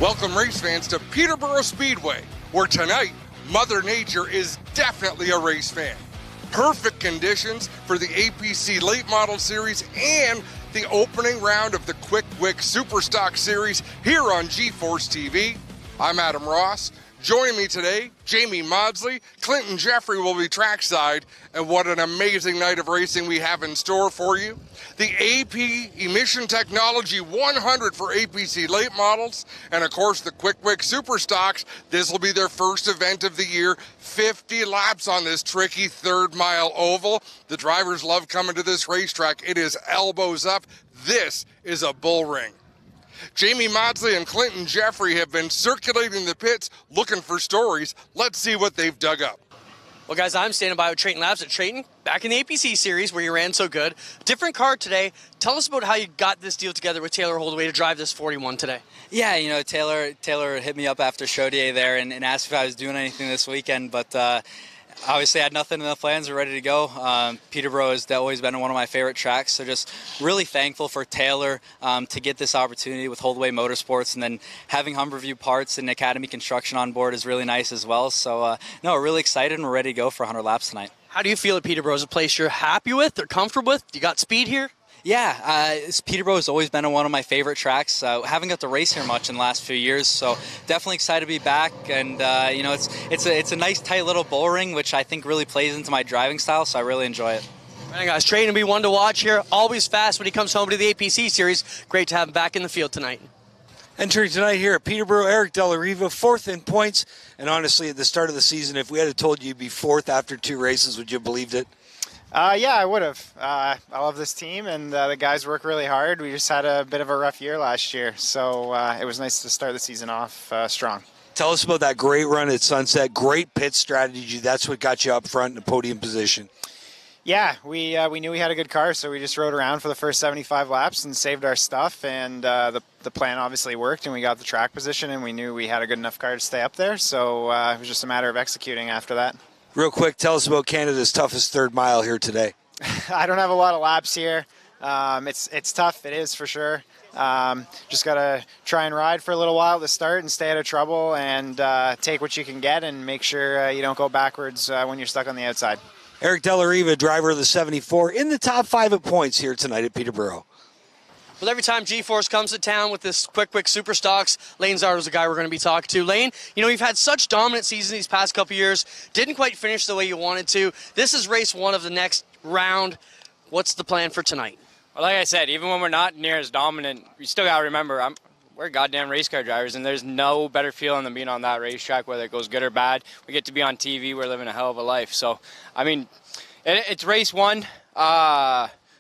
Welcome race fans to Peterborough Speedway, where tonight Mother Nature is definitely a race fan. Perfect conditions for the APC Late Model Series and the opening round of the Quick Wick Superstock Series here on G-Force TV. I'm Adam Ross. Joining me today, Jamie Maudsley, Clinton Jeffrey will be trackside, and what an amazing night of racing we have in store for you. The AP Emission Technology 100 for APC late models, and of course the Quick Wick Superstocks. This will be their first event of the year. 50 laps on this tricky third-mile oval. The drivers love coming to this racetrack. It is elbows up. This is a bull ring. Jamie Maudsley and Clinton Jeffrey have been circulating the pits looking for stories. Let's see what they've dug up. Well, guys, I'm standing by with Trayton Labs at Trayton, back in the APC series where you ran so good. Different car today. Tell us about how you got this deal together with Taylor Holdaway to drive this 41 today. Yeah, you know, Taylor hit me up after show day there and asked if I was doing anything this weekend, but obviously I had nothing in the plans. We're ready to go. Peterborough has always been one of my favorite tracks, so just really thankful for Taylor to get this opportunity with Holdaway Motorsports, and then having Humberview Parts and Academy Construction on board is really nice as well. So, no, we're really excited and we're ready to go for 100 laps tonight. How do you feel at Peterborough? Is it a place you're happy with or comfortable with? You got speed here? Yeah, Peterborough has always been one of my favorite tracks. Haven't got to race here much in the last few years, so definitely excited to be back. And you know, it's a nice tight little bull ring, which I think really plays into my driving style. So I really enjoy it. All right, guys, Trayton will be one to watch here. Always fast when he comes home to the APC series. Great to have him back in the field tonight. Entering tonight here at Peterborough, Eric Della Riva, fourth in points. And honestly, at the start of the season, if we had told you you'd be fourth after 2 races, would you have believed it? Yeah, I would have. I love this team, and the guys work really hard. We just had a bit of a rough year last year, so it was nice to start the season off strong. Tell us about that great run at Sunset, great pit strategy. That's what got you up front in the podium position. Yeah, we knew we had a good car, so we just rode around for the first 75 laps and saved our stuff, and the plan obviously worked, and we got the track position, and we knew we had a good enough car to stay up there, so it was just a matter of executing after that. Real quick, tell us about Canada's toughest third mile here today. I don't have a lot of laps here. It's tough. It is for sure. Just got to try and ride for a little while to start and stay out of trouble and take what you can get and make sure you don't go backwards when you're stuck on the outside. Eric Della Riva, driver of the 74, in the top 5 at points here tonight at Peterborough. Well, every time G-Force comes to town with this Quick Wick Superstocks, Lane Zardo's the guy we're going to be talking to. Lane, you know, you've had such dominant seasons these past couple years. Didn't quite finish the way you wanted to. This is race 1 of the next round. What's the plan for tonight? Well, like I said, even when we're not near as dominant, you still got to remember, we're goddamn race car drivers, and there's no better feeling than being on that racetrack, whether it goes good or bad. We get to be on TV. We're living a hell of a life. So, I mean, it's race 1.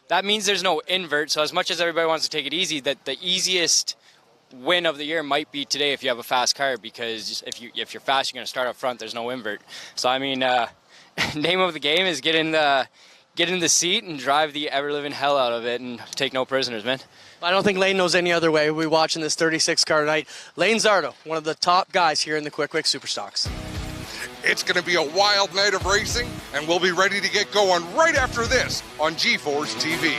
That means there's no invert, so as much as everybody wants to take it easy, that the easiest win of the year might be today if you have a fast car, because if you're fast, you're going to start up front. There's no invert. So, I mean, name of the game is get in the seat and drive the ever-living hell out of it and take no prisoners, man. I don't think Lane knows any other way. We'll be watching this 36 car tonight. Lane Zardo, one of the top guys here in the Quick Wick Superstocks. It's going to be a wild night of racing, and we'll be ready to get going right after this on G-Force TV.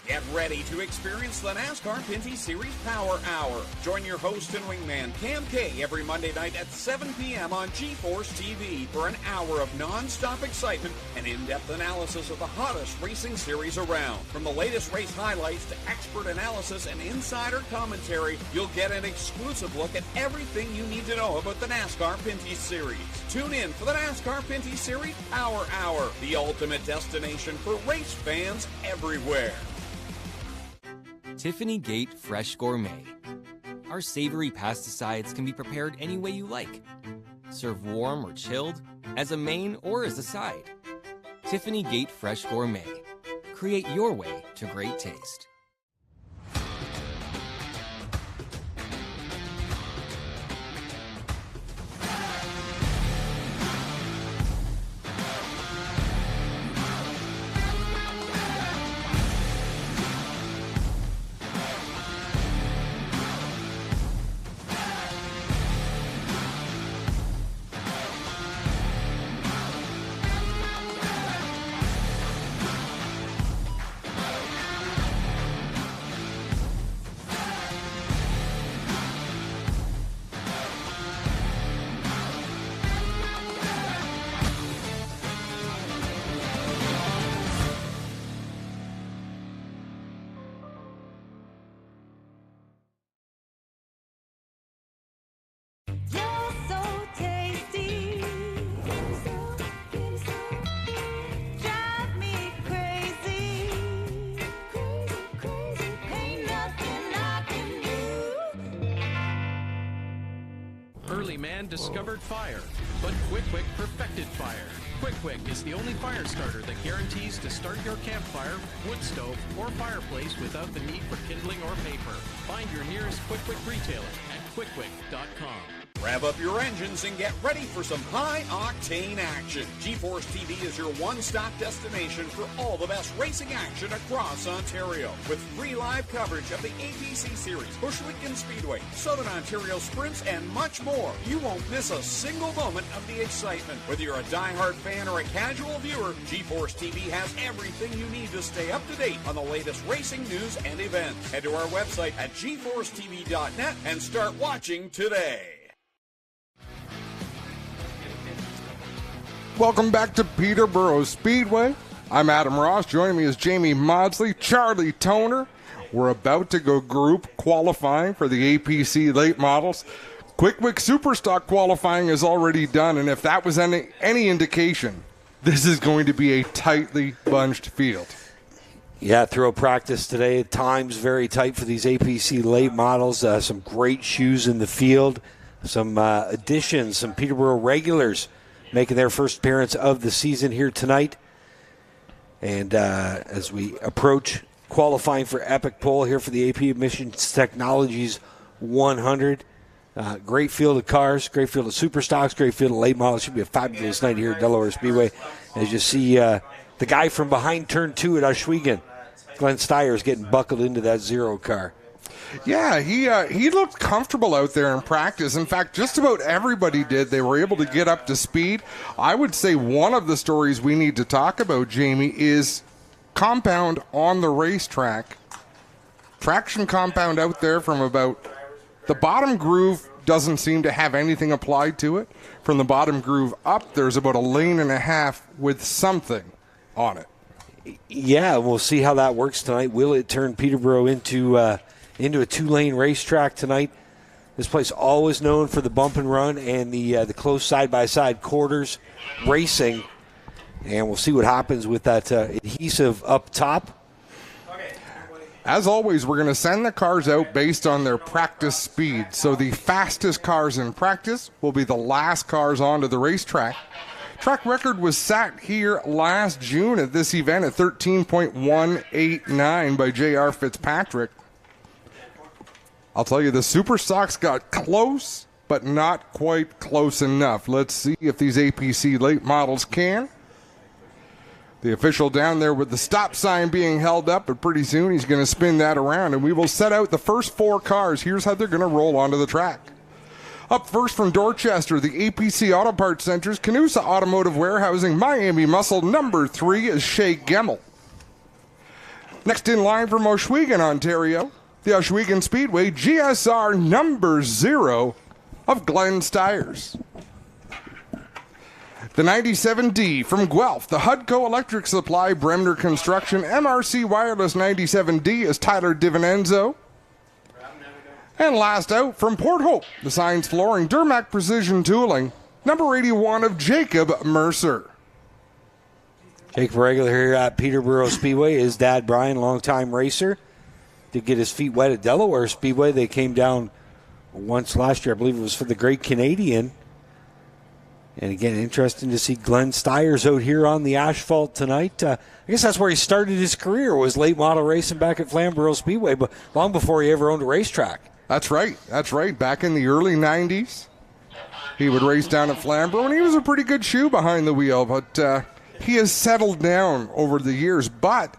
Get ready to experience the NASCAR Pinty Series Power Hour. Join your host and wingman, Cam K, every Monday night at 7 p.m. on G-Force TV for an hour of non-stop excitement and in-depth analysis of the hottest racing series around. From the latest race highlights to expert analysis and insider commentary, you'll get an exclusive look at everything you need to know about the NASCAR Pinty Series. Tune in for the NASCAR Pinty Series Power Hour, the ultimate destination for race fans everywhere. Tiffany Gate Fresh Gourmet. Our savory pasticides can be prepared any way you like. Serve warm or chilled, as a main or as a side. Tiffany Gate Fresh Gourmet. Create your way to great taste. man discovered fire, but Quick perfected fire. Quick is the only fire starter that guarantees to start your campfire, wood stove, or fireplace without the need for kindling or paper. Find your nearest Quick retailer at quickquick.com. Rev up your engines and get ready for some high-octane action. GeForce TV is your one-stop destination for all the best racing action across Ontario. With free live coverage of the APC Series, Bushwick Speedway, Southern Ontario Sprints, and much more. You won't miss a single moment of the excitement. Whether you're a die-hard fan or a casual viewer, GeForce TV has everything you need to stay up to date on the latest racing news and events. Head to our website at GeForceTV.net and start watching today. Welcome back to Peterborough Speedway. I'm Adam Ross. Joining me is Jamie Maudsley, Charlie Toner. We're about to go group qualifying for the APC late models. Quick Superstock qualifying is already done, and if that was any indication, this is going to be a tightly bunched field. Yeah, through practice today. Time's very tight for these APC late models. Some great shoes in the field. Some additions, some Peterborough regulars making their first appearance of the season here tonight. And as we approach qualifying for Epic Pole here for the AP Emissions Technologies 100, great field of cars, great field of super stocks, great field of late models. Should be a fabulous night here at Delaware Speedway. As you see the guy from behind turn 2 at Oswego, Glenn Steyer's getting buckled into that zero car. Yeah, he looked comfortable out there in practice. In fact, just about everybody did. They were able to get up to speed. I would say one of the stories we need to talk about, Jamie, is compound on the racetrack. Traction compound out there from about the bottom groove doesn't seem to have anything applied to it. From the bottom groove up, there's about a lane and a half with something on it. Yeah, we'll see how that works tonight. Will it turn Peterborough into a 2-lane racetrack tonight? This place always known for the bump and run and the close side-by-side quarters racing. And we'll see what happens with that adhesive up top. As always, we're going to send the cars out based on their practice speed. So the fastest cars in practice will be the last cars onto the racetrack. Track record was set here last June at this event at 13.189 by J.R. Fitzpatrick. I'll tell you, the Super Stocks got close, but not quite close enough. Let's see if these APC late models can. The official down there with the stop sign being held up, but pretty soon he's going to spin that around, and we will set out the first 4 cars. Here's how they're going to roll onto the track. Up first from Dorchester, the APC Auto Parts Center's Canusa Automotive Warehousing Miami Muscle number 3 is Shea Gemmel. Next in line from Oswego, Ontario, the Oswego Speedway GSR number 0 of Glenn Steyers. The 97D from Guelph, the Hudco Electric Supply Bremner Construction MRC Wireless 97D is Tyler Divinenzo. And last out from Port Hope, the Signs Flooring Durmac Precision Tooling number 81 of Jacob Mercer. Jacob regular here at Peterborough Speedway. His dad, Brian, longtime racer, did get his feet wet at Delaware Speedway. They came down once last year. I believe it was for the Great Canadian. And again, interesting to see Glenn Steyers out here on the asphalt tonight. I guess that's where he started his career, was late model racing back at Flamborough Speedway, but long before he ever owned a racetrack. That's right. Back in the early 90s, he would race down at Flamborough, and he was a pretty good shoe behind the wheel, but he has settled down over the years. But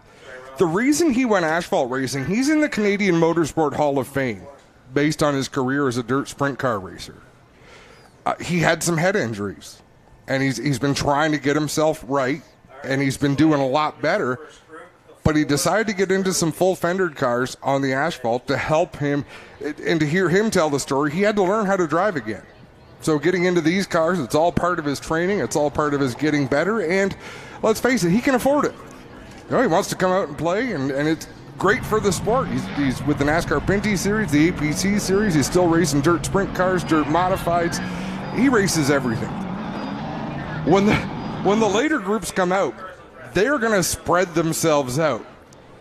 the reason he went asphalt racing, he's in the Canadian Motorsport Hall of Fame based on his career as a dirt sprint car racer. He had some head injuries, and he's been trying to get himself right, and he's been doing a lot better. But he decided to get into some full-fendered cars on the asphalt to help him, and to hear him tell the story, he had to learn how to drive again. So getting into these cars, it's all part of his training, it's all part of his getting better, and let's face it, he can afford it. You know, he wants to come out and play, and it's great for the sport. He's with the NASCAR Pinty Series, the APC Series. He's still racing dirt sprint cars, dirt modifieds. He races everything. When the later groups come out, they're going to spread themselves out.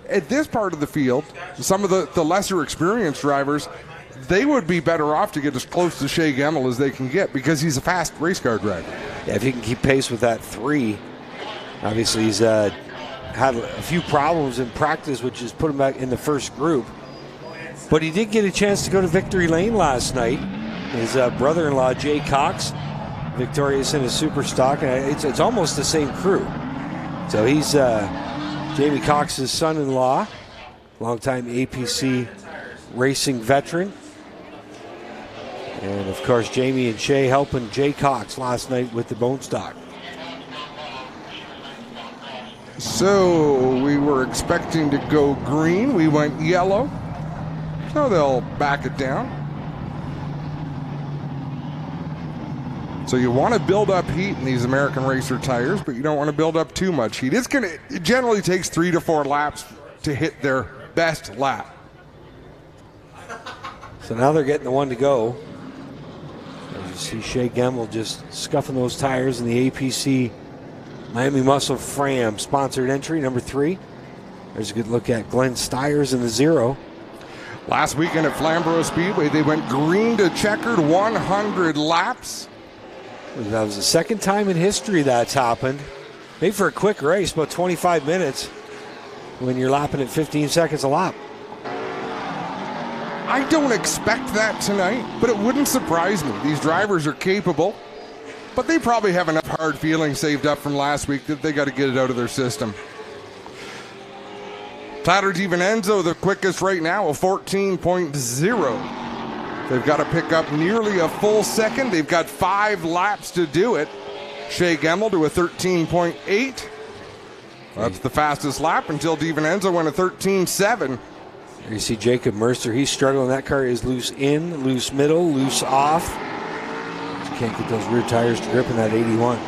At this part of the field, some of the lesser experienced drivers, they would be better off to get as close to Shea Gemmel as they can get because he's a fast race car driver. Yeah, if he can keep pace with that 3, obviously he's had a few problems in practice, which has put him back in the first group. But he did get a chance to go to victory lane last night. His brother-in-law, Jay Cox, victorious in his super stock, and it's almost the same crew. So he's Jamie Cox's son-in-law, longtime APC racing veteran. And of course, Jamie and Shay helping Jay Cox last night with the bone stock. So we were expecting to go green. We went yellow. So they'll back it down. So you want to build up heat in these American Racer tires, but you don't want to build up too much heat. It generally takes 3 to 4 laps to hit their best lap. So now they're getting the one to go. As you see Shea Gemmel just scuffing those tires in the APC Miami Muscle Fram sponsored entry, number 3. There's a good look at Glenn Stiers in the 0. Last weekend at Flamborough Speedway, they went green to checkered 100 laps. That was the second time in history that's happened. Maybe for a quick race, about 25 minutes when you're lapping at 15 seconds a lap. I don't expect that tonight, but it wouldn't surprise me. These drivers are capable, but they probably have enough hard feelings saved up from last week that they got to get it out of their system. Tyler DiVincenzo, the quickest right now, a 14.0. They've got to pick up nearly a full second. They've got 5 laps to do it. Shea Gemmel to a 13.8. That's the fastest lap until DiVincenzo went a 13.7. You see Jacob Mercer, he's struggling. That car is loose in, loose middle, loose off. Just can't get those rear tires to grip in that 81.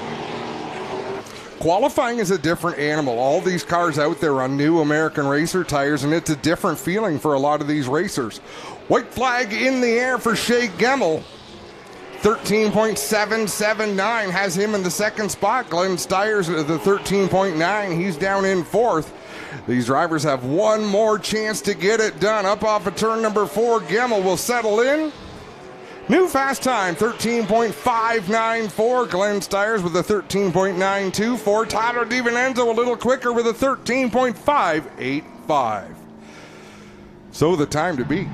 Qualifying is a different animal. All these cars out there on new American Racer tires, and it's a different feeling for a lot of these racers. White flag in the air for Shea Gemmel. 13.779 has him in the second spot. Glenn Stiers at the 13.9. He's down in 4th. These drivers have one more chance to get it done. Up off of turn number 4, Gemmel will settle in. New fast time, 13.594. Glenn Stiers with a 13.924. Tyler DiVincenzo a little quicker with a 13.585. So the time to beat.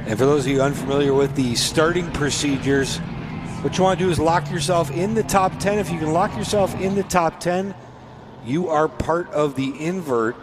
And for those of you unfamiliar with the starting procedures, what you want to do is lock yourself in the top 10. If you can lock yourself in the top 10, you are part of the invert.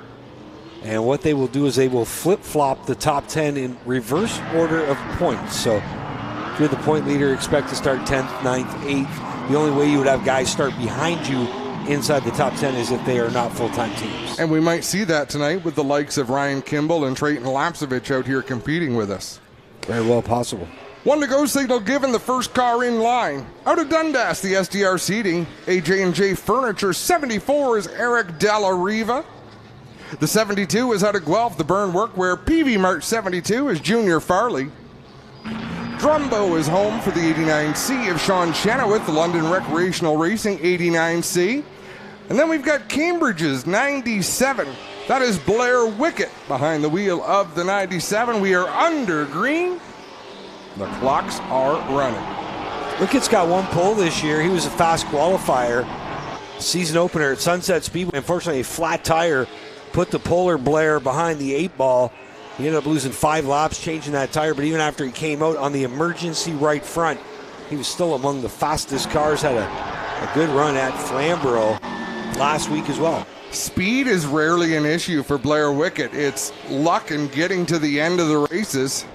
And what they will do is they will flip-flop the top 10 in reverse order of points. So if you're the point leader, expect to start 10th, 9th, 8th. The only way you would have guys start behind you inside the top 10 is if they are not full-time teams. And we might see that tonight with the likes of Ryan Kimball and Trayton Lapsevich out here competing with us. Very well possible. 1 to go signal given, the first car in line. Out of Dundas, the SDR seating. AJ&J Furniture. 74 is Eric Della Riva. The 72 is out of Guelph, the Burn Workwear. PV March 72 is Junior Farley. Drumbo is home for the 89C of Sean Chenoweth, the London Recreational Racing 89C. And then we've got Cambridge's 97. That is Blair Wickett behind the wheel of the 97. We are under green. The clocks are running. Wickett's got one pole this year. He was a fast qualifier. Season opener at Sunset Speedway. Unfortunately, a flat tire put the Polar Blair behind the 8-ball. He ended up losing 5 laps, changing that tire. But even after he came out on the emergency right front, he was still among the fastest cars. Had a good run at Flamborough last week as well. Speed is rarely an issue for Blair Wickett. It's luck in getting to the end of the races.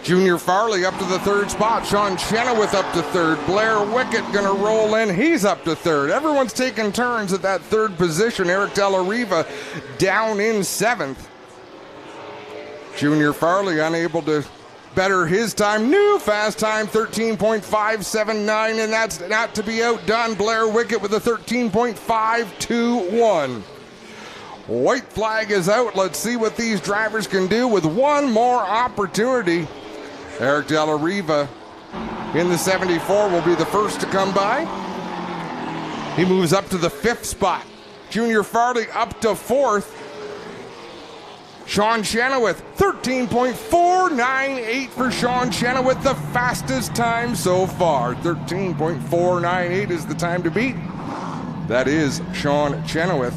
Junior Farley up to the 3rd spot. Sean Chenoweth up to 3rd. Blair Wickett going to roll in. He's up to 3rd. Everyone's taking turns at that 3rd position. Eric Della Riva down in 7th. Junior Farley unable to better his time. New fast time, 13.579, and that's not to be outdone. Blair Wickett with a 13.521. White flag is out. Let's see what these drivers can do with one more opportunity. Eric Della Riva in the 74 will be the first to come by. He moves up to the 5th spot. Junior Farley up to 4th. Sean Chenoweth, 13.498 for Sean Chenoweth, the fastest time so far. 13.498 is the time to beat. That is Sean Chenoweth.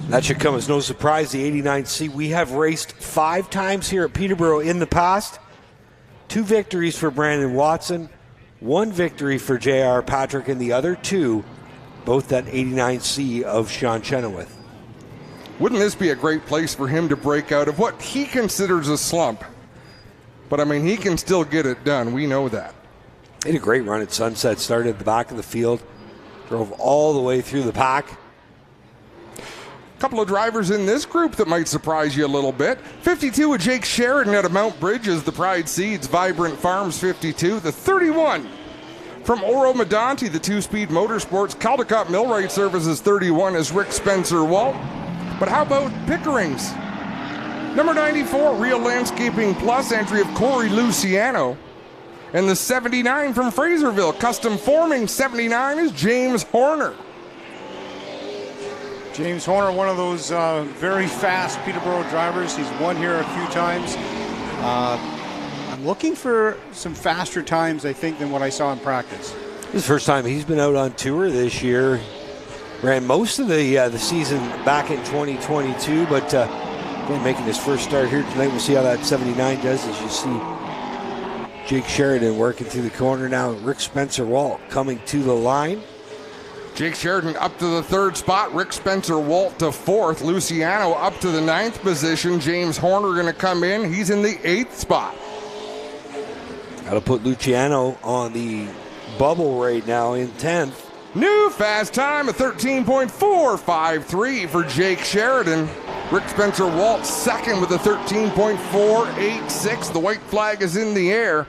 That should come as no surprise, the 89C. We have raced 5 times here at Peterborough in the past. 2 victories for Brandon Watson, 1 victory for J.R. Patrick, and the other 2, both that 89C of Sean Chenoweth. Wouldn't this be a great place for him to break out of what he considers a slump? But, I mean, he can still get it done. We know that. He had a great run at Sunset. Started at the back of the field. Drove all the way through the pack. A couple of drivers in this group that might surprise you a little bit. 52 with Jake Sheridan out of Mount Bridges, the Pride Seeds, Vibrant Farms 52. The 31 from Oro Medonte, the 2-Speed Motorsports, Caldecott Millwright Services 31 is Rick Spencer Walt. But how about Pickering's? Number 94, Real Landscaping Plus, entry of Corey Luciano. And the 79 from Fraserville, Custom Forming 79 is James Horner. James Horner, one of those very fast Peterborough drivers. He's won here a few times. I'm looking for some faster times, I think, than what I saw in practice. This is the first time he's been out on tour this year. Ran most of the season back in 2022, but again, making his first start here tonight. We'll see how that 79 does. As you see Jake Sheridan working through the corner now. Rick Spencer Walt coming to the line. Jake Sheridan up to the 3rd spot. Rick Spencer Walt to 4th. Luciano up to the 9th position. James Horner going to come in. He's in the 8th spot. Got to put Luciano on the bubble right now in 10th. New fast time of 13.453 for Jake Sheridan. Rick Spencer Walt second with a 13.486. The white flag is in the air. A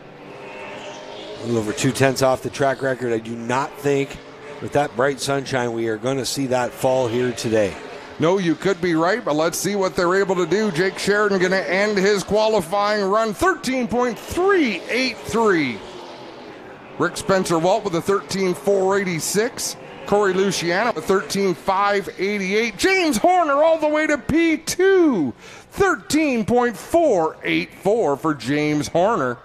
little over 2/10 off the track record. I do not think with that bright sunshine we are going to see that fall here today. No, you could be right, but let's see what they're able to do. Jake Sheridan going to end his qualifying run 13.383. Rick Spencer Walt with a 13.486. Corey Luciano with 13.588. James Horner all the way to P2. 13.484 for James Horner.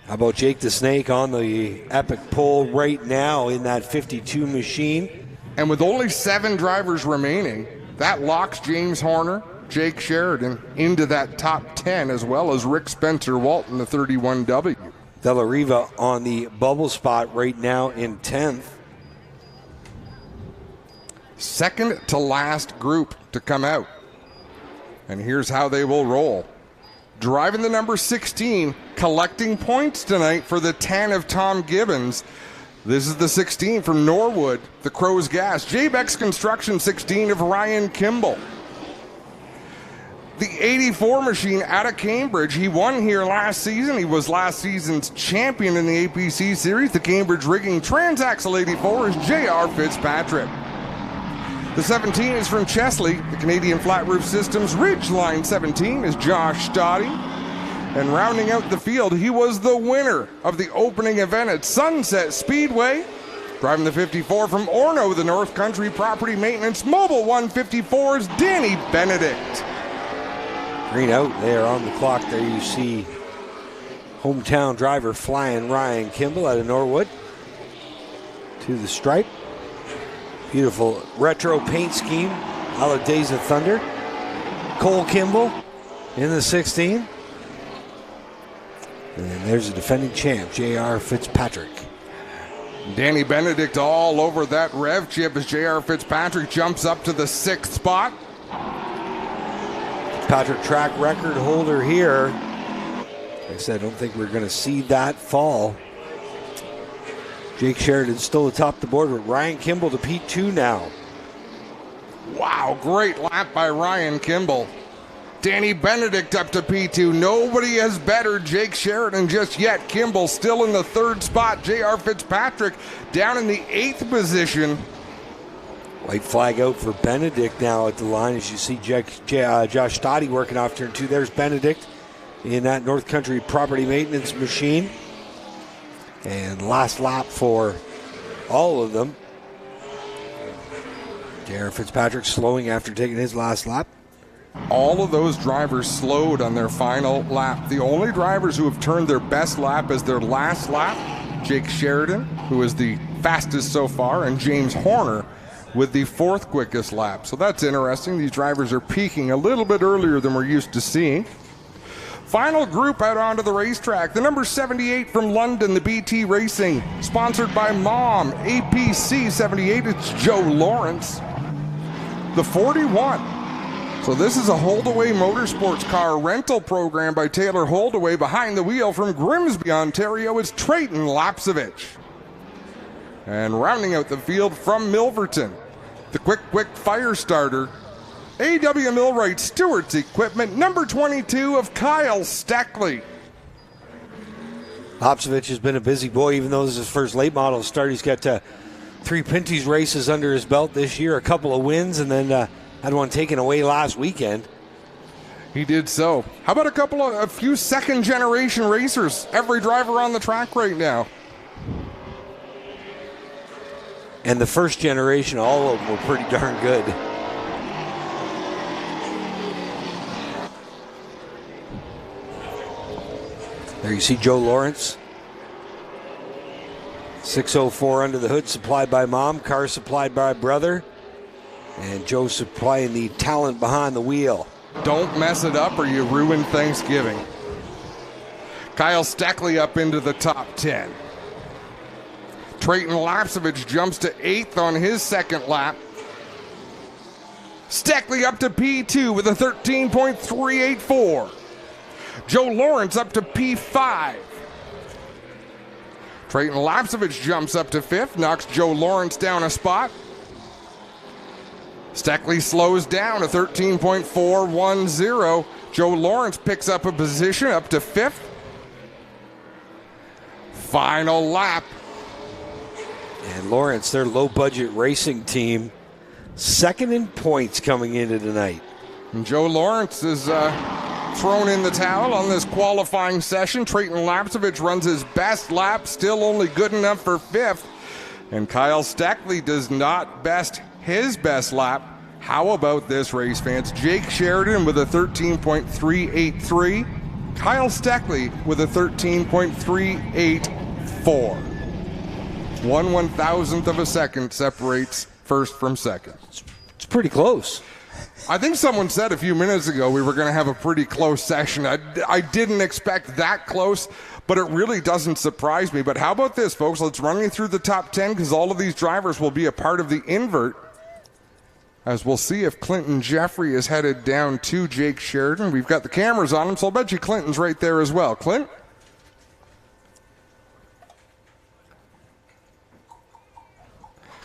How about Jake the Snake on the epic pole right now in that 52 machine? And with only 7 drivers remaining, that locks James Horner, Jake Sheridan into that top 10, as well as Rick Spencer Walt in the 31W. De La Riva on the bubble spot right now in 10th. Second to last group to come out. And here's how they will roll. Driving the number 16, collecting points tonight for the 10 of Tom Gibbons. This is the 16 from Norwood, the Crow's Gas. J-Bex Construction 16 of Ryan Kimball. The 84 machine out of Cambridge. He won here last season. He was last season's champion in the APC series. The Cambridge Rigging Transaxle 84 is J.R. Fitzpatrick. The 17 is from Chesley. The Canadian Flat Roof Systems Ridgeline 17 is Josh Stoddy. And rounding out the field, he was the winner of the opening event at Sunset Speedway. Driving the 54 from Orno, the North Country Property Maintenance Mobile 154 is Danny Benedict. Green out there on the clock. There you see hometown driver flying Ryan Kimball out of Norwood to the stripe. Beautiful retro paint scheme, a la Days of Thunder. Cole Kimball in the 16. And there's the defending champ, J.R. Fitzpatrick. Danny Benedict all over that rev chip as J.R. Fitzpatrick jumps up to the 6th spot. Fitzpatrick track record holder here. Like I said, I don't think we're going to see that fall. Jake Sheridan still atop the board with Ryan Kimball to P2 now. Wow, great lap by Ryan Kimball. Danny Benedict up to P2. Nobody has bettered Jake Sheridan just yet. Kimball still in the 3rd spot. J.R. Fitzpatrick down in the 8th position. White flag out for Benedict now at the line as you see Josh Stoddy working off turn 2. There's Benedict in that North Country Property Maintenance machine. And last lap for all of them. J.R. Fitzpatrick slowing after taking his last lap. All of those drivers slowed on their final lap. The only drivers who have turned their best lap as their last lap, Jake Sheridan, who is the fastest so far, and James Horner with the 4th quickest lap. So that's interesting. These drivers are peaking a little bit earlier than we're used to seeing. Final group out onto the racetrack. The number 78 from London, the BT Racing, sponsored by Mom, APC 78, it's Joe Lawrence. The 41. So this is a Holdaway Motorsports car rental program by Taylor Holdaway. Behind the wheel from Grimsby, Ontario, is Trayton Lapsevich. And rounding out the field from Milverton, the quick fire starter, A.W. Millwright Stewart's Equipment, number 22 of Kyle Steckley. Lapsevich has been a busy boy, even though this is his first late model start. He's got 3 Pinty's races under his belt this year, a couple of wins, and then had one taken away last weekend. He did so. How about a few second-generation racers? Every driver on the track right now. And the first generation, all of them were pretty darn good. There you see Joe Lawrence. 604 under the hood, supplied by Mom. Car supplied by brother. And Joe supplying the talent behind the wheel. Don't mess it up or you ruin Thanksgiving. Kyle Steckley up into the top 10. Trayton Lapsevich jumps to 8th on his second lap. Steckley up to P2 with a 13.384. Joe Lawrence up to P5. Trayton Lapsevich jumps up to 5th, knocks Joe Lawrence down a spot. Steckley slows down to 13.410. Joe Lawrence picks up a position up to 5th. Final lap. And Lawrence, their low-budget racing team, second in points coming into tonight. And Joe Lawrence is thrown in the towel on this qualifying session. Trayton Lapsevich runs his best lap, still only good enough for 5th. And Kyle Steckley does not best his best lap. How about this, race fans? Jake Sheridan with a 13.383. Kyle Steckley with a 13.384. 1/1000th of a second separates first from second. It's pretty close. I think someone said a few minutes ago we were going to have a pretty close session. I didn't expect that close, but it really doesn't surprise me. But how about this, folks? Let's run you through the top 10 because all of these drivers will be a part of the invert. As we'll see if Clinton Jeffrey is headed down to Jake Sheridan. We've got the cameras on him, so I'll bet you Clinton's right there as well. Clint?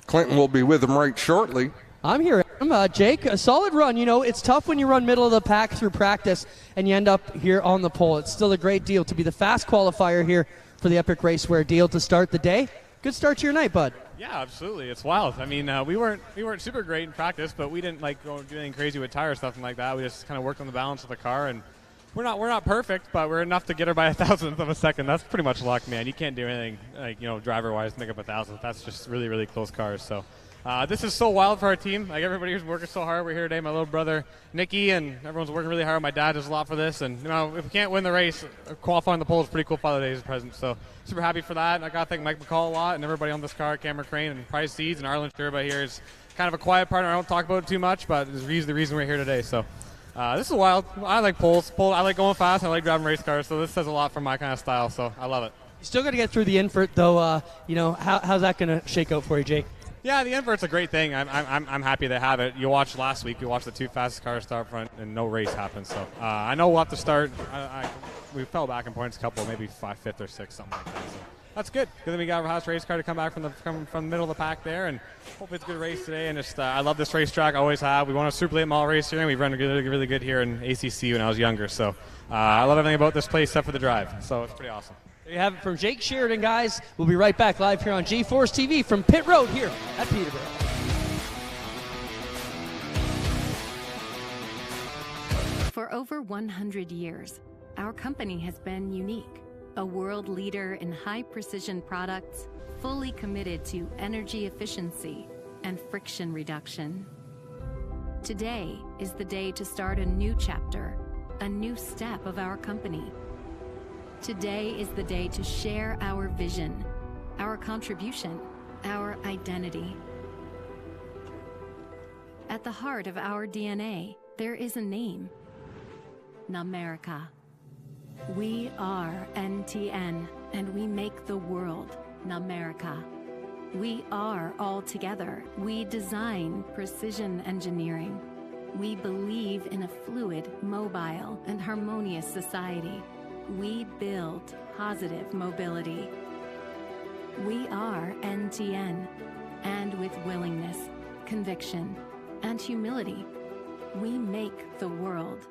Clinton will be with him right shortly. I'm here. Jake, a solid run. You know, it's tough when you run middle of the pack through practice and you end up here on the pole. It's still a great deal to be the fast qualifier here for the Epic Raceware deal to start the day. Good start to your night, bud. Yeah, absolutely. It's wild. I mean, we weren't super great in practice, but we didn't like go do anything crazy with tires, something like that. We just kind of worked on the balance of the car, and we're not perfect, but we're enough to get her by 1,000th of a second. That's pretty much luck, man. You can't do anything like driver-wise to make up 1,000th. That's just really, really close cars. So this is so wild for our team. Like everybody here's working so hard. We're here today. My little brother Nicky and everyone's working really hard. My dad does a lot for this, and if we can't win the race, qualifying the pole is pretty cool. Father's Day is a present, so super happy for that. And I got to thank Mike McCall a lot and everybody on this car, Cameron Crane and Price Seeds and Arlen Sherba here is kind of a quiet partner. I don't talk about it too much, but he's the reason we're here today. So. This is wild. I like poles. I like going fast. I like driving race cars, so this says a lot for my kind of style, so I love it. You still got to get through the invert, though. How's that going to shake out for you, Jake? Yeah, the invert's a great thing. I'm happy they have it. You watched last week. You watched the 2 fastest cars start front, and no race happened. So I know we'll have to start. We fell back in points a couple, maybe 5th or 6th, something like that. So that's good. Because then we got our house race car to come back from the middle of the pack there, and hopefully it's a good race today. And just I love this racetrack. I always have. We won a super late model race here, and we've run really, really good here in ACC when I was younger. So I love everything about this place except for the drive. So it's pretty awesome. There you have it from Jake Sheridan, guys. We'll be right back live here on G-Force TV from Pit Road here at Peterborough. For over 100 years, our company has been unique. A world leader in high-precision products, fully committed to energy efficiency and friction reduction. Today is the day to start a new chapter, a new step of our company. Today is the day to share our vision, our contribution, our identity. At the heart of our DNA, there is a name: Namerica. We are NTN, and we make the world Namerica. We are all together. We design precision engineering. We believe in a fluid, mobile, and harmonious society. We build positive mobility. We are NTN, and with willingness, conviction, and humility, we make the world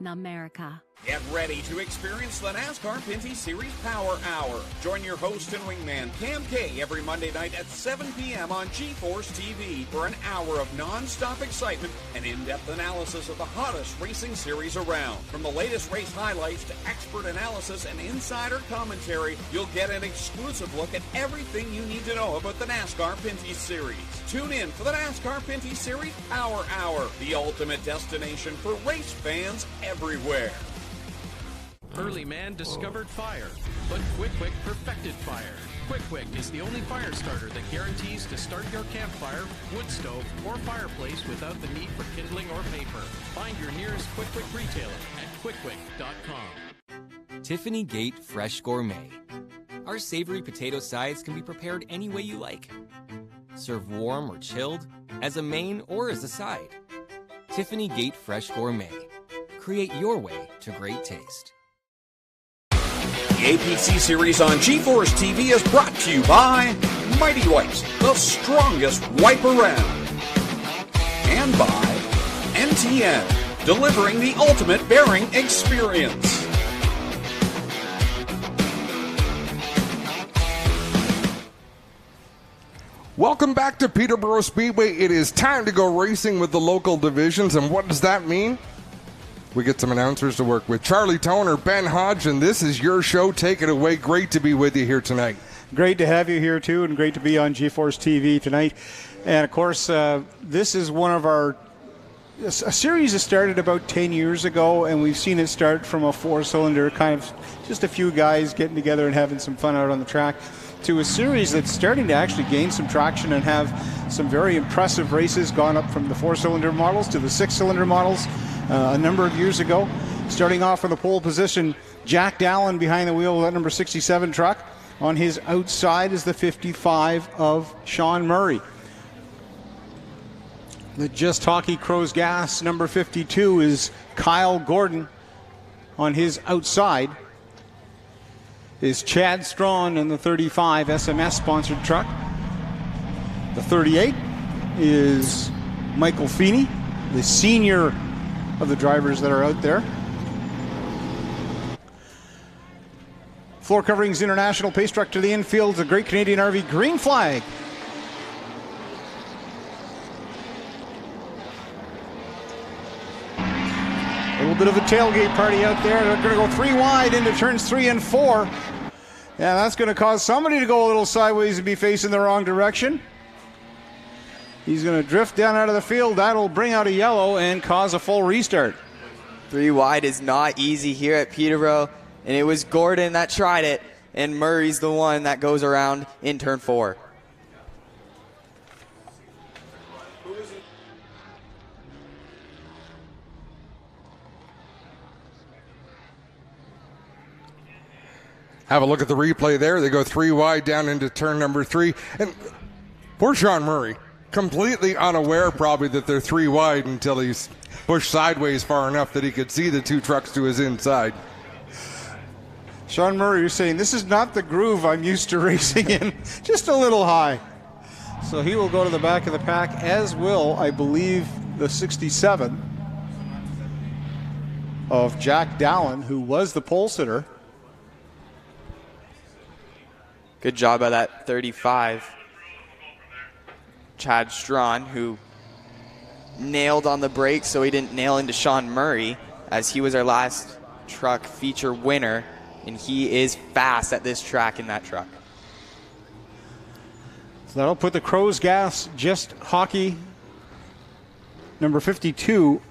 Namerica. Get ready to experience the NASCAR Pinty Series Power Hour. Join your host and wingman Cam K every Monday night at 7 p.m. on GeForce TV for an hour of non-stop excitement and in-depth analysis of the hottest racing series around. From the latest race highlights to expert analysis and insider commentary, you'll get an exclusive look at everything you need to know about the NASCAR Pinty Series. Tune in for the NASCAR Pinty Series Power Hour, the ultimate destination for race fans everywhere. Early man discovered fire, but Quick perfected fire. Quick is the only fire starter that guarantees to start your campfire, wood stove, or fireplace without the need for kindling or paper. Find your nearest Quick retailer at quickquick.com. Tiffany Gate Fresh Gourmet. Our savory potato sides can be prepared any way you like. Serve warm or chilled, as a main or as a side. Tiffany Gate Fresh Gourmet. Create your way to great taste. The APC Series on GeForce TV is brought to you by Mighty Wipes, the strongest wipe around. And by NTN, delivering the ultimate bearing experience. Welcome back to Peterborough Speedway. It is time to go racing with the local divisions, and what does that mean? We get some announcers to work with. Charlie Toner, Ben Hodge, and this is your show. Take it away. Great to be with you here tonight. Great to have you here, too, and great to be on GeForce TV tonight. And, of course, this is one of a series that started about 10 years ago, and we've seen it start from a four-cylinder, kind of just a few guys getting together and having some fun out on the track, to a series that's starting to actually gain some traction and have some very impressive races, gone up from the four-cylinder models to the six-cylinder models a number of years ago. Starting off in the pole position, Jack Dallin behind the wheel of that number 67 truck. On his outside is the 55 of Sean Murray. The Just Hockey Crow's Gas number 52 is Kyle Gordon. On his outside is Chad Strawn in the 35 SMS sponsored truck. The 38 is Michael Feeney, the senior of the drivers that are out there. Floor Coverings International pace truck to the infield, the Great Canadian RV green flag. A little bit of a tailgate party out there. They're going to go three wide into turns 3 and 4. Yeah, that's going to cause somebody to go a little sideways and be facing the wrong direction. He's going to drift down out of the field. That'll bring out a yellow and cause a full restart. 3 wide is not easy here at Peterborough, and it was Gordon that tried it, and Murray's the one that goes around in turn 4. Have a look at the replay there. They go 3 wide down into turn number 3. And poor Sean Murray, completely unaware probably that they're 3 wide until he's pushed sideways far enough that he could see the 2 trucks to his inside. Sean Murray is saying, this is not the groove I'm used to racing in, just a little high. So he will go to the back of the pack, as will, I believe, the 67 of Jack Dallin, who was the pole sitter. Good job by that 35. Chad Strawn, who nailed on the brakes so he didn't nail into Sean Murray, as he was our last truck feature winner, and he is fast at this track in that truck. So that'll put the Crow's Gas Just Hockey number 52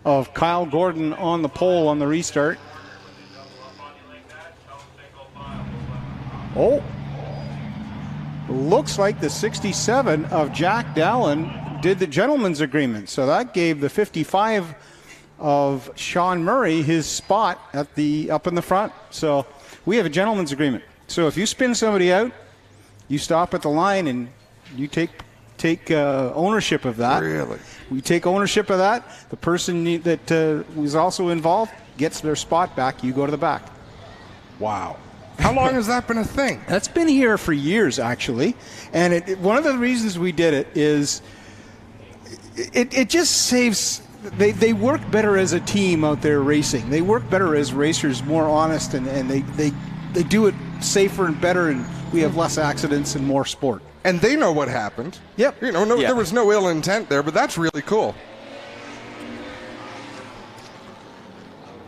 of Kyle Gordon on the pole on the restart. Oh, looks like the 67 of Jack Dallin did the gentleman's agreement. So that gave the 55 of Sean Murray his spot at up in the front. So we have a gentleman's agreement. So if you spin somebody out, you stop at the line and you take ownership of that. Really? We take ownership of that. The person that was also involved gets their spot back. You go to the back. Wow. How long has that been a thing? That's been here for years, actually. And one of the reasons we did it is it just saves. They work better as a team out there racing. They work better as racers, more honest, and they do it safer and better, and we have less accidents and more sport. And they know what happened. Yep. There was no ill intent there, but that's really cool.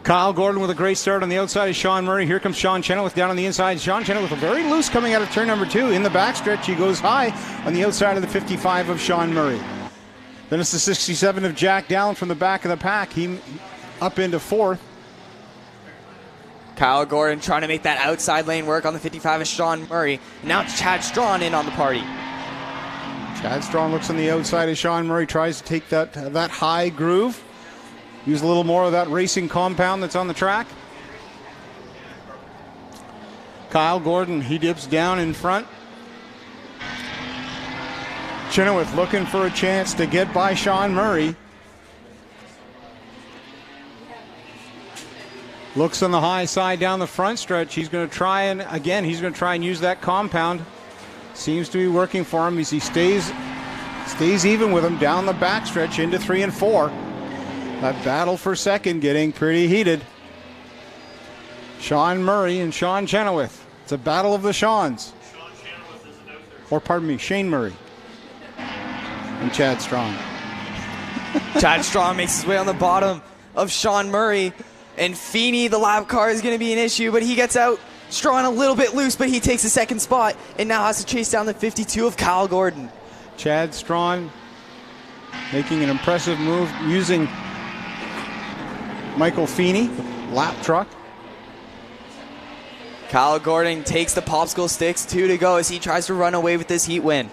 Kyle Gordon with a great start on the outside of Sean Murray. Here comes Sean Chenoweth down on the inside. Sean Chenoweth very loose coming out of turn number 2. In the backstretch, he goes high on the outside of the 55 of Sean Murray. Then it's the 67 of Jack Dallin from the back of the pack. He up into 4th. Kyle Gordon trying to make that outside lane work on the 55 of Sean Murray. Now it's Chad Strawn in on the party. Chad Strawn looks on the outside of Sean Murray, tries to take that high groove. Use a little more of that racing compound that's on the track. Kyle Gordon, he dips down in front. Chenoweth looking for a chance to get by Sean Murray. Looks on the high side down the front stretch. He's going to try and use that compound. Seems to be working for him as he stays even with him down the back stretch into 3 and 4. That battle for second getting pretty heated. Sean Murray and Sean Chenoweth. It's a battle of the Seans. Or pardon me, Shane Murray and Chad Strawn. Chad Strawn makes his way on the bottom of Sean Murray. And Feeney, the lap car, is going to be an issue, but he gets out. Strawn a little bit loose, but he takes the second spot and now has to chase down the 52 of Kyle Gordon. Chad Strawn making an impressive move using Michael Feeney, lap truck. Kyle Gordon takes the popsicle sticks, 2 to go as he tries to run away with this heat win.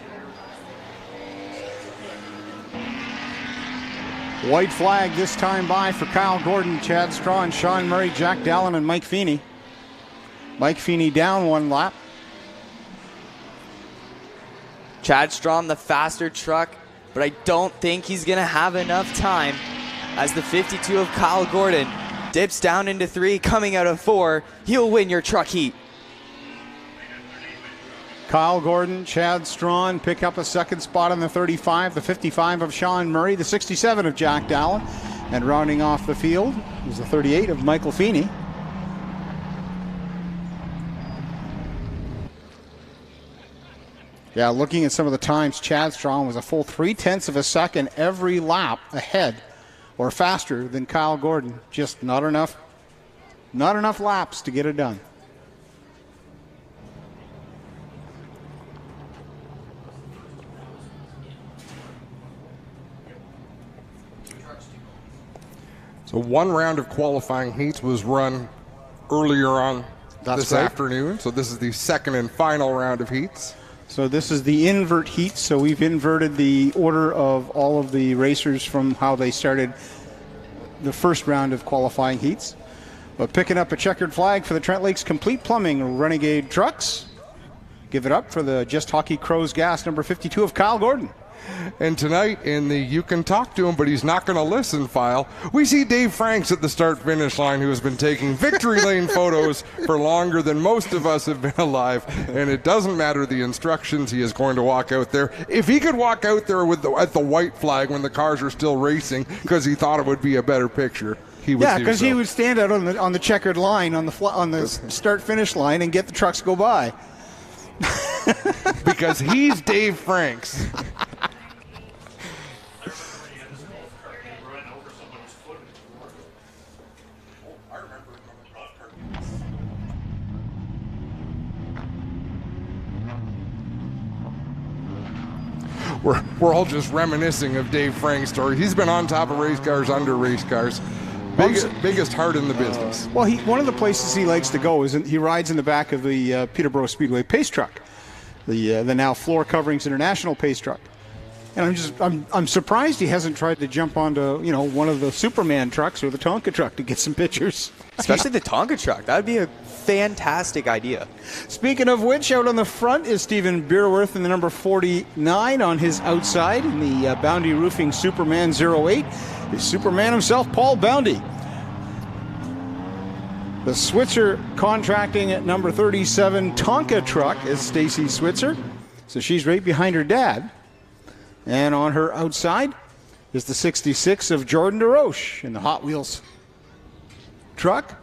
White flag this time by for Kyle Gordon, Chad Strawn, Sean Murray, Jack Dallin, and Mike Feeney. Mike Feeney down 1 lap. Chad Strawn, the faster truck, but I don't think he's going to have enough time as the 52 of Kyle Gordon dips down into 3, coming out of 4. He'll win your truck heat. Kyle Gordon, Chad Strawn pick up a second spot on the 35, the 55 of Sean Murray, the 67 of Jack Dallin, and rounding off the field is the 38 of Michael Feeney. Yeah, looking at some of the times, Chad Strawn was a full 0.3 of a second every lap ahead or faster than Kyle Gordon. Just not enough laps to get it done. So 1 round of qualifying heats was run earlier on this afternoon. So this is the second and final round of heats. So this is the invert heat. So we've inverted the order of all of the racers from how they started the first round of qualifying heats. But picking up a checkered flag for the Trent Lakes Complete Plumbing Renegade Trucks. Give it up for the Just Hockey Crows Gas number 52 of Kyle Gordon. And tonight in the You Can Talk to Him, but he's not going to listen file, we see Dave Franks at the start-finish line, who has been taking victory lane photos for longer than most of us have been alive. And it doesn't matter the instructions, he is going to walk out there. If he could walk out there with at the white flag when the cars are still racing because he thought it would be a better picture, he would. Yeah, because he would stand out on the checkered line on the start-finish line and get the trucks go by. Because he's Dave Franks. we're all just reminiscing of Dave Frank's story. He's been on top of race cars, under race cars. Biggest heart in the business. Well, one of the places he likes to go is he rides in the back of the Peterborough Speedway pace truck, the now Floor Coverings International pace truck. And I'm surprised he hasn't tried to jump onto one of the Superman trucks or the Tonka truck to get some pictures. Especially the Tonka truck. That would be a fantastic idea. Speaking of which, out on the front is Stephen Beerworth in the number 49 on his outside in the Boundy Roofing Superman 08. Is Superman himself, Paul Boundy. The Switzer Contracting at number 37 Tonka truck is Stacy Switzer. So she's right behind her dad. And on her outside is the 66 of Jordan DeRoche in the Hot Wheels truck.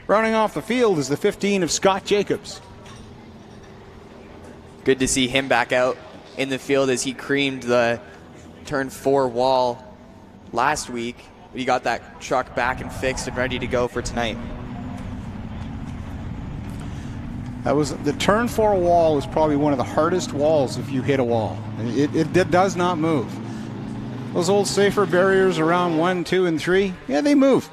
Rounding off the field is the 15 of Scott Jacobs. Good to see him back out in the field as he creamed the turn 4 wall last week. He got that truck back and fixed and ready to go for tonight. That was the turn 4 wall is probably one of the hardest walls if you hit a wall. It does not move. Those old safer barriers around 1, 2, and 3, yeah, they move.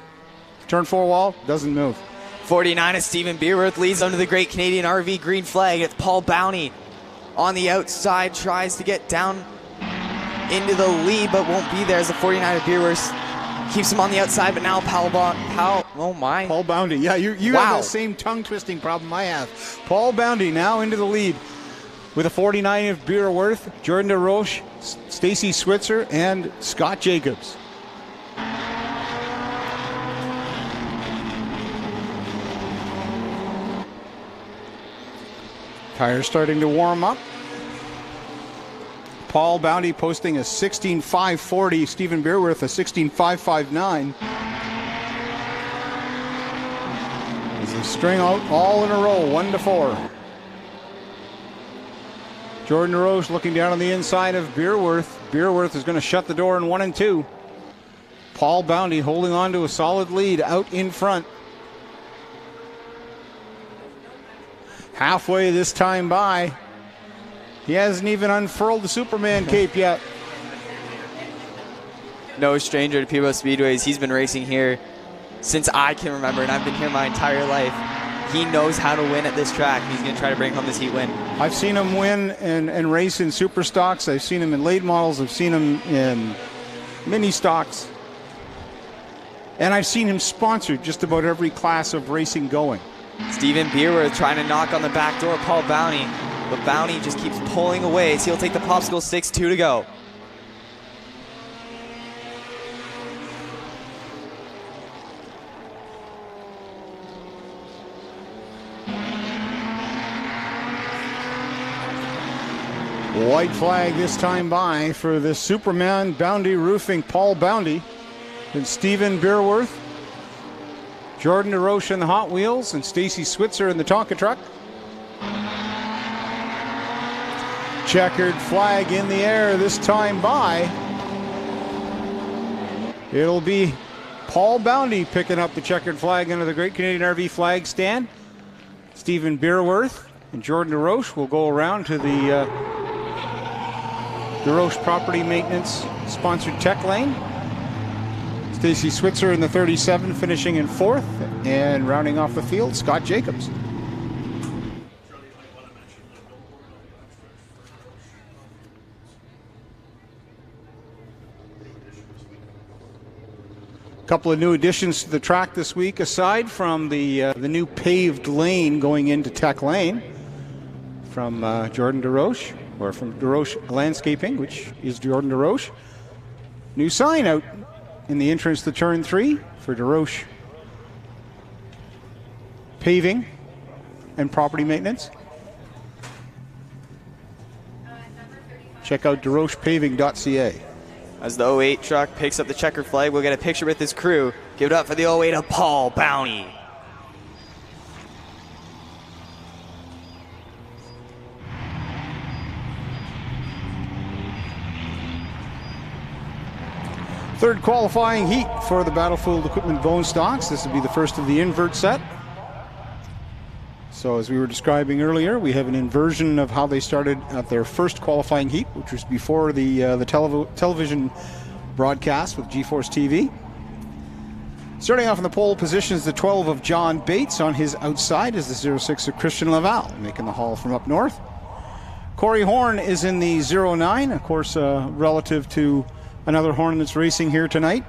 Turn 4 wall doesn't move. 49 of Stephen Beerworth leads under the Great Canadian RV green flag. It's Paul Bounty on the outside, tries to get down into the lead, but won't be there as the 49 of Beerworth keeps him on the outside, but now Paul Boundy. Yeah, you wow. have that same tongue twisting problem I have. Paul Boundy now into the lead with a 49 of Beerworth, Jordan DeRoche, Stacy Switzer, and Scott Jacobs. Tires starting to warm up. Paul Boundy posting a 16.540. Stephen Beerworth a 16.559. As they string out all in a row, 1 to 4. Jordan DeRoche looking down on the inside of Beerworth. Beerworth is going to shut the door in 1 and 2. Paul Boundy holding on to a solid lead out in front. Halfway this time by. He hasn't even unfurled the Superman cape yet. No stranger to Peterborough Speedways. He's been racing here since I can remember, and I've been here my entire life. He knows how to win at this track. He's going to try to bring home this heat win. I've seen him win and race in super stocks. I've seen him in late models. I've seen him in mini stocks. And I've seen him sponsor just about every class of racing going. Stephen Beerworth trying to knock on the back door of Paul Bounty. But Bounty just keeps pulling away, so he'll take the popsicle. 6-2 to go. White flag this time by for the Superman Boundy Roofing Paul Boundy. And Stephen Beerworth, Jordan DeRoche in the Hot Wheels, and Stacy Switzer in the Tonka truck. Checkered flag in the air this time by. It'll be Paul Boundy picking up the checkered flag under the Great Canadian RV flag stand. Stephen Beerworth and Jordan DeRoche will go around to the DeRoche Property Maintenance sponsored tech lane. Stacy Switzer in the 37 finishing in 4th, and rounding off the field, Scott Jacobs. Couple of new additions to the track this week, aside from the new paved lane going into Tech Lane from Jordan DeRoche, or from DeRoche Landscaping, which is Jordan DeRoche. New sign out in the entrance to Turn 3 for DeRoche Paving and Property Maintenance. Check out DeRochePaving.ca. As the 08 truck picks up the checkered flag, we'll get a picture with his crew. Give it up for the 08 of Paul Bounty. Third qualifying heat for the Battlefield Equipment Bone Stocks. This will be the first of the invert set. So as we were describing earlier, we have an inversion of how they started at their first qualifying heat, which was before the television broadcast with GeForce TV. Starting off in the pole position is the 12 of John Bates. On his outside is the 06 of Christian Laval, making the haul from up north. Corey Horn is in the 09, of course, relative to another Horn that's racing here tonight.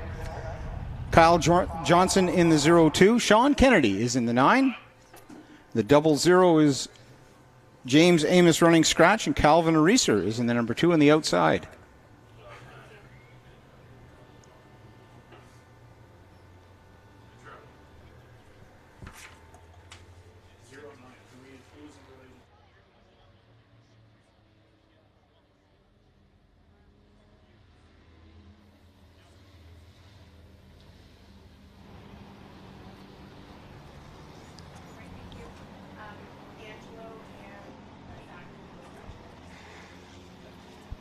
Kyle Johnson in the 02. Sean Kennedy is in the 9. The 00 is James Amos running scratch, and Calvin Reeser is in the number 2 on the outside.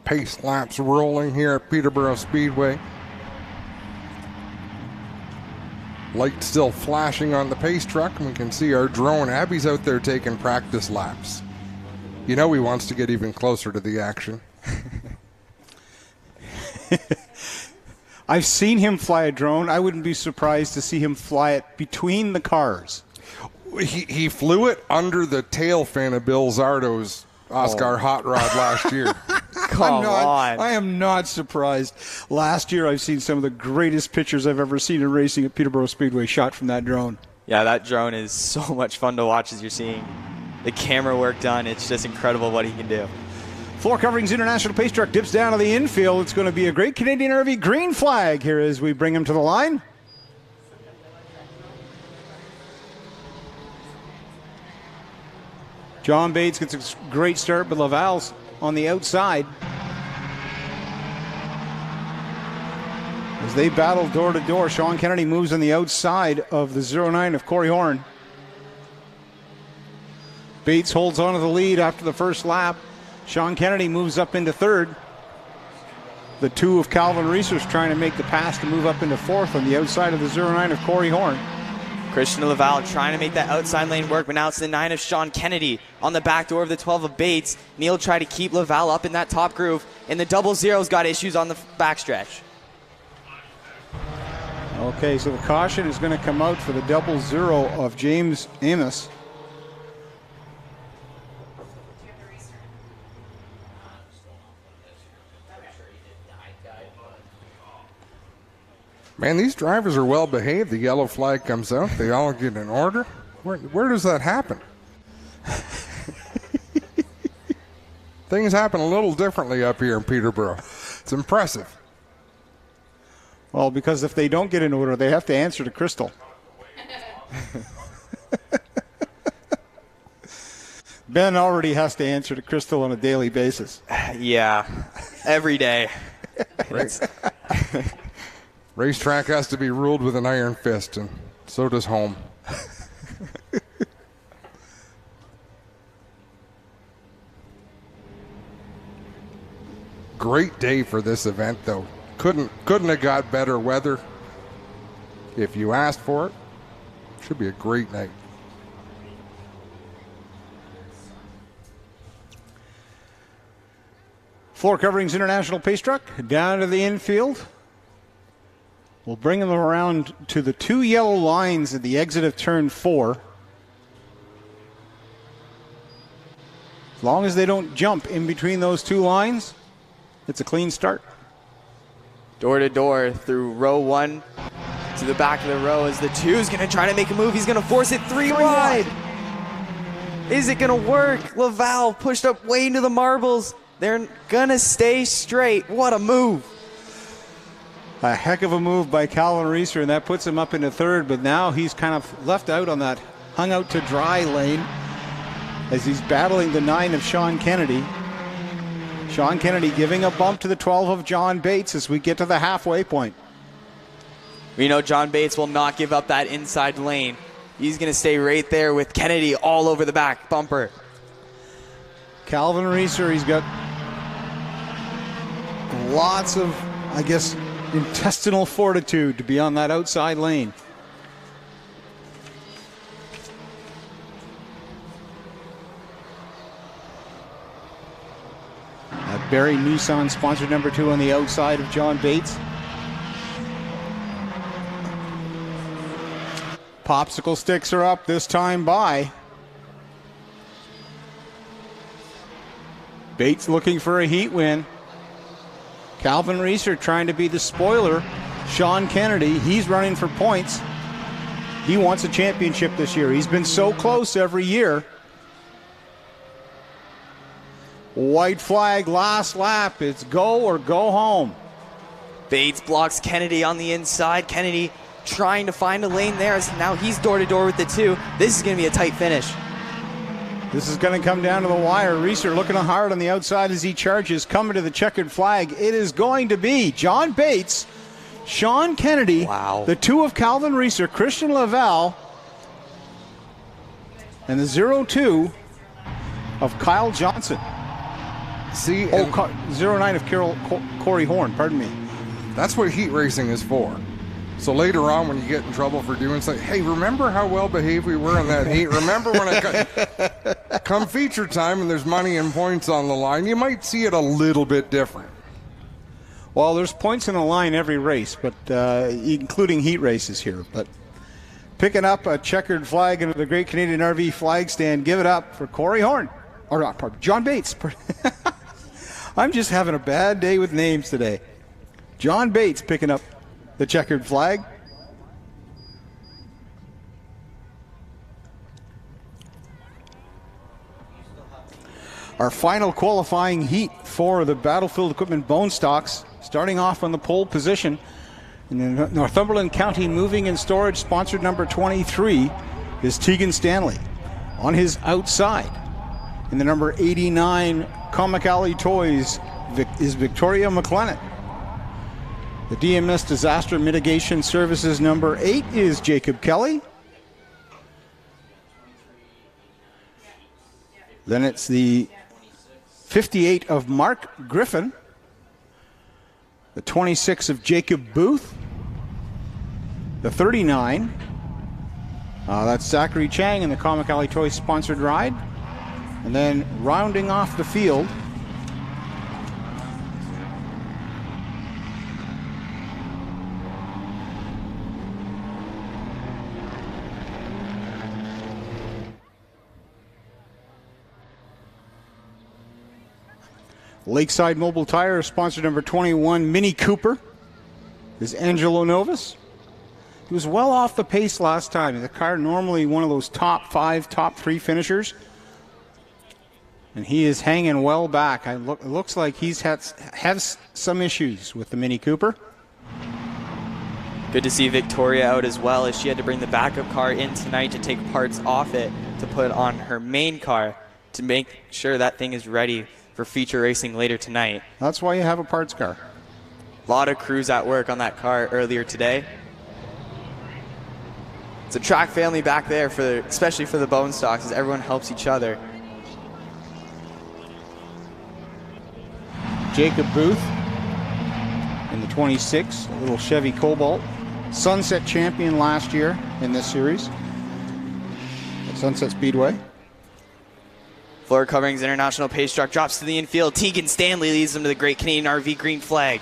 Pace laps rolling here at Peterborough Speedway. Light still flashing on the pace truck, and we can see our drone. Abby's out there taking practice laps. You know he wants to get even closer to the action. I've seen him fly a drone. I wouldn't be surprised to see him fly it between the cars. He flew it under the tail fin of Bill Zardo's Oscar Hot Rod last year. Come on. I am not surprised. Last year, I've seen some of the greatest pictures I've ever seen in racing at Peterborough Speedway shot from that drone. Yeah, that drone is so much fun to watch as you're seeing the camera work done. It's just incredible what he can do. Floor Coverings International Pace Truck dips down to the infield. It's going to be a Great Canadian RV green flag here as we bring him to the line. John Bates gets a great start, but Laval's on the outside. As they battle door to door, Sean Kennedy moves on the outside of the 09 of Corey Horn. Bates holds on to the lead after the first lap. Sean Kennedy moves up into third. The 2 of Calvin Reeser's trying to make the pass to move up into fourth on the outside of the 09 of Corey Horn. Christian Laval trying to make that outside lane work, but now it's the 9 of Sean Kennedy on the back door of the 12 of Bates. Neil tried to keep Laval up in that top groove, and the 00's got issues on the backstretch. Okay, so the caution is going to come out for the 00 of James Amos. Man, these drivers are well behaved. The yellow flag comes out. They all get in order. Where does that happen? Things happen a little differently up here in Peterborough. It's impressive. Well, because if they don't get in order, they have to answer to Crystal. Ben already has to answer to Crystal on a daily basis. Yeah, every day. Racetrack has to be ruled with an iron fist, and so does home. Great day for this event, though. Couldn't have got better weather if you asked for it. Should be a great night. Floor Coverings International Pace Truck down to the infield. We'll bring them around to the 2 yellow lines at the exit of turn 4. As long as they don't jump in between those 2 lines, it's a clean start. Door to door through row 1 to the back of the row as the 2 is going to try to make a move. He's going to force it 3 wide. Is it going to work? Laval pushed up way into the marbles. They're going to stay straight. What a move. A heck of a move by Calvin Reeser, and that puts him up into third, but now he's kind of left out on that hung out to dry lane as he's battling the 9 of Sean Kennedy. Sean Kennedy giving a bump to the 12 of John Bates as we get to the halfway point. We know John Bates will not give up that inside lane. He's going to stay right there with Kennedy all over the back bumper. Calvin Reeser, he's got lots of, I guess, intestinal fortitude to be on that outside lane. Barry Nissan, sponsored number 2 on the outside of John Bates. Popsicle sticks are up, this time by Bates, looking for a heat win. Calvin Reeser trying to be the spoiler. Sean Kennedy, he's running for points. He wants a championship this year. He's been so close every year. White flag, last lap. It's go or go home. Bates blocks Kennedy on the inside. Kennedy trying to find a lane there, as now he's door-to-door with the 2. This is going to be a tight finish. This is going to come down to the wire. Reeser looking hard on the outside as he charges, coming to the checkered flag. It is going to be John Bates, Sean Kennedy, the 2 of Calvin Reeser, Christian Laval, and the 0-2 of Kyle Johnson. See, 09 of Corey Horn, pardon me. That's what heat racing is for. So later on, when you get in trouble for doing something, hey, remember how well behaved we were in that heat? Remember when come feature time and there's money and points on the line, you might see it a little bit different. Well, there's points in the line every race, but including heat races here. But picking up a checkered flag into the Great Canadian RV flag stand, give it up for Corey Horn. Or not, pardon, John Bates. I'm just having a bad day with names today. John Bates picking up the checkered flag. Our final qualifying heat for the Battlefield Equipment Bone Stocks, starting off on the pole position in the Northumberland County Moving and Storage, sponsored number 23, is Tegan Stanley. On his outside, in the number 89 Comic Alley Toys, is Victoria McLennan. The DMS Disaster Mitigation Services number 8 is Jacob Kelly. Then it's the 58 of Mark Griffin. The 26 of Jacob Booth. The 39. That's Zachary Chang in the Comic Alley Toys sponsored ride. And then rounding off the field, Lakeside Mobile Tire, sponsor number 21, Mini Cooper, is Angelo Novus. He was well off the pace last time. The car normally one of those top 5, top 3 finishers. And he is hanging well back. It looks like he's has some issues with the Mini Cooper. Good to see Victoria out as well, as she had to bring the backup car in tonight to take parts off it to put on her main car to make sure that thing is ready for feature racing later tonight. That's why you have a parts car. A lot of crews at work on that car earlier today. It's a track family back there, especially for the Bone Stocks, as everyone helps each other. Jacob Booth in the 26, a little Chevy Cobalt. Sunset champion last year in this series at Sunset Speedway. Floor Coverings International Pace Truck drops to the infield. Tegan Stanley leads them to the Great Canadian RV green flag.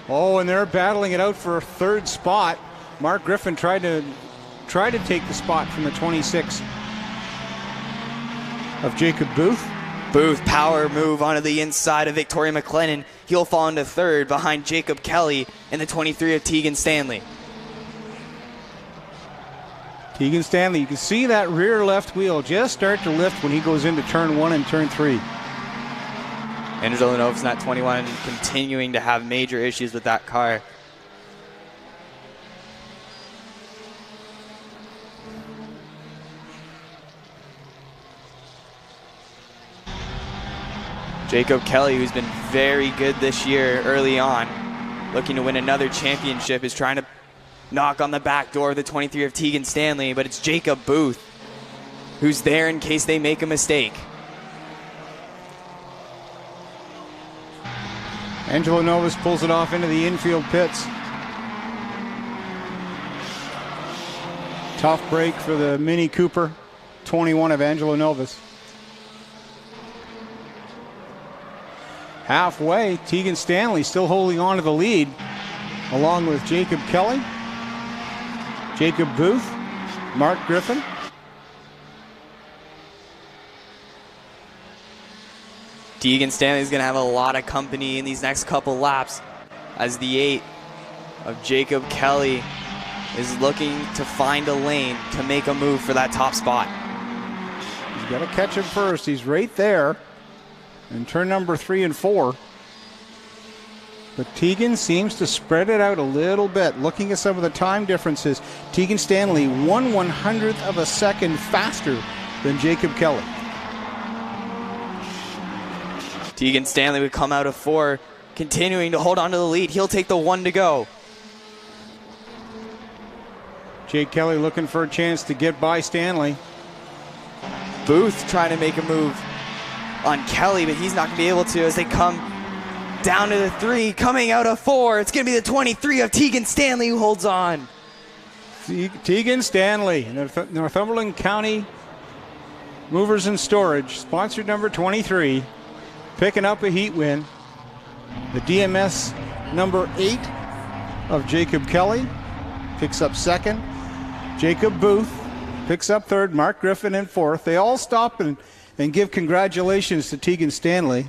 Oh, and they're battling it out for a third spot. Mark Griffin tried to take the spot from the 26 of Jacob Booth. Booth, power move onto the inside of Victoria McLennan. He'll fall into third behind Jacob Kelly and the 23 of Tegan Stanley. Tegan Stanley, you can see that rear left wheel just start to lift when he goes into turn 1 and turn 3. Angelo Novus in that 21 continuing to have major issues with that car. Jacob Kelly, who's been very good this year early on, looking to win another championship, is trying to knock on the back door of the 23 of Tegan Stanley, but it's Jacob Booth who's there in case they make a mistake. Angelo Novus pulls it off into the infield pits. Tough break for the Mini Cooper, 21 of Angelo Novus. halfway. Tegan Stanley still holding on to the lead, along with Jacob Kelly, Jacob Booth, Mark Griffin. Tegan Stanley's going to have a lot of company in these next couple laps as the 8 of Jacob Kelly is looking to find a lane to make a move for that top spot. He's got to catch him first. He's right there in turn number 3 and 4. But Tegan seems to spread it out a little bit. Looking at some of the time differences, Tegan Stanley 1/100th of a second faster than Jacob Kelly. Tegan Stanley would come out of 4, continuing to hold on to the lead. He'll take the 1 to go. Jake Kelly looking for a chance to get by Stanley. Booth trying to make a move on Kelly, but he's not going to be able to as they come down to the 3, coming out of 4. It's going to be the 23 of Tegan Stanley who holds on. Tegan Stanley, Northumberland County Movers and Storage, sponsored number 23, picking up a heat win. The DMS number 8 of Jacob Kelly picks up 2nd. Jacob Booth picks up 3rd. Mark Griffin in 4th. They all stop and give congratulations to Tegan Stanley.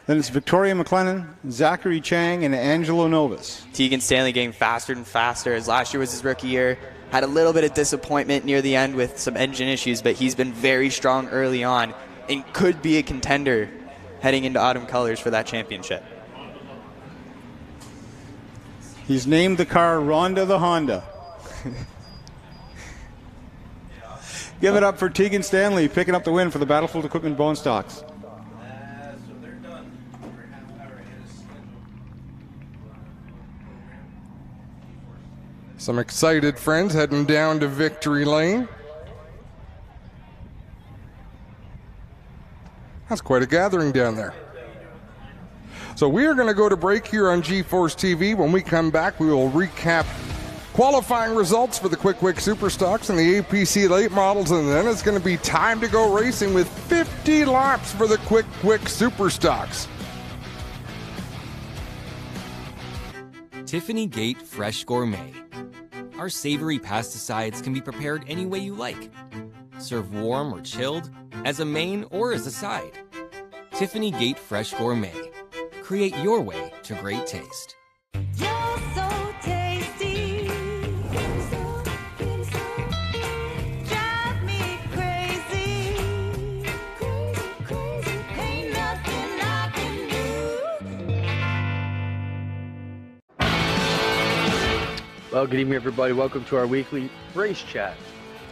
Then it's Victoria McLennan, Zachary Chang, and Angelo Novus. Tegan Stanley getting faster and faster as last year was his rookie year. Had a little bit of disappointment near the end with some engine issues, but he's been very strong early on and could be a contender heading into autumn colors for that championship. He's named the car Rhonda the Honda. Give it up for Tegan Stanley picking up the win for the Battlefield Equipment Bone Stocks. Some excited friends heading down to Victory Lane. That's quite a gathering down there. So we are going to go to break here on G-Force TV. When we come back, we will recap qualifying results for the Quick Superstocks and the APC late models, and then it's going to be time to go racing with 50 laps for the Quick Superstocks. Tiffany Gate Fresh Gourmet. Our savory pasticides can be prepared any way you like. Serve warm or chilled, as a main or as a side. Tiffany Gate Fresh Gourmet. Create your way to great taste. You're so tasty. Drive me crazy. Ain't nothing I can do. Well, good evening, everybody. Welcome to our weekly race chat.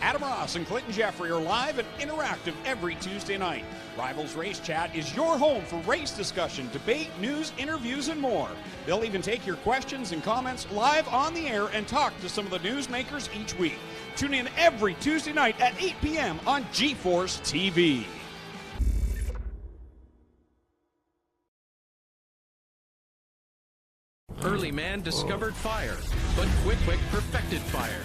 Adam Ross and Clinton Jeffrey are live and interactive every Tuesday night. Rivals Race Chat is your home for race discussion, debate, news, interviews, and more. They'll even take your questions and comments live on the air and talk to some of the newsmakers each week. Tune in every Tuesday night at 8 p.m. on G-Force TV. Early man discovered fire, but Quick perfected fire.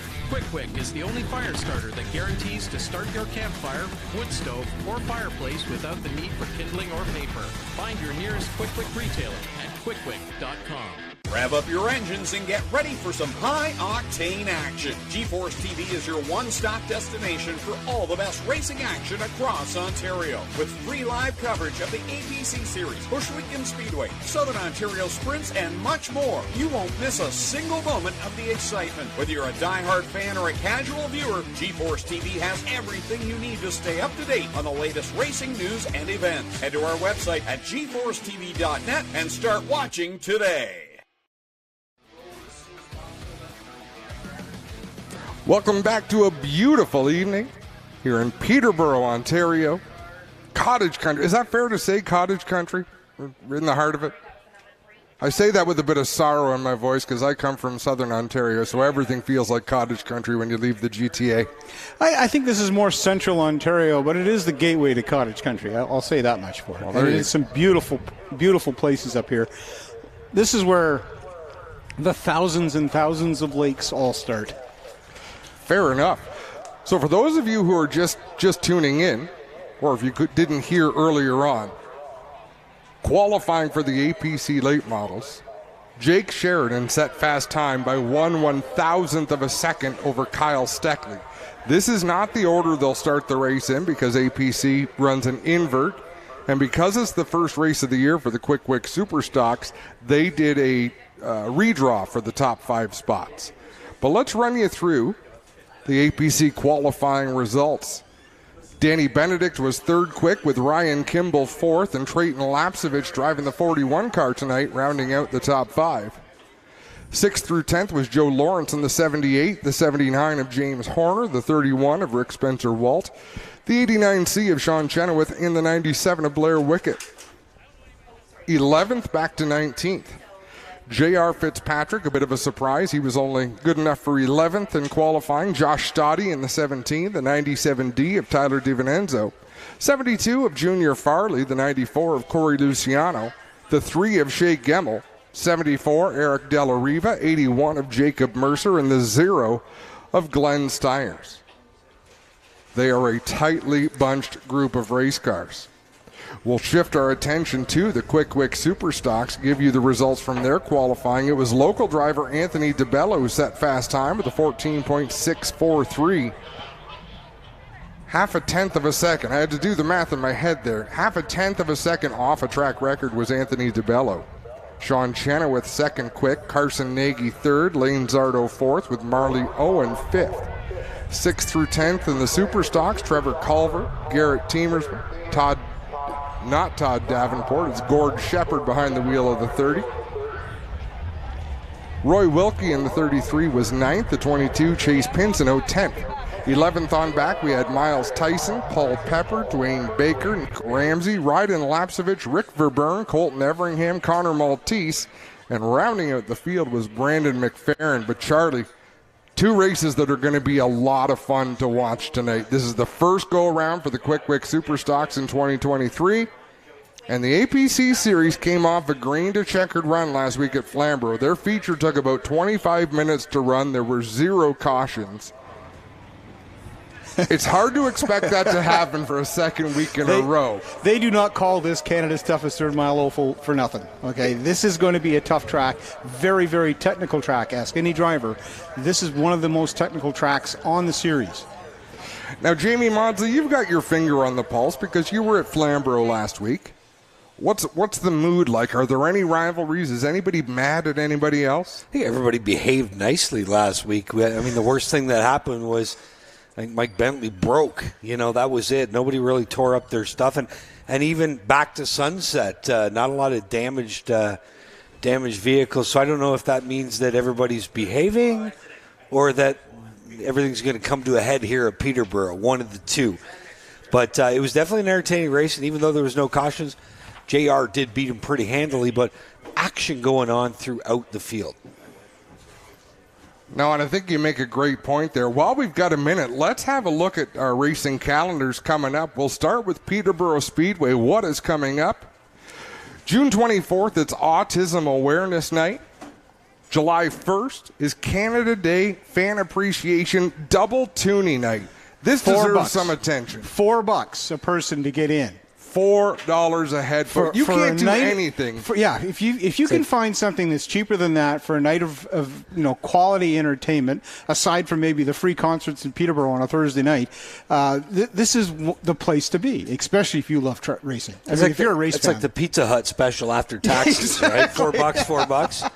Quick is the only fire starter that guarantees to start your campfire, wood stove, or fireplace without the need for kindling or paper. Find your nearest Quick retailer at quickquick.com. Rev up your engines and get ready for some high-octane action. G-Force TV is your one-stop destination for all the best racing action across Ontario. With free live coverage of the APC Series, Bushwick and Speedway, Southern Ontario Sprints, and much more. You won't miss a single moment of the excitement. Whether you're a die-hard fan or a casual viewer, G-Force TV has everything you need to stay up to date on the latest racing news and events. Head to our website at gforcetv.net and start watching today. Welcome back to a beautiful evening here in Peterborough, Ontario. Cottage country. Is that fair to say, cottage country? We're in the heart of it. I say that with a bit of sorrow in my voice because I come from Southern Ontario, so everything feels like cottage country when you leave the GTA. I think this is more Central Ontario, but it is the gateway to cottage country. I'll say that much for it. There's some beautiful, beautiful places up here. This is where the thousands and thousands of lakes all start. Fair enough. So for those of you who are just tuning in, or if you didn't hear earlier on, Qualifying for the APC late models, Jake Sheridan set fast time by 1/1000th of a second over Kyle Steckley. This is not the order they'll start the race in because APC runs an invert. And because it's the first race of the year for the Quick Wick Superstocks, they did a redraw for the top 5 spots. But let's run you through the APC qualifying results. Danny Benedict was third quick with Ryan Kimball fourth and Trayton Lapsevich driving the 41 car tonight, rounding out the top 5. 6th through 10th was Joe Lawrence in the 78, the 79 of James Horner, the 31 of Rick Spencer Walt, the 89C of Sean Chenoweth, and the 97 of Blair Wickett. 11th back to 19th. J.R. Fitzpatrick, a bit of a surprise. He was only good enough for 11th in qualifying. Josh Stoddy in the 17, the 97D of Tyler DiVincenzo. 72 of Junior Farley, the 94 of Corey Luciano, the 3 of Shea Gemmel, 74 Eric Della Riva, 81 of Jacob Mercer, and the 0 of Glenn Stiers. They are a tightly bunched group of race cars. We'll shift our attention to the Quick Wick Superstocks, give you the results from their qualifying. It was local driver Anthony DeBello who set fast time with a 14.643. Half a tenth of a second. I had to do the math in my head there. Half a tenth of a second off a track record was Anthony DeBello. Sean Chenoweth second quick, Carson Nagy third, Lane Zardo fourth with Marley Owen fifth. 6th through 10th in the Superstocks, Trevor Culver, Garrett Teemersman, not Todd Davenport, it's Gord Shepard behind the wheel of the 30. Roy Wilkie in the 33 was 9th, the 22, Chase Pinsino 10th. 11th on back, we had Miles Tyson, Paul Pepper, Dwayne Baker, Nick Ramsey, Ryden Lapsevich, Rick Verburn, Colton Everingham, Connor Maltese, and rounding out the field was Brandon McFerrin. But Charlie, 2 races that are going to be a lot of fun to watch tonight. This is the first go-around for the Quick Wick Superstocks in 2023. And the APC Series came off a green to checkered run last week at Flamborough. Their feature took about 25 minutes to run. There were 0 cautions. It's hard to expect that to happen for a second week in a row. They do not call this Canada's toughest third mile oval for nothing. Okay, this is going to be a tough track, very, very technical track. Ask any driver. This is one of the most technical tracks on the series. Now, Jamie Maudsley, you've got your finger on the pulse because you were at Flamborough last week. What's the mood like? Are there any rivalries? Is anybody mad at anybody else? I think everybody behaved nicely last week. I mean, the worst thing that happened was I think Mike Bentley broke. You know, that was it. Nobody really tore up their stuff. And even back to Sunset, not a lot of damaged vehicles. So I don't know if that means that everybody's behaving or that everything's going to come to a head here at Peterborough, one of the two. But it was definitely an entertaining race, and even though there was no cautions, JR did beat him pretty handily, but action going on throughout the field. No, and I think you make a great point there. While we've got a minute, let's have a look at our racing calendars coming up. We'll start with Peterborough Speedway. What is coming up? June 24th, it's Autism Awareness Night. July 1st is Canada Day Fan Appreciation Double Tuning Night. This deserves some attention. $4 a person to get in. $4 a head. You can't do anything. If you can find something that's cheaper than that for a night of quality entertainment, aside from maybe the free concerts in Peterborough on a Thursday night, this is the place to be, especially if you love racing. If you're a race fan. It's like the Pizza Hut special after taxes, right? $4.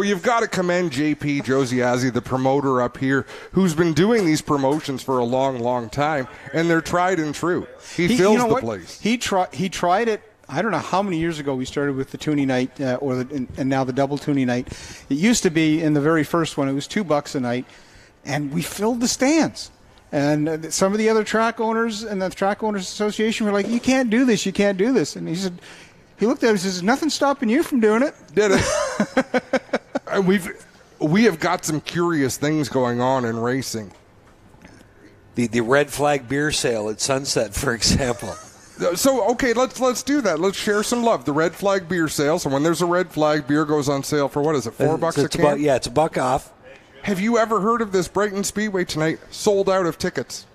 You've got to commend JP Josiazzi, the promoter up here, who's been doing these promotions for a long, long time, and they're tried and true. He fills the place. He tried it. I don't know how many years ago we started with the tuning night, and now the double tuning night. It used to be in the very first one, it was $2 a night, and we filled the stands. And some of the other track owners and the Track Owners Association were like, "You can't do this. You can't do this." And he said. He looked at it and says, "Nothing stopping you from doing it." Did it? We have got some curious things going on in racing. The red flag beer sale at Sunset, for example. So, okay, let's do that. Let's share some love. The red flag beer sale. So when there's a red flag, beer goes on sale for, what is it, $4 a can? It's $1 off. Have you ever heard of this Brighton Speedway tonight? Sold out of tickets.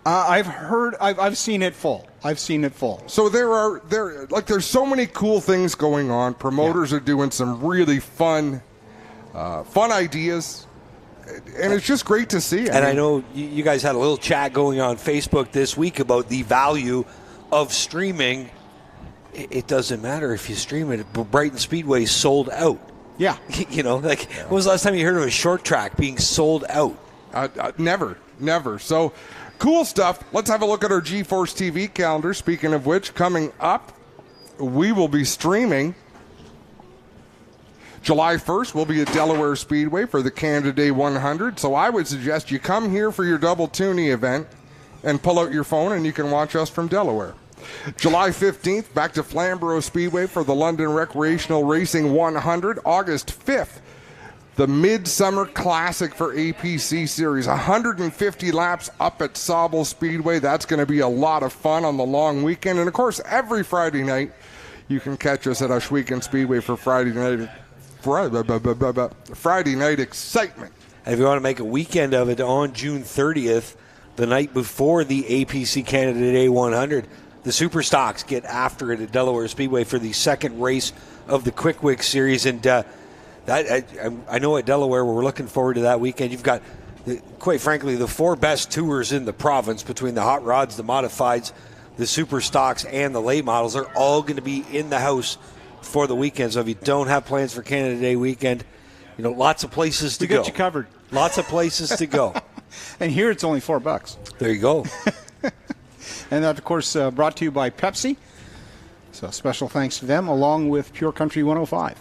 I've seen it full. So there's so many cool things going on. Promoters are doing some really fun ideas, and it's just great to see. I know you guys had a little chat going on Facebook this week about the value of streaming. It doesn't matter if you stream it. Brighton Speedway sold out. Yeah. When was the last time you heard of a short track being sold out? Never. So, cool stuff. Let's have a look at our G-Force TV calendar. Speaking of which, coming up, we will be streaming. July 1st, we'll be at Delaware Speedway for the Canada Day 100. So I would suggest you come here for your double toonie event and pull out your phone and you can watch us from Delaware. July 15th, back to Flamborough Speedway for the London Recreational Racing 100. August 5th, the Midsummer Classic for APC Series. 150 laps up at Sauble Speedway. That's going to be a lot of fun on the long weekend. And, of course, every Friday night, you can catch us at Ashwegan Speedway for Friday night excitement. And if you want to make a weekend of it on June 30th, the night before the APC Canada Day 100, the Super Stocks get after it at Delaware Speedway for the second race of the Quick Wick Series. And I know at Delaware we're looking forward to that weekend. You've got, quite frankly, the four best tours in the province between the hot rods, the modifieds, the Super Stocks, and the late models. Are all going to be in the house for the weekend. So if you don't have plans for Canada Day weekend, lots of places to go. We got you covered. Lots of places to go. And here it's only $4. There you go. And that, of course, brought to you by Pepsi. So special thanks to them, along with Pure Country 105.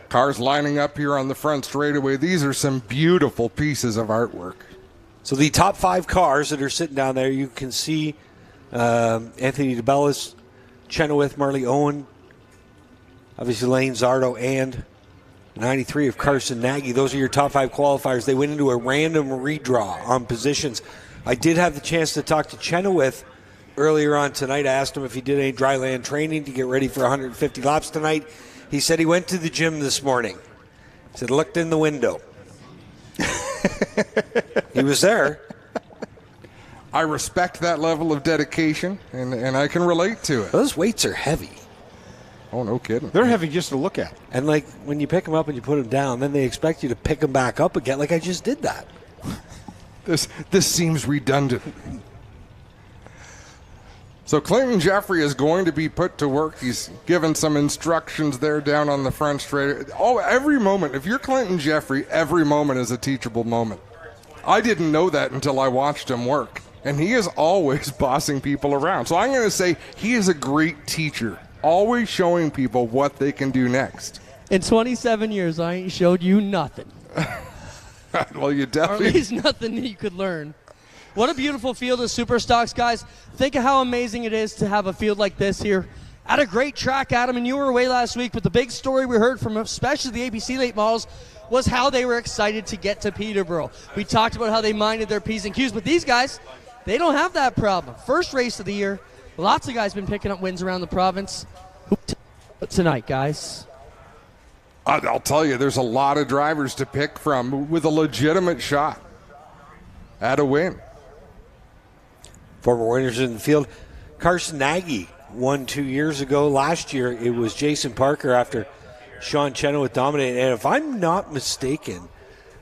Cars lining up here on the front straightaway. These are some beautiful pieces of artwork. So the top 5 cars that are sitting down there, you can see Anthony DeBellis, Chenoweth, Marley Owen, obviously Lane Zardo, and 93 of Carson Nagy. Those are your top 5 qualifiers. They went into a random redraw on positions. I did have the chance to talk to Chenoweth earlier on tonight. I asked him if he did any dry land training to get ready for 150 laps tonight. He said he went to the gym this morning. He said, looked in the window. He was there. I respect that level of dedication, and I can relate to it. Those weights are heavy. Oh, no kidding. They're heavy just to look at. And, when you pick them up and you put them down, then they expect you to pick them back up again. I just did that. This seems redundant. So Clinton Jeffrey is going to be put to work. He's given some instructions there down on the front straight. Oh, every moment. If you're Clinton Jeffrey, every moment is a teachable moment. I didn't know that until I watched him work. And he is always bossing people around. So I'm going to say he is a great teacher, always showing people what they can do next. In 27 years, I ain't showed you nothing. Well, you Or definitely... at least nothing that you could learn. What a beautiful field of Super Stocks, guys. Think of how amazing it is to have a field like this here at a great track, Adam. And you were away last week, but the big story we heard from especially the ABC late models was how they were excited to get to Peterborough. We talked about how they minded their P's and Q's, but these guys, they don't have that problem. First race of the year, lots of guys been picking up wins around the province. Tonight, guys. I'll tell you, there's a lot of drivers to pick from with a legitimate shot at a win. Former winners in the field. Carson Nagy won 2 years ago. Last year, it was Jason Parker after Sean Chenoweth dominated. And if I'm not mistaken,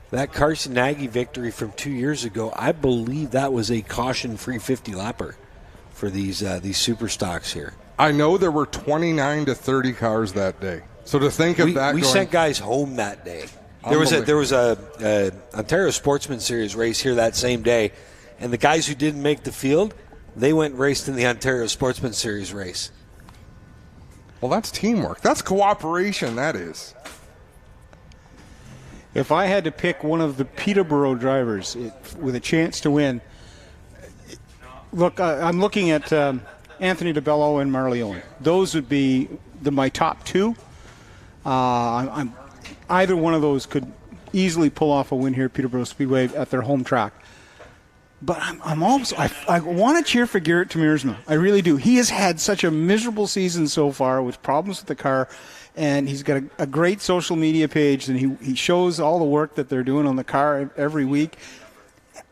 that Carson Nagy victory from 2 years ago, I believe that was a caution-free 50-lapper for these Super Stocks here. I know there were 29 to 30 cars that day. So to think of that, we sent guys home that day. There was a Ontario Sportsman Series race here that same day, and the guys who didn't make the field, they went and raced in the Ontario Sportsman Series race. Well, that's teamwork. That's cooperation, that is. If I had to pick one of the Peterborough drivers with a chance to win, look, I'm looking at Anthony DeBello and Marley Owen. Those would be my top 2. Either one of those could easily pull off a win here at Peterborough Speedway at their home track. But I want to cheer for Garrett Temiersma. I really do. He has had such a miserable season so far with problems with the car, and he's got a great social media page, and he shows all the work that they're doing on the car every week.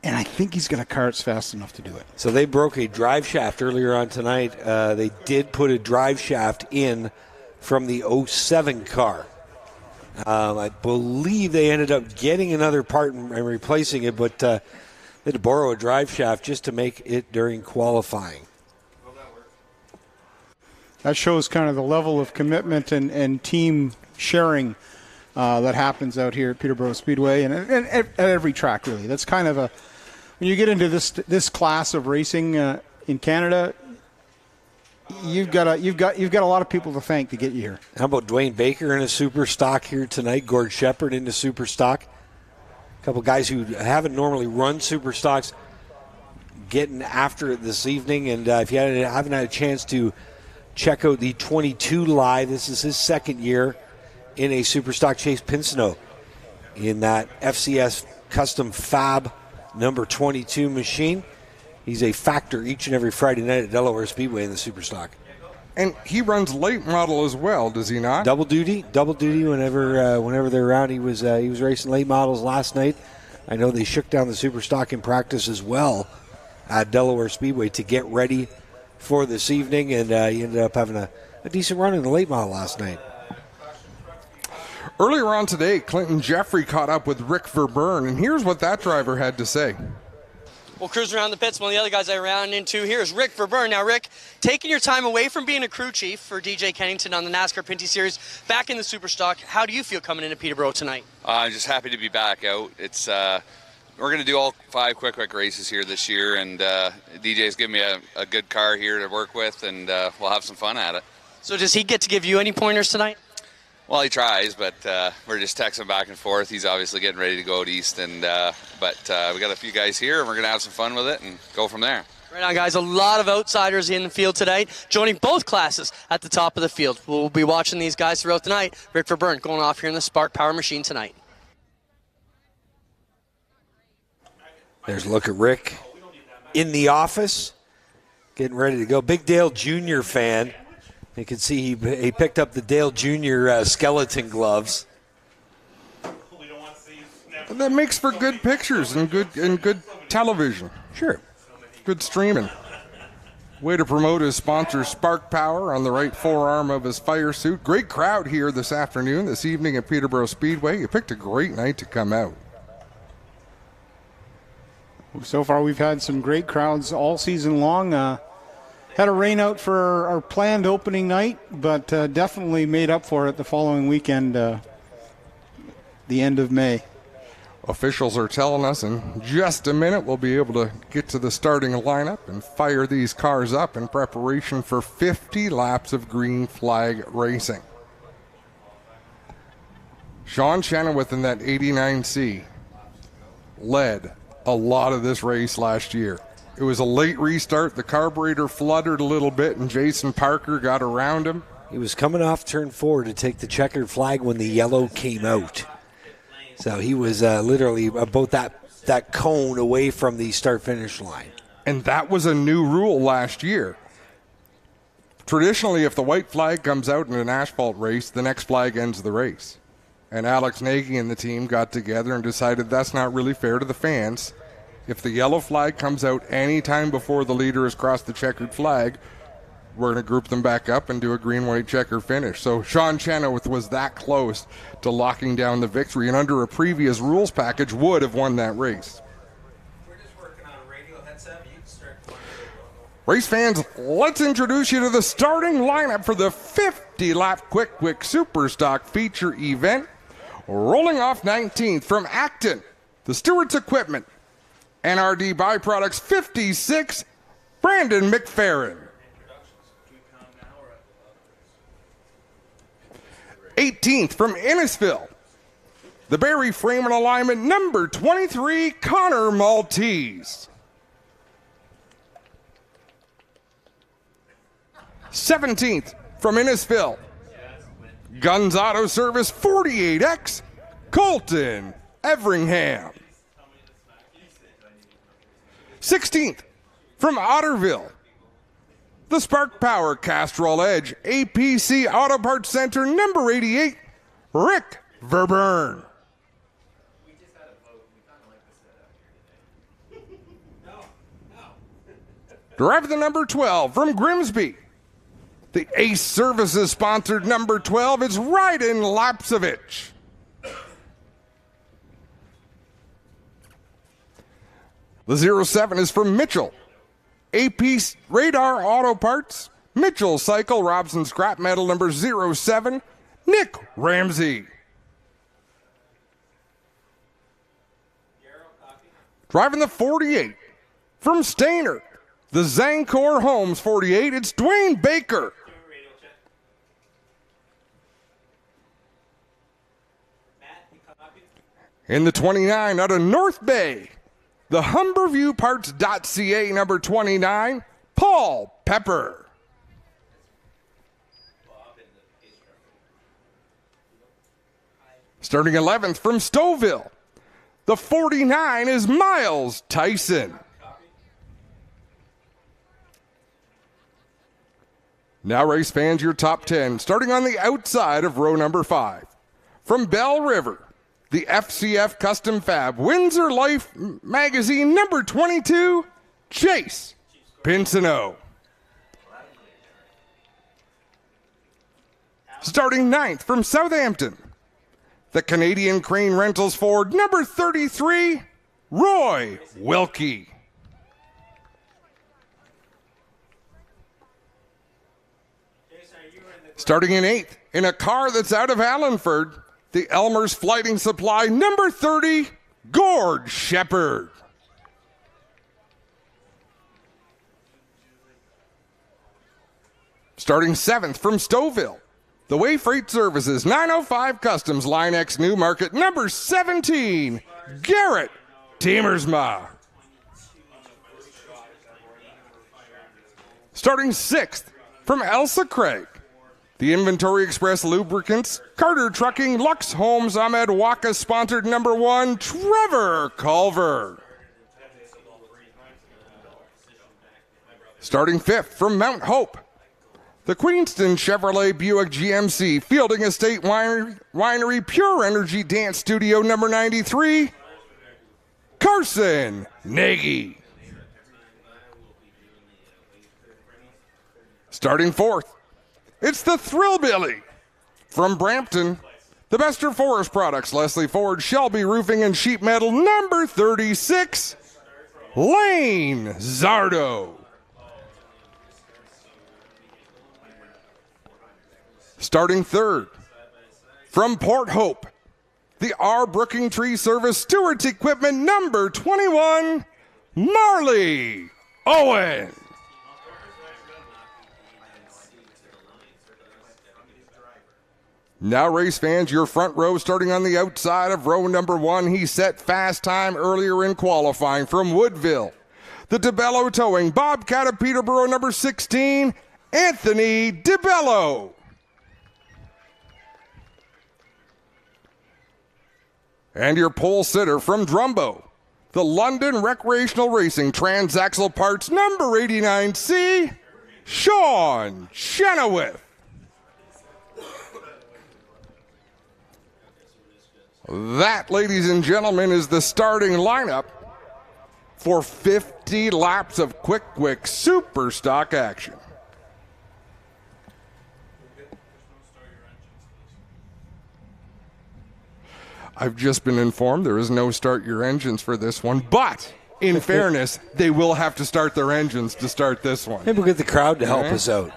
and I think he's got a car that's fast enough to do it. So they broke a drive shaft earlier on tonight. They did put a drive shaft in from the 07 car. I believe they ended up getting another part and replacing it, but they had to borrow a drive shaft just to make it during qualifying. That shows kind of the level of commitment and team sharing that happens out here at Peterborough Speedway and at every track, really. That's kind of a, when you get into this class of racing in Canada, you've got a lot of people to thank to get you here. How about Dwayne Baker in a super stock here tonight? Gord Shepard in the super stock. A couple guys who haven't normally run super stocks getting after it this evening. And if you haven't had a chance to check out the 22 live, this is his second year in a super stock. Chase Pincinot in that FCS custom fab number 22 machine. He's a factor each and every Friday night at Delaware Speedway in the super stock. And he runs late model as well, does he not? Double duty whenever they're around. He was racing late models last night. I know they shook down the super stock in practice as well at Delaware Speedway to get ready for this evening, and he ended up having a decent run in the late model last night. Earlier on today, Clinton Jeffrey caught up with Rick Verburn, and here's what that driver had to say. We'll cruise around the pits. One of the other guys I ran into here is Rick Verburn. Now, Rick, taking your time away from being a crew chief for DJ Kennington on the NASCAR Pinty Series, back in the Superstock, how do you feel coming into Peterborough tonight? I'm just happy to be back out. It's we're going to do all 5 quick races here this year, and DJ's given me a good car here to work with, and we'll have some fun at it. So does he get to give you any pointers tonight? Well, he tries, but we're just texting back and forth. He's obviously getting ready to go out east, and but we got a few guys here, and we're going to have some fun with it and go from there. Right on, guys. A lot of outsiders in the field tonight, joining both classes at the top of the field. We'll be watching these guys throughout the night. Rick Verburn going off here in the Spark Power Machine tonight. There's a look at Rick in the office, getting ready to go. Big Dale Jr. fan. You can see he picked up the Dale Jr. Skeleton gloves. That makes for good pictures and good television. Sure. Good streaming. Way to promote his sponsor, Spark Power, on the right forearm of his fire suit. Great crowd here this evening at Peterborough Speedway. You picked a great night to come out. So far, we've had some great crowds all season long. Had a rain out for our planned opening night, but definitely made up for it the following weekend, the end of May. Officials are telling us in just a minute we'll be able to get to the starting lineup and fire these cars up in preparation for 50 laps of green flag racing. Sean Chenoweth in that 89C led a lot of this race last year. It was a late restart. The carburetor fluttered a little bit, and Jason Parker got around him. He was coming off turn 4 to take the checkered flag when the yellow came out. So he was literally about that cone away from the start-finish line. And that was a new rule last year. Traditionally, if the white flag comes out in an asphalt race, the next flag ends the race. And Alex Nagy and the team got together and decided that's not really fair to the fans. If the yellow flag comes out any time before the leader has crossed the checkered flag, we're going to group them back up and do a green-white checker finish. So Sean Chenoweth was that close to locking down the victory, and under a previous rules package would have won that race. Race fans, let's introduce you to the starting lineup for the 50-lap Quick Super Stock feature event. Rolling off 19th from Acton, the Stewart's Equipment, NRD Byproducts 56, Brandon McFerrin. 18th from Innisfil, the Barry Frame and Alignment number 23, Connor Maltese. 17th from Innisfil, Guns Auto Service 48X, Colton Everingham. 16th from Otterville, the Spark Power Castrol Edge APC Auto Parts Center number 88, Rick Verburn. Driving the number 12 from Grimsby. The Ace Services sponsored number 12 is Ryden Lapsevich. The 07 is from Mitchell. AP Radar Auto Parts. Mitchell Cycle Robson Scrap Metal number 07, Nick Ramsey. Driving the 48 from Stainer. The Zancor Homes 48, it's Dwayne Baker. In the 29 out of North Bay, the HumberviewParts.ca number 29, Paul Pepper. Starting 11th from Stouffville, the 49 is Miles Tyson. Now, race fans, your top 10, starting on the outside of row number 5. From Bell River, the FCF Custom Fab Windsor Life Magazine number 22, Chase Pincinot. Starting 9th from Southampton, the Canadian Crane Rentals Ford number 33, Roy Wilkie. Starting in 8th, in a car that's out of Allenford, the Elmer's Flighting Supply number 30, Gord Shepard. Starting 7th from Stouffville, the Way Freight Services 905 Customs Line X New Market number 17, Garrett Temersma. Starting 6th from Elsa Craig, the Inventory Express Lubricants, Carter Trucking, Lux Homes, Ahmed Waka sponsored number 1, Trevor Culver. Starting 5th from Mount Hope, the Queenston Chevrolet Buick GMC Fielding Estate Winery Pure Energy Dance Studio number 93, Carson Nagy. Starting 4th, it's the Thrillbilly from Brampton, the Bester Forest Products, Leslie Ford, Shelby Roofing and Sheet Metal number 36, Lane Zardo. Starting 3rd, from Port Hope, the R. Brooking Tree Service Stewart's Equipment number 21, Marley Owen. Now, race fans, your front row starting on the outside of row number 1. He set fast time earlier in qualifying from Woodville. The DeBello Towing Bobcat of Peterborough number 16, Anthony DeBello. And your pole sitter from Drumbo, the London Recreational Racing Transaxle Parts number 89C, Sean Chenoweth. That, ladies and gentlemen, is the starting lineup for 50 laps of quick super stock action. I've just been informed there is no start your engines for this one, but in fairness, they will have to start their engines to start this one. Maybe we'll get the crowd to help us out.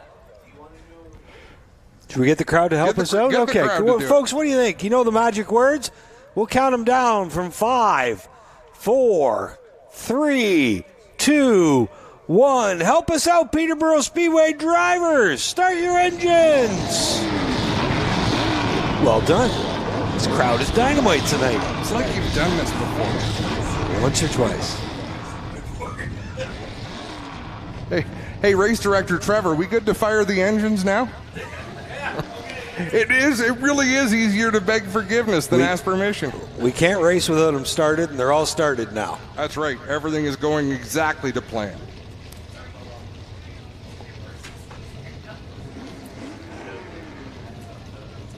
Should we get the crowd to help us out? Okay, well, folks, what do you think? You know the magic words? We'll count them down from 5, 4, 3, 2, 1. Help us out, Peterborough Speedway drivers. Start your engines. Well done. This crowd is dynamite tonight. It's like you've done this before. Once or twice. Hey, race director Trevor, we good to fire the engines now? It really is easier to beg forgiveness than ask permission. We can't race without them started, and they're all started now. That's right. Everything is going exactly to plan.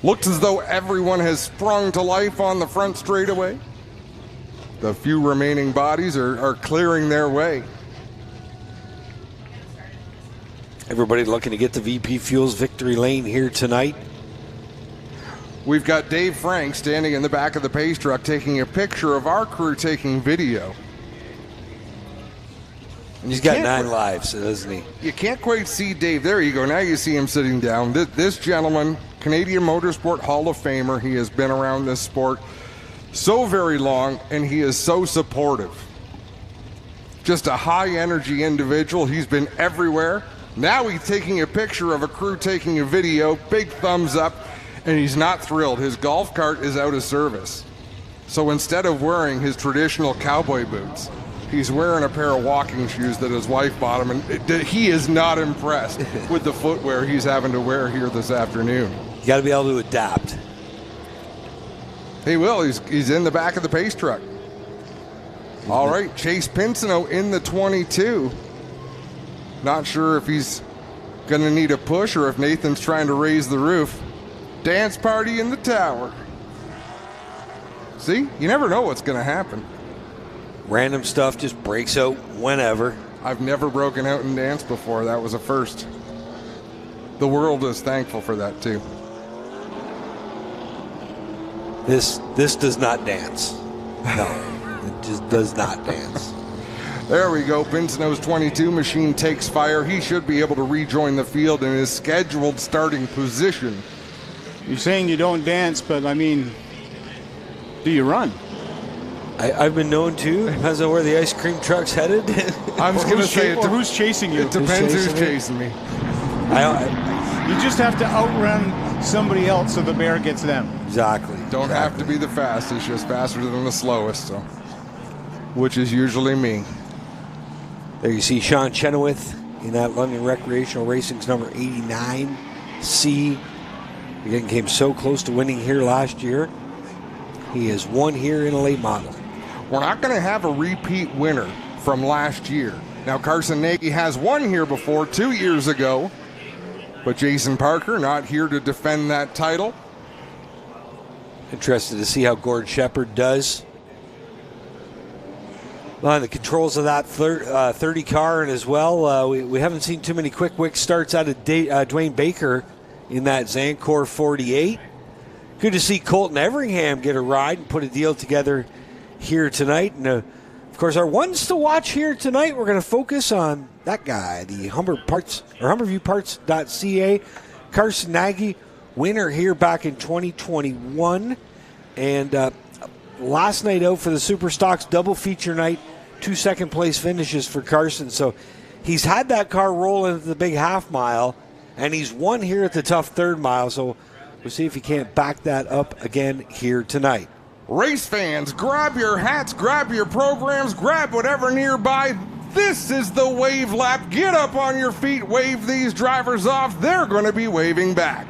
Looks as though everyone has sprung to life on the front straightaway. The few remaining bodies are clearing their way. Everybody looking to get to VP Fuels victory lane here tonight. We've got Dave Frank standing in the back of the pace truck taking a picture of our crew taking video. And He's got 9 lives, doesn't he? You can't quite see Dave. There you go. Now you see him sitting down. This gentleman, Canadian Motorsport Hall of Famer, he has been around this sport so very long, and he is so supportive. Just a high-energy individual. He's been everywhere. Now he's taking a picture of a crew taking a video, big thumbs up, and he's not thrilled. His golf cart is out of service. So instead of wearing his traditional cowboy boots, he's wearing a pair of walking shoes that his wife bought him, and he is not impressed with the footwear he's having to wear here this afternoon. You got to be able to adapt. He will. He's in the back of the pace truck. All right, Chase Pinsino in the 22. Not sure if he's going to need a push or if Nathan's trying to raise the roof. Dance party in the tower. See, you never know what's going to happen. Random stuff just breaks out whenever. I've never broken out and danced before. That was a first. The world is thankful for that too. This does not dance. No, it just does not dance. There we go. Pinsino's 22 machine takes fire. He should be able to rejoin the field in his scheduled starting position. You're saying you don't dance, but I mean, do you run? I've been known to. Depends on where the ice cream truck's headed. I'm just going to say who's chasing you? It depends who's chasing me. You just have to outrun somebody else so the bear gets them. Exactly. Don't have to be the fastest, just faster than the slowest, so, which is usually me. There you see Sean Chenoweth in that London Recreational Racing's number 89C. Again, came so close to winning here last year. He has won here in a late model. We're not going to have a repeat winner from last year. Now, Carson Nagy has won here before 2 years ago, but Jason Parker not here to defend that title. Interested to see how Gord Shepard does. On the controls of that 30 car, and as well, we haven't seen too many quick starts out of Dwayne Baker in that Zancor 48. Good to see Colton Everingham get a ride and put a deal together here tonight. And of course, our ones to watch here tonight, we're going to focus on that guy, the HumberViewParts.ca. Carson Nagy, winner here back in 2021. And last night out for the Super Stocks double feature night, 2 second place finishes for Carson. So he's had that car roll into the big half mile, and he's won here at the tough third mile. So we'll see if he can't back that up again here tonight. Race fans, grab your hats, grab your programs, grab whatever nearby. This is the wave lap. Get up on your feet, wave these drivers off. They're going to be waving back.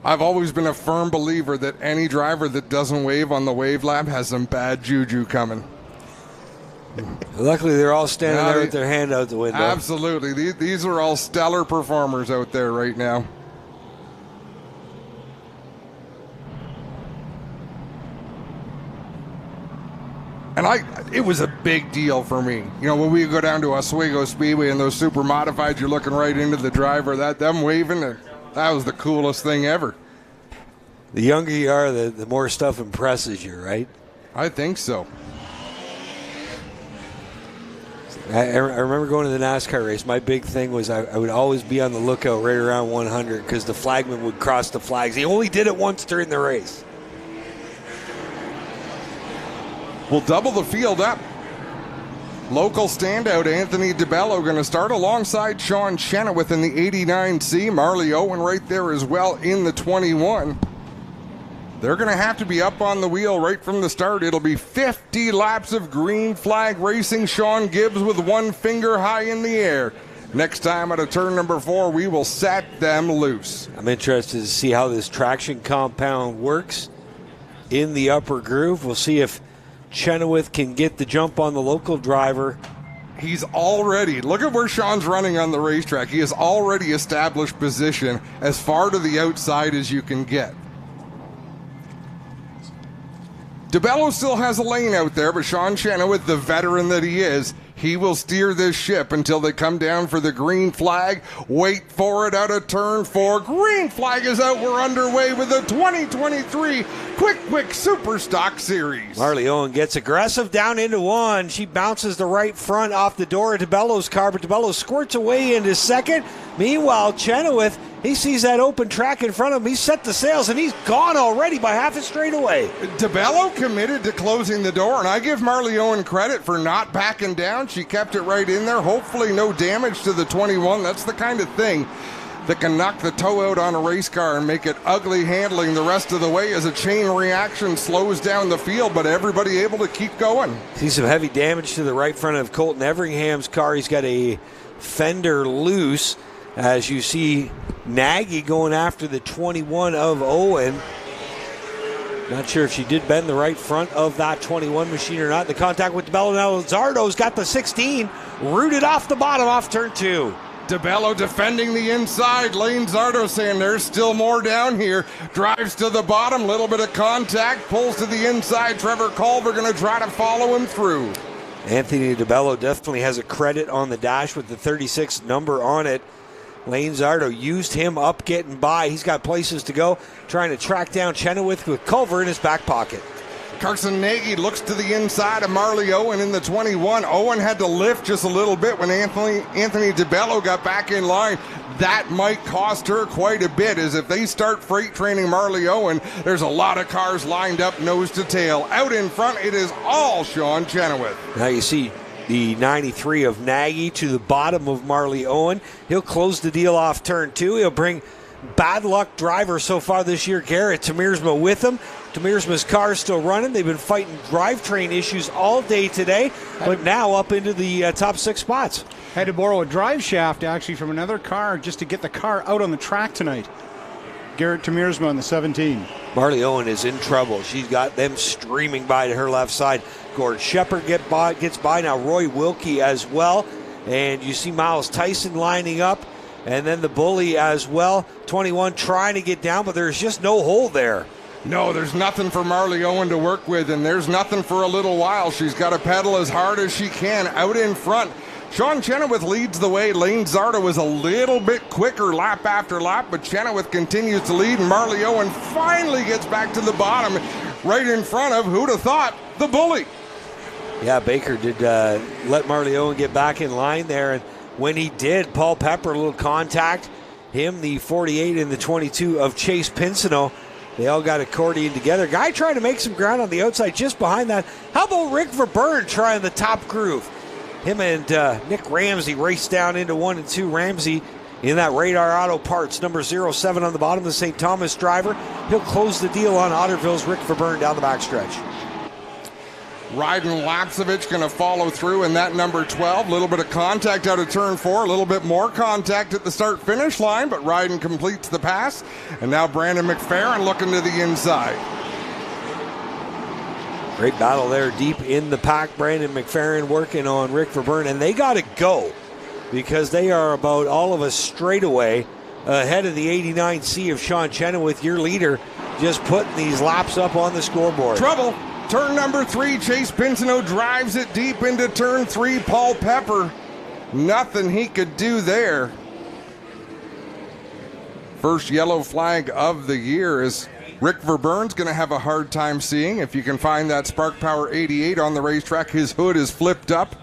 I've always been a firm believer that any driver that doesn't wave on the wave lap has some bad juju coming. Luckily, they're all standing there with their hand out the window. Absolutely. These are all stellar performers out there right now. And it was a big deal for me. You know, when we go down to Oswego Speedway and those super modifieds, you're looking right into the driver. Them waving, that was the coolest thing ever. The younger you are, the more stuff impresses you, right? I think so. I remember going to the NASCAR race. My big thing was I would always be on the lookout right around 100 because the flagman would cross the flags. He only did it once during the race. We'll double the field up. Local standout Anthony DeBello going to start alongside Sean Chenoweth in the 89C. Marley Owen right there as well in the 21. They're going to have to be up on the wheel right from the start. It'll be 50 laps of green flag racing. Sean Gibbs with one finger high in the air. Next time at a turn number 4, we will set them loose. I'm interested to see how this traction compound works in the upper groove. We'll see if Chenoweth can get the jump on the local driver. He's already, look at where Sean's running on the racetrack. He has already established position as far to the outside as you can get. DeBello still has a lane out there, but Sean Chenoweth, the veteran that he is, he will steer this ship until they come down for the green flag. Wait for it out of turn 4. Green flag is out. We're underway with the 2023 Quick Super Stock Series. Marley Owen gets aggressive down into 1. She bounces the right front off the door of DeBello's car, but DeBello squirts away into 2nd. Meanwhile, Chenoweth, he sees that open track in front of him. He set the sails, and he's gone already by half a straightaway. DeBello committed to closing the door, and I give Marley Owen credit for not backing down. She kept it right in there. Hopefully no damage to the 21. That's the kind of thing that can knock the toe out on a race car and make it ugly handling the rest of the way as a chain reaction slows down the field, but everybody able to keep going. See some heavy damage to the right front of Colton Everingham's car. He's got a fender loose. As you see Nagy going after the 21 of Owen. Not sure if she did bend the right front of that 21 machine or not. The contact with DeBello now. Zardo's got the 16. Rooted off the bottom off turn 2. DeBello defending the inside. Lane Zardo saying there's still more down here. Drives to the bottom. Little bit of contact. Pulls to the inside. Trevor Culver going to try to follow him through. Anthony DeBello definitely has a credit on the dash with the 36 number on it. Lane Zardo used him up getting by. He's got places to go, trying to track down Chenoweth with Culver in his back pocket. Carson Nagy looks to the inside of Marley Owen in the 21. Owen had to lift just a little bit when Anthony DeBello got back in line. That might cost her quite a bit, as if they start freight training Marley Owen, there's a lot of cars lined up nose to tail. Out in front, it is all Sean Chenoweth. Now you see the 93 of Nagy to the bottom of Marley Owen. He'll close the deal off turn 2. He'll bring bad luck driver so far this year, Garrett Tamirsma, with him. Tamirsma's car is still running. They've been fighting drivetrain issues all day today, but now up into the top 6 spots. Had to borrow a drive shaft, actually, from another car just to get the car out on the track tonight. Garrett Tamirsma on the 17. Marley Owen is in trouble. She's got them streaming by to her left side. Gord Shepard gets by now. Roy Wilkie as well. And you see Miles Tyson lining up. And then the bully as well. 21 trying to get down, but there's just no hole there. No, there's nothing for Marley Owen to work with, and there's nothing for a little while. She's got to pedal as hard as she can out in front. Sean Chenoweth leads the way. Lane Zardo was a little bit quicker lap after lap, but Chenoweth continues to lead, and Marley Owen finally gets back to the bottom right in front of, who'd have thought, the bully. Yeah, Baker did let Marley Owen get back in line there, and when he did, Paul Pepper, a little contact. Him, the 48 and the 22 of Chase Pinsino. They all got accordion together. Guy trying to make some ground on the outside just behind that. How about Rick Verburn trying the top groove? Him and Nick Ramsey race down into 1 and 2. Ramsey in that Radar Auto Parts, number 07 on the bottom, the St. Thomas driver. He'll close the deal on Otterville's Rick Verburn down the backstretch. Ryden Lapsevich going to follow through in that number 12. A little bit of contact out of turn 4. A little bit more contact at the start-finish line, but Ryden completes the pass. And now Brandon McFerrin looking to the inside. Great battle there deep in the pack. Brandon McFerrin working on Rick Verburn, and they got to go because they are about all of us straight away ahead of the 89C of Sean Chenoweth, your leader, just putting these laps up on the scoreboard. Trouble. Turn number 3, Chase Pinsino drives it deep into turn 3. Paul Pepper, nothing he could do there. First yellow flag of the year is Rick Verburn's going to have a hard time seeing. If you can find that Spark Power 88 on the racetrack, his hood is flipped up.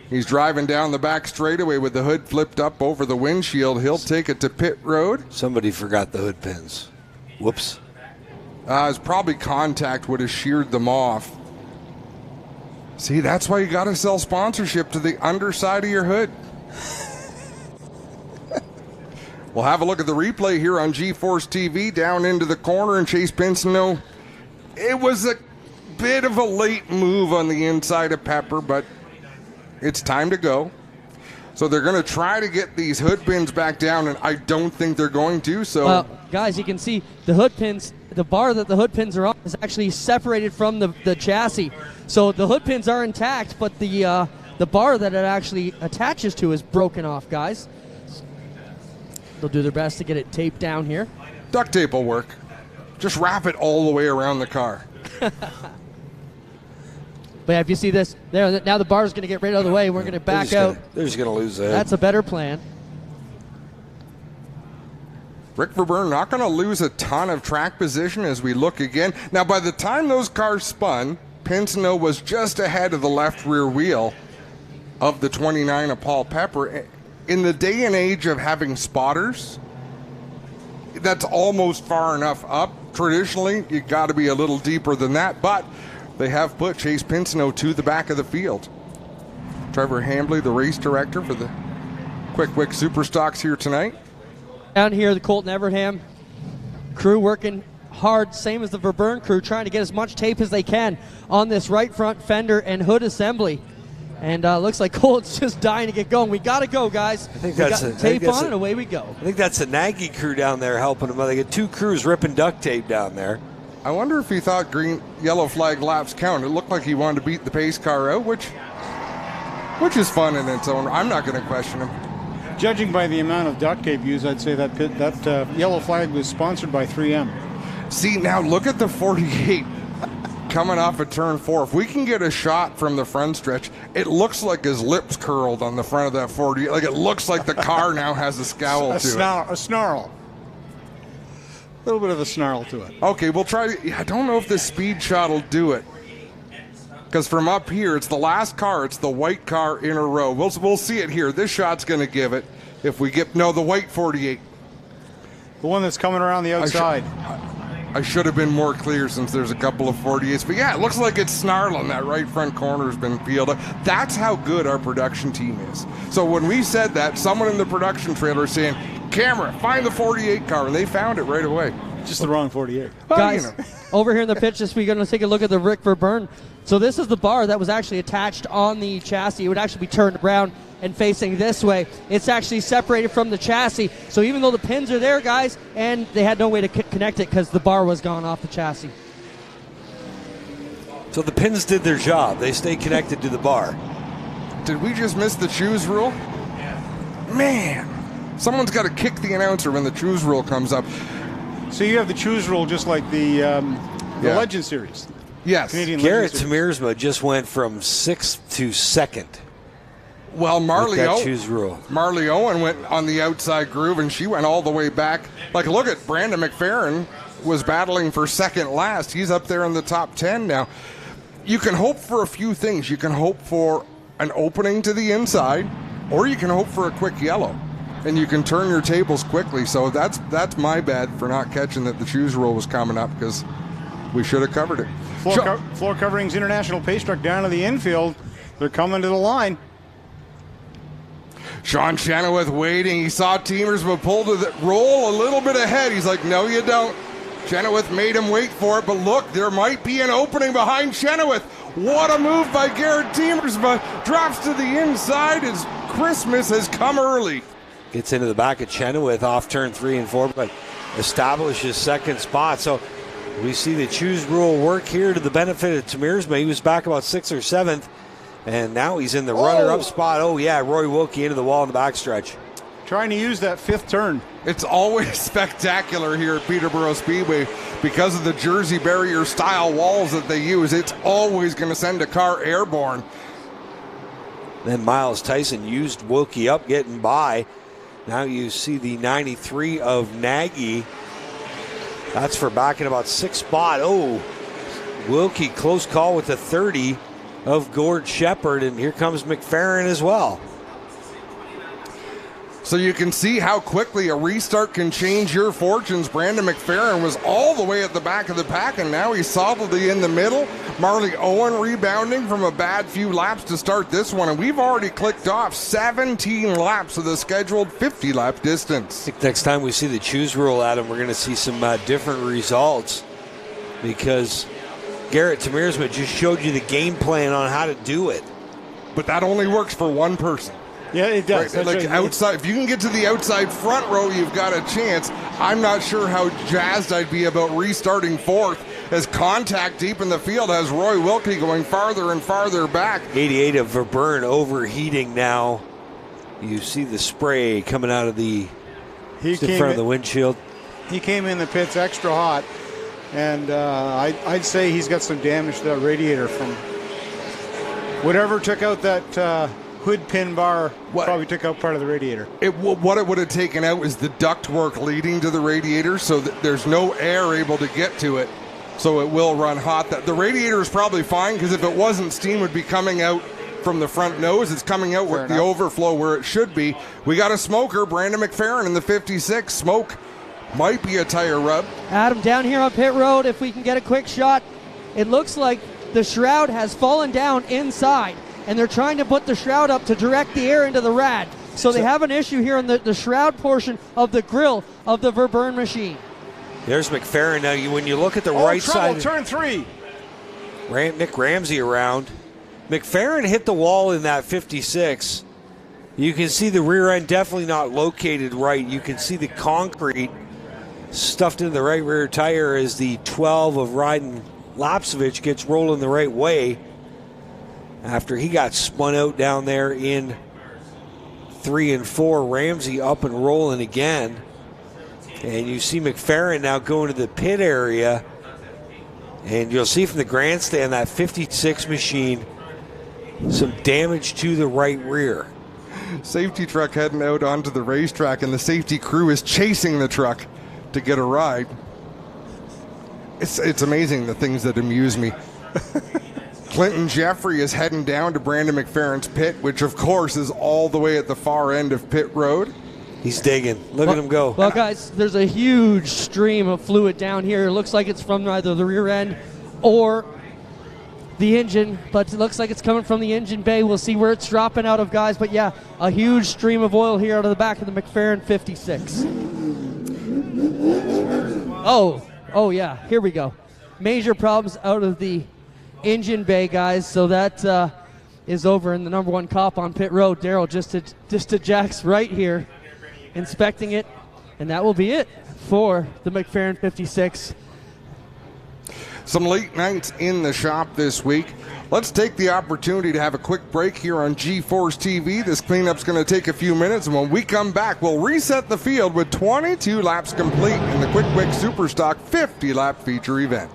He's driving down the back straightaway with the hood flipped up over the windshield. He'll take it to pit road. Somebody forgot the hood pins. Whoops. It's probably contact would have sheared them off. See, that's why you got to sell sponsorship to the underside of your hood. We'll have a look at the replay here on G-Force TV. Down into the corner, and Chase Pinsino. It was a bit of a late move on the inside of Pepper, but it's time to go. So they're going to try to get these hood pins back down, and I don't think they're going to. So, well, guys, you can see the hood pins, the bar that the hood pins are on is actually separated from the chassis. So the hood pins are intact, but the bar that it actually attaches to is broken off, guys. They'll do their best to get it taped down here. Duct tape will work. Just wrap it all the way around the car. But if you see this, there now the bar's going to get right out of the way. We're going to back out. They're just going to lose that. That's a better plan. Rick Verburn not going to lose a ton of track position as we look again. Now, by the time those cars spun, Pincinel was just ahead of the left rear wheel of the 29 of Paul Pepper. In the day and age of having spotters, that's almost far enough up. Traditionally, you got to be a little deeper than that, but they have put Chase Pincinel to the back of the field. Trevor Hambley, the race director for the Quick Superstocks here tonight. Down here, the Colton Everham crew working hard, same as the Verburn crew, trying to get as much tape as they can on this right front fender and hood assembly. And looks like Colton's just dying to get going. We got to go, guys. I think that's tape on and away we go. I think that's the Nagy crew down there helping them. They get two crews ripping duct tape down there. I wonder if he thought yellow flag laps count. It looked like he wanted to beat the pace car out, which is fun in its own. I'm not going to question him. Judging by the amount of duct tape used, I'd say that yellow flag was sponsored by 3M. See, now look at the 48 coming off of turn 4. If we can get a shot from the front stretch, it looks like his lips curled on the front of that 48. Like it looks like the car now has a scowl to it. A snarl. A little bit of a snarl to it. Okay, we'll try. I don't know if this speed shot will do it. Because from up here, it's the last car. It's the white car in a row. We'll see it here. This shot's going to give it. If we get the white 48. The one that's coming around the outside. I should have been more clear since there's a couple of 48s. But yeah, it looks like it's snarling. That right front corner's been peeled up. That's how good our production team is. So when we said that, someone in the production trailer is saying, camera, find the 48 car. And they found it right away. Just the wrong 48. Well, Guys, over here in the pit this week, we're going to take a look at the Rick Verburn. So this is the bar that was actually attached on the chassis. It would actually be turned around and facing this way. It's actually separated from the chassis. So even though the pins are there, guys, and they had no way to connect it because the bar was gone off the chassis. So the pins did their job. They stayed connected to the bar. Did we just miss the choose rule? Man, someone's got to kick the announcer when the choose rule comes up. So you have the choose rule just like the Legend Series. Yes. Garrett Tamirsma just went from 6th to 2nd. Well, Marley Owen went on the outside groove, and she went all the way back. Like, look at Brandon McFerrin was battling for second last. He's up there in the top 10 now. You can hope for a few things. You can hope for an opening to the inside, or you can hope for a quick yellow, and you can turn your tables quickly. So that's my bad for not catching that the choose rule was coming up, because we should have covered it. Floor Coverings International Pace Truck down to the infield. They're coming to the line. Sean Chenoweth waiting. He saw Tiemersma pull to the roll a little bit ahead. He's like, no, you don't. Chenoweth made him wait for it, but look, there might be an opening behind Chenoweth. What a move by Garrett Tiemersma. Drops to the inside as Christmas has come early. Gets into the back of Chenoweth off turn 3 and 4, but establishes second spot. So we see the choose rule work here to the benefit of Tamirsma. He was back about 6th or 7th, and now he's in the runner-up spot. Oh, yeah, Roy Wilkie into the wall in the backstretch. Trying to use that 5th turn. It's always spectacular here at Peterborough Speedway because of the Jersey barrier style walls that they use. It's always going to send a car airborne. Then Miles Tyson used Wilkie up, getting by. Now you see the 93 of Nagy. That's for back in about 6th spot. Oh, Wilkie close call with the 30 of Gord Shepard, and here comes McFerrin as well. So you can see how quickly a restart can change your fortunes. Brandon McFerrin was all the way at the back of the pack, and now he's solidly in the middle. Marley Owen rebounding from a bad few laps to start this one, and we've already clicked off 17 laps of the scheduled 50-lap distance. I think next time we see the choose rule, Adam, we're going to see some different results, because Garrett Tamirsma just showed you the game plan on how to do it. But that only works for one person. Yeah, it does. Right, like outside, if you can get to the outside front row, you've got a chance. I'm not sure how jazzed I'd be about restarting 4th as contact deep in the field has Roy Wilkie going farther and farther back. 88 of Verburn overheating now. You see the spray coming out of the in front of the windshield. He came in the pits extra hot. And I'd say he's got some damage to that radiator from whatever took out that hood pin bar. Probably took out part of the radiator. What it would have taken out is the ductwork leading to the radiator, so that there's no air able to get to it, so it will run hot. The radiator is probably fine, because if it wasn't, steam would be coming out from the front nose. It's coming out with the overflow where it should be. We got a smoker, Brandon McFerrin in the 56. Smoke might be a tire rub. Adam, down here on pit road, if we can get a quick shot, it looks like the shroud has fallen down inside, and they're trying to put the shroud up to direct the air into the rad. So they have an issue here in the shroud portion of the grill of the Verburn machine. There's McFerrin. Now, when you look at the right side, turn 3. Nick Ramsey around. McFerrin hit the wall in that 56. You can see the rear end definitely not located right. You can see the concrete stuffed in the right rear tire as the 12 of Ryden Lapsevich gets rolling the right way after he got spun out down there in 3 and 4. Ramsey up and rolling again. And you see McFerrin now going to the pit area. And you'll see from the grandstand that 56 machine, some damage to the right rear. Safety truck heading out onto the racetrack, and the safety crew is chasing the truck to get a ride. It's amazing the things that amuse me. Clinton Jeffrey is heading down to Brandon McFerrin's pit, which of course is all the way at the far end of pit road. He's digging. Look at him go. Well, guys, there's a huge stream of fluid down here. It looks like it's from either the rear end or the engine, but it looks like it's coming from the engine bay. We'll see where it's dropping out of, guys. But yeah, a huge stream of oil here out of the back of the McFerrin 56. Oh yeah, here we go. Major problems out of the engine bay, guys. So that is over, and the number 1 cop on pit road, Daryl, just to Jack's right here, inspecting it, and that will be it for the McFerrin 56. Some late nights in the shop this week. Let's take the opportunity to have a quick break here on G-Force TV. This cleanup's going to take a few minutes, and when we come back, we'll reset the field with 22 laps complete in the Quick Superstock 50-lap feature event.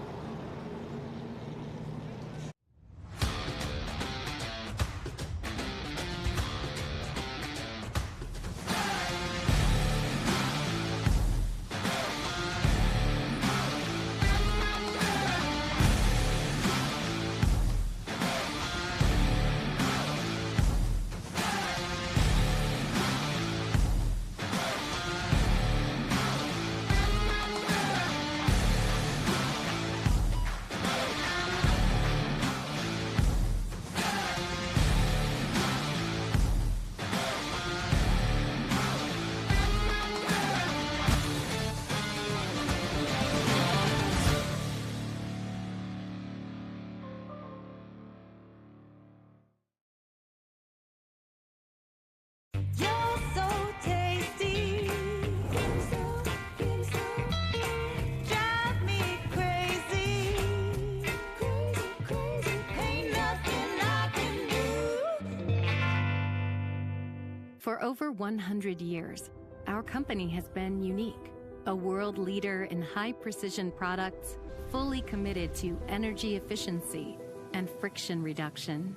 For over 100 years, our company has been unique, a world leader in high-precision products, fully committed to energy efficiency and friction reduction.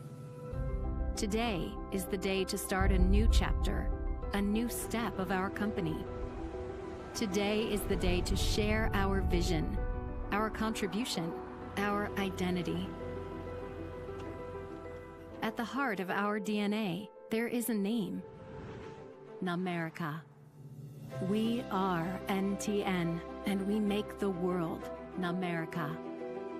Today is the day to start a new chapter, a new step of our company. Today is the day to share our vision, our contribution, our identity. At the heart of our DNA, there is a name: Namerica. We are NTN, and we make the world Namerica.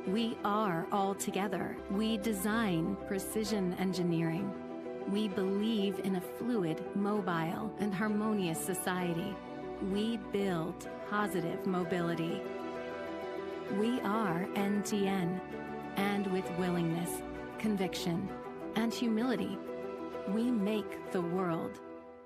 We are all together. We design precision engineering. We believe in a fluid, mobile, and harmonious society. We build positive mobility. We are NTN, and with willingness, conviction, and humility, we make the world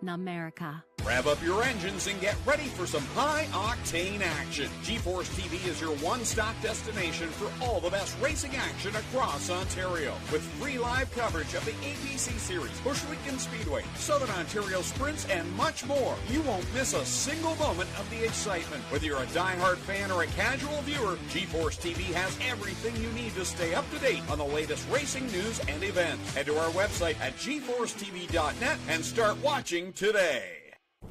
Namerica. Rev up your engines and get ready for some high-octane action. GeForce TV is your one-stop destination for all the best racing action across Ontario. With free live coverage of the APC Series, Bush Weekend Speedway, Southern Ontario Sprints, and much more. You won't miss a single moment of the excitement. Whether you're a diehard fan or a casual viewer, GeForce TV has everything you need to stay up to date on the latest racing news and events. Head to our website at GeForceTV.net and start watching today.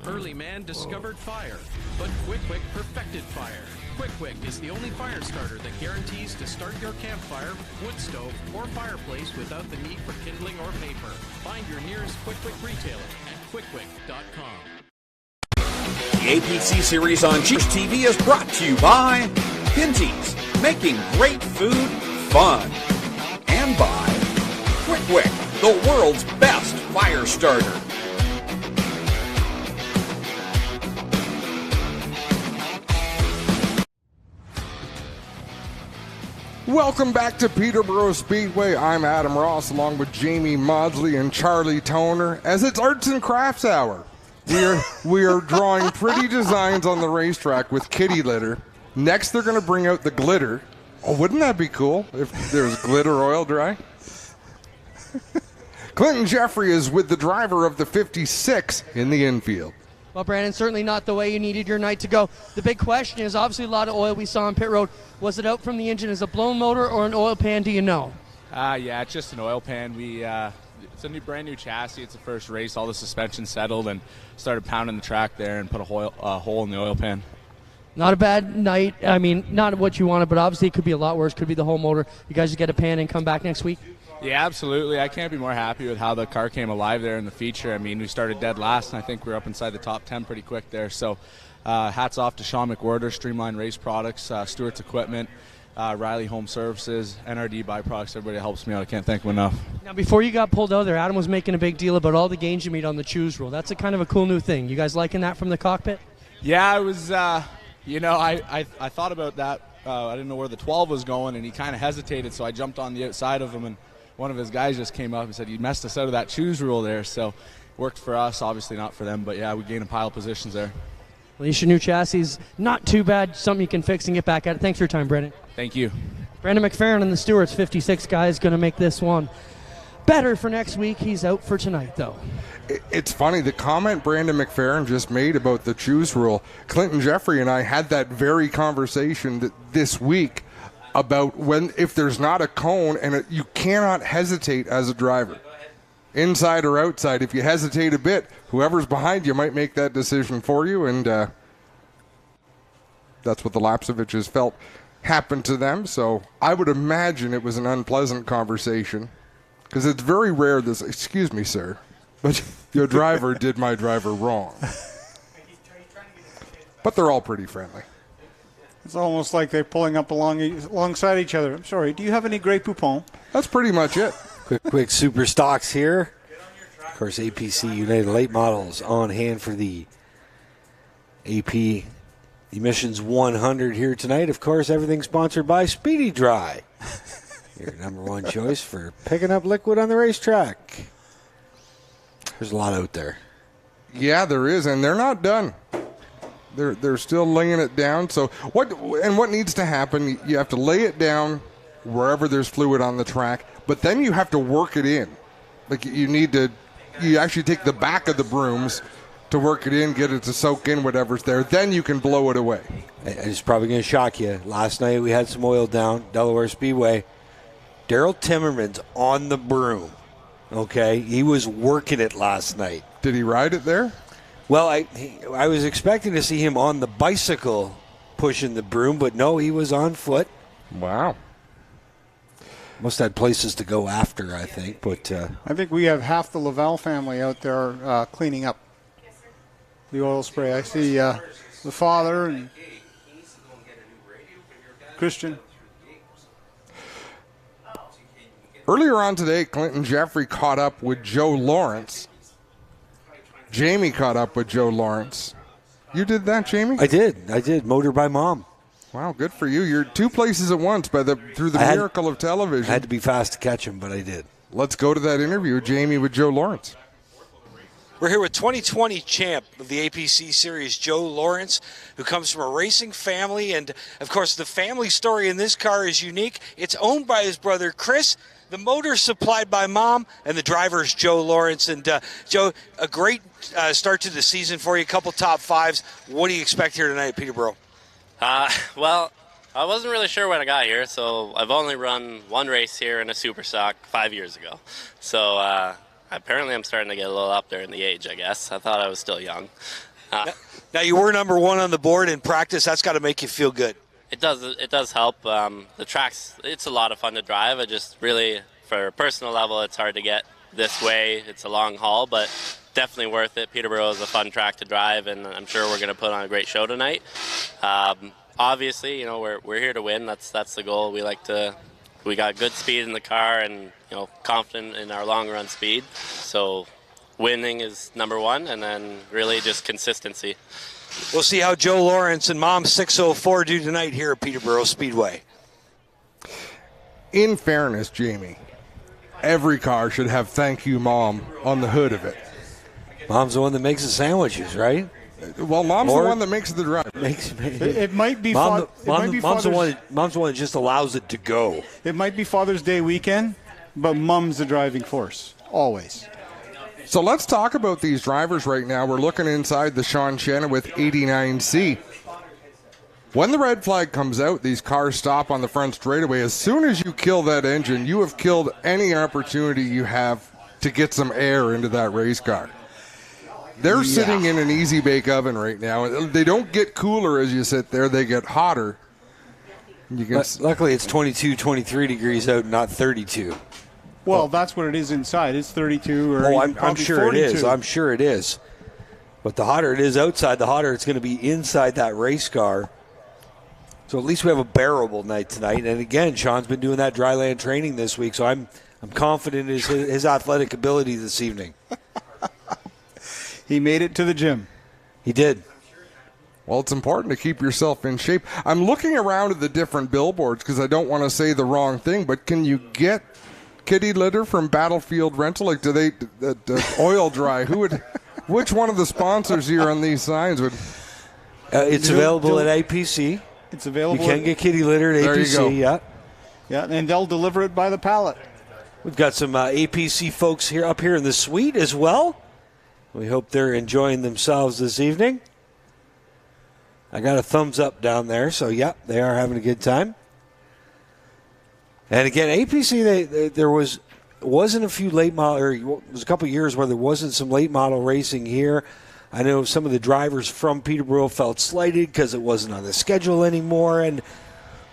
Early man discovered fire, but Quick perfected fire. Quick is the only fire starter that guarantees to start your campfire, wood stove, or fireplace without the need for kindling or paper. Find your nearest Quick retailer at quickquick.com. The APC Series on GeForce TV is brought to you by Pinty's, making great food fun. And by Quick, the world's best fire starter. Welcome back to Peterborough Speedway. I'm Adam Ross along with Jamie Maudsley and Charlie Toner as it's Arts and Crafts Hour. We are drawing pretty designs on the racetrack with kitty litter. Next they're going to bring out the glitter. Oh, wouldn't that be cool if there's glitter oil dry? Clinton Jeffrey is with the driver of the 56 in the infield. Well, Brandon, certainly not the way you needed your night to go. The big question is obviously a lot of oil we saw on pit road. Was it out from the engine as a blown motor or an oil pan? Do you know? Yeah, it's just an oil pan. It's a brand new chassis. It's the first race. All the suspension settled and started pounding the track there and put a hole in the oil pan. Not a bad night. I mean, not what you wanted, but obviously it could be a lot worse. Could be the whole motor. You guys just get a pan and come back next week? Yeah, absolutely. I can't be more happy with how the car came alive there in the feature. I mean, we started dead last, and I think we were up inside the top 10 pretty quick there. So hats off to Sean McWhorter, Streamline Race Products, Stewart's Equipment, Riley Home Services, NRD Byproducts. Everybody helps me out. I can't thank them enough. Now, before you got pulled out there, Adam was making a big deal about all the gains you made on the choose rule. That's a kind of a cool new thing. You guys liking that from the cockpit? Yeah, I was, I thought about that. I didn't know where the 12 was going, and he kind of hesitated, so I jumped on the outside of him, and one of his guys just came up and said, "You messed us out of that choose rule there." So worked for us, obviously not for them, but yeah, we gained a pile of positions there. At least your new chassis is not too bad. Something you can fix and get back at it. Thanks for your time, Brandon. Thank you. Brandon McFerrin and the Stewart's 56 guy is going to make this one better for next week. He's out for tonight, though. It's funny, the comment Brandon McFerrin just made about the choose rule, Clinton Jeffrey and I had that very conversation this week about if there's not a cone, and you cannot hesitate as a driver, inside or outside. If you hesitate a bit, whoever's behind you might make that decision for you, and that's what the Lapsoviches felt happened to them. So I would imagine it was an unpleasant conversation, because it's very rare this, "Excuse me, sir, but your driver did my driver wrong." But they're all pretty friendly. It's almost like they're pulling up alongside each other. I'm sorry, do you have any Grey Poupon? That's pretty much it. Quick super stocks here. Of course, APC United late models on hand for the AP Emissions 100 here tonight. Of course, everything sponsored by Speedy Dry, your number one choice for picking up liquid on the racetrack. There's a lot out there. Yeah, there is, and they're not done. They're still laying it down. So what needs to happen? You have to lay it down wherever there's fluid on the track, but then you have to work it in. Like you actually take the back of the brooms to work it in, get it to soak in whatever's there. Then you can blow it away. It's probably going to shock you. Last night we had some oil down, Delaware Speedway. Daryl Timmerman's on the broom. Okay, he was working it last night. Did he ride it there? Well, I was expecting to see him on the bicycle pushing the broom, but no, he was on foot. Wow. Must have had places to go after, I think. But I think we have half the Laval family out there cleaning up the oil spray. I see the father and Christian. Earlier on today, Clinton Jeffrey caught up with Joe Lawrence. Jamie caught up with Joe Lawrence. You did that, Jamie? I did. Motor by Mom. Wow, good for you. You're two places at once through the miracle of television. I had to be fast to catch him, but I did. Let's go to that interview, Jamie, with Joe Lawrence. We're here with 2020 champ of the APC Series, Joe Lawrence, who comes from a racing family. And, of course, the family story in this car is unique. It's owned by his brother, Chris. The motor's supplied by Mom, and the driver is Joe Lawrence. And, Joe, a great start to the season for you, a couple top fives. What do you expect here tonight at Peterborough? Well, I wasn't really sure when I got here, so I've only run one race here in a super stock 5 years ago. So apparently I'm starting to get a little up there in the age, I guess. I thought I was still young. Now, you were number one on the board in practice. That's got to make you feel good. It does help. The track's, it's a lot of fun to drive. I just really, for a personal level, it's hard to get this way. It's a long haul, but definitely worth it. Peterborough is a fun track to drive, and I'm sure we're going to put on a great show tonight. Obviously, you know, we're here to win. That's the goal. We got good speed in the car, and you know, confident in our long run speed. So winning is number one, and then really just consistency. We'll see how Joe Lawrence and Mom 604 do tonight here at Peterborough Speedway. In fairness, Jamie, every car should have "Thank You, Mom" on the hood of it. Mom's the one that makes the sandwiches, right? Well, Mom's the one that makes the drive. It might be. Mom's the one that just allows it to go. It might be Father's Day weekend, but Mom's the driving force always. So let's talk about these drivers right now. We're looking inside the Sean Chenoweth 89C. When the red flag comes out, these cars stop on the front straightaway. As soon as you kill that engine, you have killed any opportunity you have to get some air into that race car. They're sitting in an easy bake oven right now. They don't get cooler as you sit there. They get hotter. Luckily, it's 22, 23 degrees out, not 32. Well, that's what it is inside. It's 32 or I'm sure 42. it is. I'm sure it is. But the hotter it is outside, the hotter it's going to be inside that race car. So at least we have a bearable night tonight. And again, Sean's been doing that dry land training this week, so I'm confident in his athletic ability this evening. He made it to the gym. He did. Well, it's important to keep yourself in shape. I'm looking around at the different billboards because I don't want to say the wrong thing, but can you get kitty litter from Battlefield Rental? Like, do they oil dry? Which one of the sponsors here on these signs would? It's available at APC. It's available. You can get kitty litter at There APC. you go. Yeah, and they'll deliver it by the pallet. We've got some APC folks here up here in the suite as well. We hope they're enjoying themselves this evening. I got a thumbs up down there, so yeah, they are having a good time. And again, APC, there wasn't a few late model, or it was a couple of years where there wasn't some late model racing here. I know some of the drivers from Peterborough felt slighted because it wasn't on the schedule anymore, and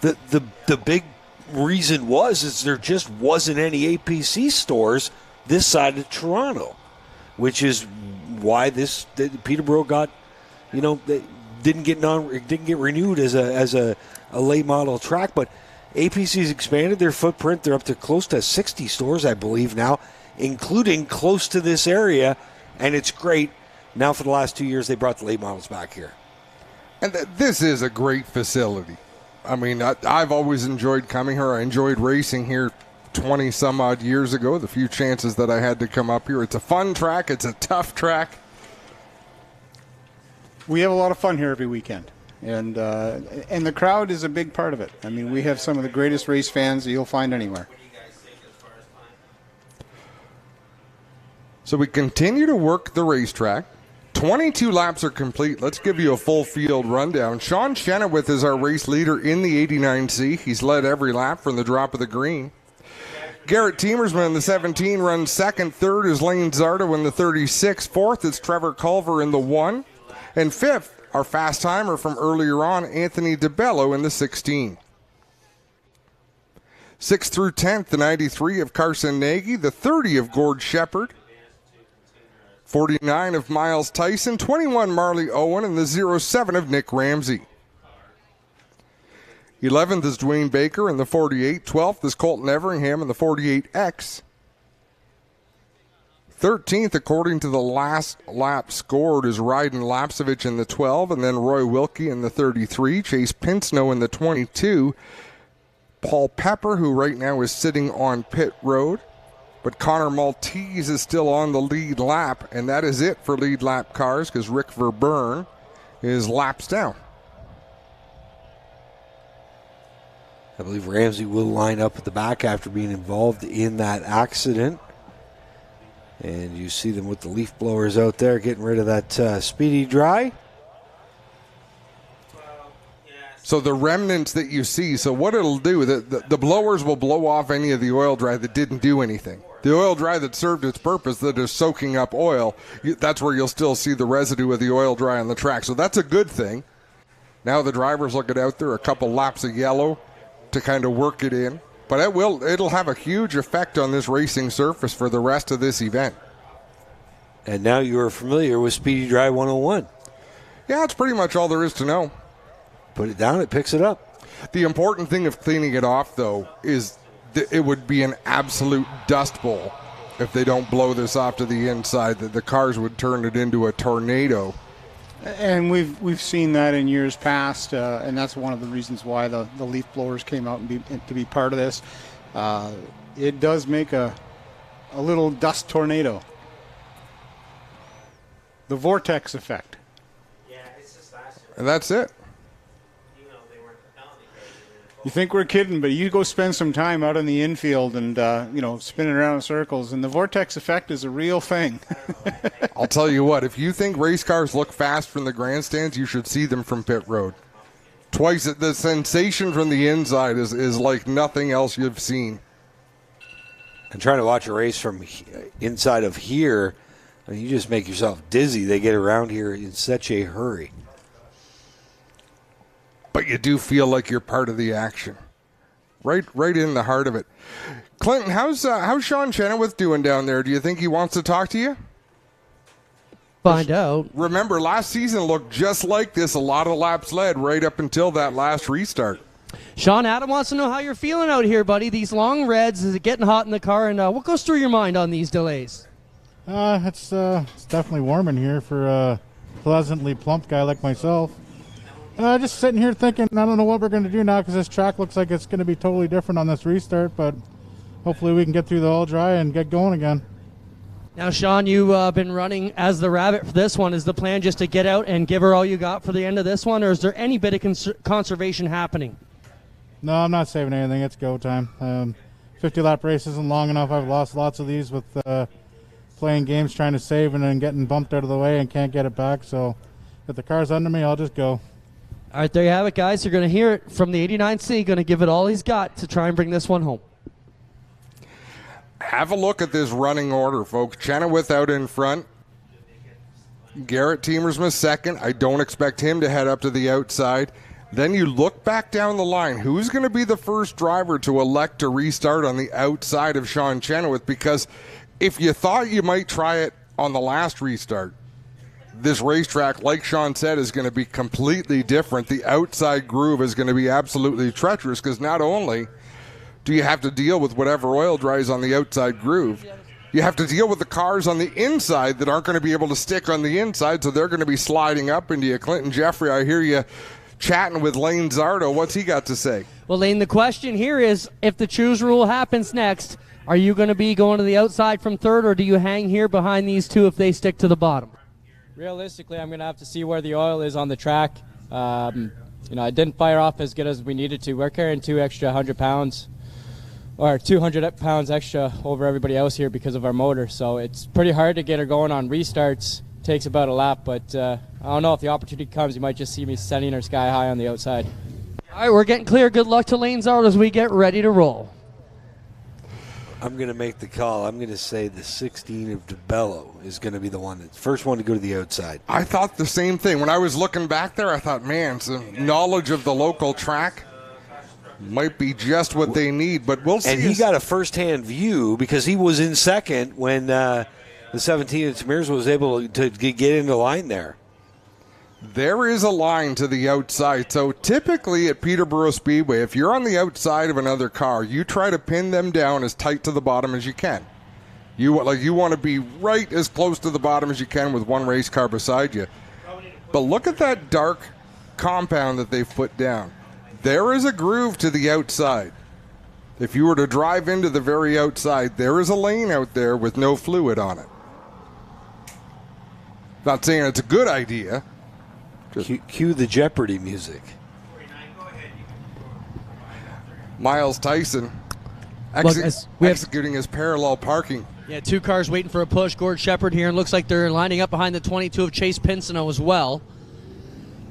the big reason is there just wasn't any APC stores this side of Toronto, which is why Peterborough got, they didn't get renewed as a late model track, but APC's expanded their footprint. They're up to close to 60 stores, I believe now, including close to this area, and it's great. Now for the last 2 years, they brought the late models back here. And this is a great facility. I mean, I've always enjoyed coming here. I enjoyed racing here 20 some odd years ago, the few chances that I had to come up here. It's a fun track. It's a tough track. We have a lot of fun here every weekend, and the crowd is a big part of it. I mean, we have some of the greatest race fans that you'll find anywhere. So we continue to work the racetrack. 22 laps are complete. Let's give you a full field rundown. Sean Chenoweth is our race leader in the 89C. He's led every lap from the drop of the green. Garrett Teemersman in the 17 runs second. Third is Lane Zardo in the 36. Fourth is Trevor Culver in the 1. And fifth, our fast timer from earlier on, Anthony DeBello in the 16. 6th through 10th, the 93 of Carson Nagy, the 30 of Gord Shepard, 49 of Miles Tyson, 21 Marley Owen, and the 07 of Nick Ramsey. 11th is Dwayne Baker in the 48. 12th is Colton Everingham in the 48X. 13th, according to the last lap scored, is Ryden Lapsevich in the 12, and then Roy Wilkie in the 33, Chase Pinsnow in the 22, Paul Pepper, who right now is sitting on pit road, But Connor Maltese is still on the lead lap, and that is it for lead lap cars because Rick Verburn is laps down. I believe Ramsey will line up at the back after being involved in that accident. And you see them with the leaf blowers out there getting rid of that speedy dry. So the remnants that you see, so what it'll do, the blowers will blow off any of the oil dry that didn't do anything. The oil dry that served its purpose, that is soaking up oil, that's where you'll still see the residue of the oil dry on the track. So that's a good thing. Now the drivers will get out there, a couple laps of yellow to kind of work it in. But it'll have a huge effect on this racing surface for the rest of this event. And now you are familiar with Speedy Dry 101. Yeah, that's pretty much all there is to know. Put it down, it picks it up. The important thing of cleaning it off, though, is that it would be an absolute dust bowl if they don't blow this off to the inside, that the cars would turn it into a tornado. And we've seen that in years past, and that's one of the reasons why the leaf blowers came out to be part of this. It does make a little dust tornado. The vortex effect. And that's it. You think we're kidding, but you go spend some time out in the infield and, spinning around in circles, and the vortex effect is a real thing. I'll tell you what, if you think race cars look fast from the grandstands, you should see them from pit road. Twice, the sensation from the inside is like nothing else you've seen. And trying to watch a race from inside of here, I mean, you just make yourself dizzy. They get around here in such a hurry. But you do feel like you're part of the action. Right in the heart of it. Clinton, how's Sean Chenoweth doing down there? Do you think he wants to talk to you? Find out. Remember, last season looked just like this. A lot of laps led right up until that last restart. Sean, Adam wants to know how you're feeling out here, buddy. These long reds, is it getting hot in the car? And what goes through your mind on these delays? It's definitely warm in here for a pleasantly plump guy like myself. Just sitting here thinking, I don't know what we're going to do now because this track looks like it's going to be totally different on this restart, but hopefully we can get through the all dry and get going again. Now, Sean, you've been running as the rabbit for this one. Is the plan just to get out and give her all you got for the end of this one, or is there any bit of conservation happening? No, I'm not saving anything. It's go time. 50-lap race isn't long enough. I've lost lots of these with playing games, trying to save, and then getting bumped out of the way and can't get it back. So if the car's under me, I'll just go. All right, there you have it, guys. You're going to hear it from the 89C. Going to give it all he's got to try and bring this one home. Have a look at this running order, folks. Chenoweth out in front. Garrett Teemersma second. I don't expect him to head up to the outside. Then you look back down the line. Who's going to be the first driver to elect to restart on the outside of Sean Chenoweth? Because if you thought you might try it on the last restart, this racetrack, like Sean said, is going to be completely different. The outside groove is going to be absolutely treacherous because not only do you have to deal with whatever oil dries on the outside groove, you have to deal with the cars on the inside that aren't going to be able to stick on the inside, so they're going to be sliding up into you. Clinton Jeffrey, I hear you chatting with Lane Zardo. What's he got to say? Well, Lane, the question here is, if the choose rule happens next, are you going to be going to the outside from third, or do you hang here behind these two if they stick to the bottom? Realistically, I'm going to have to see where the oil is on the track. I didn't fire off as good as we needed to. We're carrying 2 extra 100 pounds, or 200 pounds extra over everybody else here because of our motor. So it's pretty hard to get her going on restarts. Takes about a lap, but I don't know if the opportunity comes, you might just see me sending her sky high on the outside. All right, we're getting clear. Good luck to Lane Zardo as we get ready to roll. I'm going to make the call. I'm going to say the 16 of DeBello is going to be the one that's first one to go to the outside. I thought the same thing. When I was looking back there, I thought, man, some knowledge of the local track might be just what they need, but we'll see. And he got a first-hand view because he was in second when the 17 of Tamirs was able to get into line there. There is a line to the outside. So typically at Peterborough Speedway, if you're on the outside of another car, you try to pin them down as tight to the bottom as you can. You want to be right as close to the bottom as you can with one race car beside you. But look at that dark compound that they've put down. There is a groove to the outside. If you were to drive into the very outside, there is a lane out there with no fluid on it. Not saying it's a good idea. Cue the Jeopardy music. Miles Tyson executing his parallel parking. Yeah, 2 cars waiting for a push. Gord Shepard here, and looks like they're lining up behind the 22 of Chase Pinsino as well.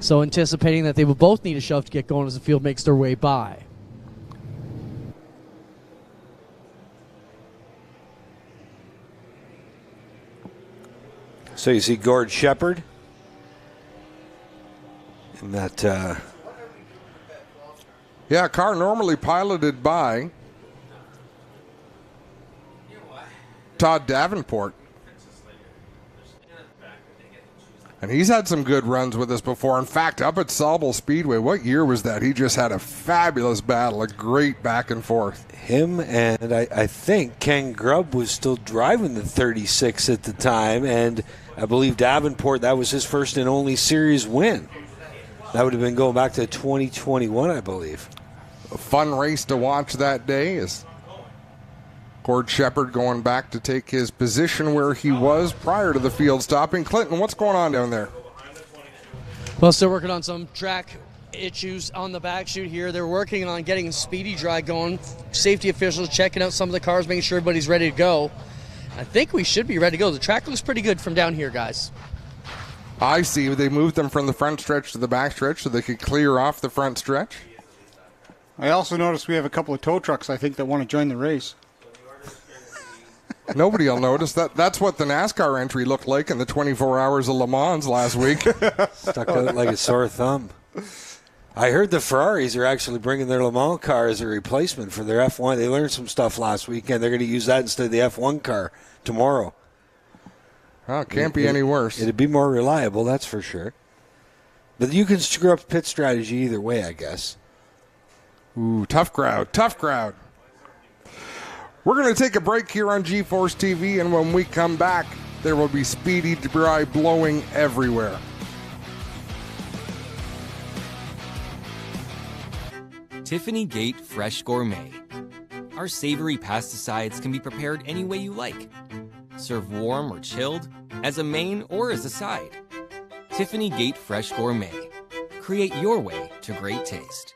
So anticipating that they will both need a shove to get going as the field makes their way by. So you see Gord Shepard in that. Yeah, a car normally piloted by Todd Davenport. And he's had some good runs with us before. In fact, up at Sauble Speedway, what year was that? He just had a fabulous battle, a great back and forth. Him and I think Ken Grubb was still driving the 36 at the time, and I believe Davenport, that was his first and only series win. That would have been going back to 2021, I believe. A fun race to watch that day is Gord Shepard going back to take his position where he was prior to the field stopping. Clinton, what's going on down there? Well, still working on some track issues on the back chute here. They're working on getting speedy dry going. Safety officials checking out some of the cars, making sure everybody's ready to go. I think we should be ready to go. The track looks pretty good from down here, guys. I see. They moved them from the front stretch to the back stretch so they could clear off the front stretch. I also noticed we have a couple of tow trucks, I think, that want to join the race. Nobody will notice that. That's what the NASCAR entry looked like in the 24 Hours of Le Mans last week. Stuck out like a sore thumb. I heard the Ferraris are actually bringing their Le Mans car as a replacement for their F1. They learned some stuff last weekend. They're going to use that instead of the F1 car tomorrow. Oh, it can't be any worse. It'd be more reliable, that's for sure. But you can screw up pit strategy either way, I guess. Ooh, tough crowd, tough crowd. We're going to take a break here on G-Force TV, and when we come back, there will be speedy dry blowing everywhere. Tiffany Gate Fresh Gourmet. Our savory pasticides can be prepared any way you like. Serve warm or chilled, as a main or as a side. Tiffany Gate Fresh Gourmet. Create your way to great taste.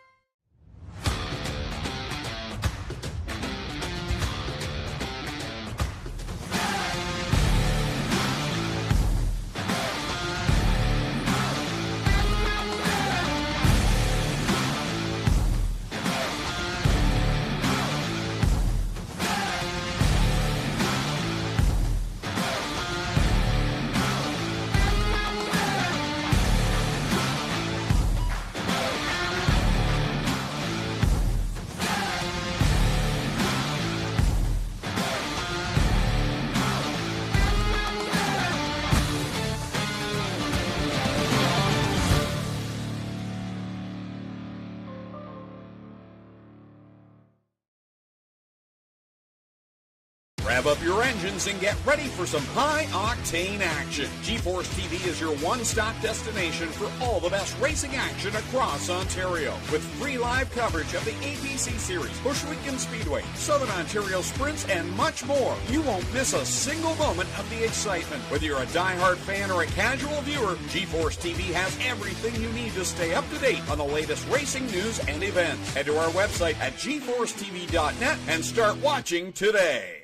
Rev up your engines and get ready for some high-octane action. G-Force TV is your one-stop destination for all the best racing action across Ontario. With free live coverage of the APC Series, Bushwick Speedway, Southern Ontario Sprints, and much more. You won't miss a single moment of the excitement. Whether you're a die-hard fan or a casual viewer, G-Force TV has everything you need to stay up to date on the latest racing news and events. Head to our website at gforcetv.net and start watching today.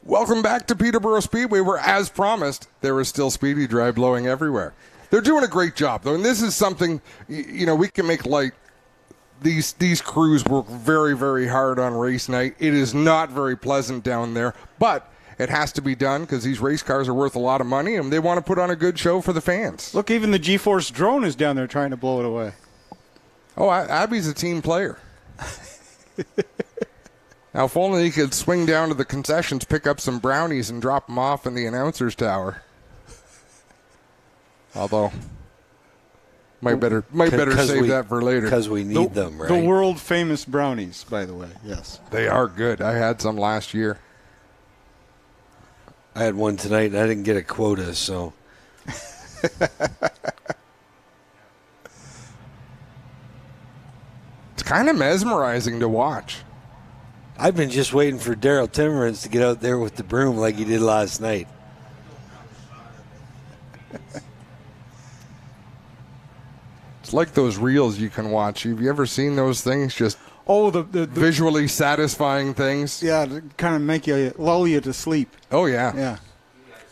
Welcome back to Peterborough Speedway, where, as promised, there is still speedy dry blowing everywhere. They're doing a great job, though, and this is something, you know, we can make light. These crews work very, very hard on race night. It is not very pleasant down there, but it has to be done because these race cars are worth a lot of money, and they want to put on a good show for the fans. Look, even the G-Force drone is down there trying to blow it away. Oh, Abby's a team player. Now, if only he could swing down to the concessions, pick up some brownies, and drop them off in the announcer's tower. Although, might better save that for later. Because we need them, right? The world-famous brownies, by the way, yes. They are good. I had some last year. I had one tonight, and I didn't get a quota, so... It's kind of mesmerizing to watch. I've been just waiting for Daryl Timmermans to get out there with the broom like he did last night. It's like those reels you can watch. Have you ever seen those things? Just the visually satisfying things. Yeah, to kind of make you lull you to sleep. Oh yeah. Yeah.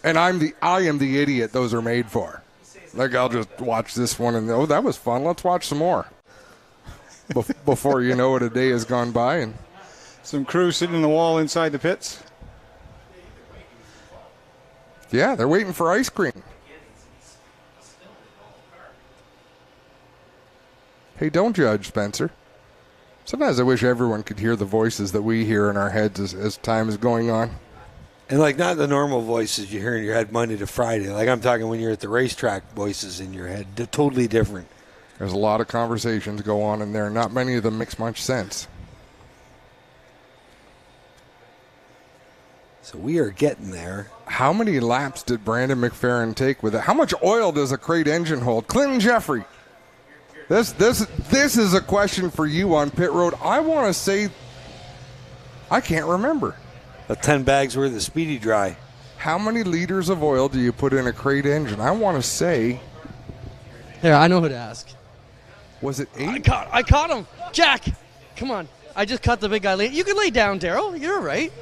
And I am the idiot those are made for. Like, I'll just watch this one and, oh, that was fun. Let's watch some more. Before you know it, a day has gone by. And some crew sitting in the wall inside the pits. Yeah, they're waiting for ice cream. Hey, don't judge, Spencer. Sometimes I wish everyone could hear the voices that we hear in our heads as time is going on. And, like, not the normal voices you hear in your head Monday to Friday. Like, I'm talking when you're at the racetrack, voices in your head. They're totally different. There's a lot of conversations go on in there. Not many of them makes much sense. So we are getting there. How many laps did Brandon McFerrin take with it? How much oil does a crate engine hold? Clinton Jeffrey. This is a question for you on pit road. I want to say, I can't remember. 10 bags worth of Speedy Dry. How many liters of oil do you put in a crate engine? I want to say. Here, I know who to ask. Was it 8? I caught him. Jack, come on. I just caught the big guy. You can lay down, Daryl. You're all right.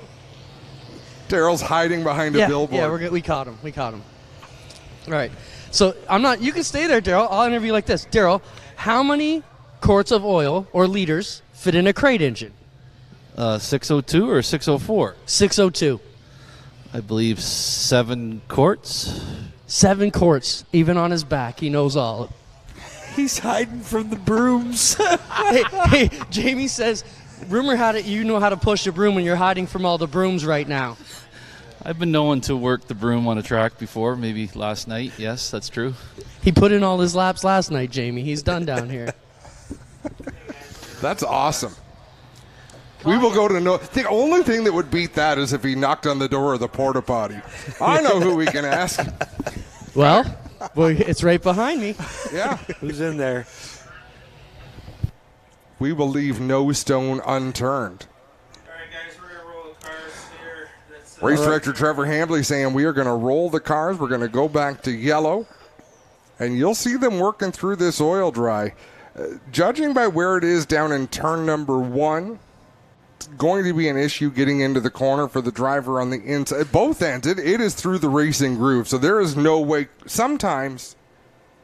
Daryl's hiding behind a billboard. Yeah, we caught him. All right. So I'm not. You can stay there, Daryl. I'll interview you like this. Daryl, how many quarts of oil or liters fit in a crate engine? 602 or 604? 602. I believe 7 quarts. 7 quarts, even on his back. He knows all. He's hiding from the brooms. hey, Jamie says, rumor had it you know how to push a broom when you're hiding from all the brooms right now. I've been known to work the broom on a track before, maybe last night. Yes, that's true. He put in all his laps last night, Jamie. He's done down here. That's awesome. We will go to no. The only thing that would beat that is if he knocked on the door of the porta potty. I know who we can ask. Well, it's right behind me. Yeah. Who's in there? We will leave no stone unturned. Race director Trevor Hambley saying we are going to roll the cars. We're going to go back to yellow. And you'll see them working through this oil dry. Judging by where it is down in turn number 1, it's going to be an issue getting into the corner for the driver on the inside. Both ends, it is through the racing groove. So there is no way. Sometimes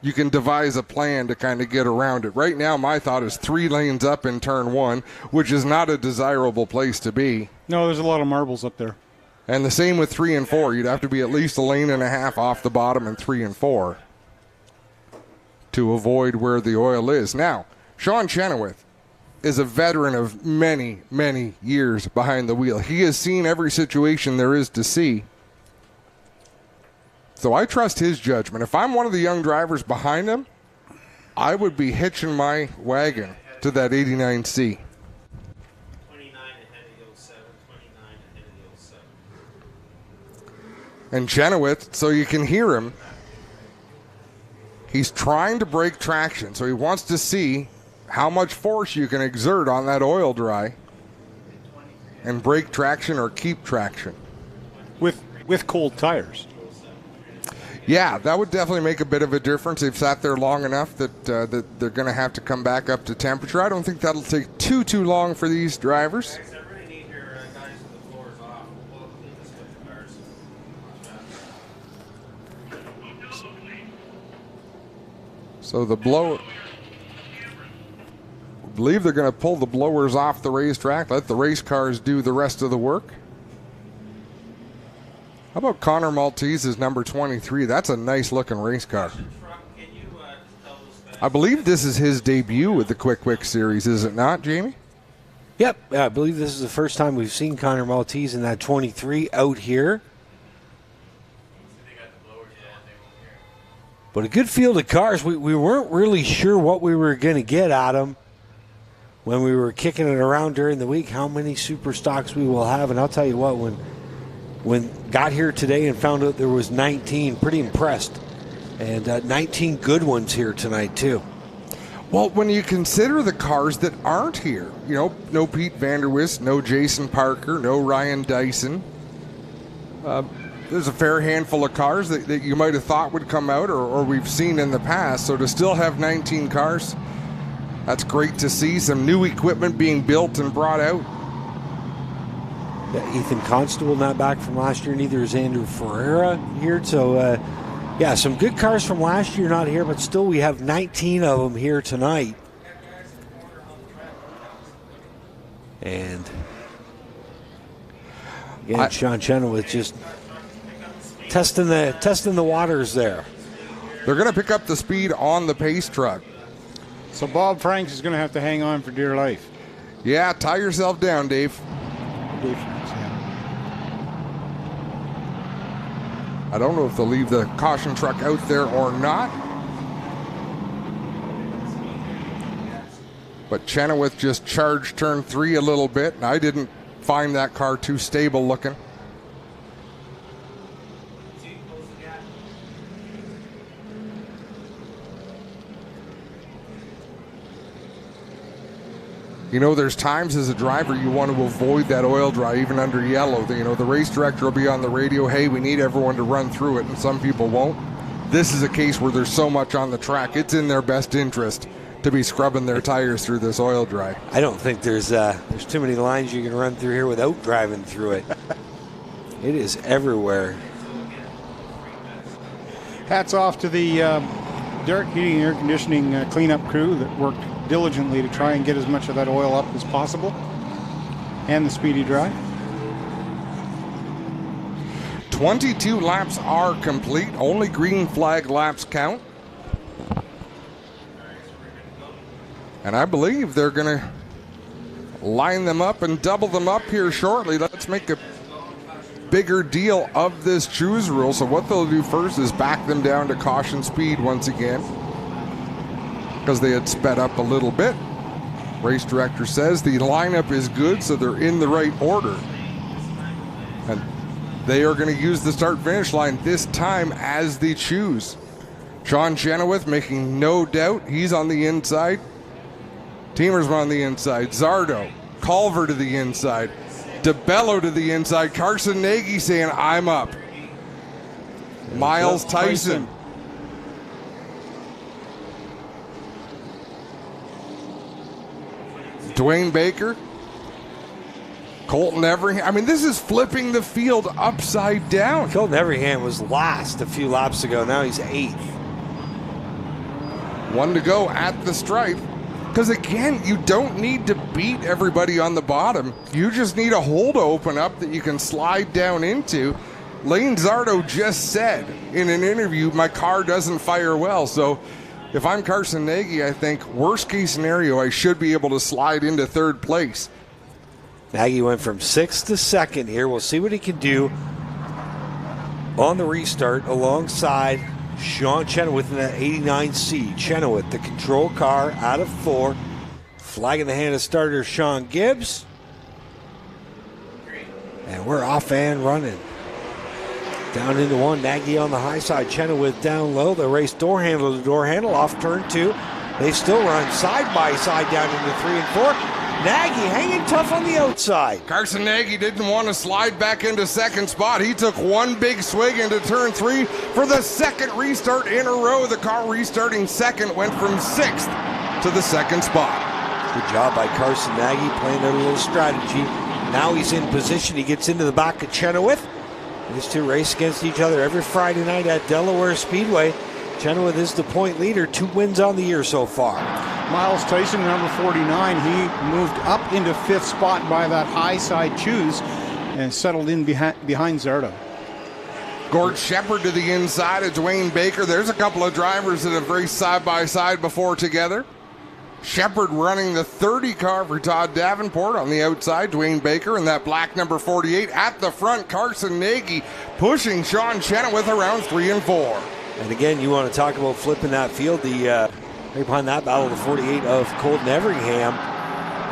you can devise a plan to kind of get around it. Right now, my thought is 3 lanes up in turn 1, which is not a desirable place to be. No, there's a lot of marbles up there. And the same with 3 and 4. You'd have to be at least 1.5 lanes off the bottom in 3 and 4 to avoid where the oil is. Now, Sean Chenoweth is a veteran of many, many years behind the wheel. He has seen every situation there is to see. So I trust his judgment. If I'm one of the young drivers behind him, I would be hitching my wagon to that 89C. And Chenoweth, so you can hear him, he's trying to break traction. So he wants to see how much force you can exert on that oil dry and break traction or keep traction. With cold tires. Yeah, that would definitely make a bit of a difference. They've sat there long enough that they're going to have to come back up to temperature. I don't think that'll take too long for these drivers. So the blower, I believe they're going to pull the blowers off the racetrack, let the race cars do the rest of the work. How about Connor Maltese's number 23? That's a nice looking race car. I believe this is his debut with the Quick Series, is it not, Jamie? Yep, I believe this is the first time we've seen Connor Maltese in that 23 out here. But a good field of cars. We weren't really sure what we were going to get at them when we were kicking it around during the week, how many super stocks we will have. And I'll tell you what, when got here today and found out there was 19, pretty impressed. And 19 good ones here tonight, too. Well, when you consider the cars that aren't here, you know, no Pete Vanderwist, no Jason Parker, no Ryan Dyson. There's a fair handful of cars that you might have thought would come out or we've seen in the past. So to still have 19 cars, that's great to see. Some new equipment being built and brought out. Yeah, Ethan Constable not back from last year, neither is Andrew Ferreira here. So, yeah, some good cars from last year not here, but still we have 19 of them here tonight. And again, Sean Chenoweth just testing the waters there. They're going to pick up the speed on the pace truck. So Bob Franks is going to have to hang on for dear life. Yeah, tie yourself down, Dave. Dave Franks, yeah. I don't know if they'll leave the caution truck out there or not. But Chenoweth just charged turn 3 a little bit, and I didn't find that car too stable looking. You know, there's times as a driver you want to avoid that oil dry, even under yellow. You know, the race director will be on the radio, hey, we need everyone to run through it, and some people won't. This is a case where there's so much on the track, it's in their best interest to be scrubbing their tires through this oil dry. I don't think there's too many lines you can run through here without driving through it. It is everywhere. Hats off to the Dark Heating and Air Conditioning cleanup crew that worked diligently to try and get as much of that oil up as possible, and the speedy dry. 22 laps are complete. Only green flag laps count. And I believe they're going to line them up and double them up here shortly. Let's make a bigger deal of this choose rule. So what they'll do first is back them down to caution speed once again, because they had sped up a little bit. Race director says the lineup is good, so they're in the right order. And they are going to use the start-finish line this time as the choose. Sean Chenoweth making no doubt. He's on the inside. Teamers on the inside. Zardo, Culver to the inside. DeBello to the inside. Carson Nagy saying, I'm up. Miles Tyson. Dwayne Baker, Colton Everingham. I mean, this is flipping the field upside down. Colton Everingham was last a few laps ago. Now he's 8th. 1 to go at the stripe. Because again, you don't need to beat everybody on the bottom. You just need a hole to open up that you can slide down into. Lane Zardo just said in an interview, my car doesn't fire well. So if I'm Carson Nagy, I think worst case scenario, I should be able to slide into 3rd place. Nagy went from 6th to 2nd here. We'll see what he can do on the restart alongside Sean Chenoweth in that 89C. Chenoweth, the control car out of 4. Flag in the hand of starter Sean Gibbs. And we're off and running. Down into 1, Nagy on the high side, Chenoweth down low. The race door handle to door handle off turn 2. They still run side by side down into 3 and 4. Nagy hanging tough on the outside. Carson Nagy didn't want to slide back into 2nd spot. He took 1 big swig into turn 3 for the 2nd restart in a row. The car restarting 2nd went from 6th to the 2nd spot. Good job by Carson Nagy playing a little strategy. Now he's in position. He gets into the back of Chenoweth. These two race against each other every Friday night at Delaware Speedway. Chenoweth is the point leader, 2 wins on the year so far. Miles Tyson, number 49, he moved up into 5th spot by that high side choose and settled in behind Zardo. Gord Shepard to the inside of Dwayne Baker. There's a couple of drivers that have raced side by side before together. Shepard running the 30 car for Todd Davenport on the outside. Dwayne Baker in that black number 48 at the front. Carson Nagy pushing Sean Chenoweth around 3 and 4. And again, you want to talk about flipping that field. Right behind that battle, the 48 of Colton Everingham.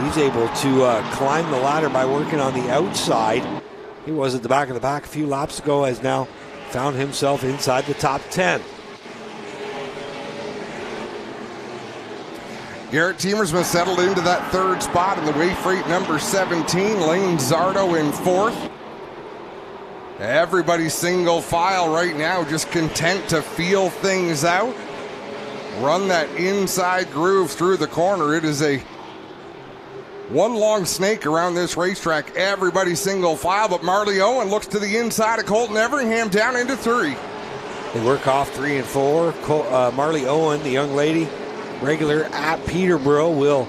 He's able to climb the ladder by working on the outside. He was at the back of the pack a few laps ago, has now found himself inside the top 10. Garrett Teemersma settled into that third spot in the way freight number 17. Lane Zardo in fourth. Everybody single file right now, just content to feel things out. Run that inside groove through the corner. It is a one long snake around this racetrack. Everybody single file, but Marley Owen looks to the inside of Colton Everingham down into 3. They work off 3 and 4. Marley Owen, the young lady, regular at Peterborough, will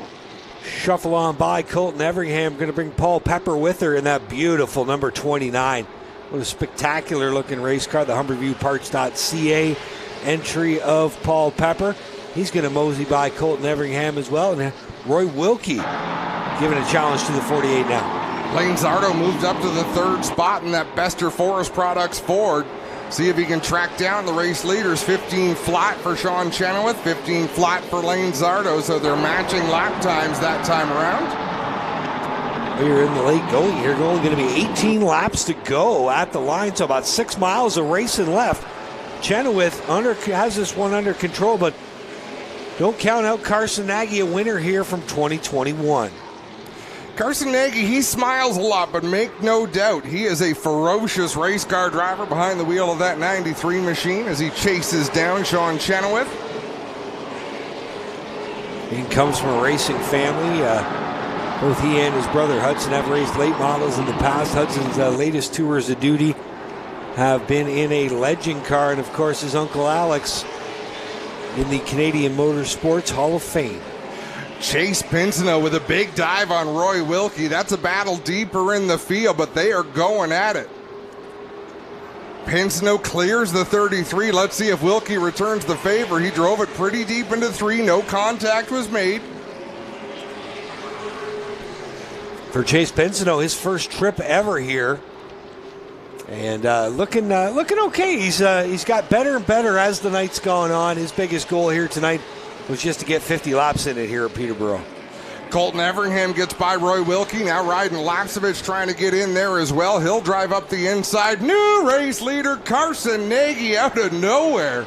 shuffle on by. Colton Everingham going to bring Paul Pepper with her in that beautiful number 29. What a spectacular looking race car. The HumberviewParts.ca entry of Paul Pepper. He's going to mosey by Colton Everingham as well. And Roy Wilkie giving a challenge to the 48 now. Lane Zardo moves up to the third spot in that Bester Forest Products Ford. See if he can track down the race leaders. 15 flat for Sean Chenoweth, 15 flat for Lane Zardo, so they're matching lap times that time around. We're in the late going here. Only going to be 18 laps to go at the line, so about 6 miles of racing left. Chenoweth has this one under control, but don't count out Carson Nagy, a winner here from 2021. Carson Nagy, he smiles a lot, but make no doubt, he is a ferocious race car driver behind the wheel of that 93 machine as he chases down Sean Chenoweth. He comes from a racing family. Both he and his brother Hudson have raced late models in the past. Hudson's latest tours of duty have been in a legend car, and of course his uncle Alex in the Canadian Motorsports Hall of Fame. Chase Pinsino with a big dive on Roy Wilkie. That's a battle deeper in the field, but they are going at it. Pinsino clears the 33. Let's see if Wilkie returns the favor. He drove it pretty deep into 3. No contact was made. For Chase Pinsino, his first trip ever here. And looking okay. He's got better and better as the night's gone on. His biggest goal here tonight was just to get 50 laps in it here at Peterborough. Colton Everingham gets by Roy Wilkie. Now Ryden Lapsevich trying to get in there as well. He'll drive up the inside. New race leader Carson Nagy out of nowhere.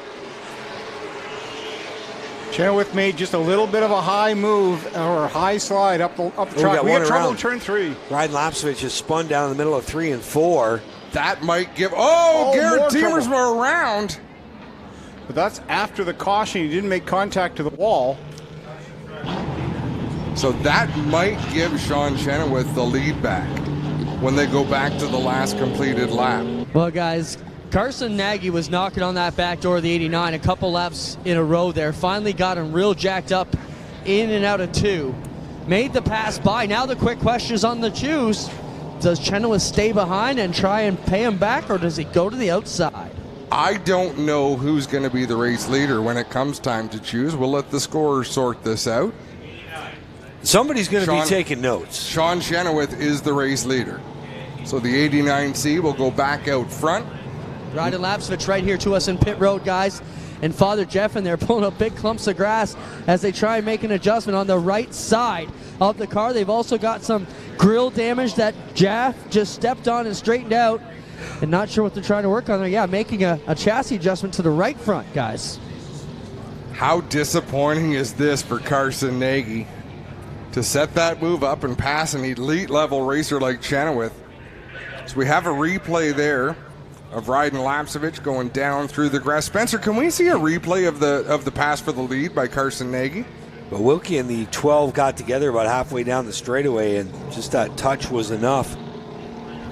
Chenoweth made just a little bit of a high move or a high slide up the track. We got trouble in turn 3. Ryden Lapsevich has spun down in the middle of 3 and 4. That might give... Garrett Teemersma around. But that's after the caution. He didn't make contact to the wall. So that might give Sean Chenoweth the lead back when they go back to the last completed lap. Well, guys, Carson Nagy was knocking on that back door of the 89 a couple laps in a row there. Finally got him real jacked up in and out of 2. Made the pass by. Now the quick question is on the choose. Does Chenoweth stay behind and try and pay him back, or does he go to the outside? I don't know who's going to be the race leader when it comes time to choose. We'll let the scorers sort this out. Somebody's going to be taking notes. Sean Chenoweth is the race leader. So the 89C will go back out front. Ryden Lapsevich right here to us in pit road, guys. And Father Jeff in there pulling up big clumps of grass as they try and make an adjustment on the right side of the car. They've also got some grill damage that Jeff just stepped on and straightened out. And not sure what they're trying to work on there. Yeah, making a chassis adjustment to the right front, guys. How disappointing is this for Carson Nagy to set that move up and pass an elite level racer like Chenoweth? So we have a replay there of Ryden Lapsevich going down through the grass. Spencer, can we see a replay of the pass for the lead by Carson Nagy? But Wilkie and the 12 got together about halfway down the straightaway, and just that touch was enough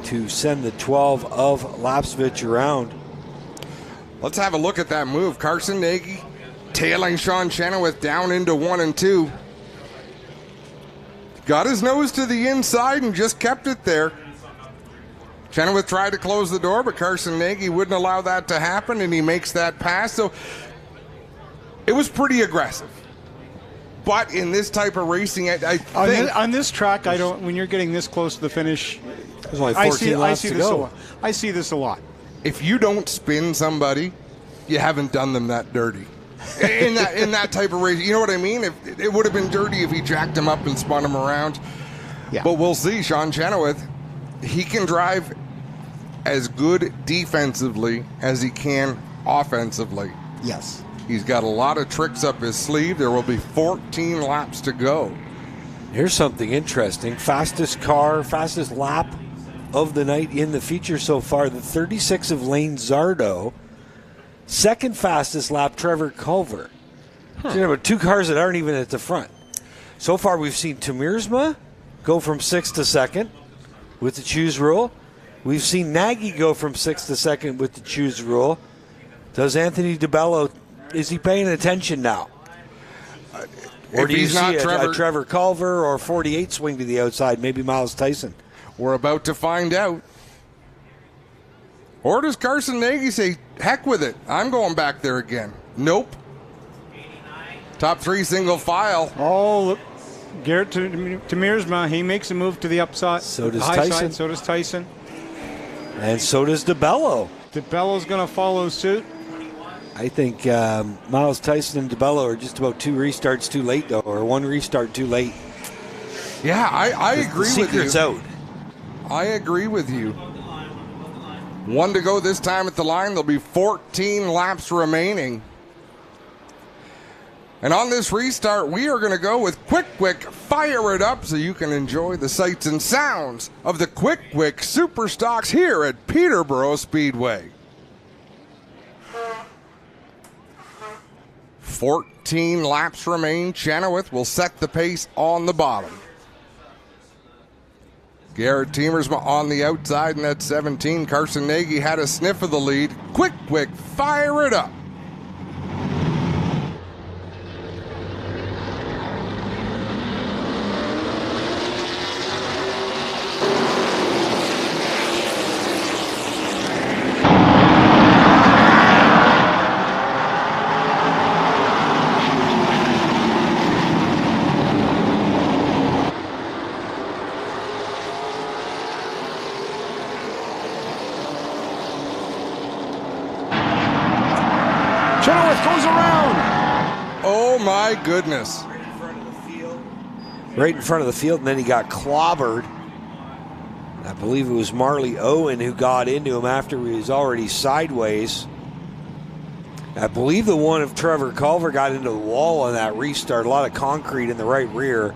to send the 12 of Lapsevich around. Let's have a look at that move. Carson Nagy tailing Sean Chenoweth down into 1 and 2. Got his nose to the inside and just kept it there. Chenoweth tried to close the door, but Carson Nagy wouldn't allow that to happen, and he makes that pass. So it was pretty aggressive. But in this type of racing, I think... On this track, I don't. When you're getting this close to the finish... There's only 14 laps to go. I see this a lot. If you don't spin somebody, you haven't done them that dirty. in that type of race, you know what I mean? If it would have been dirty if he jacked him up and spun him around. Yeah. But we'll see. Sean Chenoweth, he can drive as good defensively as he can offensively. Yes. He's got a lot of tricks up his sleeve. There will be 14 laps to go. Here's something interesting. Fastest lap of the night in the feature so far, the 36 of Lane Zardo. Second fastest lap, Trevor Culver. So you have 2 cars that aren't even at the front. So far, we've seen Temiersma go from 6th to 2nd with the choose rule. We've seen Nagy go from 6th to 2nd with the choose rule. Does Anthony DeBello, is he paying attention now? Or do you see a Trevor Culver or 48 swing to the outside, maybe Miles Tyson? We're about to find out. Or does Carson Nagy say, heck with it, I'm going back there again? Nope. Top 3 single file. Oh, look. Garrett Temiersma, he makes a move to the upside. So does high Tyson. Side, so does Tyson. And so does DeBello. DeBello's going to follow suit. I think Miles Tyson and DeBello are just about 2 restarts too late, though, or 1 restart too late. Yeah, I agree with you. The secret's out. I agree with you. 1 to go this time at the line. There'll be 14 laps remaining. And on this restart, we are going to go with Quick Fire It Up so you can enjoy the sights and sounds of the Quick Super Stocks here at Peterborough Speedway. 14 laps remain. Chenoweth will set the pace on the bottom. Garrett Temiersma on the outside in that 17. Carson Nagy had a sniff of the lead. Quick, fire it up. My goodness. Right in front of the field, and then he got clobbered. I believe it was Marley Owen who got into him after he was already sideways. I believe the one of Trevor Culver got into the wall on that restart. A lot of concrete in the right rear.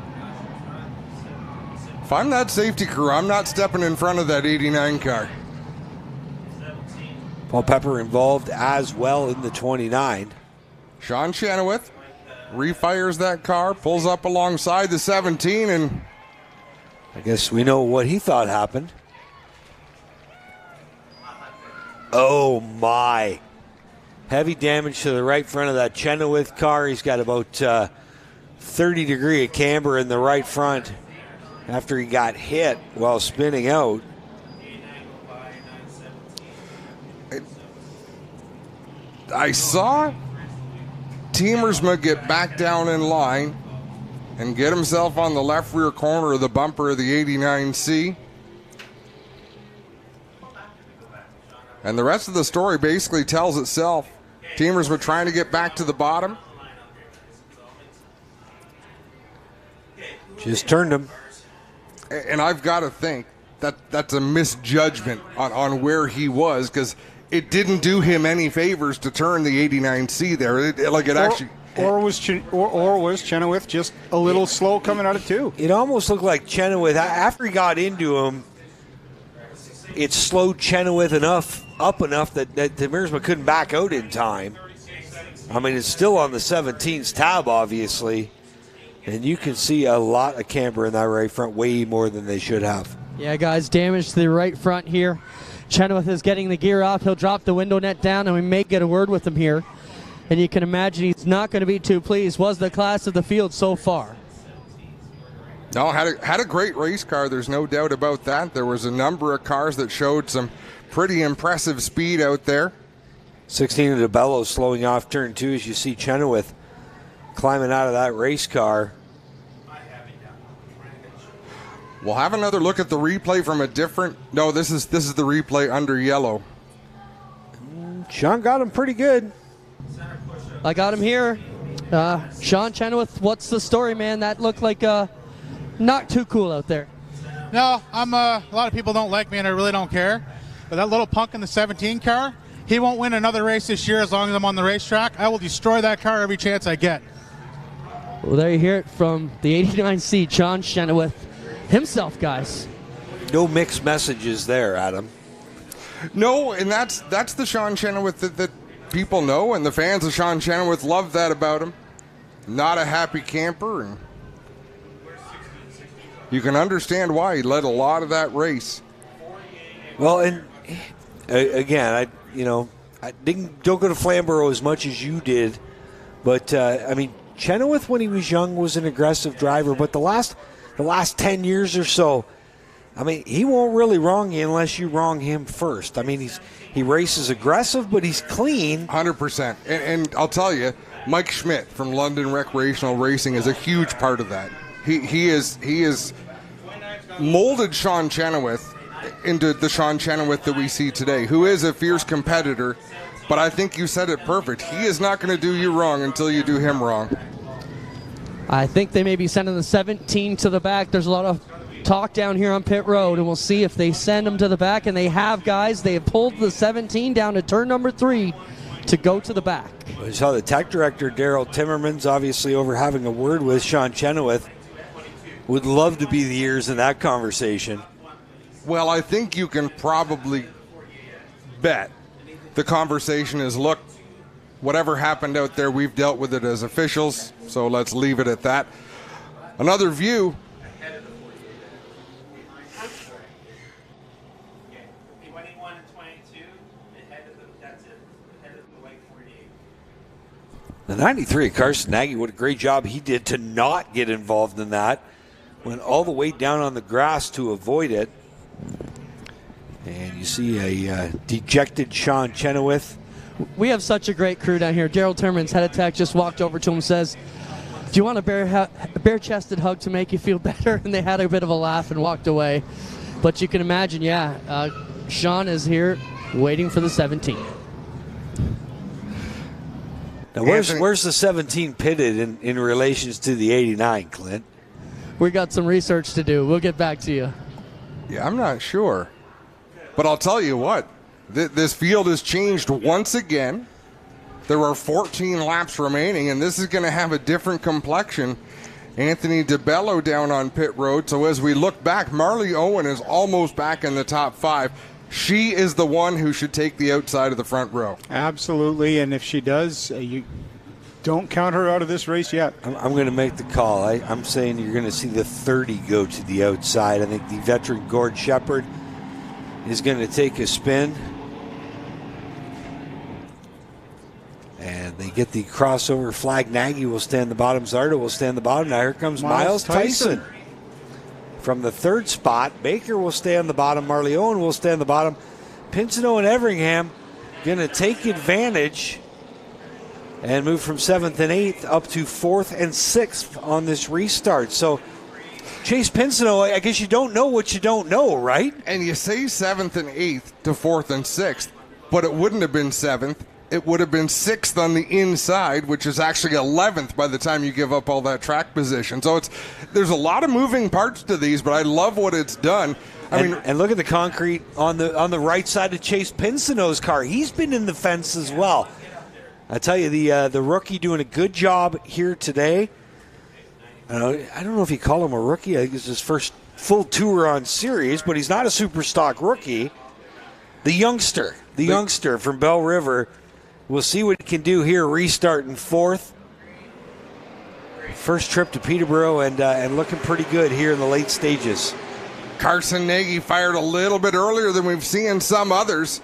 If I'm that safety crew, I'm not stepping in front of that 89 car. Paul Pepper involved as well in the 29. Sean Chenoweth refires that car, pulls up alongside the 17, and I guess we know what he thought happened. Oh my. Heavy damage to the right front of that Chenoweth car. He's got about 30-degree of camber in the right front after he got hit while spinning out. I saw Temiersma get back down in line and get himself on the left rear corner of the bumper of the 89C. And the rest of the story basically tells itself. Temiersma trying to get back to the bottom. Just turned him. And I've got to think that that's a misjudgment on where he was, because it didn't do him any favors to turn the 89C there. Or was Chenoweth just a little slow coming out of 2? It almost looked like Chenoweth, after he got into him, it slowed Chenoweth up enough that Temiersma couldn't back out in time. I mean, it's still on the 17's tab, obviously. And you can see a lot of camber in that right front, way more than they should have. Yeah, guys, damage to the right front here. Chenoweth is getting the gear off. He'll drop the window net down, and we may get a word with him here. And you can imagine he's not going to be too pleased. Was the class of the field so far. No, had a great race car. There's no doubt about that. There was a number of cars that showed some pretty impressive speed out there. 16 of DeBello slowing off turn 2 as you see Chenoweth climbing out of that race car. We'll have another look at the replay from a different. No, this is the replay under yellow. Sean got him pretty good. I got him here. Sean Chenoweth, what's the story, man? That looked like not too cool out there. No, a lot of people don't like me, and I really don't care. But that little punk in the 17 car, he won't win another race this year as long as I'm on the racetrack. I will destroy that car every chance I get. Well, there you hear it from the 89C, Sean Chenoweth himself, guys. No mixed messages there, Adam. No, and that's the Sean Chenoweth that people know, and the fans of Sean Chenoweth love that about him. Not a happy camper, and you can understand why he led a lot of that race. Well, and again, I don't go to Flamborough as much as you did, but I mean, Chenoweth when he was young was an aggressive driver, but the last 10 years or so, I mean, he won't really wrong you unless you wrong him first. I mean, he races aggressive, but he's clean. 100%. And I'll tell you, Mike Schmidt from London Recreational Racing is a huge part of that. He is molded Sean Chenoweth into the Sean Chenoweth that we see today, who is a fierce competitor. But I think you said it perfect. He is not going to do you wrong until you do him wrong. I think they may be sending the 17 to the back. There's a lot of talk down here on pit road, and we'll see if they send them to the back. And they have, guys. They have pulled the 17 down to turn number 3 to go to the back. We saw the tech director, Daryl Timmermans, obviously over having a word with Sean Chenoweth. Would love to be the ears in that conversation. Well, I think you can probably bet the conversation is, look, whatever happened out there, we've dealt with it as officials, so let's leave it at that. Another view. The 93 of Carson Nagy, what a great job he did to not get involved in that. Went all the way down on the grass to avoid it. And you see a dejected Sean Chenoweth. We have such a great crew down here. Daryl Timmermans, head of tech, just walked over to him and says, do you want a bare-chested hug to make you feel better? And they had a bit of a laugh and walked away. But you can imagine, Sean is here waiting for the 17. Now, where's the 17 pitted in relations to the 89, Clint? We got some research to do. We'll get back to you. Yeah, I'm not sure. But I'll tell you what, this field has changed once again. There are 14 laps remaining, and this is going to have a different complexion. Anthony DeBello down on pit road. So as we look back, Marley Owen is almost back in the top 5. She is the one who should take the outside of the front row. Absolutely, and if she does, you don't count her out of this race yet. I'm going to make the call. I'm saying you're going to see the 30 go to the outside. I think the veteran Gord Shepard is going to take a spin. And they get the crossover flag. Nagy will stand the bottom. Zardo will stand the bottom. Now here comes Miles Tyson. From the 3rd spot, Baker will stay on the bottom. Marley Owen will stay on the bottom. Pinsino and Everingham going to take advantage and move from 7th and 8th up to 4th and 6th on this restart. So Chase Pinsino, I guess you don't know what you don't know, right? And you say 7th and 8th to 4th and 6th, but it wouldn't have been 7th. It would have been 6th on the inside, which is actually 11th by the time you give up all that track position. So there's a lot of moving parts to these, but I love what it's done. And look at the concrete on the right side of Chase Pinsino's car. He's been in the fence as well. I tell you, the rookie doing a good job here today. I don't know if you call him a rookie. I think it's his first full tour on series, but he's not a super stock rookie. The youngster from Bell River. We'll see what he can do here, restarting 4th. First trip to Peterborough and looking pretty good here in the late stages. Carson Nagy fired a little bit earlier than we've seen some others.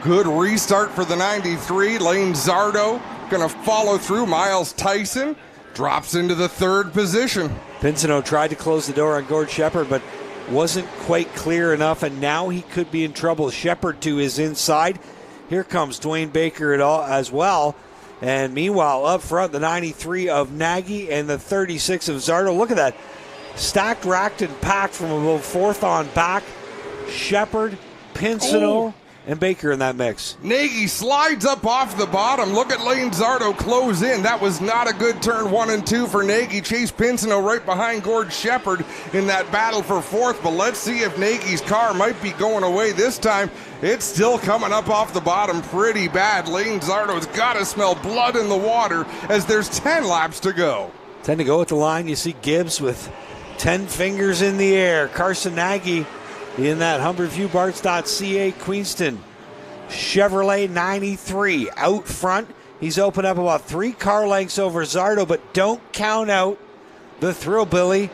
Good restart for the 93. Lane Zardo going to follow through. Miles Tyson drops into the 3rd position. Pinsino tried to close the door on Gord Shepard, but wasn't quite clear enough, and now he could be in trouble. Shepard to his inside. Here comes Dwayne Baker as well. And meanwhile, up front, the 93 of Nagy and the 36 of Zardo. Look at that. Stacked, racked, and packed from about 4th on back. Shepard, Pinsino, and Baker in that mix. Nagy slides up off the bottom. Look at Lane Zardo close in. That was not a good turn 1 and 2 for Nagy. Chase Pinsino right behind Gord Shepard in that battle for fourth. But let's see if Nagy's car might be going away this time. It's still coming up off the bottom pretty bad. Lane Zardo's got to smell blood in the water as there's 10 laps to go. 10 to go at the line. You see Gibbs with 10 fingers in the air. Carson Nagy in that HumberviewBarts.ca Queenston Chevrolet 93 out front. He's opened up about 3 car lengths over Zardo, but don't count out the Thrillbilly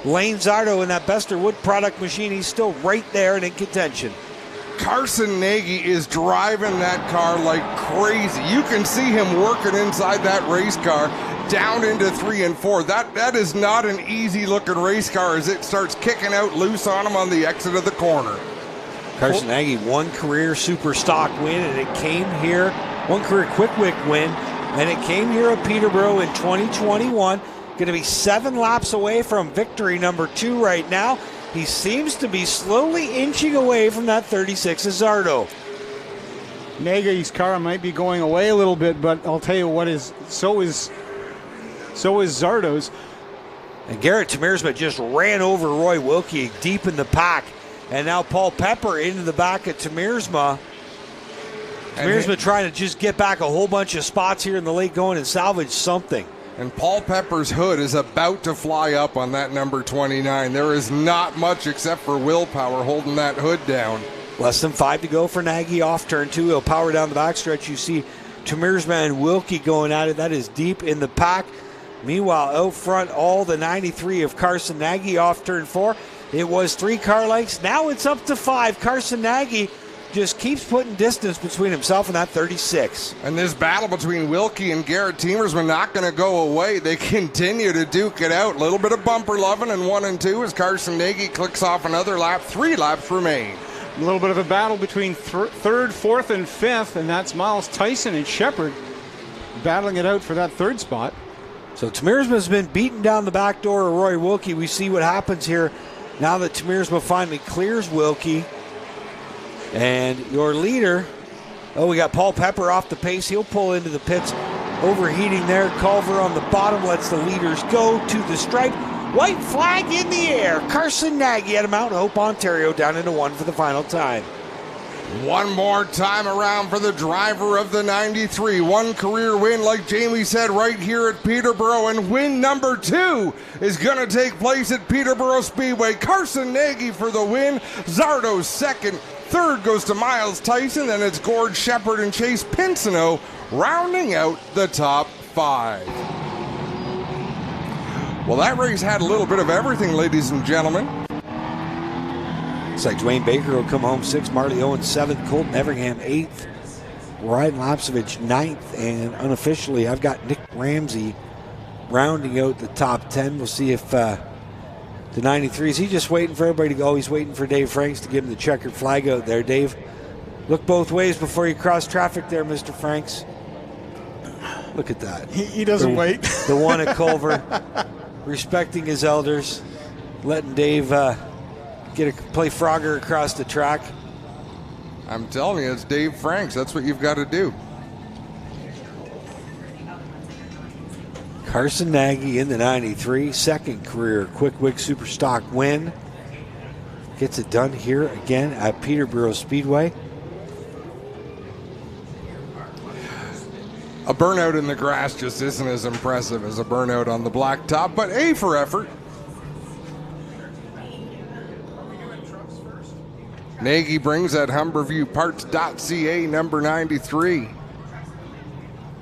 Lane Zardo in that Bester Wood product machine. He's still right there and in contention. Carson Nagy is driving that car like crazy. You can see him working inside that race car down into 3 and 4. That is not an easy looking race car as it starts kicking out loose on him on the exit of the corner. Carson Nagy, 1 career super stock win, and it came here, 1 career quick win, and it came here at Peterborough in 2021. Going to be 7 laps away from victory number 2 right now. He seems to be slowly inching away from that 36 Zardo. Nagy's car might be going away a little bit, but I'll tell you what is so is Zardo's. And Garrett Tamirsma just ran over Roy Wilkie deep in the pack. And now Paul Pepper into the back of Tamirsma. Tamirsma trying to just get back a whole bunch of spots here in the late going and salvage something. And Paul Pepper's hood is about to fly up on that number 29. There is not much except for willpower holding that hood down. Less than 5 to go for Nagy off turn 2. He'll power down the backstretch. You see Tamirsma and Wilkie going at it. That is deep in the pack. Meanwhile, out front, all the 93 of Carson Nagy off turn 4. It was 3 car lengths. Now it's up to 5. Carson Nagy just keeps putting distance between himself and that 36. And this battle between Wilkie and Garrett Tiemersman not going to go away. They continue to duke it out. A little bit of bumper loving in 1 and 2 as Carson Nagy clicks off another lap. 3 laps remain. A little bit of a battle between 3rd, 4th, and 5th, and that's Miles Tyson and Shepard battling it out for that 3rd spot. So Tamirsma's been beaten down the back door of Roy Wilkie. We see what happens here now that Tamirsma finally clears Wilkie. And your leader, we got Paul Pepper off the pace. He'll pull into the pits. Overheating there. Culver on the bottom lets the leaders go to the stripe. White flag in the air. Carson Nagy out of Mount Hope, Ontario, down into 1 for the final time. One more time around for the driver of the 93. 1 career win, like Jamie said, right here at Peterborough. And win number 2 is going to take place at Peterborough Speedway. Carson Nagy for the win. Zardo's 2nd. 3rd goes to Miles Tyson. Then it's Gord Shepard and Chase Pinsino rounding out the top 5. Well, that race had a little bit of everything, ladies and gentlemen. Looks like Dwayne Baker will come home 6th, Marley Owens 7th, Colton Everingham 8th, Ryan Lapsevich 9th, and unofficially I've got Nick Ramsey rounding out the top 10. We'll see if the 93, is he just waiting for everybody to go? He's waiting for Dave Franks to give him the checkered flag out there. Dave, look both ways before you cross traffic there, Mr. Franks. Look at that. He doesn't wait. The one at Culver, respecting his elders, letting Dave play Frogger across the track. I'm telling you, it's Dave Franks. That's what you've got to do. Carson Nagy in the 93, 2nd career Quick Wig Super Stock win. Gets it done here again at Peterborough Speedway. A burnout in the grass just isn't as impressive as a burnout on the blacktop, but A for effort. Nagy brings that HumberviewParts.ca number 93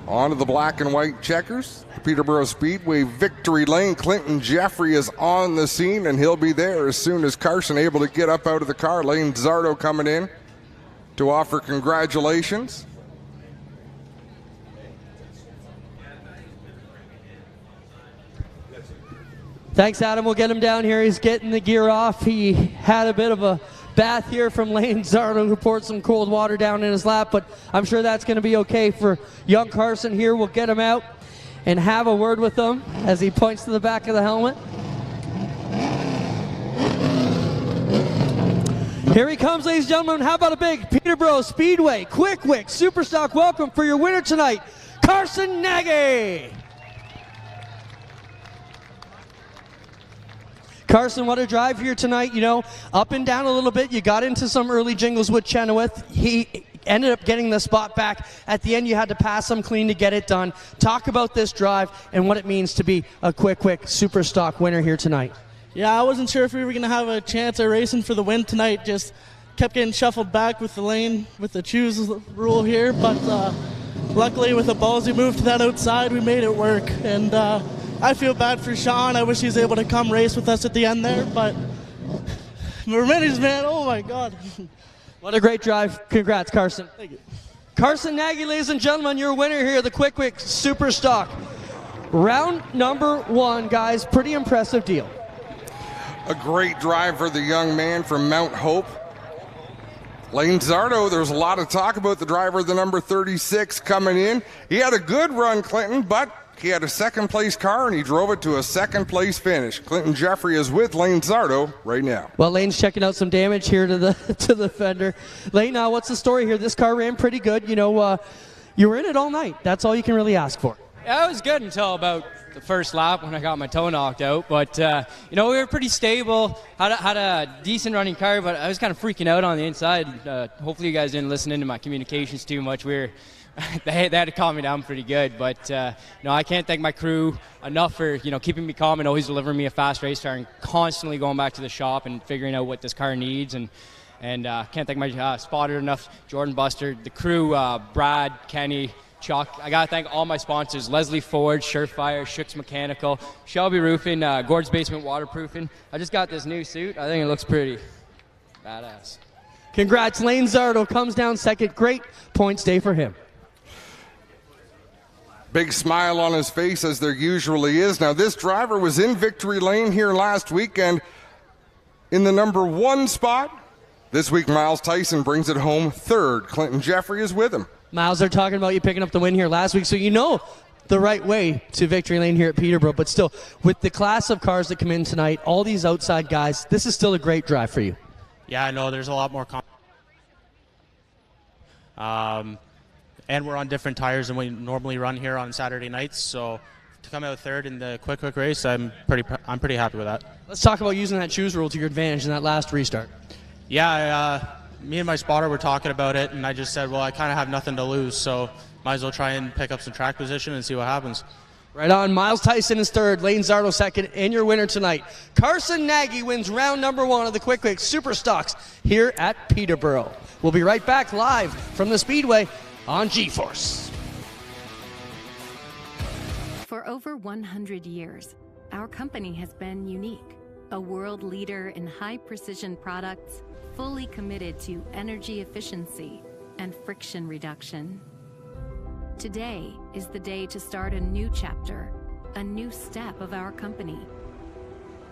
onto the black and white checkers. Peterborough Speedway victory lane. Clinton Jeffrey is on the scene, and he'll be there as soon as Carson able to get up out of the car. Lane Zardo coming in to offer congratulations. Thanks, Adam. We'll get him down here. He's getting the gear off. He had a bit of a bath here from Lane Zardo, who poured some cold water down in his lap, but I'm sure that's going to be okay for young Carson here. We'll get him out and have a word with him as he points to the back of the helmet. Here he comes, ladies and gentlemen. How about a big Peterborough Speedway Quick Wick Superstock welcome for your winner tonight, Carson Nagy. Carson, what a drive here tonight. You know, up and down a little bit. You got into some early jingles with Chenoweth. He ended up getting the spot back. At the end, you had to pass him clean to get it done. Talk about this drive and what it means to be a Quick Wick Superstock winner here tonight. Yeah, I wasn't sure if we were going to have a chance at racing for the win tonight. Just kept getting shuffled back with the lane, with the choose rule here. But luckily, with a ballsy move to that outside, we made it work. And I feel bad for Sean. I wish he was able to come race with us at the end there. But Merminis, man, oh my God. What a great drive. Congrats, Carson. Thank you. Carson Nagy, ladies and gentlemen, your winner here, the Quick Wick Superstock. Round number 1, guys. Pretty impressive deal. A great drive for the young man from Mount Hope. Lane Zardo, there's a lot of talk about the driver, the number 36, coming in. He had a good run, Clinton, but he had a second-place car, and he drove it to a second-place finish. Clinton Jeffrey is with Lane Zardo right now. Well, Lane's checking out some damage here to the to the fender. Lane, what's the story here? This car ran pretty good. You know, you were in it all night. That's all you can really ask for. Yeah, it was good until about the first lap when I got my toe knocked out. But, you know, we were pretty stable, had a decent running car, but I was kind of freaking out on the inside. Hopefully you guys didn't listen into my communications too much. They had to calm me down pretty good. But, you know, I can't thank my crew enough for, you know, keeping me calm and always delivering me a fast race car and constantly going back to the shop and figuring out what this car needs. And can't thank my spotter enough, Jordan Buster, the crew, Brad, Kenny, Chuck. I got to thank all my sponsors, Leslie Ford, Surefire, Shooks Mechanical, Shelby Roofing, Gord's Basement Waterproofing. I just got this new suit. I think it looks pretty badass. Congrats, Lane Zardo comes down second. Great points day for him. Big smile on his face, as there usually is. Now, this driver was in victory lane here last weekend in the number 1 spot. This week, Miles Tyson brings it home third. Clinton Jeffrey is with him. Miles, they're talking about you picking up the win here last week, so you know the right way to victory lane here at Peterborough. But still, with the class of cars that come in tonight, all these outside guys, this is still a great drive for you. Yeah, I know there's a lot more and we're on different tires than we normally run here on Saturday nights, so to come out third in the quick race, I'm pretty happy with that. Let's talk about using that choose rule to your advantage in that last restart. Yeah, me and my spotter were talking about it, and I just said, well, I kind of have nothing to lose, so might as well try and pick up some track position and see what happens. Right on. Miles Tyson is third, Lane Zardo second, and your winner tonight, Carson Nagy, wins round number 1 of the Quick Wick Superstocks here at Peterborough. We'll be right back live from the Speedway on G-Force. For over 100 years, our company has been unique, a world leader in high-precision products, fully committed to energy efficiency and friction reduction. Today is the day to start a new chapter, a new step of our company.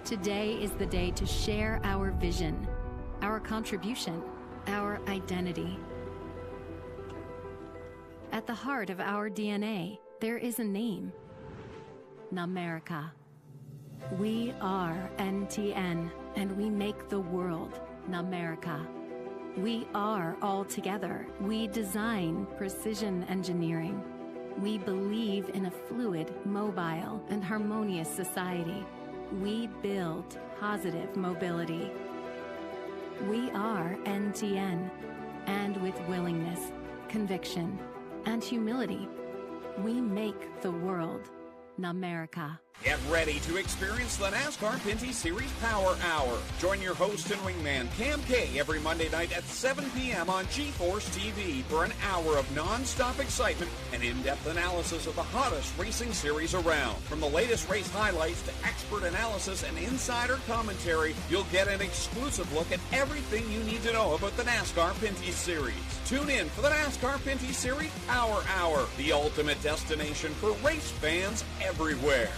Today is the day to share our vision, our contribution, our identity. At the heart of our DNA, there is a name: Namerica. We are NTN, and we make the world Namerica. We are all together. We design precision engineering. We believe in a fluid, mobile, and harmonious society. We build positive mobility. We are NTN, and with willingness, conviction, and humility, we make the world Namerica. Get ready to experience the NASCAR Pinty Series Power Hour. Join your host and wingman Cam K every Monday night at 7 p.m. on G-Force TV for an hour of non-stop excitement and in-depth analysis of the hottest racing series around. From the latest race highlights to expert analysis and insider commentary, you'll get an exclusive look at everything you need to know about the NASCAR Pinty Series. Tune in for the NASCAR Pinty Series Power Hour, the ultimate destination for race fans everywhere.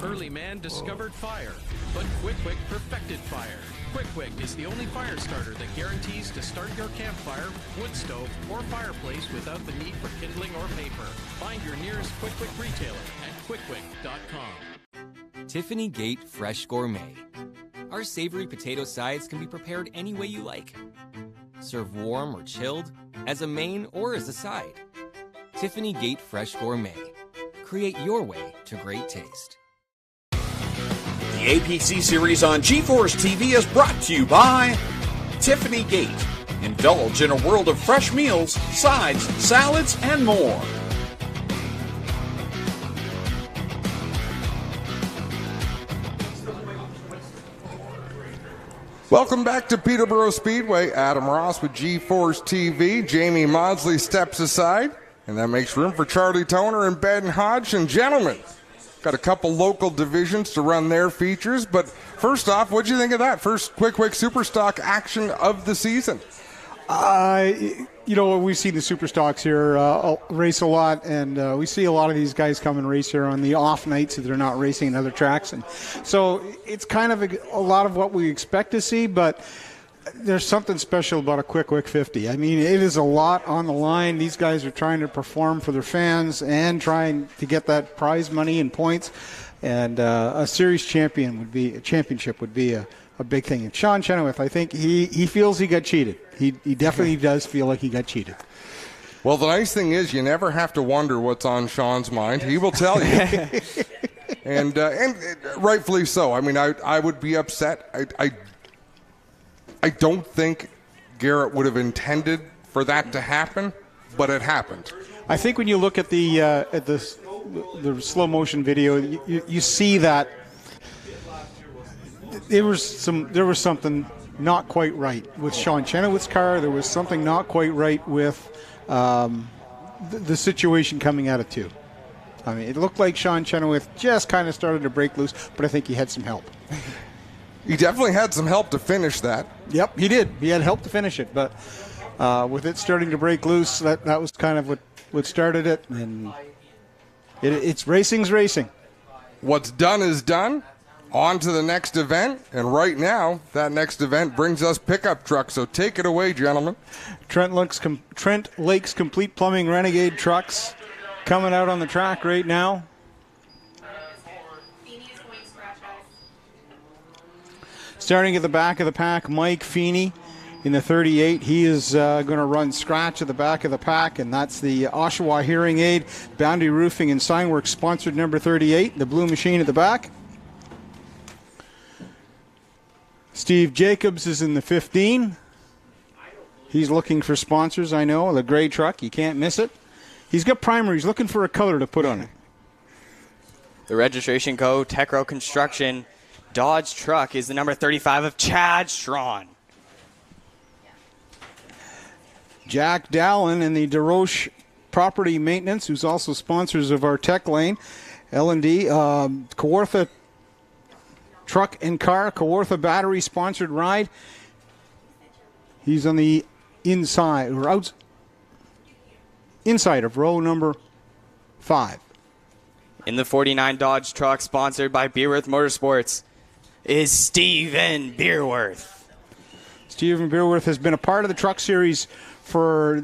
Early man discovered fire, but Quick Wick perfected fire. Quick Wick is the only fire starter that guarantees to start your campfire, wood stove, or fireplace without the need for kindling or paper. Find your nearest Quick Wick retailer at quickwick.com. Tiffany Gate Fresh Gourmet. Our savory potato sides can be prepared any way you like. Serve warm or chilled, as a main or as a side. Tiffany Gate Fresh Gourmet. Create your way to great taste. The APC series on GeForce TV is brought to you by Tiffany Gate. Indulge in a world of fresh meals, sides, salads, and more. Welcome back to Peterborough Speedway. Adam Ross with GeForce TV. Jamie Maudsley steps aside, and that makes room for Charlie Toner and Ben Hodge. And gentlemen, got a couple local divisions to run their features, but first off, what'd you think of that first quick Superstock action of the season? We've seen the Superstocks here race a lot, and we see a lot of these guys come and race here on the off nights that they're not racing in other tracks. And so it's kind of a lot of what we expect to see, but there's something special about a quick 50. I mean, it is a lot on the line. These guys are trying to perform for their fans and trying to get that prize money and points. And a series championship would be a big thing. And Sean Chenoweth, I think he feels he got cheated. He definitely does feel like he got cheated. Well, the nice thing is you never have to wonder what's on Sean's mind. He will tell you. and rightfully so. I mean, I would be upset. I don't think Garrett would have intended for that to happen, but it happened. I think when you look at the slow motion video, you see that there was something not quite right with Sean Chenoweth's car. There was something not quite right with the situation coming out of 2. I mean, it looked like Sean Chenoweth just kind of started to break loose, but I think he had some help. He definitely had some help to finish that. Yep, he did. He had help to finish it, but with it starting to break loose, that was kind of what started it. And it's racing's racing. What's done is done. On to the next event, and right now, that next event brings us pickup trucks, so take it away, gentlemen. Trent Lakes Complete Plumbing Renegade trucks coming out on the track right now. Starting at the back of the pack, Mike Feeney in the 38. He is going to run scratch at the back of the pack, and that's the Oshawa Hearing Aid, Boundary Roofing and Signworks sponsored number 38, the blue machine at the back. Steve Jacobs is in the 15. He's looking for sponsors, I know. The gray truck, you can't miss it. He's got primer. He's looking for a color to put on it. The registration code, Techro Construction. Dodge truck is the number 35 of Chad Strawn. Jack Dallin in the DeRoche Property Maintenance, who's also sponsors of our Tech Lane. L&D, Kawartha Truck and Car, Kawartha Battery sponsored ride. He's on the inside of row number 5. In the 49 Dodge truck sponsored by Beerworth Motorsports is Stephen Beerworth. Stephen Beerworth has been a part of the truck series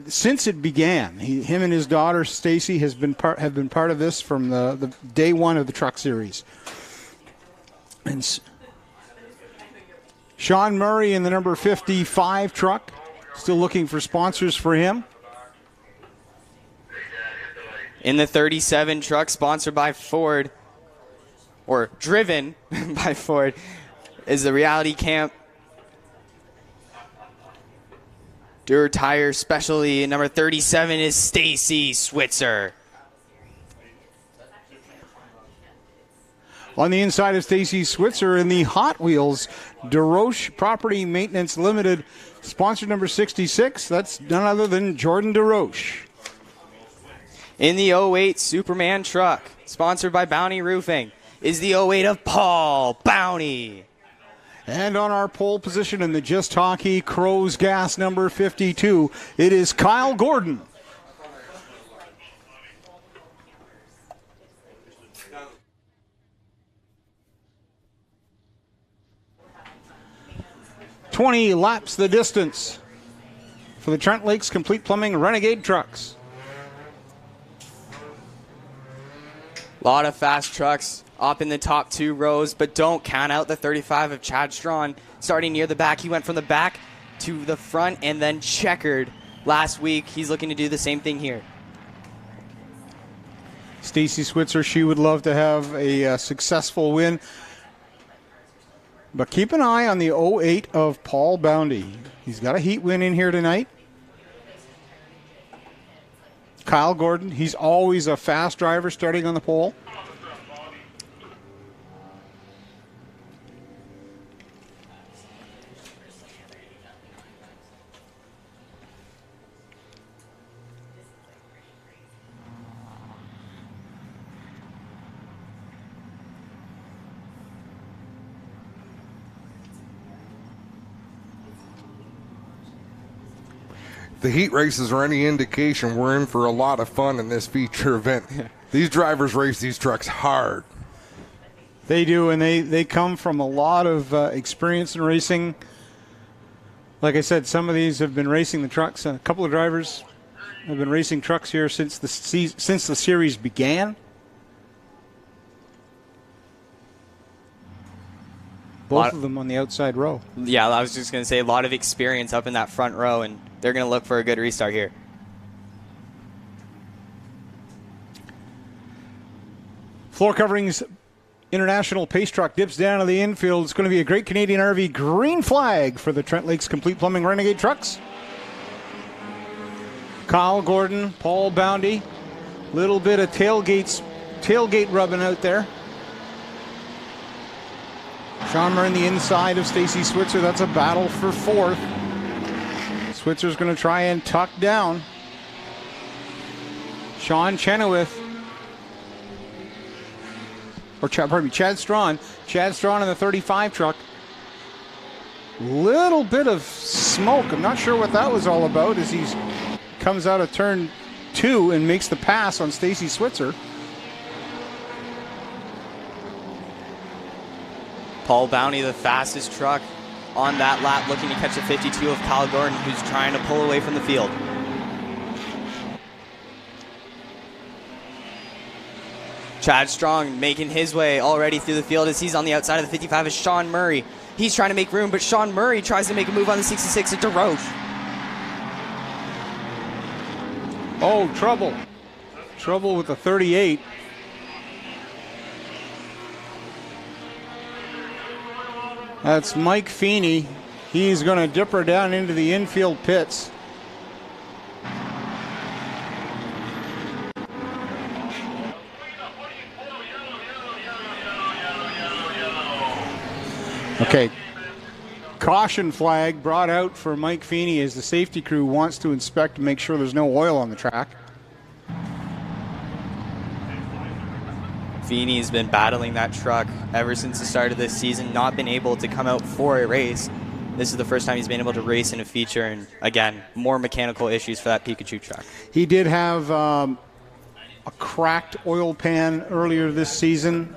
since it began. Him and his daughter Stacy have been part of this from the day one of the truck series. And Sean Murray in the number 55 truck, still looking for sponsors for him. In the 37 truck sponsored by Ford, or driven by Ford, is the Reality Camp Dura Tire Specialty. Number 37 is Stacy Switzer. On the inside of Stacy Switzer in the Hot Wheels DeRoche Property Maintenance Limited, sponsor number 66. That's none other than Jordan DeRoche. In the 08 Superman truck, sponsored by Bounty Roofing, is the 08 of Paul Bounty. And on our pole position in the Just Hockey Crows Gas number 52, it is Kyle Gordon. .20 laps the distance for the Trent Lakes Complete Plumbing Renegade trucks. A lot of fast trucks up in the top 2 rows, but don't count out the 35 of Chad Strawn. Starting near the back, he went from the back to the front and then checkered last week. He's looking to do the same thing here. Stacy Switzer, she would love to have a successful win. But keep an eye on the 08 of Paul Boundy. He's got a heat win in here tonight. Kyle Gordon, he's always a fast driver starting on the pole. The heat races are any indication, we're in for a lot of fun in this feature event. These drivers race these trucks hard. They do, and they come from a lot of experience in racing. Like I said, some of these have been racing the trucks. A couple of drivers have been racing trucks here since the series began. Both of them on the outside row. Yeah, I was just going to say a lot of experience up in that front row, and they're going to look for a good restart here. Floor Coverings International Pace Truck dips down to the infield. It's going to be a Great Canadian RV green flag for the Trent Lakes Complete Plumbing Renegade trucks. Kyle Gordon, Paul Boundy, little bit of tailgate rubbing out there. Sean Murray on the inside of Stacy Switzer. That's a battle for 4th. Switzer's going to try and tuck down. Sean Chenoweth. Chad Strawn. Chad Strawn in the 35 truck. Little bit of smoke. I'm not sure what that was all about as he comes out of turn 2 and makes the pass on Stacy Switzer. Paul Bounty, the fastest truck on that lap, looking to catch the 52 of Kyle Gordon, who's trying to pull away from the field. Chad Strong making his way already through the field as he's on the outside of the 55 is Sean Murray. He's trying to make room, but Sean Murray tries to make a move on the 66 at DeRoche. Oh, trouble. Trouble with the 38. That's Mike Feeney. He's going to dip her down into the infield pits. Okay. Caution flag brought out for Mike Feeney as the safety crew wants to inspect and make sure there's no oil on the track. Feeney's been battling that truck ever since the start of this season, not been able to come out for a race. This is the first time he's been able to race in a feature, and again, more mechanical issues for that Pikachu truck. He did have a cracked oil pan earlier this season.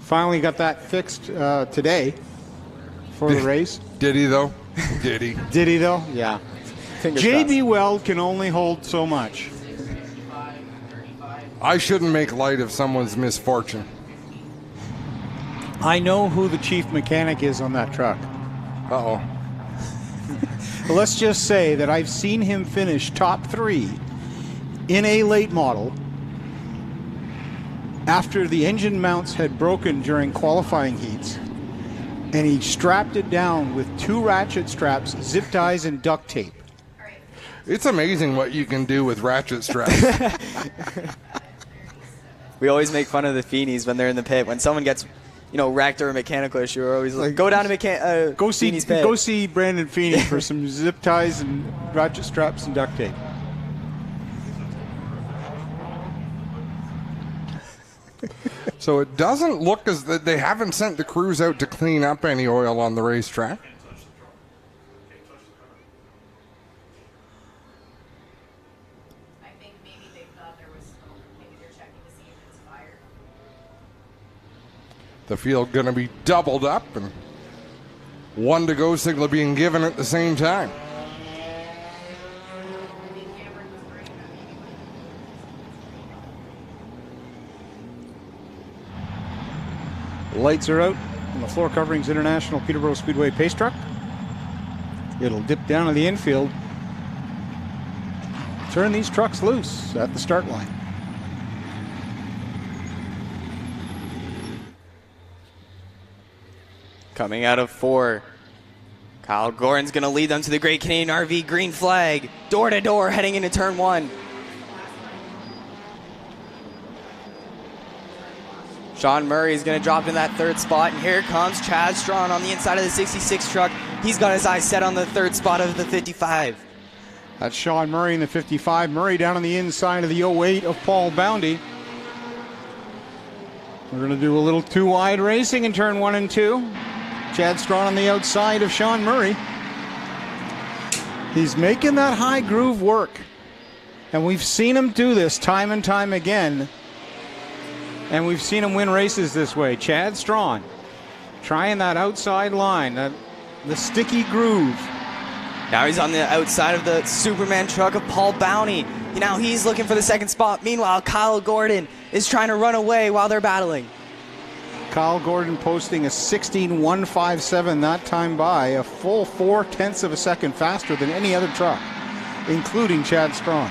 Finally got that fixed today for the race. Did he, though? Did he? Did he, though? Yeah. J.B. Weld can only hold so much. I shouldn't make light of someone's misfortune. I know who the chief mechanic is on that truck. Uh-oh. Let's just say that I've seen him finish top 3 in a late model after the engine mounts had broken during qualifying heats, and he strapped it down with 2 ratchet straps, zip ties, and duct tape. It's amazing what you can do with ratchet straps. We always make fun of the Feenies when they're in the pit. When someone gets, wrecked or a mechanical issue, we're always like, go down to Feeney's pit. Go see Brandon Feeney for some zip ties and ratchet straps and duct tape. So it doesn't look as that they haven't sent the crews out to clean up any oil on the racetrack. The field going to be doubled up, and 1 to go signal being given at the same time. Lights are out on the Floor Coverings International Peterborough Speedway pace truck. It'll dip down to the infield. Turn these trucks loose at the start line. Coming out of 4. Kyle Gordon's going to lead them to the Great Canadian RV green flag. Door to door heading into turn 1. Sean Murray is going to drop in that 3rd spot, and here comes Chad Strawn on the inside of the 66 truck. He's got his eyes set on the 3rd spot of the 55. That's Sean Murray in the 55. Murray down on the inside of the 08 of Paul Boundy. We're going to do a little 2-wide racing in turn 1 and 2. Chad Strawn on the outside of Sean Murray. He's making that high groove work. And we've seen him do this time and time again. And we've seen him win races this way. Chad Strawn trying that outside line, the sticky groove. Now he's on the outside of the Superman truck of Paul Bounty. Now he's looking for the 2nd spot. Meanwhile, Kyle Gordon is trying to run away while they're battling. Kyle Gordon posting a 16.157 that time by, a full 0.4 of a second faster than any other truck, including Chad Strawn.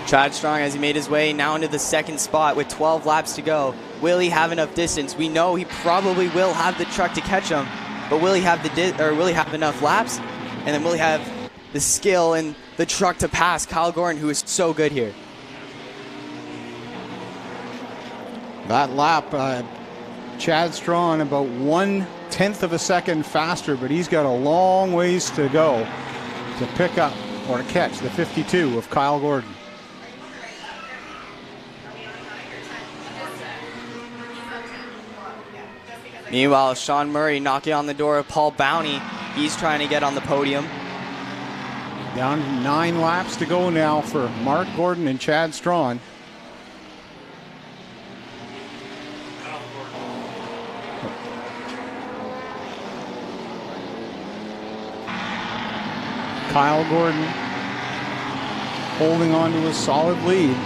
Chad Strawn, as he made his way now into the 2nd spot with 12 laps to go. Will he have enough distance? We know he probably will have the truck to catch him, but will he have will he have enough laps? And then will he have the skill and the truck to pass Kyle Gordon, who is so good here? That lap, Chad Strawn about 0.1 of a second faster, but he's got a long ways to go to pick up or to catch the 52 of Kyle Gordon. Meanwhile, Sean Murray knocking on the door of Paul Bounty. He's trying to get on the podium. Down to 9 laps to go now for Mark Gordon and Chad Strawn. Kyle Gordon holding on to a solid lead.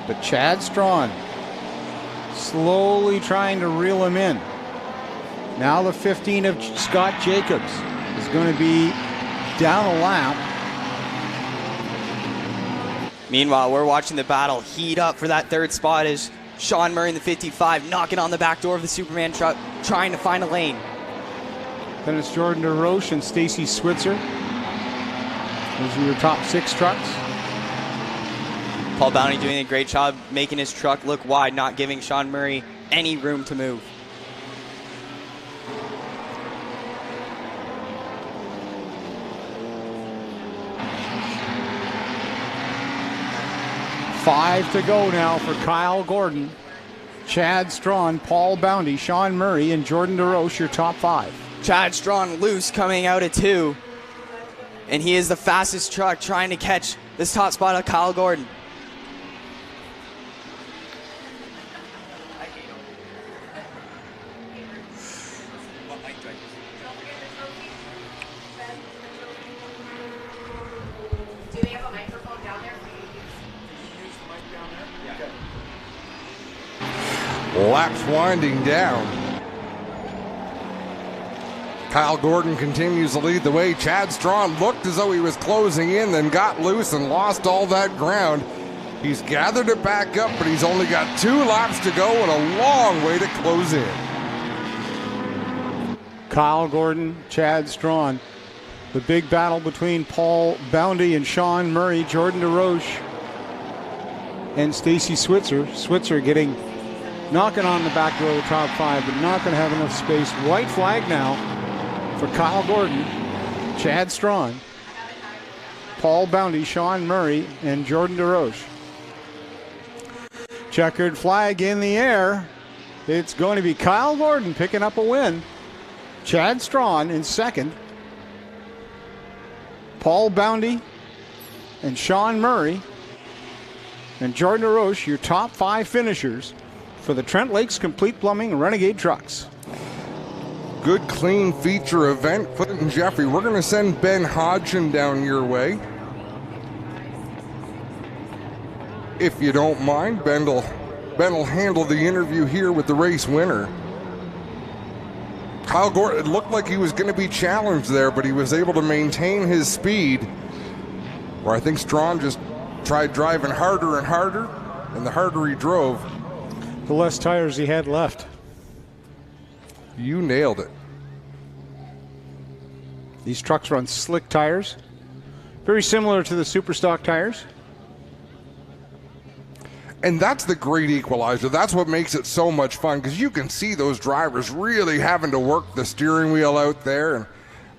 But Chad Strawn slowly trying to reel him in. Now the 15 of Scott Jacobs is going to be down a lap. Meanwhile, we're watching the battle heat up for that 3rd spot as Sean Murray in the 55 knocking on the back door of the Superman truck, trying to find a lane. Then it's Jordan DeRoche and Stacy Switzer. Those are your top 6 trucks. Paul Bounty doing a great job making his truck look wide, not giving Sean Murray any room to move. Five to go now for Kyle Gordon, Chad Strawn, Paul Bounty, Sean Murray, and Jordan DeRoche, your top 5. Chad Strawn loose coming out at 2. And he is the fastest truck trying to catch this top spot of Kyle Gordon. Laps winding down. Kyle Gordon continues to lead the way. Chad Strawn looked as though he was closing in, then got loose and lost all that ground. He's gathered it back up, but he's only got 2 laps to go and a long way to close in. Kyle Gordon, Chad Strawn. The big battle between Paul Boundy and Sean Murray, Jordan DeRoche, and Stacy Switzer. Switzer knocking on the back door of the top 5, but not going to have enough space. White flag now for Kyle Gordon, Chad Strawn, Paul Boundy, Sean Murray, and Jordan DeRoche. Checkered flag in the air. It's going to be Kyle Gordon picking up a win. Chad Strawn in 2nd. Paul Boundy and Sean Murray and Jordan DeRoche, your top 5 finishers for the Trent Lakes Complete Plumbing Renegade trucks. good, clean feature event. Clinton Jeffrey, we're going to send Ben Hodgson down your way. If you don't mind, Ben will handle the interview here with the race winner. Kyle Gordon, it looked like he was going to be challenged there, but he was able to maintain his speed. Where I think Strawn just tried driving harder and harder, and the harder he drove, the less tires he had left. You nailed it. These trucks run slick tires, very similar to the Superstock tires. And that's the great equalizer. That's what makes it so much fun, because you can see those drivers really having to work the steering wheel out there. And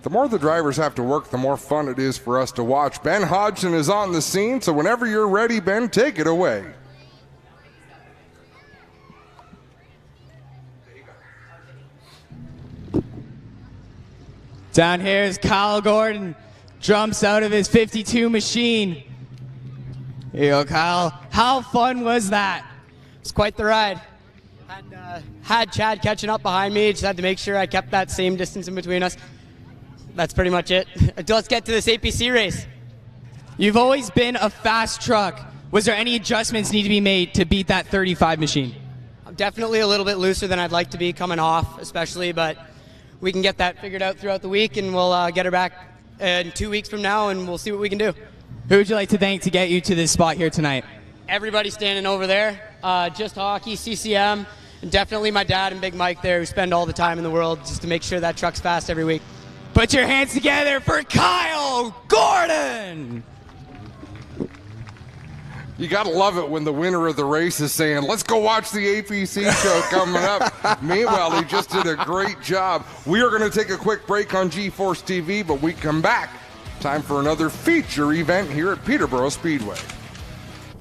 the more the drivers have to work, the more fun it is for us to watch. Ben Hodgson is on the scene, so whenever you're ready, Ben, take it away. Down here is Kyle Gordon, jumps out of his 52 machine. Here you go, Kyle. How fun was that? It's quite the ride. Had Chad catching up behind me. Just had to make sure I kept that same distance in between us. That's pretty much it. Let's get to this APC race. You've always been a fast truck. Was there any adjustments need to be made to beat that 35 machine? I'm definitely a little bit looser than I'd like to be coming off, especially, but we can get that figured out throughout the week, and we'll get her back in 2 weeks from now, and we'll see what we can do. Who would you like to thank to get you to this spot here tonight? Everybody standing over there, Just Hockey, CCM, and definitely my dad and Big Mike there, who spend all the time in the world just to make sure that truck's fast every week. Put your hands together for Kyle Gordon! You got to love it when the winner of the race is saying, let's go watch the APC show coming up. Meanwhile, he just did a great job. We are going to take a quick break on G-Force TV, but we come back. Time for another feature event here at Peterborough Speedway.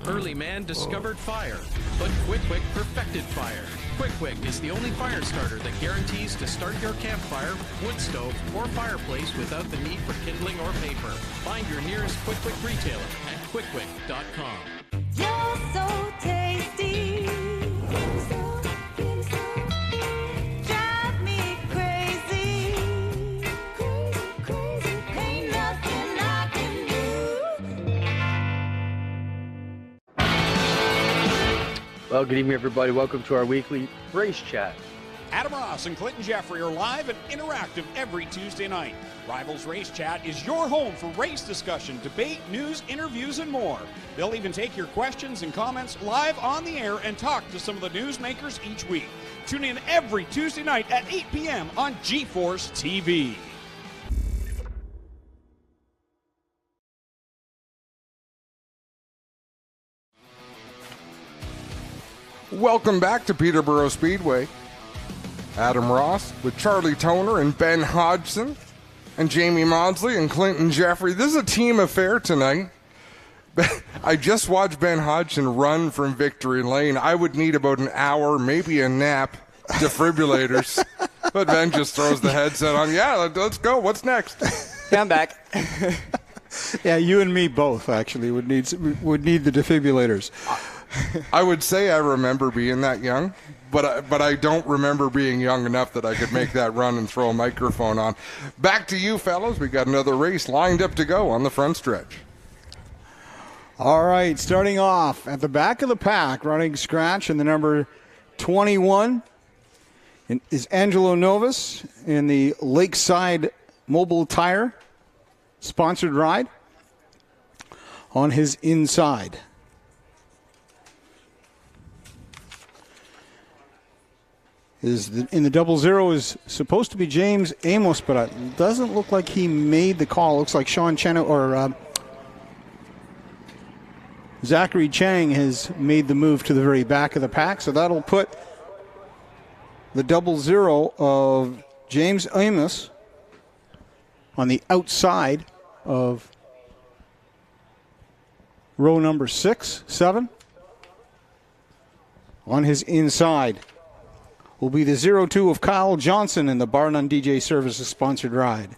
Early man discovered fire, but Quick Quick perfected fire. Quick Quick is the only fire starter that guarantees to start your campfire, wood stove, or fireplace without the need for kindling or paper. Find your nearest Quick Quick retailer at quickquick.com. You're so tasty. Drive me crazy. Crazy. Ain't nothing I can do. Well, good evening, everybody. Welcome to our weekly race chat. Adam Ross and Clinton Jeffrey are live and interactive every Tuesday night. Rivals Race Chat is your home for race discussion, debate, news, interviews, and more. They'll even take your questions and comments live on the air and talk to some of the newsmakers each week. Tune in every Tuesday night at 8 p.m. on G-Force TV. Welcome back to Peterborough Speedway. Adam Ross with Charlie Toner and Ben Hodgson and Jamie Maudsley and Clinton Jeffrey. This is a team affair tonight. I just watched Ben Hodgson run from victory lane. I would need about an hour, maybe a nap, defibrillators. But Ben just throws the headset on. Yeah, let's go. What's next? Yeah, I'm back. Yeah, you and me both actually would need the defibrillators. I would say I remember being that young, but I don't remember being young enough that I could make that run and throw a microphone on. Back to you, fellas. We got another race lined up to go on the front stretch. All right, starting off at the back of the pack, running scratch in the number 21 is Angelo Novus in the Lakeside Mobile Tire sponsored ride on his inside. In the 00 is supposed to be James Amos, but it doesn't look like he made the call. Looks like Sean Chen or Zachary Chang has made the move to the very back of the pack, so that'll put the 00 of James Amos on the outside of row number 6, 7. On his inside will be the 02 of Kyle Johnson in the Bar None DJ Services sponsored ride.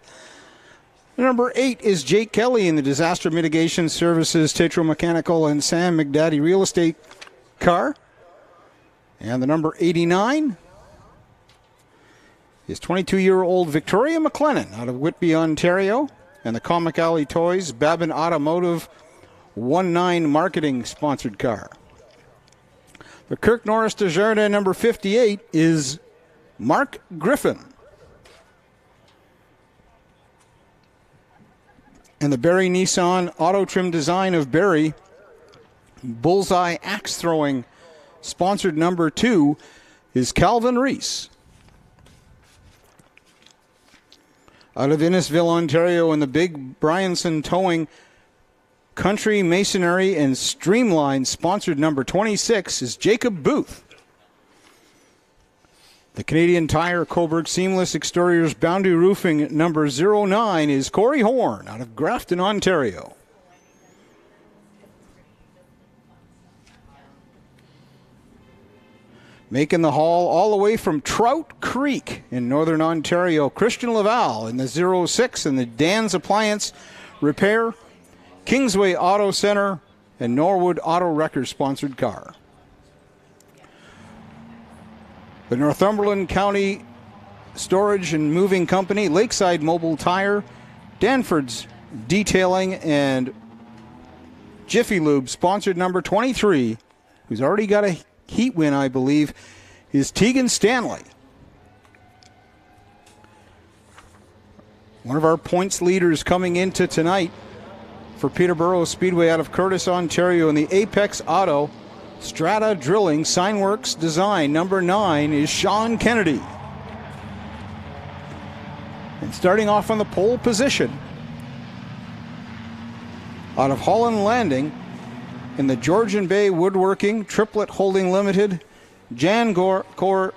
Number 8 is Jake Kelly in the Disaster Mitigation Services Tetro Mechanical and Sam McDaddy Real Estate car. And the number 89 is 22-year-old Victoria McLennan out of Whitby, Ontario. And the Comic Alley Toys Babin Automotive 1-9 marketing sponsored car. The Kirk Norris Desjardins number 58 is Mark Griffin. And the Barrie Nissan Auto Trim Design of Barrie Bullseye Axe Throwing sponsored number 2 is Calvin Reese. Out of Innisville, Ontario, and the Big Bryanson Towing Country Masonry and Streamline sponsored number 26 is Jacob Booth. The Canadian Tire Coburg Seamless Exteriors Boundary Roofing number 09 is Corey Horn out of Grafton, Ontario. Making the haul all the way from Trout Creek in Northern Ontario, Christian Laval in the 06 and the Dan's Appliance Repair, Kingsway Auto Center, and Norwood Auto Wrecker sponsored car. The Northumberland County Storage and Moving Company, Lakeside Mobile Tire, Danford's Detailing, and Jiffy Lube sponsored number 23, who's already got a heat win, I believe, is Tegan Stanley. One of our points leaders coming into tonight for Peterborough Speedway out of Curtis, Ontario, in the Apex Auto Strata Drilling Signworks Design number 9 is Sean Kennedy. And starting off on the pole position, out of Holland Landing, in the Georgian Bay Woodworking Triplet Holding Limited, Jan Core,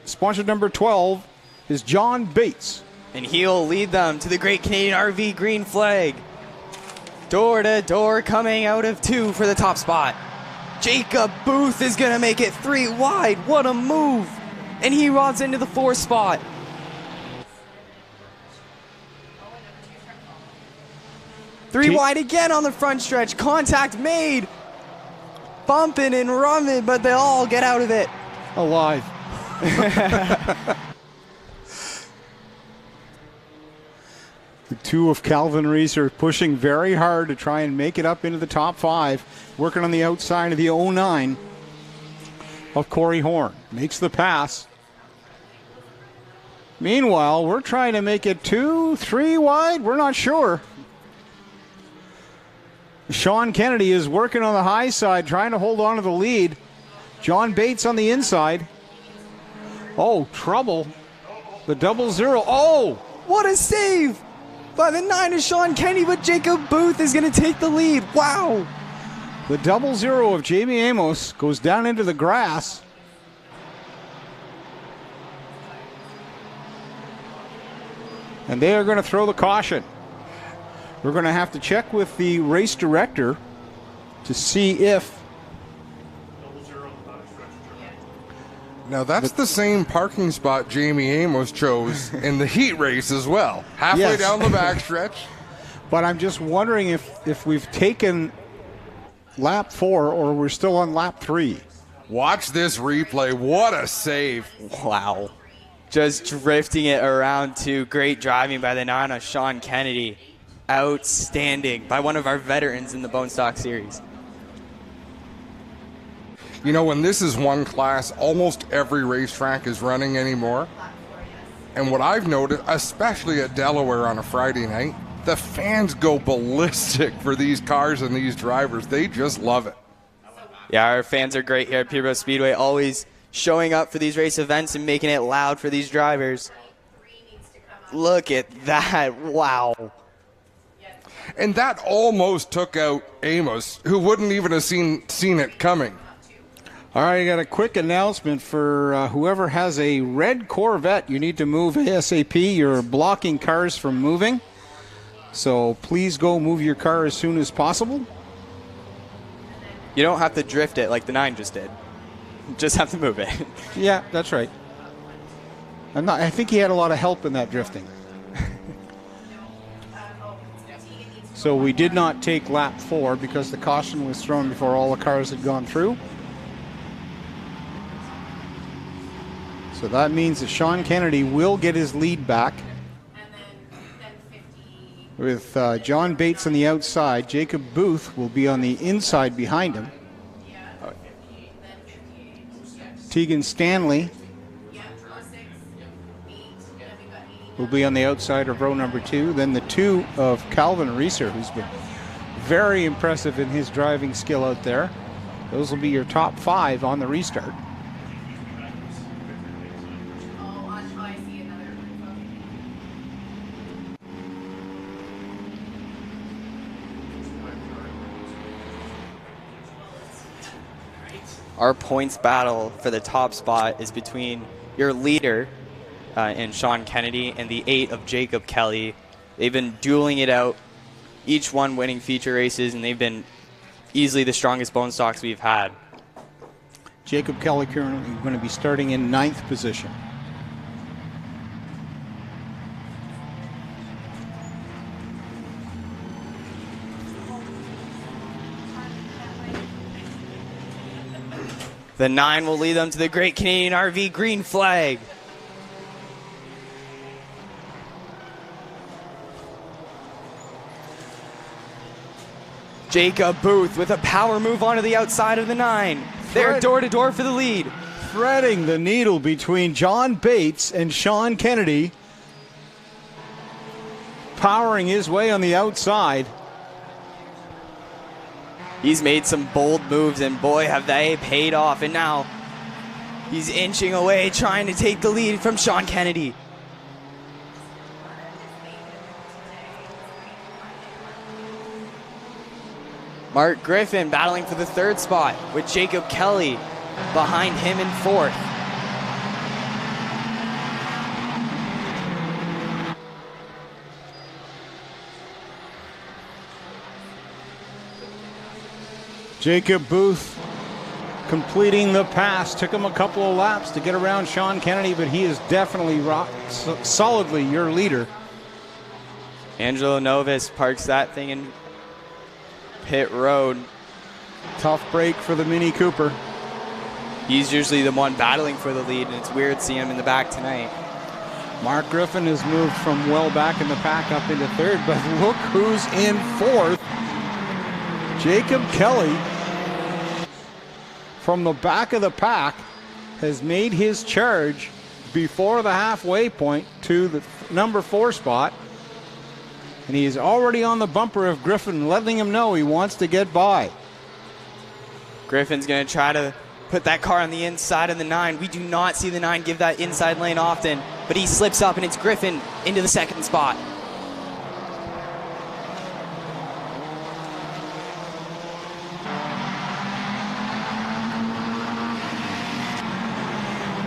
sponsored number 12, is John Bates. And he'll lead them to the Great Canadian RV green flag. Door to door coming out of 2 for the top spot. Jacob Booth is going to make it 3 wide. What a move. And he rods into the 4th spot. Three wide again on the front stretch. Contact made. Bumping and rumming, but they all get out of it. Alive. The 2 of Calvin Reese are pushing very hard to try and make it up into the top 5. Working on the outside of the 09 of Corey Horn. Makes the pass. Meanwhile, we're trying to make it 2, 3 wide. We're not sure. Sean Kennedy is working on the high side, trying to hold on to the lead. John Bates on the inside. Oh, trouble. The 00. Oh! What a save by the 9 of Sean Kennedy, but Jacob Booth is going to take the lead. Wow! The 00 of Jamie Amos goes down into the grass. And they are going to throw the caution. We're going to have to check with the race director to see if... Now that's the same parking spot Jamie Amos chose in the heat race as well. Halfway down the backstretch. But I'm just wondering if we've taken lap 4 or we're still on lap 3. Watch this replay. What a save. Wow. Just drifting it around to great driving by the 9 of Sean Kennedy. Outstanding by one of our veterans in the Bone Stock Series. You know, when this is one class, almost every racetrack is running anymore. And what I've noticed, especially at Delaware on a Friday night, the fans go ballistic for these cars and these drivers. They just love it. Yeah, our fans are great here at Peterborough Speedway, always showing up for these race events and making it loud for these drivers. Look at that. Wow. And that almost took out Amos, who wouldn't even have seen it coming. All right, I got a quick announcement for whoever has a red Corvette. You need to move ASAP. You're blocking cars from moving. So please go move your car as soon as possible. You don't have to drift it like the 9 just did. You just have to move it. Yeah, that's right. I think he had a lot of help in that drifting. So we did not take lap 4 because the caution was thrown before all the cars had gone through. So that means that Sean Kennedy will get his lead back. With John Bates on the outside, Jacob Booth will be on the inside behind him. Tegan Stanley will be on the outside of row number 2. Then the 2 of Calvin Reeser, who's been very impressive in his driving skill out there. Those will be your top 5 on the restart. Our points battle for the top spot is between your leader in Sean Kennedy and the 8 of Jacob Kelly. They've been dueling it out, each one winning feature races, and they've been easily the strongest bone stocks we've had. Jacob Kelly currently going to be starting in 9th position. The 9 will lead them to the Great Canadian RV green flag. Jacob Booth with a power move onto the outside of the 9. They're door to door for the lead. Threading the needle between John Bates and Sean Kennedy. Powering his way on the outside. He's made some bold moves, and boy, have they paid off. And now he's inching away, trying to take the lead from Sean Kennedy. Mark Griffin battling for the 3rd spot with Jacob Kelly behind him in 4th. Jacob Booth completing the pass. Took him a couple of laps to get around Sean Kennedy, but he is definitely solidly your leader. Angelo Novus parks that thing in pit road. Tough break for the Mini Cooper. He's usually the one battling for the lead, and it's weird seeing him in the back tonight. Mark Griffin has moved from well back in the pack up into 3rd, but look who's in 4th. Jacob Kelly, from the back of the pack, has made his charge before the halfway point to the number 4 spot. And he is already on the bumper of Griffin, letting him know he wants to get by. Griffin's going to try to put that car on the inside of the 9. We do not see the 9 give that inside lane often, but he slips up, and it's Griffin into the 2nd spot.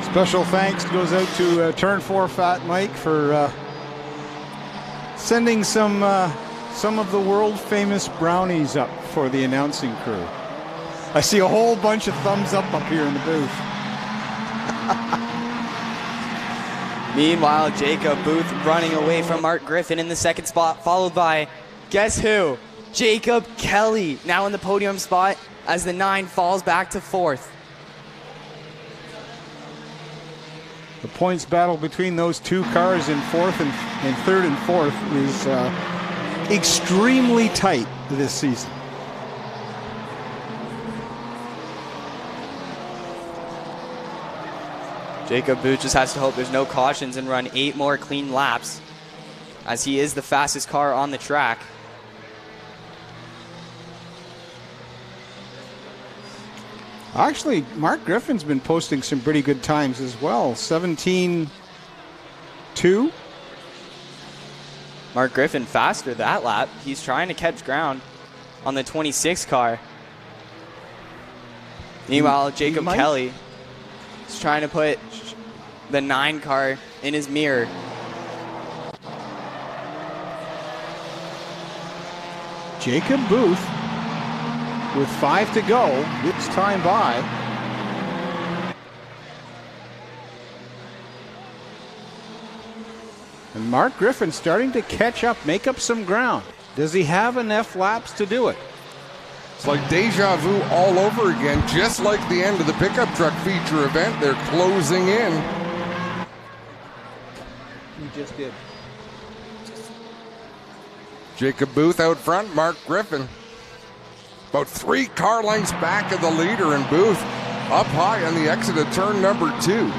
Special thanks goes out to Turn 4 Fat Mike for sending some of the world famous brownies up for the announcing crew. I see a whole bunch of thumbs up here in the booth. Meanwhile, Jacob Booth running away from Mark Griffin in the 2nd spot, followed by, guess who? Jacob Kelly, now in the podium spot as the 9 falls back to 4th. The points battle between those 2 cars in 4th and 3rd and 4th is extremely tight this season. Jacob Booth just has to hope there's no cautions and run 8 more clean laps, as he is the fastest car on the track. Actually, Mark Griffin's been posting some pretty good times as well. 17-2. Mark Griffin faster that lap. He's trying to catch ground on the 26 car. Meanwhile, Jacob Kelly is trying to put the 9 car in his mirror. Jacob Booth, with 5 to go, gets time by. And Mark Griffin starting to catch up, make up some ground. Does he have enough laps to do it? It's like deja vu all over again, just like the end of the pickup truck feature event. They're closing in. just did. Jacob Booth out front, Mark Griffin. About 3 car lengths back of the leader, and Booth up high on the exit of turn number 2.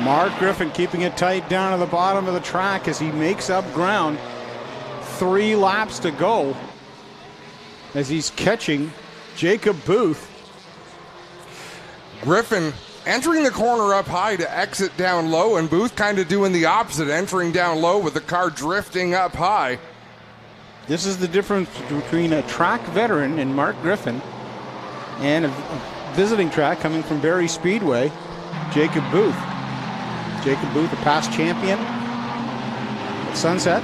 Mark Griffin keeping it tight down at the bottom of the track as he makes up ground. 3 laps to go as he's catching Jacob Booth. Griffin entering the corner up high to exit down low, and Booth kind of doing the opposite, entering down low with the car drifting up high. This is the difference between a track veteran in Mark Griffin and a visiting track coming from Barrie Speedway, Jacob Booth. Jacob Booth, a past champion at Sunset.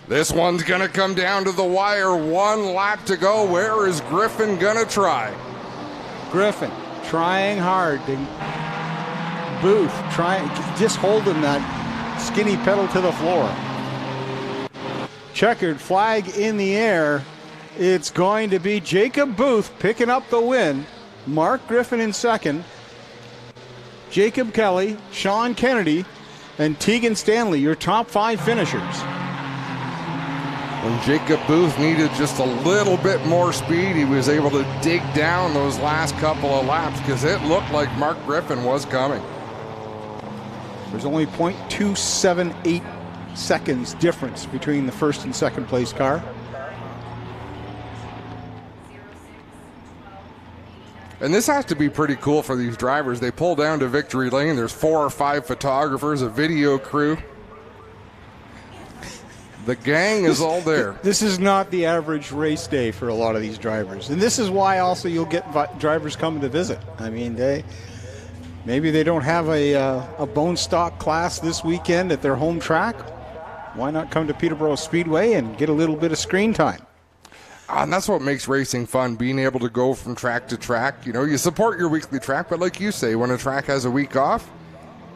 This one's going to come down to the wire. 1 lap to go. Where is Griffin going to try? Griffin trying hard. Booth trying, just holding that skinny pedal to the floor. Checkered flag in the air. It's going to be Jacob Booth picking up the win. Mark Griffin in second. Jacob Kelly, Sean Kennedy, and Tegan Stanley, your top 5 finishers. When Jacob Booth needed just a little bit more speed, he was able to dig down those last couple of laps because it looked like Mark Griffin was coming. There's only 0.278 seconds difference between the first and second place car. And this has to be pretty cool for these drivers. They pull down to victory lane. There's 4 or 5 photographers, a video crew. The gang is all there. This is not the average race day for a lot of these drivers. And this is why also you'll get drivers coming to visit. I mean, maybe they don't have a bone stock class this weekend at their home track. Why not come to Peterborough Speedway and get a little bit of screen time? And that's what makes racing fun, being able to go from track to track. You know, you support your weekly track, but like you say, when a track has a week off,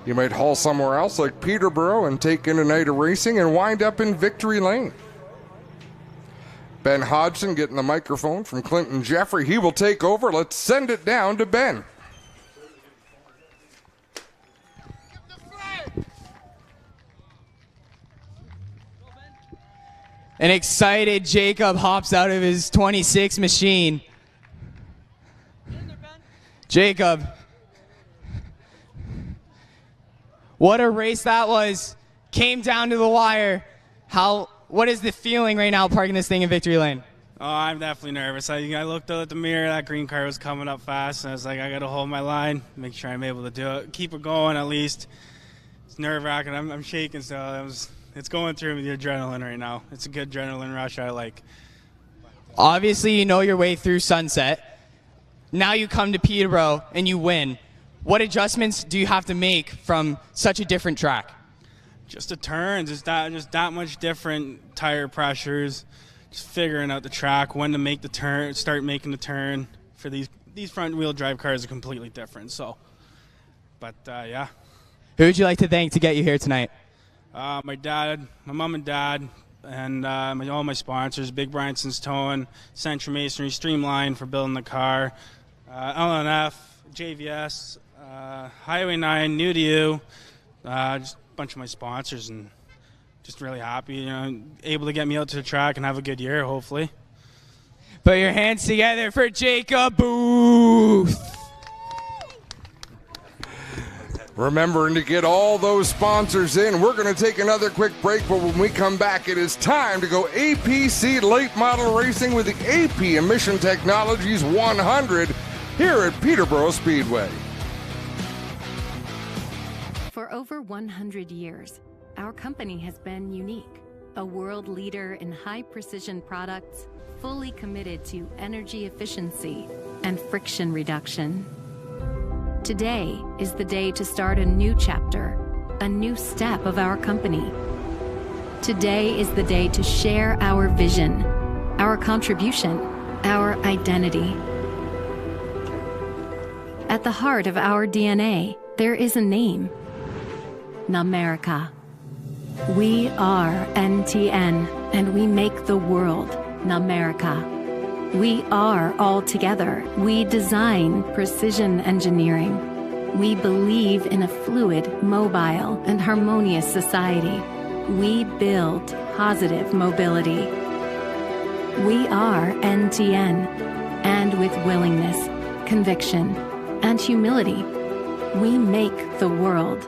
you might haul somewhere else like Peterborough and take in a night of racing and wind up in victory lane. Ben Hodgson getting the microphone from Clinton Jeffrey. He will take over. Let's send it down to Ben. An excited Jacob hops out of his 26 machine. Jacob, what a race that was. Came down to the wire. What is the feeling right now parking this thing in victory lane? Oh, I'm definitely nervous. I looked out at the mirror, that green car was coming up fast, and I was like, I got to hold my line, make sure I'm able to do it, keep it going at least. It's nerve-wracking. I'm shaking, so it's going through me, the adrenaline right now. It's a good adrenaline rush I like. Obviously, you know your way through Sunset. Now you come to Peterborough and you win. What adjustments do you have to make from such a different track? Just the turns, just that much different tire pressures, just figuring out the track, when to make the turn, start making the turn. For these front-wheel drive cars are completely different, so. But, yeah. Who would you like to thank to get you here tonight? My dad, my mom and dad, and all my sponsors, Big Branson's Towing, Central Masonry, Streamline for building the car, LNF, JVS, Highway 9, New to You, just a bunch of my sponsors, and just really happy, able to get me out to the track and have a good year, hopefully. Put your hands together for Jacob Booth. Remembering to get all those sponsors in. We're going to take another quick break, but when we come back, it is time to go APC late model racing with the AP Emission Technologies 100 here at Peterborough Speedway. For over 100 years, our company has been unique, a world leader in high-precision products, fully committed to energy efficiency and friction reduction. Today is the day to start a new chapter, a new step of our company. Today is the day to share our vision, our contribution, our identity. At the heart of our DNA, there is a name: Namerica. We are NTN, and we make the world Namerica. We are all together. We design precision engineering. We believe in a fluid, mobile, and harmonious society. We build positive mobility. We are NTN, and with willingness, conviction, and humility, we make the world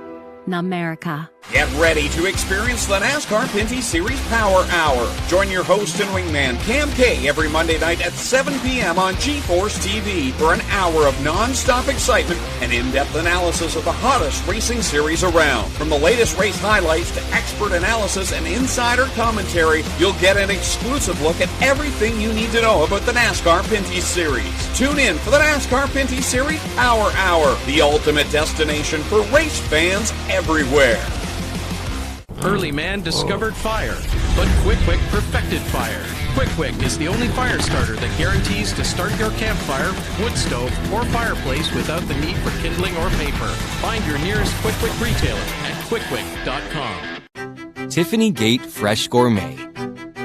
Namerica. Get ready to experience the NASCAR Pinty Series Power Hour. Join your host and wingman Cam K every Monday night at 7 p.m. on GeForce TV for an hour of non-stop excitement and in-depth analysis of the hottest racing series around. From the latest race highlights to expert analysis and insider commentary, you'll get an exclusive look at everything you need to know about the NASCAR Pinty Series. Tune in for the NASCAR Pinty Series Power Hour, the ultimate destination for race fans everywhere. Early man discovered fire, but Quick perfected fire. Quick is the only fire starter that guarantees to start your campfire, wood stove, or fireplace without the need for kindling or paper. Find your nearest Quick retailer at quickquick.com. Tiffany Gate Fresh Gourmet.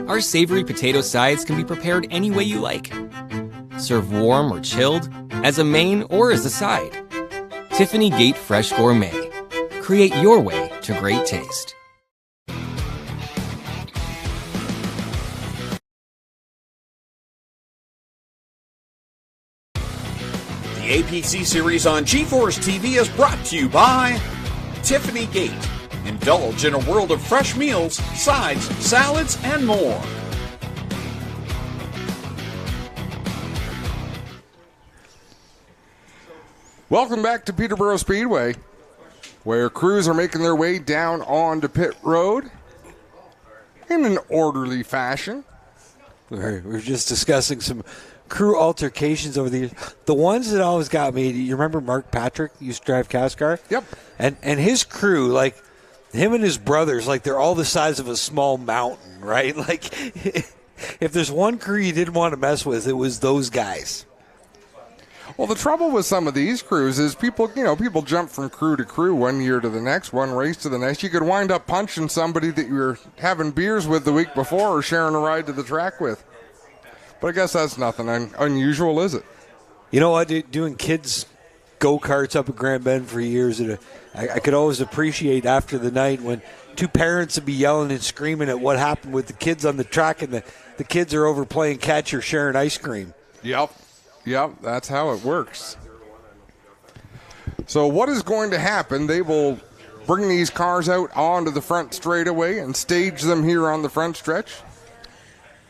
Our savory potato sides can be prepared any way you like. Serve warm or chilled, as a main or as a side. Tiffany Gate Fresh Gourmet. Create your way to great taste. The APC series on GeForce TV is brought to you by Tiffany Gate. Indulge in a world of fresh meals, sides, salads, and more. Welcome back to Peterborough Speedway, where crews are making their way down onto pit road in an orderly fashion. We're just discussing some crew altercations over the years. The ones that always got me, you remember Mark Patrick used to drive Cascar? Yep. And his crew, like him and his brothers, like they're all the size of a small mountain, right? Like if there's one crew you didn't want to mess with, it was those guys. Well, the trouble with some of these crews is people jump from crew to crew, one year to the next, one race to the next. You could wind up punching somebody that you were having beers with the week before or sharing a ride to the track with. But I guess that's nothing unusual, is it? You know what? Doing kids' go-karts up at Grand Bend for years, I could always appreciate after the night when two parents would be yelling and screaming at what happened with the kids on the track, and the kids are over playing catch or sharing ice cream. Yep, that's how it works. So what is going to happen? They will bring these cars out onto the front straightaway and stage them here on the front stretch.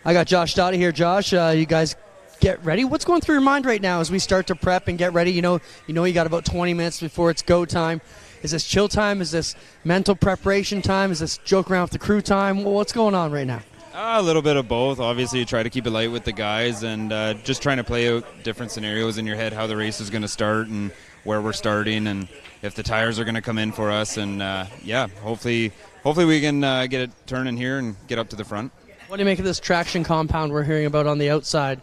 I got Josh Dottie here. Josh, you guys get ready. What's going through your mind right now as we start to prep and get ready? You know you got about 20 minutes before it's go time. Is this chill time? Is this mental preparation time? Is this joke around with the crew time? What's going on right now? A little bit of both. Obviously, you try to keep it light with the guys and just trying to play out different scenarios in your head, how the race is going to start and where we're starting and if the tires are going to come in for us. And, hopefully we can get it turning here and get up to the front. What do you make of this traction compound we're hearing about on the outside?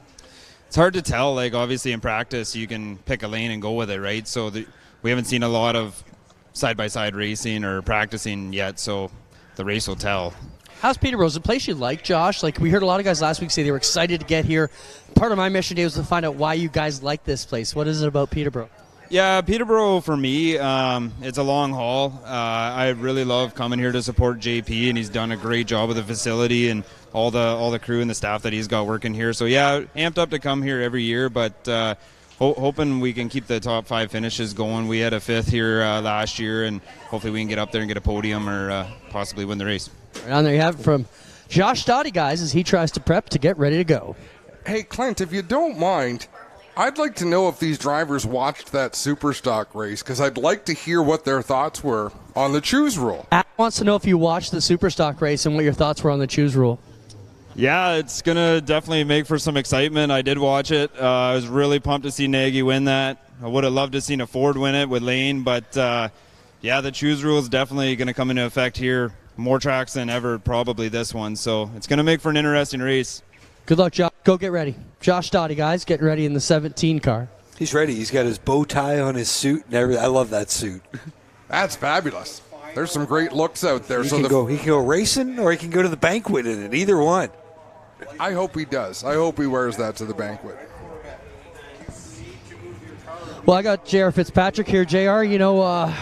It's hard to tell. Like, obviously, in practice, you can pick a lane and go with it, right? So we haven't seen a lot of side-by-side racing or practicing yet, so the race will tell. How's Peterborough? Is it a place you like, Josh? Like, we heard a lot of guys last week say they were excited to get here. Part of my mission today was to find out why you guys like this place. What is it about Peterborough? Yeah, Peterborough for me, it's a long haul. I really love coming here to support JP, and he's done a great job with the facility and all the crew and the staff that he's got working here. So yeah, amped up to come here every year, but hoping we can keep the top 5 finishes going. We had a 5th here last year, and hopefully we can get up there and get a podium or possibly win the race. Right on there you have it from Josh Dottie, guys, as he tries to prep to get ready to go. Hey, Clint, if you don't mind, I'd like to know if these drivers watched that Superstock race, because I'd like to hear what their thoughts were on the choose rule. Adam wants to know if you watched the Superstock race and what your thoughts were on the choose rule. Yeah, it's going to definitely make for some excitement. I did watch it. I was really pumped to see Nagy win that. I would have loved to have seen a Ford win it with Lane, but the choose rule is definitely going to come into effect here. More tracks than ever, probably this one. So it's going to make for an interesting race. Good luck, Josh. Go get ready. Josh Dottie, guys, getting ready in the 17 car. He's ready. He's got his bow tie on his suit and everything. I love that suit. That's fabulous. There's some great looks out there. He can go racing or he can go to the banquet in it. Either one. I hope he does. I hope he wears that to the banquet. Well, I got J.R. Fitzpatrick here. J.R.,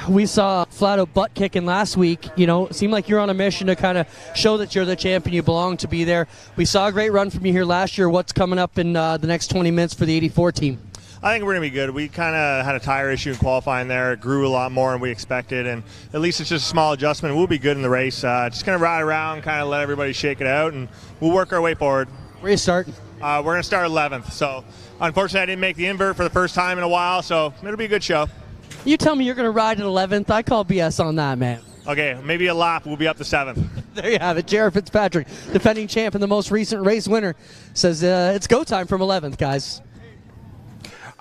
we saw flat-out butt kicking last week. It seemed like you're on a mission to kind of show that you're the champion, you belong to be there. We saw a great run from you here last year. What's coming up in the next 20 minutes for the 84 team? I think we're going to be good. We kind of had a tire issue in qualifying there. It grew a lot more than we expected, and at least it's just a small adjustment. We'll be good in the race. Just going to ride around, kind of let everybody shake it out, and we'll work our way forward. Where are you starting? We're going to start 11th. So, unfortunately, I didn't make the invert for the first time in a while, so it'll be a good show. You tell me you're going to ride at 11th. I call BS on that, man. Okay, maybe a lap. We'll be up to 7th. There you have it. J.R. Fitzpatrick, defending champ and the most recent race winner, says it's go time from 11th, guys.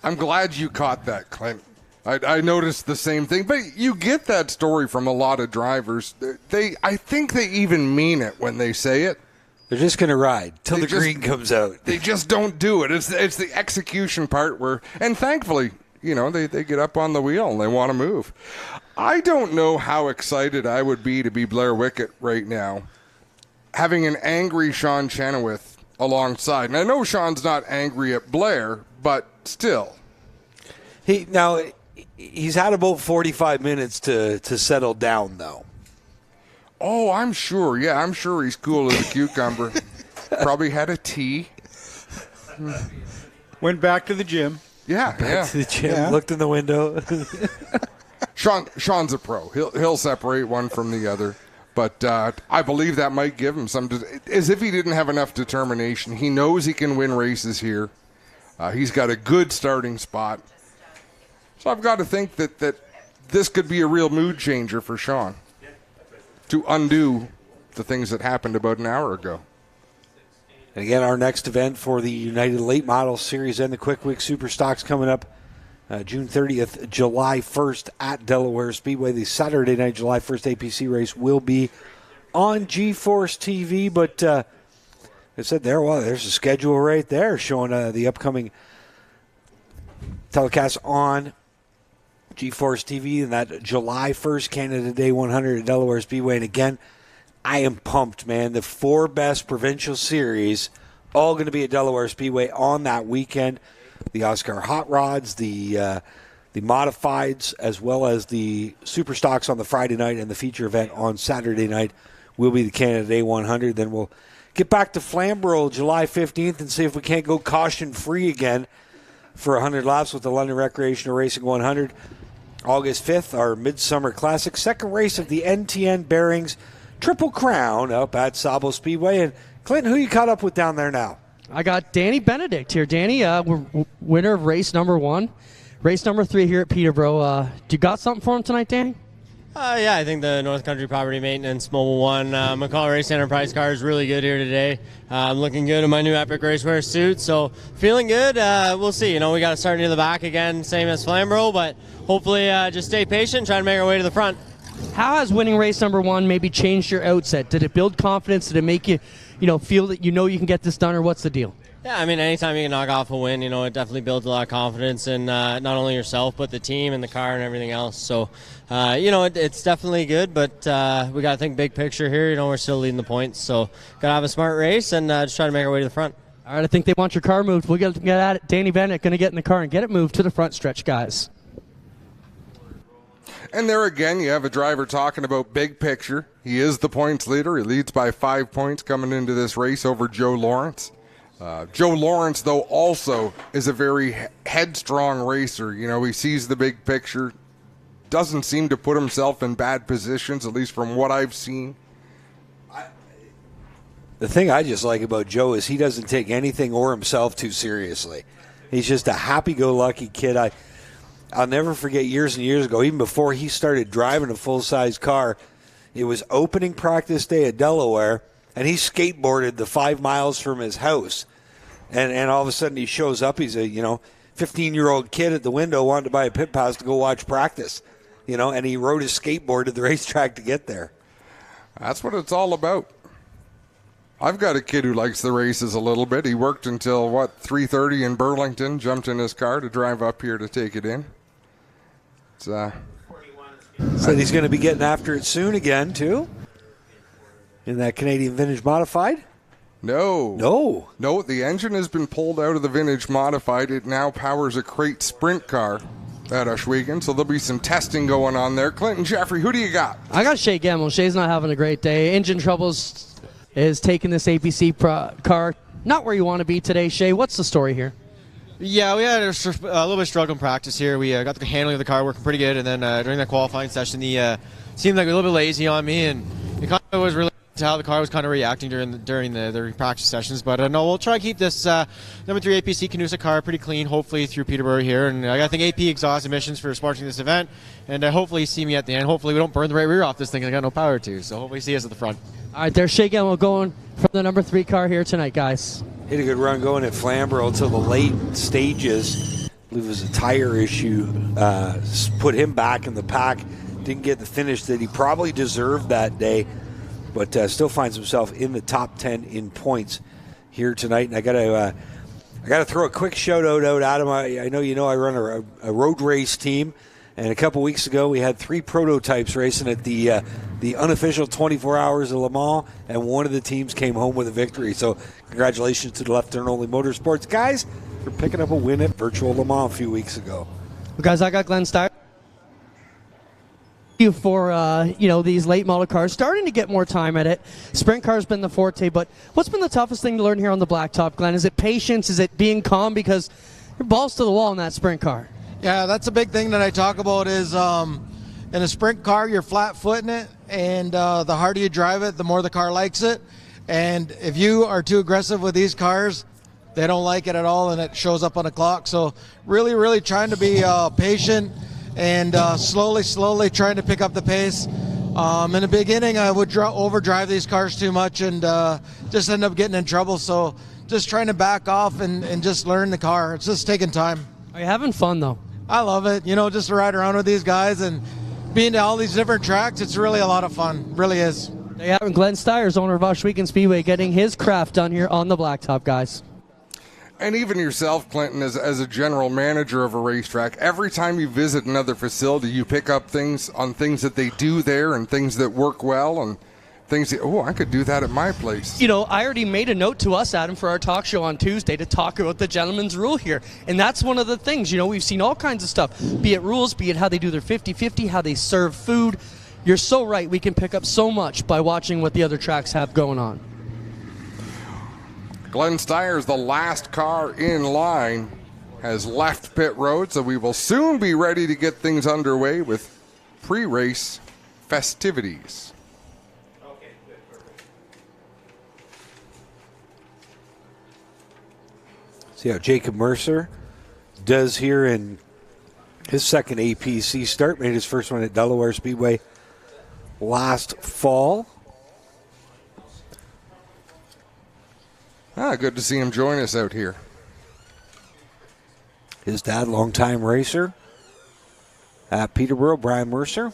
I'm glad you caught that, Clint. I noticed the same thing, but you get that story from a lot of drivers. I think they even mean it when they say it. They're just going to ride till the green comes out. They just don't do it. It's the execution part where, and thankfully, they get up on the wheel and they want to move. I don't know how excited I would be to be Blair Wickett right now, having an angry Sean Chenoweth alongside. And I know Sean's not angry at Blair, but still. He's had about 45 minutes to settle down, though. Oh, I'm sure. Yeah, I'm sure he's cool as a cucumber. Probably had a tea. Went back to the gym. Yeah, Back to the gym, looked in the window. Sean's a pro. He'll separate one from the other. But I believe that might give him some, as if he didn't have enough determination. He knows he can win races here. He's got a good starting spot. So I've got to think that this could be a real mood changer for Sean to undo the things that happened about an hour ago. And again, our next event for the United Late Model Series and the Quick Week Super Stocks coming up June 30th, July 1st at Delaware Speedway. The Saturday night, July 1st APC race will be on GeForce TV. But I said there's a schedule right there showing the upcoming telecast on GeForce TV and that July 1st Canada Day 100 at Delaware Speedway. And again, I am pumped, man. The 4 best provincial series all going to be at Delaware Speedway on that weekend. The Oscar Hot Rods, the Modifieds, as well as the Super Stocks on the Friday night and the feature event on Saturday night will be the Canada Day 100. Then we'll get back to Flamborough July 15th and see if we can't go caution-free again for 100 laps with the London Recreational Racing 100. August 5th, our Midsummer Classic, second race of the NTN Bearings Triple Crown up at Sabo Speedway. And Clinton, who you caught up with down there now? I got Danny Benedict here. Danny, winner of race number 1. Race number 3 here at Peterborough. Do you got something for him tonight, Danny? Yeah, I think the North Country Property Maintenance Mobile 1 McCall Race Enterprise car is really good here today. I'm looking good in my new Epic Racewear suit, so feeling good. We'll see. We got to start near the back again, same as Flamborough, but hopefully just stay patient, try to make our way to the front. How has winning race number 1 maybe changed your outset? Did it build confidence? Did it make you, feel that you can get this done, or what's the deal? Yeah, I mean, anytime you can knock off a win, it definitely builds a lot of confidence in not only yourself, but the team and the car and everything else. So, it's definitely good, but we got to think big picture here. We're still leading the points, so got to have a smart race and just try to make our way to the front. All right, I think they want your car moved. We'll get at it. Danny Bennett going to get in the car and get it moved to the front stretch, guys. And there again, you have a driver talking about big picture. He is the points leader. He leads by 5 points coming into this race over Joe Lawrence. Joe Lawrence, though, also is a very headstrong racer. He sees the big picture, doesn't seem to put himself in bad positions, at least from what I've seen. The thing I just like about Joe is he doesn't take anything or himself too seriously. He's just a happy-go-lucky kid. I'll never forget years and years ago, even before he started driving a full-size car, it was opening practice day at Delaware, and he skateboarded the 5 miles from his house. And all of a sudden he shows up. He's a 15-year-old kid at the window wanting to buy a pit pass to go watch practice. And he rode his skateboard to the racetrack to get there. That's what it's all about. I've got a kid who likes the races a little bit. He worked until 3:30 in Burlington, jumped in his car to drive up here to take it in. So he's going to be getting after it soon again too. In that Canadian Vintage Modified? No, the engine has been pulled out of the Vintage Modified. It now powers a crate sprint car. at Ohsweken, so there'll be some testing going on there. Clinton, Jeffrey, who do you got? I got Shea Gamble. Shea's not having a great day. Engine troubles is taking this APC car not where you want to be today. Shea, what's the story here? Yeah, we had a little bit of struggle in practice here. We got the handling of the car working pretty good, and then during that qualifying session, the seemed like a little bit lazy on me, and it kind of was really to how the car was kind of reacting during the practice sessions. But no, we'll try to keep this number 3 APC Canusa car pretty clean, hopefully through Peterborough here. And I think AP exhaust emissions for sponsoring this event, and hopefully see me at the end. Hopefully we don't burn the right rear off this thing. I got no power to, so hopefully see us at the front. All right, there's Shea Gamble going from the number 3 car here tonight, guys. Hit a good run going at Flamborough until the late stages. I believe it was a tire issue. Put him back in the pack. Didn't get the finish that he probably deserved that day, but still finds himself in the top 10 in points here tonight. And I gotta throw a quick shout out, Adam. I know you know I run a road race team, and a couple weeks ago we had 3 prototypes racing at the unofficial 24 Hours of Le Mans, and one of the teams came home with a victory. So congratulations to the Left Turn Only Motorsports guys for picking up a win at Virtual Le Mans a few weeks ago. Well, guys, I got Glenn Steyer. For these late model cars starting to get more time at it. Sprint car's been the forte, but what's been the toughest thing to learn here on the blacktop, Glenn? Is it patience? Is it being calm? Because your balls to the wall in that sprint car. Yeah, that's a big thing that I talk about is in a sprint car, you're flat footing it, and the harder you drive it, the more the car likes it. And if you are too aggressive with these cars, they don't like it at all, and it shows up on the clock. So really, really trying to be patient and slowly trying to pick up the pace. In the beginning, I would overdrive these cars too much and just end up getting in trouble. So just trying to back off and just learn the car. It's just taking time. Are you having fun, though? I love it. Just to ride around with these guys and being to all these different tracks, it's really a lot of fun. It really is. There you have it, Glenn Steyer's owner of Ohsweken Speedway, getting his craft done here on the blacktop, guys. And even yourself, Clinton, as a general manager of a racetrack, every time you visit another facility, you pick up things that they do there and things that work well and things that, I could do that at my place. I already made a note to us, Adam, for our talk show on Tuesday to talk about the gentleman's rule here. And that's one of the things, we've seen all kinds of stuff, be it rules, be it how they do their 50-50, how they serve food. You're so right. We can pick up so much by watching what the other tracks have going on. Glenn Steyer's the last car in line, has left pit road, so we will soon be ready to get things underway with pre-race festivities. See how Jacob Mercer does here in his second APC start. Made his first one at Delaware Speedway last fall. Good to see him join us out here. His dad, longtime racer at Peterborough, Brian Mercer.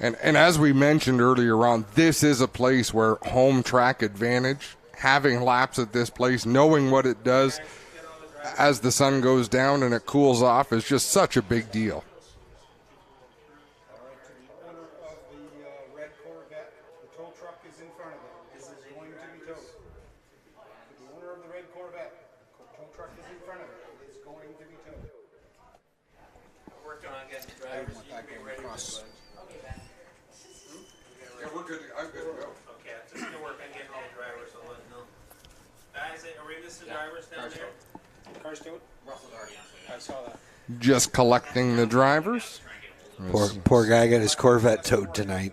And as we mentioned earlier on, this is a place where home track advantage, having laps at this place, knowing what it does as the sun goes down and it cools off is just such a big deal. Just collecting the drivers. Poor guy got his Corvette towed tonight.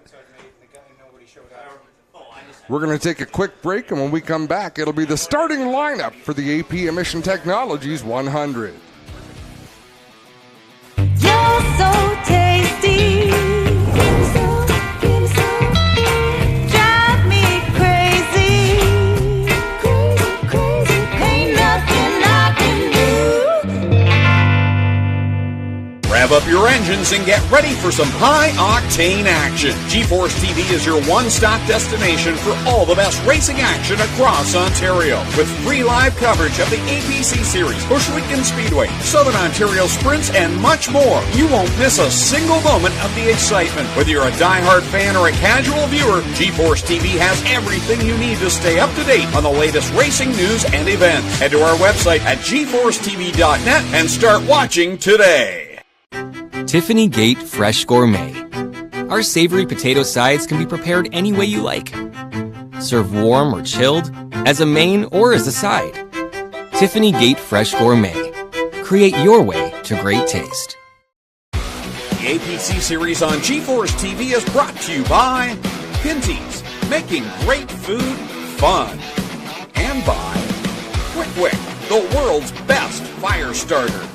We're going to take a quick break, and when we come back, it'll be the starting lineup for the AP Emission Technologies 100. You're so tasty. Drive me crazy. Ain't nothing I can do. Rev up your engines and get ready for some high-octane action. GeForce TV is your one-stop destination for all the best racing action across Ontario. With free live coverage of the APC Series, Bushwick and Speedway, Southern Ontario Sprints, and much more. You won't miss a single moment of the excitement. Whether you're a diehard fan or a casual viewer, GeForce TV has everything you need to stay up to date on the latest racing news and events. Head to our website at GeForceTV.net and start watching today. Tiffany Gate Fresh Gourmet. Our savory potato sides can be prepared any way you like. Serve warm or chilled, as a main or as a side. Tiffany Gate Fresh Gourmet. Create your way to great taste. The APC Series on GeForce TV is brought to you by Pinty's, making great food fun. And by Quick, the world's best fire starter.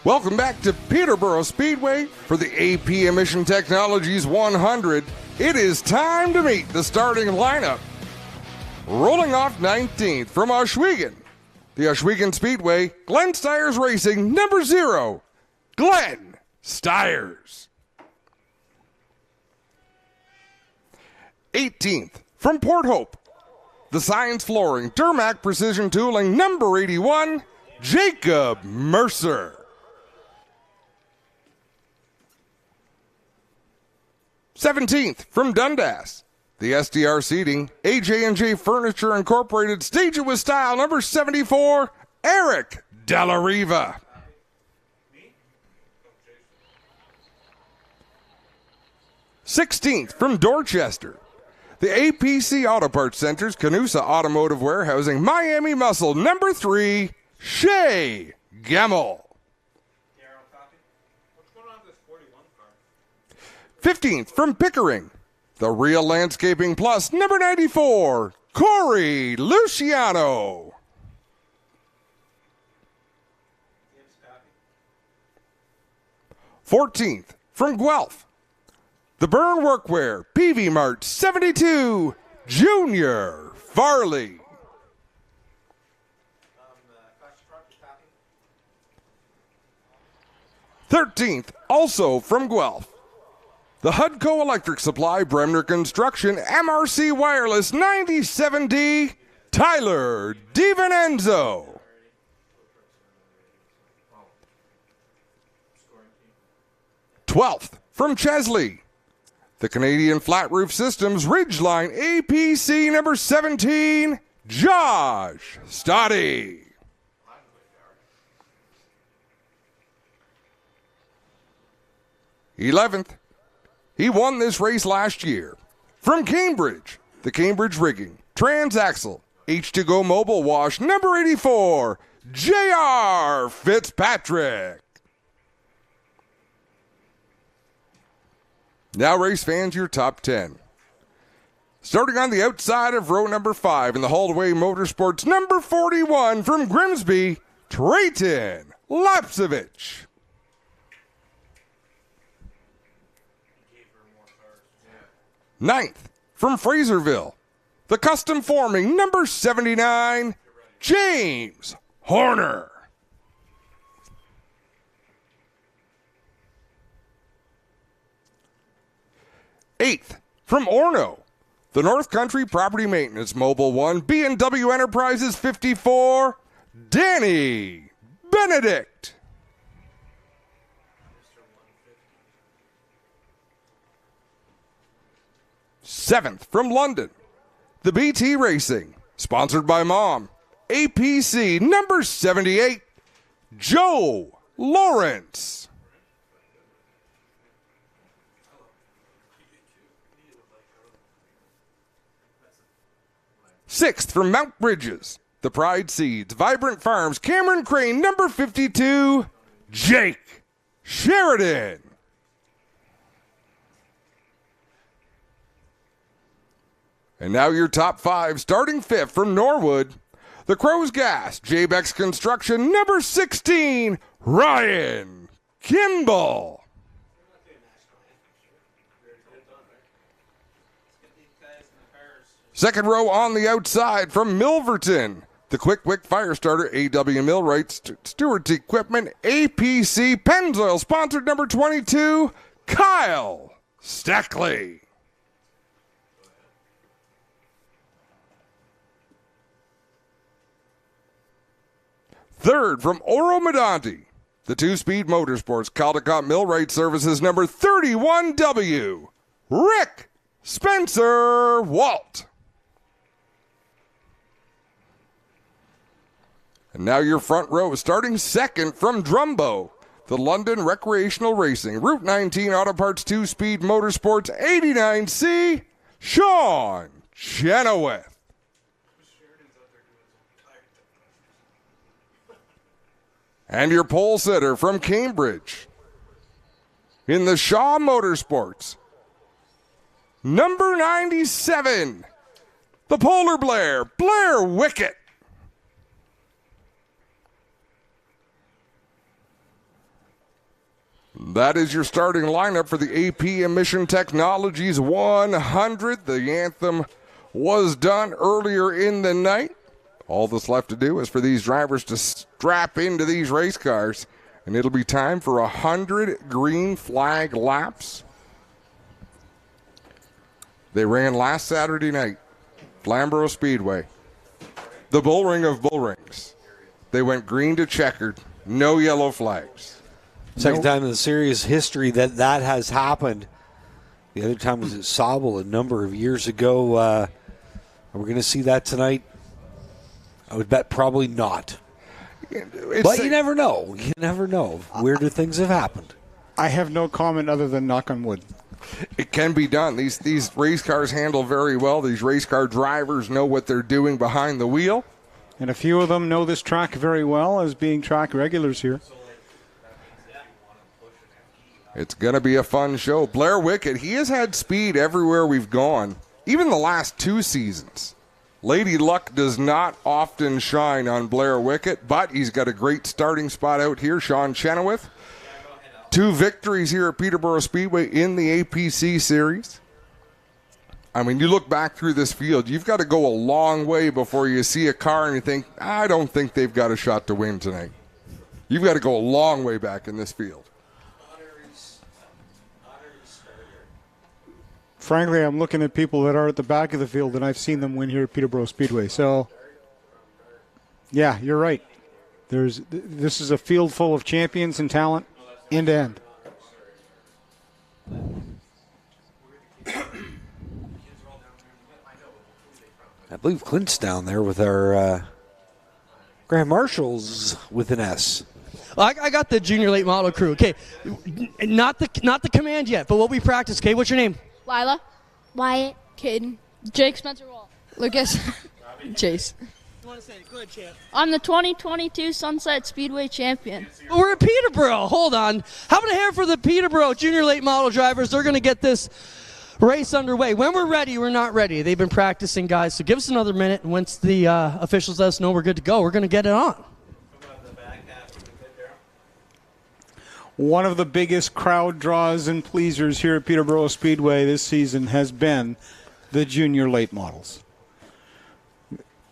Welcome back to Peterborough Speedway for the AP Emission Technologies 100. It is time to meet the starting lineup. Rolling off 19th from Ohsweken, the Ohsweken Speedway, Glenn Stiers Racing, number 0, Glenn Stiers. 18th from Port Hope, the Science Flooring, Durmac Precision Tooling, number 81, Jacob Mercer. 17th from Dundas, the SDR Seating, AJ&J Furniture Incorporated, Stage It With Style, number 74, Eric Dellariva. 16th from Dorchester, the APC Auto Parts Centers, Canusa Automotive Warehousing, Miami Muscle, number 3, Shay Gemmel. 15th from Pickering, the Real Landscaping Plus, number 94, Corey Luciano. 14th from Guelph, the Burn Workwear, PV Mart 72, Junior Farley. 13th, also from Guelph, the Hudco Electric Supply, Bremner Construction, MRC Wireless 97D, Tyler DiVincenzo. 12th from Chesley, the Canadian Flat Roof Systems, Ridgeline APC number 17, Josh Stoddy. 11th, he won this race last year. From Cambridge, the Cambridge Rigging, Transaxle, H2Go Mobile Wash, number 84, J.R. Fitzpatrick. Now, race fans, your top 10. Starting on the outside of row number 5 in the Holdaway Motorsports, number 41 from Grimsby, Trayton Lapsevich. 9th from Fraserville, the Custom Forming, number 79, James Horner. 8th from Orono, the North Country Property Maintenance Mobile 1, B&W Enterprises 54, Danny Benedict. 7th from London, the BT Racing, sponsored by Mom, APC number 78, Joe Lawrence. 6th from Mount Bridges, the Pride Seeds, Vibrant Farms, Cameron Crane, number 52, Jake Sheridan. And now your top 5, starting 5th from Norwood, the Crow's Gas, J-Bex Construction, number 16, Ryan Kimball. Second row on the outside from Milverton. The Quick Fire Starter, A.W. Millwright, Stewart's Equipment, APC, Pennzoil, sponsored number 22, Kyle Steckley. Third from Oro Medonti, the Two-Speed Motorsports, Caldecott Millwright Services, number 31W, Rick Spencer Walt. And now your front row, starting second from Drumbo, the London Recreational Racing, Route 19 Auto Parts 2-Speed Motorsports 89C, Sean Chenoweth. And your pole sitter from Cambridge, in the Shaw Motorsports, number 97, the Polar Blair Wickett. That is your starting lineup for the AP Emission Technologies 100. The anthem was done earlier in the night. All that's left to do is for these drivers to strap into these race cars, and it'll be time for 100 green flag laps. They ran last Saturday night, Flamborough Speedway, the bull ring of bull rings. They went green to checkered, no yellow flags. Second time in the series history that has happened. The other time was at Sauble a number of years ago. Are we going to see that tonight? I would bet probably not. But you never know. You never know. Weirder things have happened. I have no comment other than knock on wood. It can be done. These race cars handle very well. These race car drivers know what they're doing behind the wheel. And a few of them know this track very well as being track regulars here. It's going to be a fun show. Blair Wickett, he has had speed everywhere we've gone, even the last 2 seasons. Lady Luck does not often shine on Blair Wickett, but he's got a great starting spot out here. Sean Chenoweth, 2 victories here at Peterborough Speedway in the APC series. I mean, you look back through this field, you've got to go a long way before you see a car and you think, I don't think they've got a shot to win tonight. You've got to go a long way back in this field. Frankly, I'm looking at people that are at the back of the field, and I've seen them win here at Peterborough Speedway. So, yeah, you're right. This is a field full of champions and talent, end to end. I believe Clint's down there with our Grand Marshals with an S. I got the junior late model crew. Okay, not the command yet, but what we practice. Okay, what's your name? Lila. Wyatt. Caden. Jake Spencer Wall. Lucas. Chase. You want to say it? Go ahead, champ. I'm the 2022 Sunset Speedway champion. But we're at Peterborough. Hold on. How about a hand for the Peterborough junior late model drivers? They're going to get this race underway. When we're ready, we're not ready. They've been practicing, guys. So give us another minute, and once the officials let us know we're good to go, we're going to get it on. One of the biggest crowd draws and pleasers here at Peterborough Speedway this season has been the junior late models.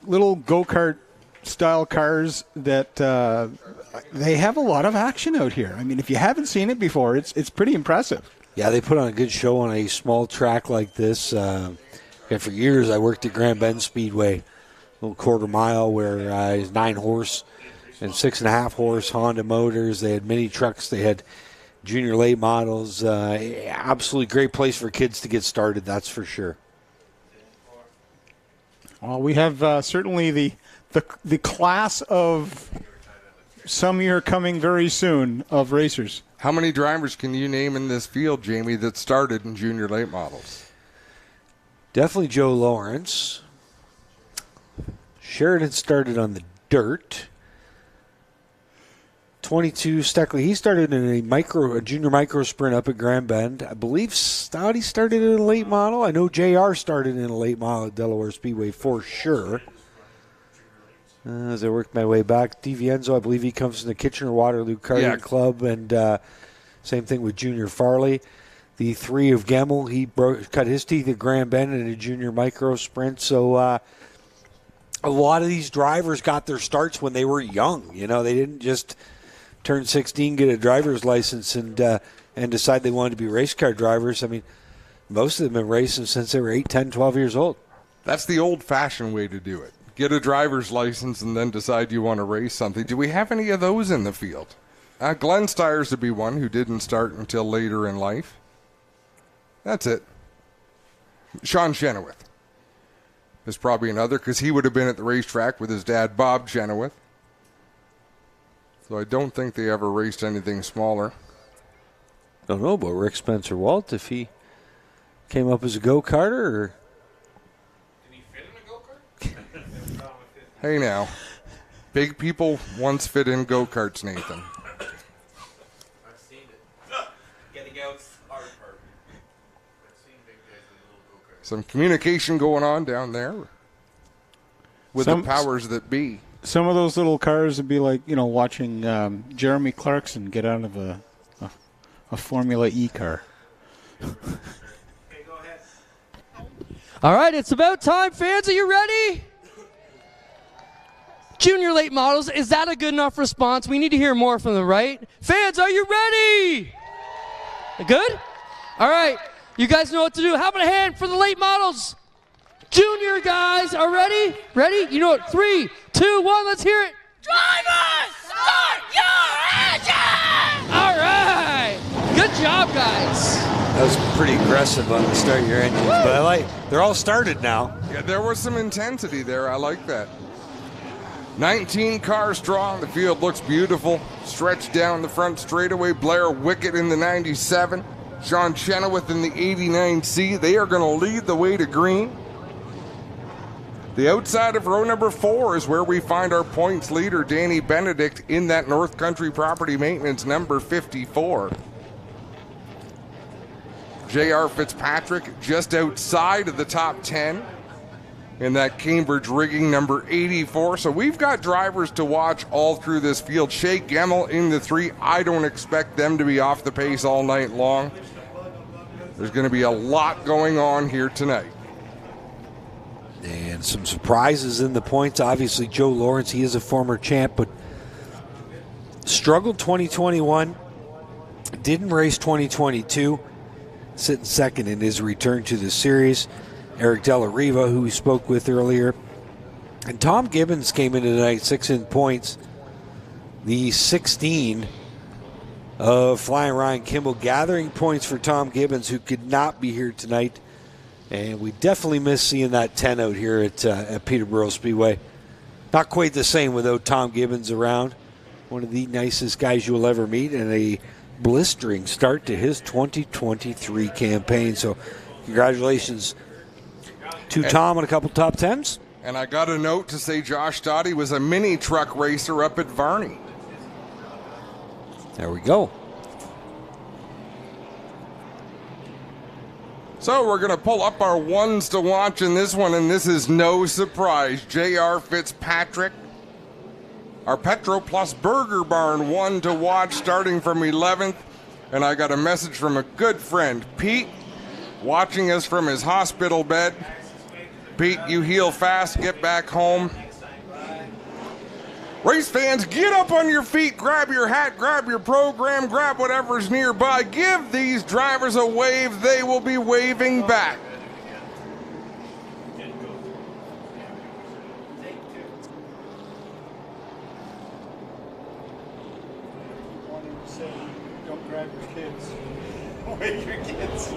Little go-kart style cars that they have a lot of action out here. I mean, if you haven't seen it before, it's pretty impressive. Yeah, they put on a good show on a small track like this. And for years, I worked at Grand Bend Speedway, a little quarter mile where it's 9-horse and 6.5-horse Honda motors. They had mini trucks. They had junior late models. Absolutely great place for kids to get started, that's for sure. Well, we have certainly the class of some year coming very soon of racers. How many drivers can you name in this field, Jamie, that started in junior late models? Definitely Joe Lawrence. Sheridan started on the dirt. 22 Steckley. He started in a junior micro sprint up at Grand Bend. I believe Stouty started in a late model. I know JR started in a late model at Delaware Speedway for sure. As I worked my way back, DiVienzo, I believe he comes from the Kitchener-Waterloo Karting Club, and same thing with Junior Farley. the 3 of Gemmel. He cut his teeth at Grand Bend in a junior micro sprint. So a lot of these drivers got their starts when they were young. You know, they didn't just turn 16, get a driver's license, and decide they wanted to be race car drivers. I mean, most of them have been racing since they were 8, 10, 12 years old. That's the old-fashioned way to do it. Get a driver's license and then decide you want to race something. Do we have any of those in the field? Glenn Stiers would be one who didn't start until later in life. That's it. Sean Chenoweth is probably another, because he would have been at the racetrack with his dad, Bob Chenoweth. So I don't think they ever raced anything smaller. Don't know about Rick Spencer-Walt, if he came up as a go-karter or... Hey now, big people once fit in go-karts, Nathan. I've seen it. Getting out's hard part. I've seen big guys in little go-karts. Some communication going on down there with the powers that be. Some of those little cars would be like, you know, watching Jeremy Clarkson get out of a Formula E car. Okay, go ahead. All right, it's about time, fans. Are you ready? Junior late models, is that a good enough response? We need to hear more from them, right? Fans, are you ready? Good? All right, you guys know what to do. How about a hand for the late models? Junior guys are ready? Ready? You know it. 3, 2, 1, let's hear it. Drivers, start your engine! All right. Good job, guys. That was pretty aggressive on the start your engines, but they're all started now. Yeah, there was some intensity there. I like that. 19 cars strong. The field looks beautiful. Stretched down the front straightaway. Blair Wickett in the 97. Sean Chenoweth in the 89C. They are going to lead the way to green. The outside of row number 4 is where we find our points leader, Danny Benedict, in that North Country Property Maintenance number 54. J.R. Fitzpatrick just outside of the top 10 in that Cambridge rigging number 84. So we've got drivers to watch all through this field. Shea Gemmel in the 3. I don't expect them to be off the pace all night long. There's going to be a lot going on here tonight. And some surprises in the points. Obviously, Joe Lawrence, he is a former champ, but struggled 2021. Didn't race 2022. Sitting second in his return to the series. Eric Della Riva, who we spoke with earlier. And Tom Gibbons came into tonight 6 in points. The 16 of Flying Ryan Kimball, gathering points for Tom Gibbons, who could not be here tonight. And we definitely miss seeing that 10 out here at Peterborough Speedway. Not quite the same without Tom Gibbons around. One of the nicest guys you'll ever meet, and a blistering start to his 2023 campaign. So congratulations to Tom on a couple top 10s. And I got a note to say Josh Dottie was a mini truck racer up at Varney. There we go. So we're going to pull up our ones to watch in this one, and this is no surprise. J.R. Fitzpatrick, our Petro Plus Burger Barn one to watch starting from 11th. And I got a message from a good friend, Pete, watching us from his hospital bed. Pete, you heal fast, get back home. Race fans, get up on your feet, grab your hat, grab your program, grab whatever's nearby. Give these drivers a wave. They will be waving back. Don't grab your kids. Wave your kids.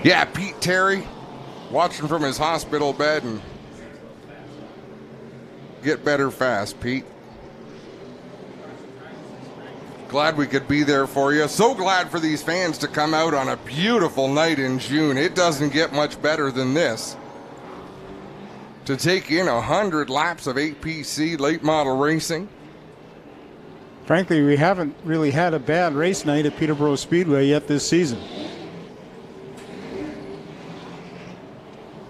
Yeah, Pete Terry, watching from his hospital bed, and get better fast, Pete. Glad we could be there for you. So glad for these fans to come out on a beautiful night in June. It doesn't get much better than this. To take in 100 laps of APC late model racing. Frankly, we haven't really had a bad race night at Peterborough Speedway yet this season.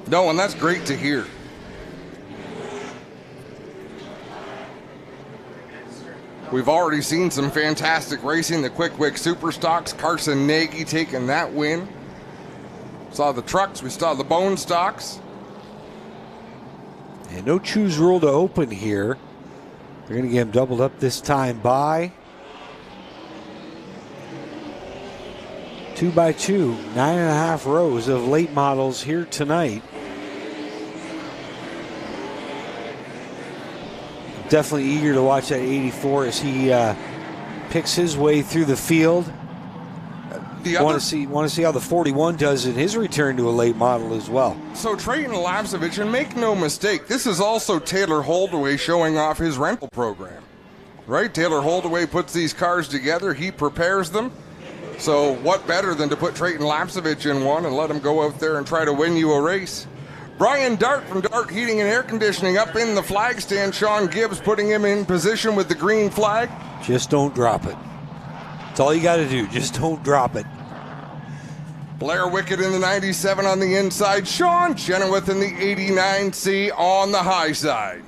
No, and that's great to hear. We've already seen some fantastic racing. The Quick Super Stocks, Carson Nagy taking that win. Saw the trucks, we saw the bone stocks. And no choose rule to open here. They're going to get him doubled up this time by 2 by 2, 9.5 rows of late models here tonight. Definitely eager to watch that 84 as he picks his way through the field. Want to see how the 41 does in his return to a late model as well. So Trayton Lapsevich, and make no mistake, this is also Taylor Holdaway showing off his rental program. Right? Taylor Holdaway puts these cars together, he prepares them. So what better than to put Trayton Lapsevich in one and let him go out there and try to win you a race? Brian Dart from Dart Heating and Air Conditioning up in the flag stand. Sean Gibbs putting him in position with the green flag. Just don't drop it. That's all you got to do. Just don't drop it. Blair Wickett in the 97 on the inside. Sean Chenoweth in the 89C on the high side.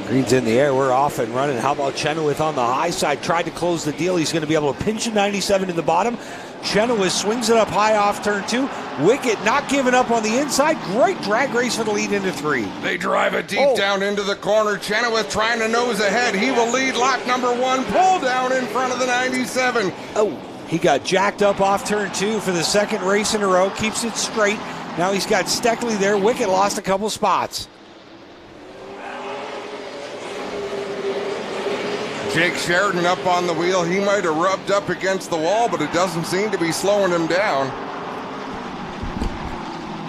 Green's in the air. We're off and running. How about Chenoweth on the high side? Tried to close the deal. He's going to be able to pinch a 97 to the bottom. Chenoweth swings it up high off turn 2. Wickett not giving up on the inside. Great drag race for the lead into 3. They drive it deep down into the corner. Chenoweth trying to nose ahead. He will lead lap number 1. Pull down in front of the 97. Oh, he got jacked up off turn 2 for the second race in a row. Keeps it straight. Now he's got Steckley there. Wickett lost a couple spots. Jake Sheridan up on the wheel. He might have rubbed up against the wall, but it doesn't seem to be slowing him down.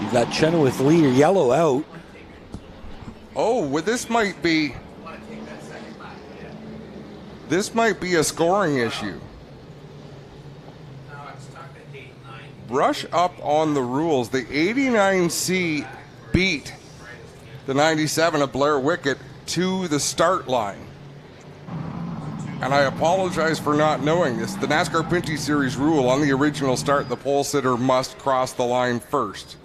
You got Chenoweth leader yellow out. Oh, well, this might be a scoring issue. Brush up on the rules. The 89C beat the 97 of Blair Wickett to the start line. And I apologize for not knowing this. The NASCAR Pinty Series rule on the original start, the pole sitter must cross the line first.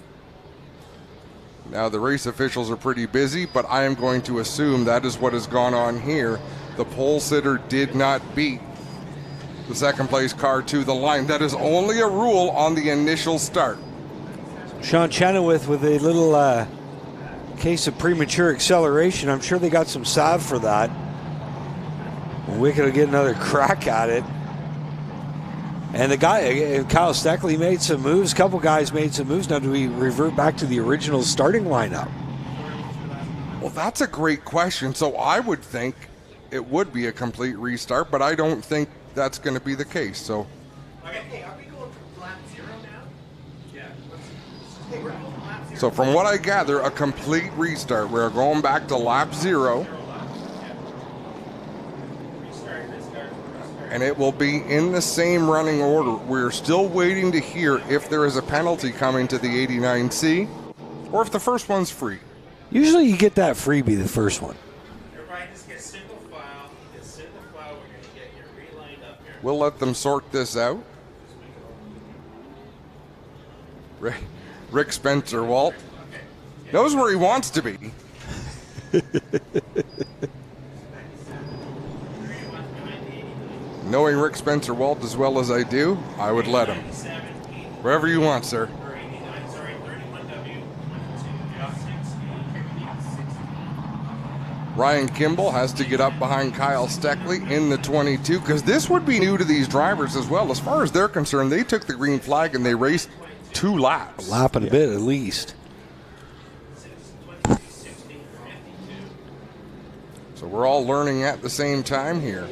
Now the race officials are pretty busy, but I am going to assume that is what has gone on here. The pole sitter did not beat the second place car to the line. That is only a rule on the initial start. Sean Chenoweth with a little case of premature acceleration. I'm sure they got some salve for that. Wickett will get another crack at it. And the guy, Kyle Steckley, made some moves. A couple guys made some moves. Now, do we revert back to the original starting lineup? Well, that's a great question. So I would think it would be a complete restart, but I don't think that's going to be the case. So, Hey, are we going from lap 0 now? Yeah. so from what I gather, a complete restart. We're going back to lap 0. And it will be in the same running order. We're still waiting to hear if there is a penalty coming to the 89C or if the first one's free. Usually you get that freebie, the first one. Everybody just get single file. Get single file. We're going to get you relined up here. We'll let them sort this out. Rick Spencer Walt knows where he wants to be. Knowing Rick Spencer Walt as well as I do, I would let him. Wherever you want, sir. Ryan Kimball has to get up behind Kyle Steckley in the 22 because this would be new to these drivers as well. As far as they're concerned, they took the green flag and they raced 2 laps. A lap and a bit at least. So we're all learning at the same time here.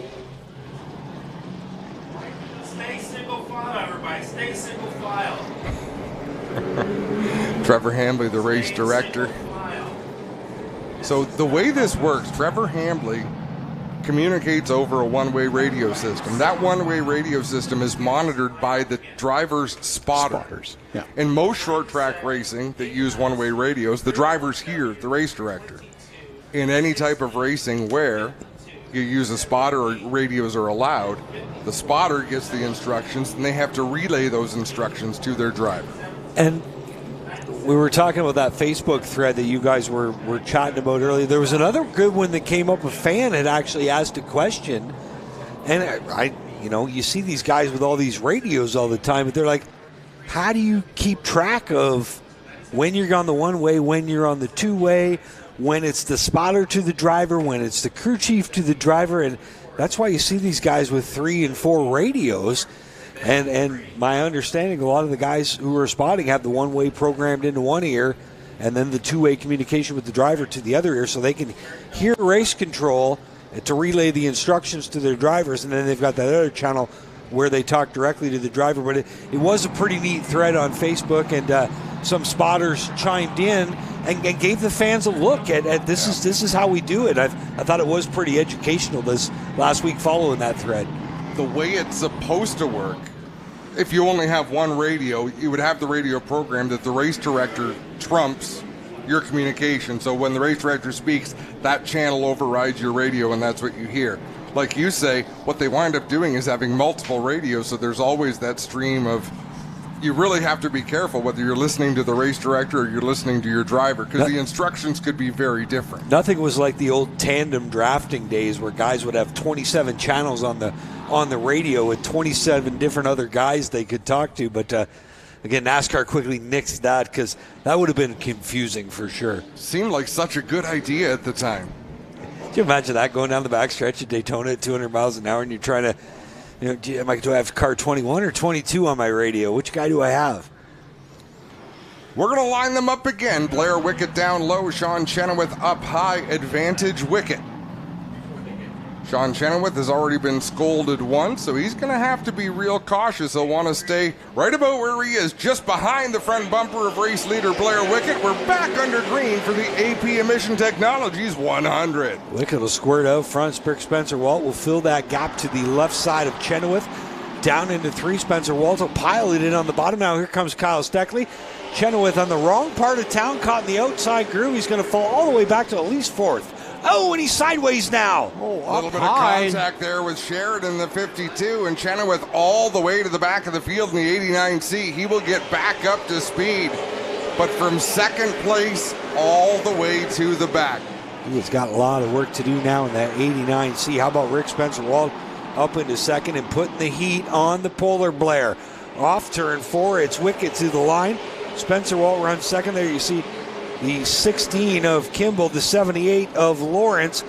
Stay single file, everybody. Stay single file. Trevor Hambly, the race director. So the way this works, Trevor Hambly communicates over a one-way radio system. That one-way radio system is monitored by the driver's spotters. Yeah. In most short track racing that use one-way radios, the drivers hear the race director. In any type of racing where you use a spotter or radios are allowed, the spotter gets the instructions and they have to relay those instructions to their driver. And We were talking about that Facebook thread that you guys were chatting about earlier. There was another good one that came up. A fan had actually asked a question, and I you see these guys with all these radios all the time, but they're like, how do you keep track of when you're on the one-way, when you're on the two-way, when it's the spotter to the driver, when it's the crew chief to the driver? And that's why you see these guys with 3 and 4 radios. And my understanding, a lot of the guys who are spotting have the one-way programmed into one ear and then the two-way communication with the driver to the other ear, so they can hear race control to relay the instructions to their drivers, and then they've got that other channel where they talk directly to the driver. But it was a pretty neat thread on Facebook, and some spotters chimed in and gave the fans a look at this is how we do it. I thought it was pretty educational this last week following that thread. The way it's supposed to work, if you only have one radio, you would have the radio program that the race director trumps your communication. So when the race director speaks, that channel overrides your radio, and that's what you hear. Like you say, what they wind up doing is having multiple radios, so there's always that stream of, you really have to be careful whether you're listening to the race director or you're listening to your driver, because the instructions could be very different. Nothing was like the old tandem drafting days where guys would have 27 channels on the radio with 27 different other guys they could talk to. But again, NASCAR quickly nixed that because that would have been confusing for sure. Seemed like such a good idea at the time. Can you imagine that going down the backstretch at Daytona at 200 miles an hour and you're trying to, do I have car 21 or 22 on my radio? Which guy do I have? We're going to line them up again. Blair Wicket down low, Sean Chenoweth up high, advantage Wicket. Sean Chenoweth has already been scolded once, so he's going to have to be real cautious. He'll want to stay right about where he is, just behind the front bumper of race leader Blair Wicket. We're back under green for the AP Emission Technologies 100. Wicket will squirt out front. Spencer Walt will fill that gap to the left side of Chenoweth. Down into 3, Spencer Walt will pile it in on the bottom. Now here comes Kyle Steckley. Chenoweth on the wrong part of town, caught in the outside groove. He's going to fall all the way back to at least 4th. Oh, and he's sideways now. A little bit of contact there with Sheridan, the 52, and Chenoweth all the way to the back of the field in the 89C. He will get back up to speed, but from second place all the way to the back. He's got a lot of work to do now in that 89C. How about Rick Spencer Walt up into second and putting the heat on the Polar Blair? Off turn 4, it's Wicket to the line. Spencer Walt runs second. There you see the 16 of Kimball, the 78 of Lawrence,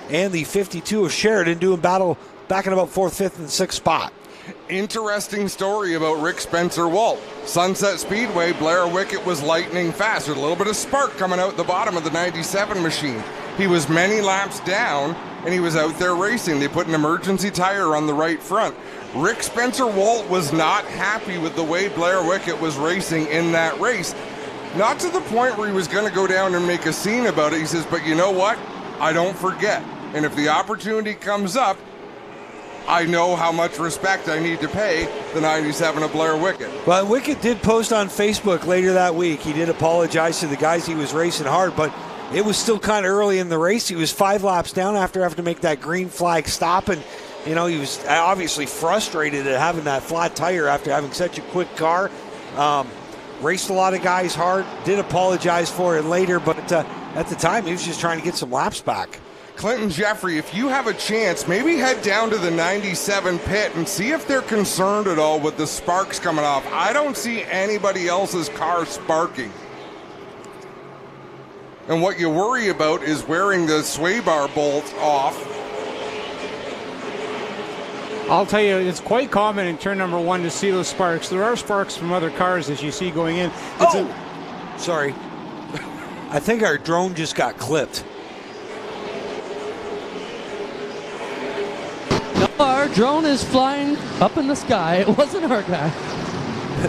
and the 52 of Sheridan doing battle back in about 4th, 5th, and 6th spot. Interesting story about Rick Spencer Walt. Sunset Speedway, Blair Wicket was lightning fast with a little bit of spark coming out the bottom of the 97 machine. He was many laps down, and he was out there racing. They put an emergency tire on the right front. Rick Spencer Walt was not happy with the way Blair Wicket was racing in that race. Not to the point where he was going to go down and make a scene about it. He says, but you know what? I don't forget. And if the opportunity comes up, I know how much respect I need to pay the 97 of Blair Wicket. Well, Wicket did post on Facebook later that week. He did apologize to the guys he was racing hard, but it was still kind of early in the race. He was 5 laps down after having to make that green flag stop, and he was obviously frustrated at having that flat tire after having such a quick car. Raced a lot of guys hard, did apologize for it later, but at the time he was just trying to get some laps back. Clinton Jeffrey, if you have a chance, maybe head down to the 97 pit and see if they're concerned at all with the sparks coming off. I don't see anybody else's car sparking. And what you worry about is wearing the sway bar bolt off. I'll tell you, it's quite common in turn number 1 to see those sparks. There are sparks from other cars as you see going in. Sorry. I think our drone just got clipped. No, our drone is flying up in the sky. It wasn't our guy.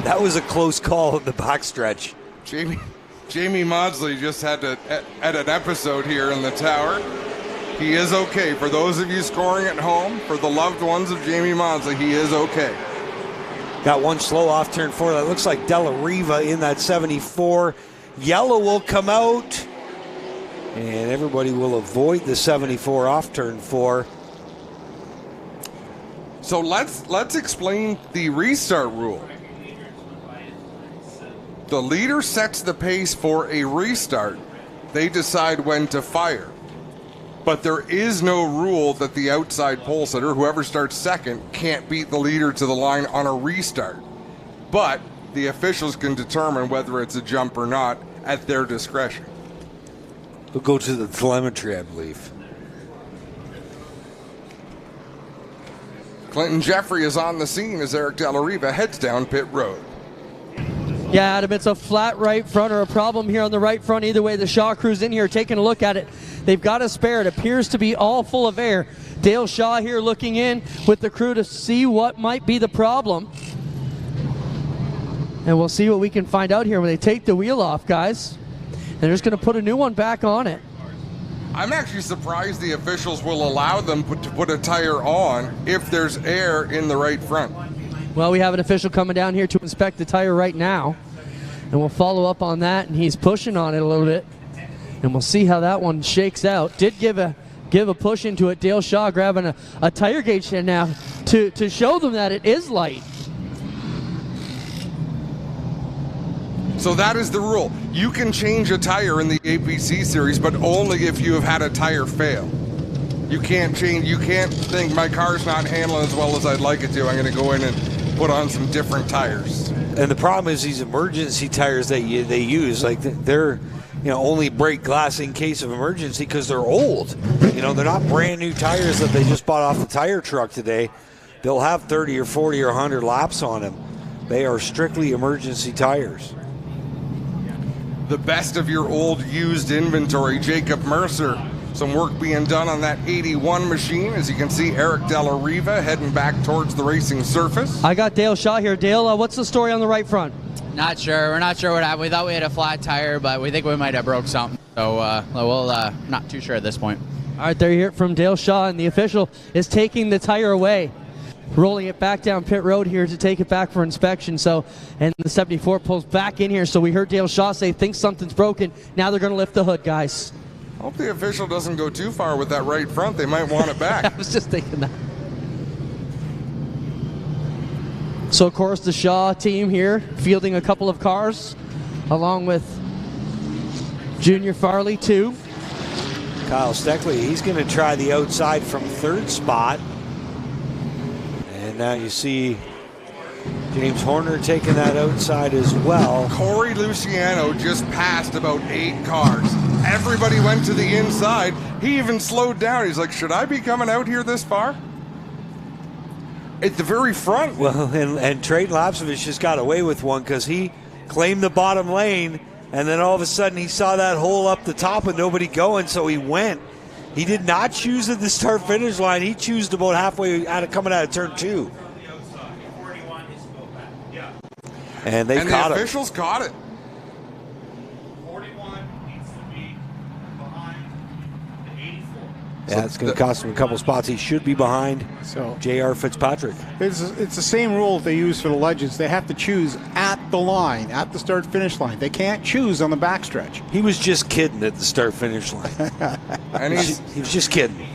That was a close call in the backstretch. Jamie Maudsley just had an episode here in the tower. He is okay. For those of you scoring at home, for the loved ones of Jamie Maudsley, he is okay. Got one slow off turn 4. That looks like Della Riva in that 74. Yellow will come out, and everybody will avoid the 74 off turn 4. So let's explain the restart rule. The leader sets the pace for a restart. They decide when to fire. But there is no rule that the outside pole sitter, whoever starts second, can't beat the leader to the line on a restart. But the officials can determine whether it's a jump or not at their discretion. We'll go to the telemetry, I believe. Clinton Jeffrey is on the scene as Eric De La Riva heads down pit road. Yeah, Adam, it's a flat right front or a problem here on the right front. Either way, the Shaw crew's in here taking a look at it. They've got a spare. It appears to be all full of air. Dale Shaw here looking in with the crew to see what might be the problem. And we'll see what we can find out here when they take the wheel off, guys. They're just going to put a new one back on it. I'm actually surprised the officials will allow them to put a tire on if there's air in the right front. Well, we have an official coming down here to inspect the tire right now. And we'll follow up on that, and he's pushing on it a little bit. And we'll see how that one shakes out. Did give a push into it. Dale Shaw grabbing a tire gauge here now to show them that it is light. So that is the rule. You can change a tire in the APC series, but only if you have had a tire fail. You can't think my car's not handling as well as I'd like it to. I'm going to go in and put on some different tires. And the problem is these emergency tires that they use, like they're only break glass in case of emergency because they're old. They're not brand new tires that they just bought off the tire truck today. They'll have 30 or 40 or 100 laps on them. They are strictly emergency tires. The best of your old used inventory, Jacob Mercer. Some work being done on that 81 machine. As you can see, Eric De La Riva heading back towards the racing surface. I got Dale Shaw here. Dale, what's the story on the right front? Not sure. We're not sure what happened. We thought we had a flat tire, but we think we might have broke something. So we'll not too sure at this point. All right, there you hear it from Dale Shaw, and the official is taking the tire away, rolling it back down pit road here to take it back for inspection. So, and the 74 pulls back in here. So we heard Dale Shaw say, think something's broken. Now they're going to lift the hood, guys. Hope the official doesn't go too far with that right front. They might want it back. I was just thinking that. So, of course, the Shaw team here fielding a couple of cars, along with Junior Farley, too. Kyle Steckley, he's going to try the outside from third spot. And now you see James Horner taking that outside as well. Corey Luciano just passed about 8 cars. Everybody went to the inside. He even slowed down. He's like, should I be coming out here this far? At the very front. Well, and Trey Lapsovich just got away with one because he claimed the bottom lane, and then all of a sudden he saw that hole up the top and nobody going, so he went. He did not choose at the start-finish line. He chose about halfway coming out of turn 2. And they caught the him. officials caught it. 41 needs to be behind the 84. Yeah, it's going to cost him a couple spots. He should be behind J.R. Fitzpatrick. It's the same rule they use for the Legends. They have to choose at the line, at the start-finish line. They can't choose on the backstretch. He was just kidding at the start-finish line. And he was just kidding.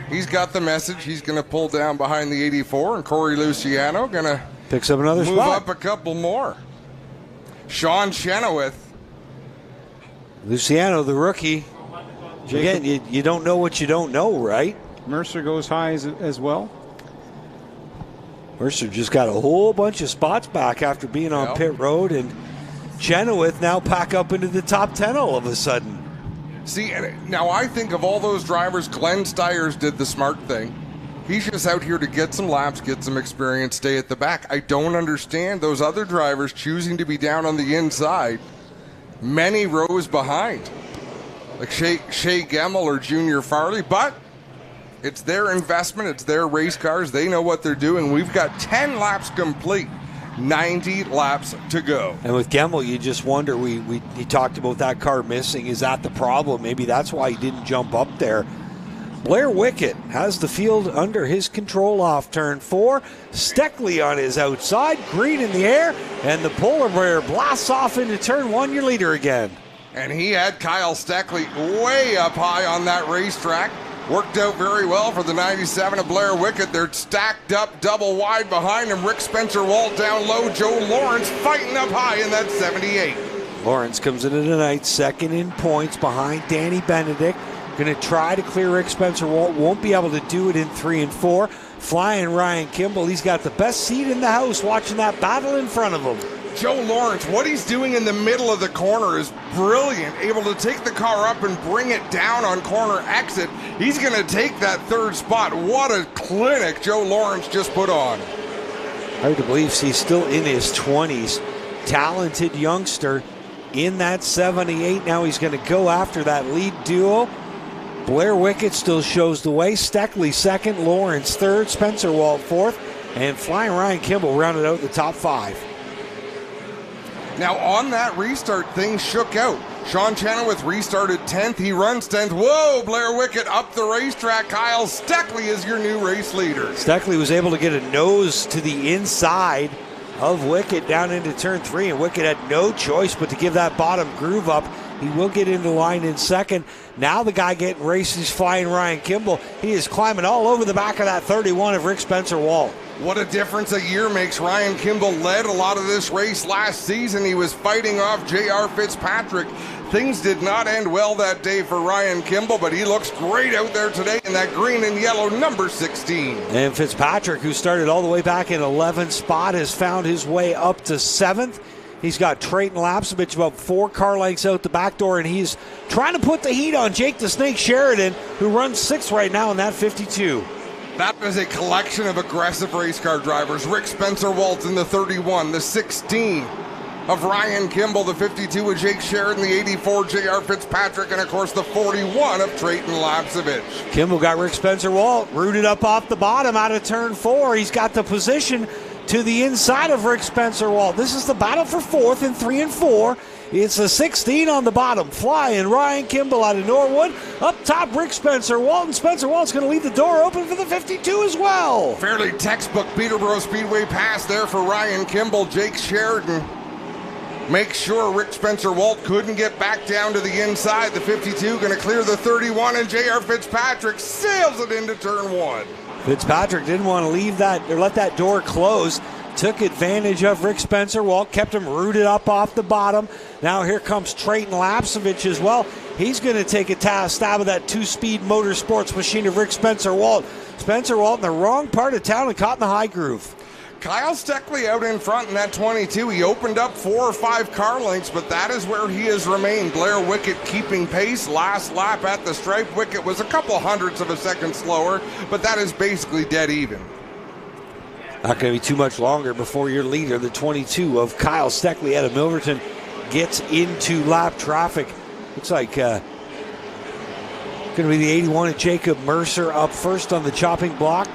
He's got the message. He's going to pull down behind the 84, and Corey Luciano going to picks up another move spot. Up a couple more. Sean Chenoweth. Luciano, the rookie. Again, you don't know what you don't know, right? Mercer goes high as well. Mercer just got a whole bunch of spots back after being on pit road, and Chenoweth now pack up into the top 10 all of a sudden. See, now I think of all those drivers, Glenn Stiers did the smart thing. He's just out here to get some laps, get some experience, stay at the back. I don't understand those other drivers choosing to be down on the inside, many rows behind, like Shea Gemmel or Junior Farley. But it's their investment, it's their race cars. They know what they're doing. We've got 10 laps complete, 90 laps to go. And with Gemmel, you just wonder, he talked about that car missing. Is that the problem? Maybe that's why he didn't jump up there. Blair Wickett has the field under his control off turn 4. Steckley on his outside, green in the air, and the polar bear blasts off into turn 1, your leader again. And he had Kyle Steckley way up high on that racetrack. Worked out very well for the 97 of Blair Wickett. They're stacked up double wide behind him. Rick Spencer Walt down low. Joe Lawrence fighting up high in that 78. Lawrence comes into tonight second in points behind Danny Benedict. Going to try to clear Rick Spencer Walt. Won't be able to do it in 3 and 4. Flying Ryan Kimball. He's got the best seat in the house watching that battle in front of him. Joe Lawrence, what he's doing in the middle of the corner is brilliant. Able to take the car up and bring it down on corner exit. He's going to take that 3rd spot. What a clinic Joe Lawrence just put on. Hard to believe he's still in his 20s. Talented youngster in that 78. Now he's going to go after that lead duo. Blair Wickett still shows the way. Steckley second, Lawrence third, Spencer Walt fourth, and Flying Ryan Kimball rounded out the top 5. Now on that restart, things shook out. Sean Chenoweth restarted 10th. He runs 10th. Whoa, Blair Wickett up the racetrack. Kyle Steckley is your new race leader. Steckley was able to get a nose to the inside of Wickett down into turn 3, and Wickett had no choice but to give that bottom groove up. He will get into line in second. Now the guy getting raced is Flying Ryan Kimball. He is climbing all over the back of that 31 of Rick Spencer Walt. What a difference a year makes. Ryan Kimball led a lot of this race last season. He was fighting off J.R. Fitzpatrick. Things did not end well that day for Ryan Kimball, but he looks great out there today in that green and yellow number 16. And Fitzpatrick, who started all the way back in 11th spot, has found his way up to 7th. He's got Trayton Lapsovich about 4 car lengths out the back door, and he's trying to put the heat on Jake the Snake Sheridan, who runs 6th right now in that 52. That is a collection of aggressive race car drivers. Rick Spencer Walt in the 31, the 16 of Ryan Kimball, the 52 of Jake Sheridan, the 84 J.R. Fitzpatrick, and of course the 41 of Trayton Lapsovich. Kimball got Rick Spencer Walt rooted up off the bottom out of turn 4. He's got the position to the inside of Rick Spencer Walt. This is the battle for 4th in 3 and 4. It's the 16 on the bottom. Flying Ryan Kimball out of Norwood. Up top, Rick Spencer Walt. And Spencer Walt's going to leave the door open for the 52 as well. Fairly textbook Peterborough Speedway pass there for Ryan Kimball. Jake Sheridan makes sure Rick Spencer Walt couldn't get back down to the inside. The 52 going to clear the 31, and J.R. Fitzpatrick sails it into turn 1. Fitzpatrick didn't want to leave that or let that door close. Took advantage of Rick Spencer Walt, kept him rooted up off the bottom. Now here comes Trayton Lapsovich as well. He's going to take a stab at that 2-speed motorsports machine of Rick Spencer Walt. Spencer Walt in the wrong part of town and caught in the high groove. Kyle Steckley out in front in that 22. He opened up 4 or 5 car lengths, but that is where he has remained. Blair Wickett keeping pace. Last lap at the stripe, Wickett was a couple hundredths of a second slower, but that is basically dead even. Not going to be too much longer before your leader, the 22 of Kyle Steckley out of Milverton, gets into lap traffic. Looks like going to be the 81 of Jacob Mercer up first on the chopping block.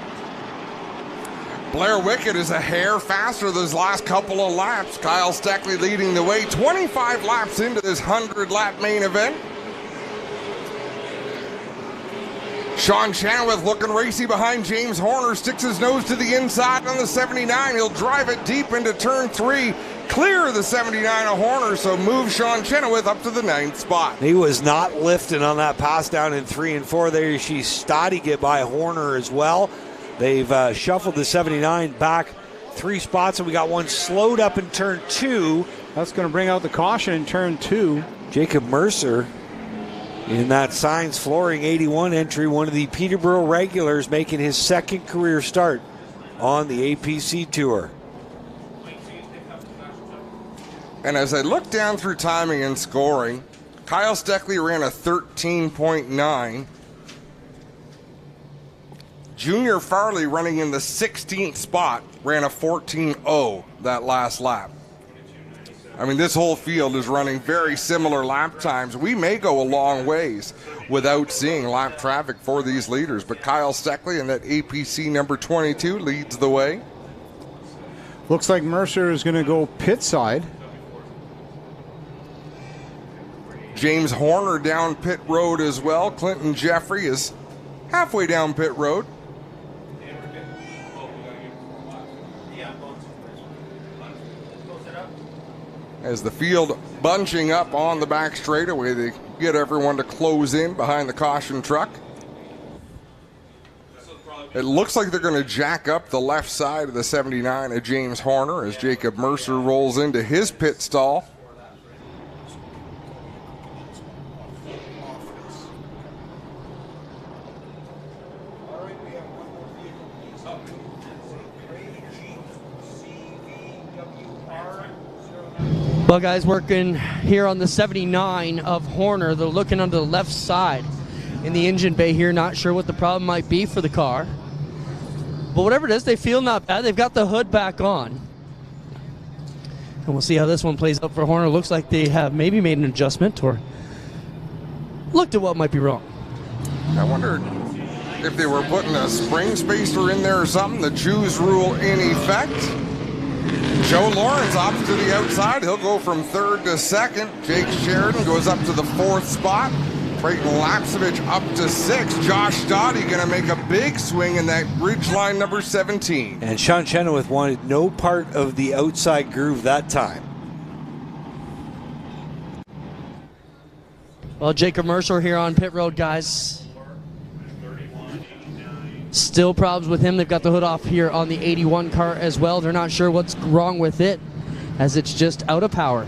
Blair Wickett is a hair faster those last couple of laps. Kyle Steckley leading the way. 25 laps into this 100-lap main event. Sean Chenoweth looking racy behind James Horner. Sticks his nose to the inside on the 79. He'll drive it deep into turn 3. Clear the 79 of Horner, so move Sean Chenoweth up to the 9th spot. He was not lifting on that pass down in 3 and 4. There you see Stoddy get by Horner as well. They've shuffled the 79 back 3 spots, and we got one slowed up in turn 2. That's going to bring out the caution in turn 2. Jacob Mercer in that Signs Flooring 81 entry, one of the Peterborough regulars, making his 2nd career start on the APC Tour. And as I look down through timing and scoring, Kyle Steckley ran a 13.9. Junior Farley, running in the 16th spot, ran a 14.0 that last lap. I mean, this whole field is running very similar lap times. We may go a long ways without seeing lap traffic for these leaders, but Kyle Steckley in that APC number 22 leads the way. Looks like Mercer is going to go pit side. James Horner down pit road as well. Clinton Jeffrey is halfway down pit road. As the field bunching up on the back straightaway, they get everyone to close in behind the caution truck. It looks like they're going to jack up the left side of the 79 of James Horner as Jacob Mercer rolls into his pit stall. Well, guys, working here on the 79 of Horner. They're looking under the left side in the engine bay here. Not sure what the problem might be for the car. But whatever it is, they feel not bad. They've got the hood back on. And we'll see how this one plays out for Horner. Looks like they have maybe made an adjustment or looked at what might be wrong. I wonder if they were putting a spring spacer in there or something. The choose rule in effect. Joe Lawrence opts to the outside. He'll go from third to second. Jake Sheridan goes up to the fourth spot. Trayton Lapsevich up to 6. Josh Dottie going to make a big swing in that ridge line number 17. And Sean Chenoweth wanted no part of the outside groove that time. Well, Jacob Mercer here on pit road, guys. Still problems with him. They've got the hood off here on the 81 car as well. They're not sure what's wrong with it, as it's just out of power.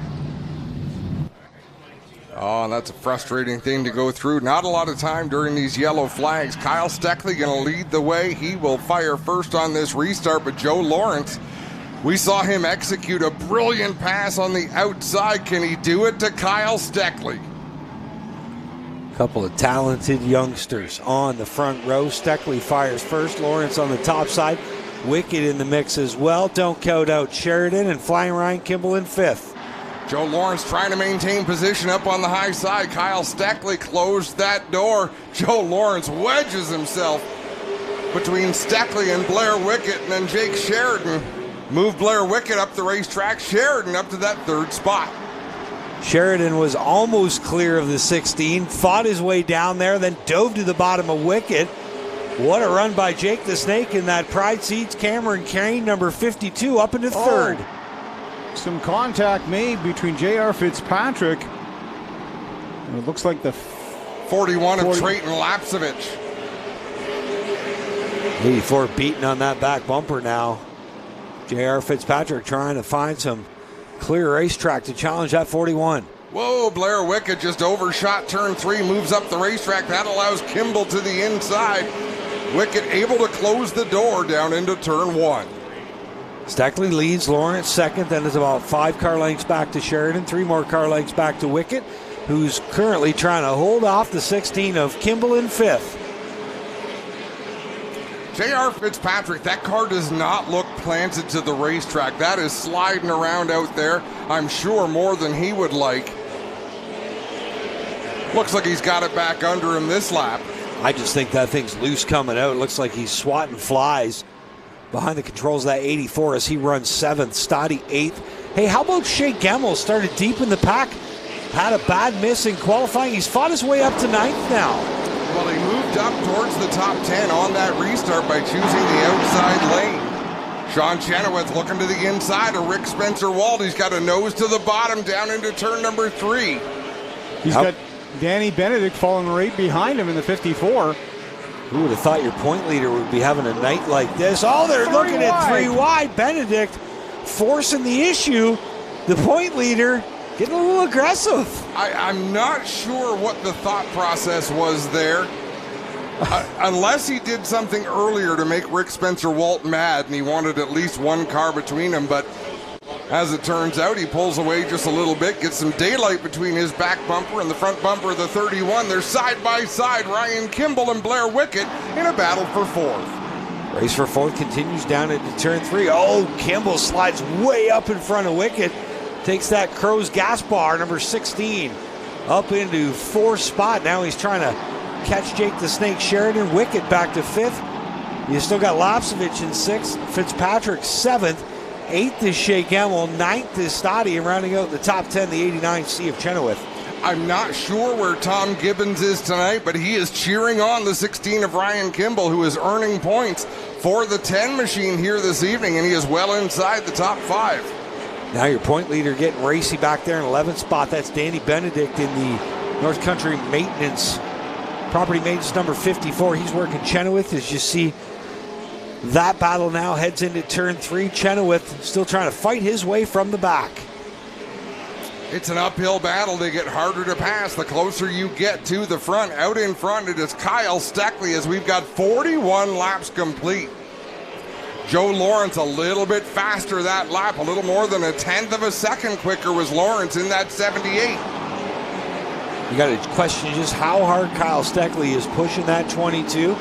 Oh, and that's a frustrating thing to go through. Not a lot of time during these yellow flags. Kyle Steckley going to lead the way. He will fire first on this restart, but Joe Lawrence, we saw him execute a brilliant pass on the outside. Can he do it to Kyle Steckley? Couple of talented youngsters on the front row. Steckley fires first. Lawrence on the top side. Wicked in the mix as well. Don't count out Sheridan, and Flying Ryan Kimball in 5th. Joe Lawrence trying to maintain position up on the high side. Kyle Steckley closed that door. Joe Lawrence wedges himself between Steckley and Blair Wickett, and then Jake Sheridan moved Blair Wickett up the racetrack. Sheridan up to that third spot. Sheridan was almost clear of the 16, fought his way down there, then dove to the bottom of Wickett. What a run by Jake the Snake in that Pride Seats Cameron Kane, number 52, up into third. Some contact made between J.R. Fitzpatrick. And it looks like the 41 of Trayton Lapsevich. 84 beating on that back bumper now. J.R. Fitzpatrick trying to find some clear racetrack to challenge that 41. Whoa, Blair Wickett just overshot turn 3, moves up the racetrack. That allows Kimball to the inside. Wickett able to close the door down into turn 1. Steckley leads Lawrence second, then is about 5 car lengths back to Sheridan, 3 more car lengths back to Wickett, who's currently trying to hold off the 16 of Kimball in 5th. J.R. Fitzpatrick, that car does not look planted to the racetrack. That is sliding around out there, I'm sure more than he would like. Looks like he's got it back under him this lap. I just think that thing's loose coming out. It looks like he's swatting flies behind the controls of that 84 as he runs 7th, Stoddy 8th. Hey, how about Shea Gemmell? Started deep in the pack, had a bad miss in qualifying. He's fought his way up to 9th now. Well, he moved up towards the top 10 on that restart by choosing the outside lane. Sean Chenoweth looking to the inside of Rick Spencer-Wald. He's got a nose to the bottom down into turn number 3. He's got Danny Benedict falling right behind him in the 54. Who would have thought your point leader would be having a night like this? Oh, they're looking at 3 wide. Benedict forcing the issue. The point leader getting a little aggressive. I'm not sure what the thought process was there. Unless he did something earlier to make Rick Spencer-Walt mad and he wanted at least 1 car between them, but as it turns out, he pulls away just a little bit, gets some daylight between his back bumper and the front bumper of the 31. They're side by side, Ryan Kimball and Blair Wickett in a battle for 4th. Race for 4th continues down into turn 3. Oh, Kimball slides way up in front of Wickett. Takes that Crow's gas bar, number 16, up into 4th spot. Now he's trying to catch Jake the Snake Sheridan. Wickett back to 5th. You still got Lapsevich in 6th. Fitzpatrick 7th. 8th is Shea Gemmell. 9th is Stoddy. And rounding out the top 10, the 89 C of Chenoweth. I'm not sure where Tom Gibbons is tonight, but he is cheering on the 16 of Ryan Kimball, who is earning points for the 10 machine here this evening, and he is well inside the top 5. Now your point leader getting racy back there in 11th spot. That's Danny Benedict in the North Country Maintenance, property maintenance number 54. He's working Chenoweth, as you see that battle now heads into turn 3. Chenoweth still trying to fight his way from the back. It's an uphill battle. They get harder to pass the closer you get to the front. Out in front, it is Kyle Steckley as we've got 41 laps complete. Joe Lawrence a little bit faster that lap, a little more than 1/10 of a second quicker was Lawrence in that 78. You got to question just how hard Kyle Steckley is pushing that 22.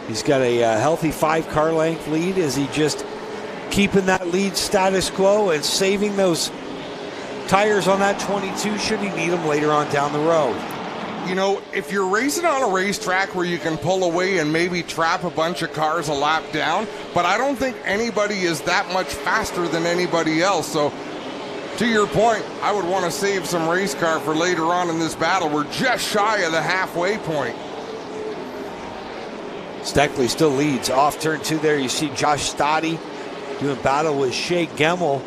He's got a healthy 5-car length lead. Is he just keeping that lead status quo and saving those tires on that 22 should he need them later on down the road? You know, if you're racing on a racetrack where you can pull away and maybe trap a bunch of cars a lap down, but I don't think anybody is that much faster than anybody else. So to your point, I would want to save some race car for later on in this battle. We're just shy of the halfway point. Steckley still leads. Off turn 2 there, you see Josh Stoddy doing battle with Shea Gemmell.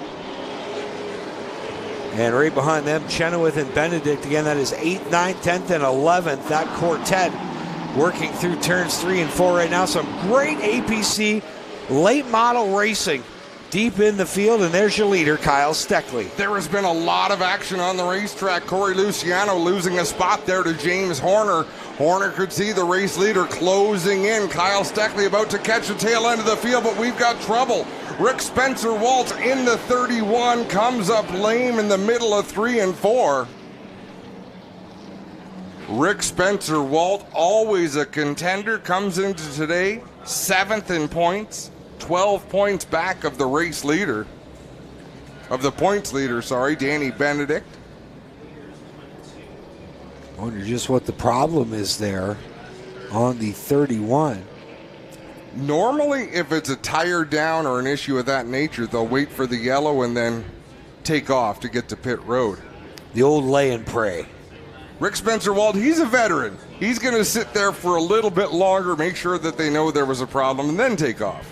And right behind them, Chenoweth and Benedict. Again, that is 8th, 9th, 10th, and 11th. That quartet working through turns 3 and 4 right now. Some great APC late model racing deep in the field. And there's your leader, Kyle Steckley. There has been a lot of action on the racetrack. Corey Luciano losing a spot there to James Horner. Horner could see the race leader closing in. Kyle Steckley about to catch the tail end of the field, but we've got trouble. Rick Spencer Walt in the 31 comes up lame in the middle of 3 and 4. Rick Spencer Walt, always a contender, comes into today 7th in points, 12 points back of the race leader, of the points leader, sorry, Danny Benedict. I wonder just what the problem is there on the 31. Normally, if it's a tire down or an issue of that nature, they'll wait for the yellow and then take off to get to pit road. The old lay and pray. Rick Spencer Wald, he's a veteran. He's going to sit there for a little bit longer, make sure that they know there was a problem, and then take off.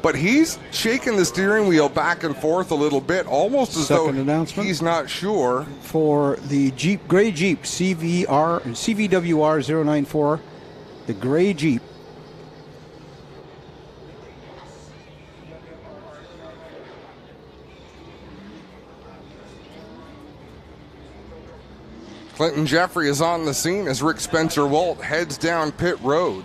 But he's shaking the steering wheel back and forth a little bit, almost as though he's not sure. For the Jeep, gray Jeep, CVWR 094, the gray Jeep. Clinton Jeffrey is on the scene as Rick Spencer Walt heads down pit road.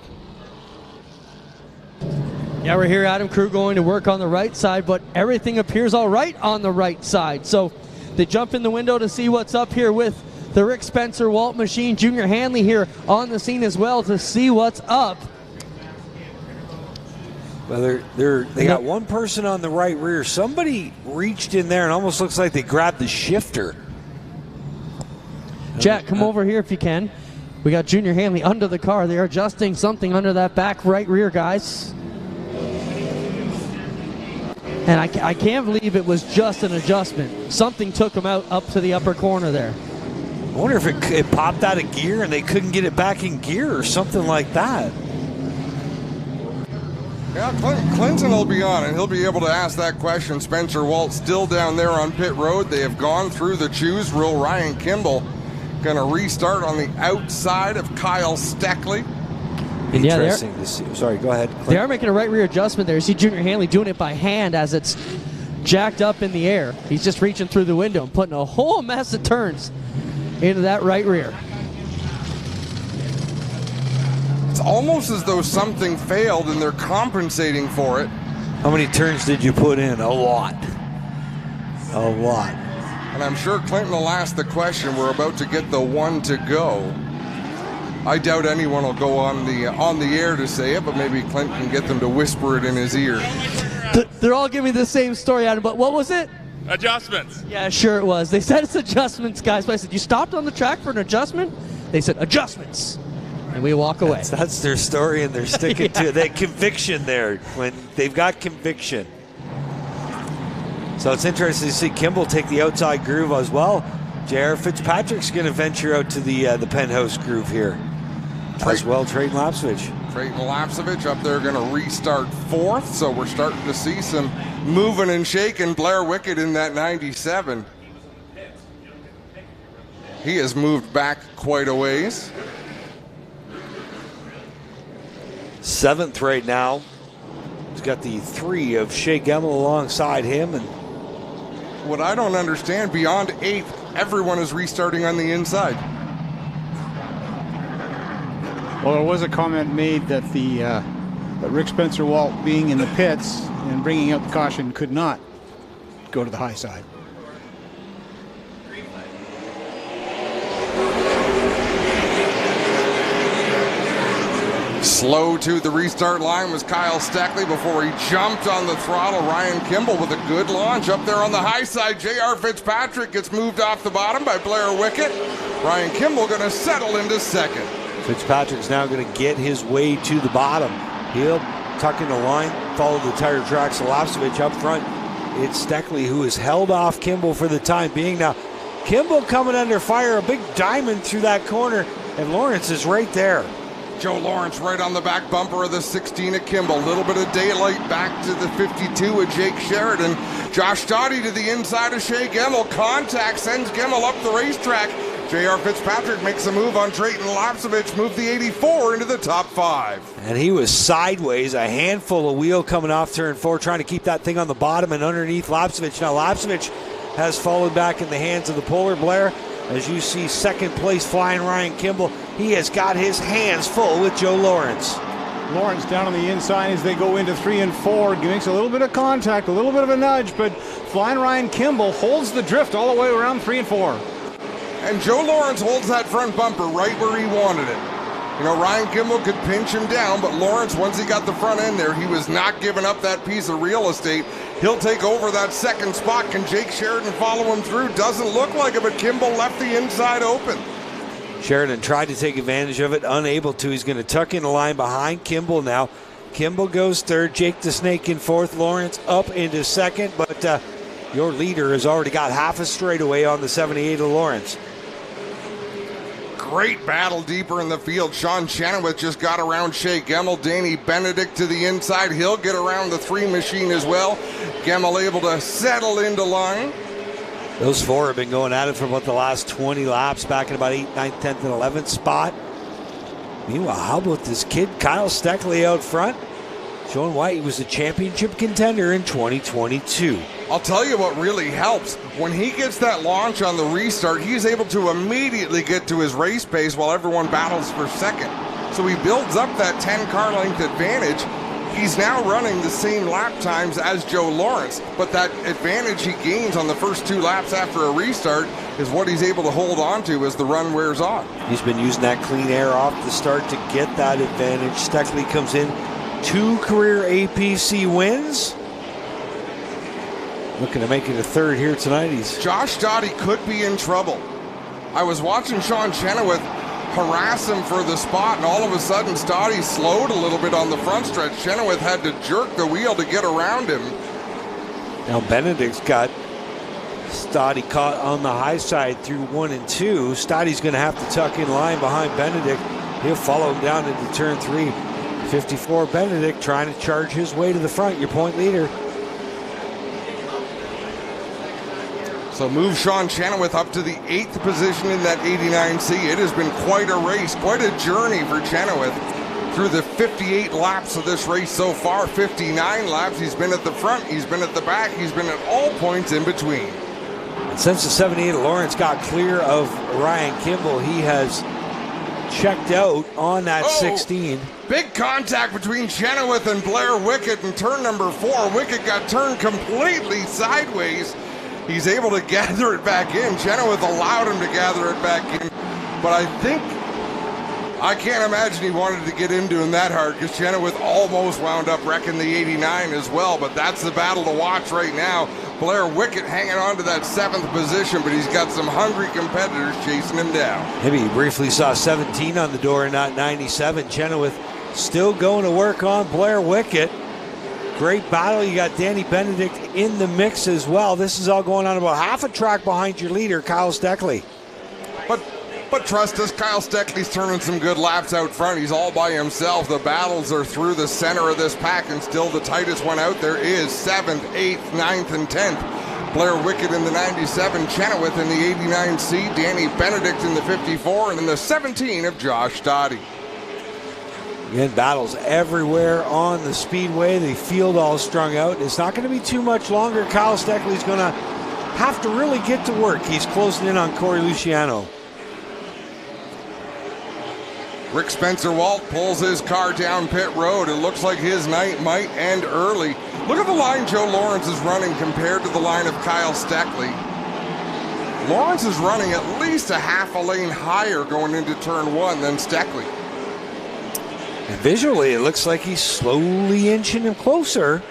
Yeah, we're here, Adam Crew, going to work on the right side, but everything appears all right on the right side. So they jump in the window to see what's up here with the Rick Spencer Walt machine. Junior Hanley here on the scene as well to see what's up. Well, they got one person on the right rear. Somebody reached in there and almost looks like they grabbed the shifter. Jack, come over here if you can. We got Junior Hanley under the car. They're adjusting something under that back right rear, guys. And I can't believe it was just an adjustment. Something took him out up to the upper corner there. I wonder if it popped out of gear and they couldn't get it back in gear or something like that. Yeah, Clinton will be on, and he'll be able to ask that question. Spencer Walt still down there on pit road. They have gone through the choose rule. Ryan Kimball going to restart on the outside of Kyle Steckley. And yeah, interesting to see. Sorry, go ahead, Clint. They are making a right rear adjustment there. You see Junior Hanley doing it by hand as it's jacked up in the air. He's just reaching through the window and putting a whole mess of turns into that right rear. It's almost as though something failed and they're compensating for it. How many turns did you put in? A lot. A lot. And I'm sure Clinton will ask the question. We're about to get the one to go. I doubt anyone will go on the air to say it, but maybe Clinton can get them to whisper it in his ear. They're all giving me the same story, Adam, but what was it? Adjustments. Yeah, sure it was. They said it's adjustments, guys. But I said, you stopped on the track for an adjustment? They said, adjustments. And we walk away. That's their story, and they're sticking to it. They conviction there. When they've got conviction. So it's interesting to see Kimball take the outside groove as well. J.R. Fitzpatrick's going to venture out to the penthouse groove here. As well, Trayton Lapsovich. Trayton Lapsovich up there going to restart fourth, so we're starting to see some moving and shaking. Blair Wickett in that 97. He has moved back quite a ways. 7th right now. He's got the 3 of Shea Gemmel alongside him. And what I don't understand, beyond 8th, everyone is restarting on the inside. Well, there was a comment made that that Rick Spencer-Walt being in the pits and bringing out the caution could not go to the high side. Slow to the restart line was Kyle Steckley before he jumped on the throttle. Ryan Kimball with a good launch up there on the high side. J.R. Fitzpatrick gets moved off the bottom by Blair Wickett. Ryan Kimball going to settle into second. Fitzpatrick's now going to get his way to the bottom. He'll tuck in the line, follow the tire tracks. Lapsevich up front. It's Steckley who has held off Kimball for the time being. Now, Kimball coming under fire, a big diamond through that corner, and Lawrence is right there. Joe Lawrence right on the back bumper of the 16 at Kimball. Little bit of daylight back to the 52 with Jake Sheridan. Josh Dottie to the inside of Shea Gemmel. Contact sends Gemmel up the racetrack. J.R. Fitzpatrick makes a move on Drayton Lapsevich, moved the 84 into the top 5. And he was sideways, a handful of wheel coming off turn 4, trying to keep that thing on the bottom and underneath Lapsevich. Now Lapsevich has fallen back in the hands of the polar Blair. As you see second place flying Ryan Kimball, he has got his hands full with Joe Lawrence. Lawrence down on the inside as they go into 3 and 4. Makes a little bit of contact, a little bit of a nudge, but flying Ryan Kimball holds the drift all the way around 3 and 4. And Joe Lawrence holds that front bumper right where he wanted it. You know, Ryan Kimball could pinch him down, but Lawrence, once he got the front end there, he was not giving up that piece of real estate. He'll take over that second spot. Can Jake Sheridan follow him through? Doesn't look like it, but Kimball left the inside open. Sheridan tried to take advantage of it, unable to. He's going to tuck in the line behind Kimball now. Kimball goes third, Jake the Snake in fourth, Lawrence up into second, but your leader has already got half a straightaway on the 78 of Lawrence. Great battle deeper in the field. Sean Chenoweth just got around Shea Gemmel. Danny Benedict to the inside. He'll get around the 3 machine as well. Gemmel able to settle into line. Those 4 have been going at it for about the last 20 laps, back in about 8th, 9th, 10th, and 11th spot. Meanwhile, how about this kid, Kyle Steckley out front, showing why he was a championship contender in 2022. I'll tell you what really helps. When he gets that launch on the restart, he's able to immediately get to his race pace while everyone battles for second. So he builds up that 10 car length advantage. He's now running the same lap times as Joe Lawrence, but that advantage he gains on the first 2 laps after a restart is what he's able to hold on to as the run wears on. He's been using that clean air off the start to get that advantage. Steckley comes in, 2 career APC wins. Looking to make it a 3rd here tonight. Josh Dottie could be in trouble. I was watching Sean Chenoweth harass him for the spot, and all of a sudden Stottie slowed a little bit on the front stretch. Chenoweth had to jerk the wheel to get around him. Now Benedict's got Stottie caught on the high side through 1 and 2. Stottie's going to have to tuck in line behind Benedict. He'll follow him down into turn 3. 54 Benedict trying to charge his way to the front, your point leader. So move Sean Chenoweth up to the 8th position in that 89C. It has been quite a race, quite a journey for Chenoweth through the 58 laps of this race so far. 59 laps. He's been at the front, he's been at the back, he's been at all points in between. And since the 78 Lawrence got clear of Ryan Kimball, he has checked out on that 16. Big contact between Chenoweth and Blair Wickett in turn number 4. Wickett got turned completely sideways. He's able to gather it back in. Chenoweth allowed him to gather it back in. But I can't imagine he wanted to get into him that hard, because Chenoweth almost wound up wrecking the 89 as well. But that's the battle to watch right now. Blair Wickett hanging on to that 7th position, but he's got some hungry competitors chasing him down. Maybe you briefly saw 17 on the door and not 97. Chenoweth still going to work on Blair Wickett. Great battle. You got Danny Benedict in the mix as well. This is all going on about half a track behind your leader, Kyle Steckley. But trust us, Kyle Steckley's turning some good laps out front. He's all by himself. The battles are through the center of this pack, and still the tightest one out there is 7th, 8th, 9th, and 10th. Blair Wickett in the 97, Chenoweth in the 89C, Danny Benedict in the 54, and in the 17 of Josh Dottie. Again, battles everywhere on the Speedway. The field all strung out. It's not going to be too much longer. Kyle Steckley's going to have to really get to work. He's closing in on Corey Luciano. Rick Spencer-Walt pulls his car down pit road. It looks like his night might end early. Look at the line Joe Lawrence is running compared to the line of Kyle Steckley. Lawrence is running at least a half a lane higher going into turn 1 than Steckley. And visually, it looks like he's slowly inching him closer.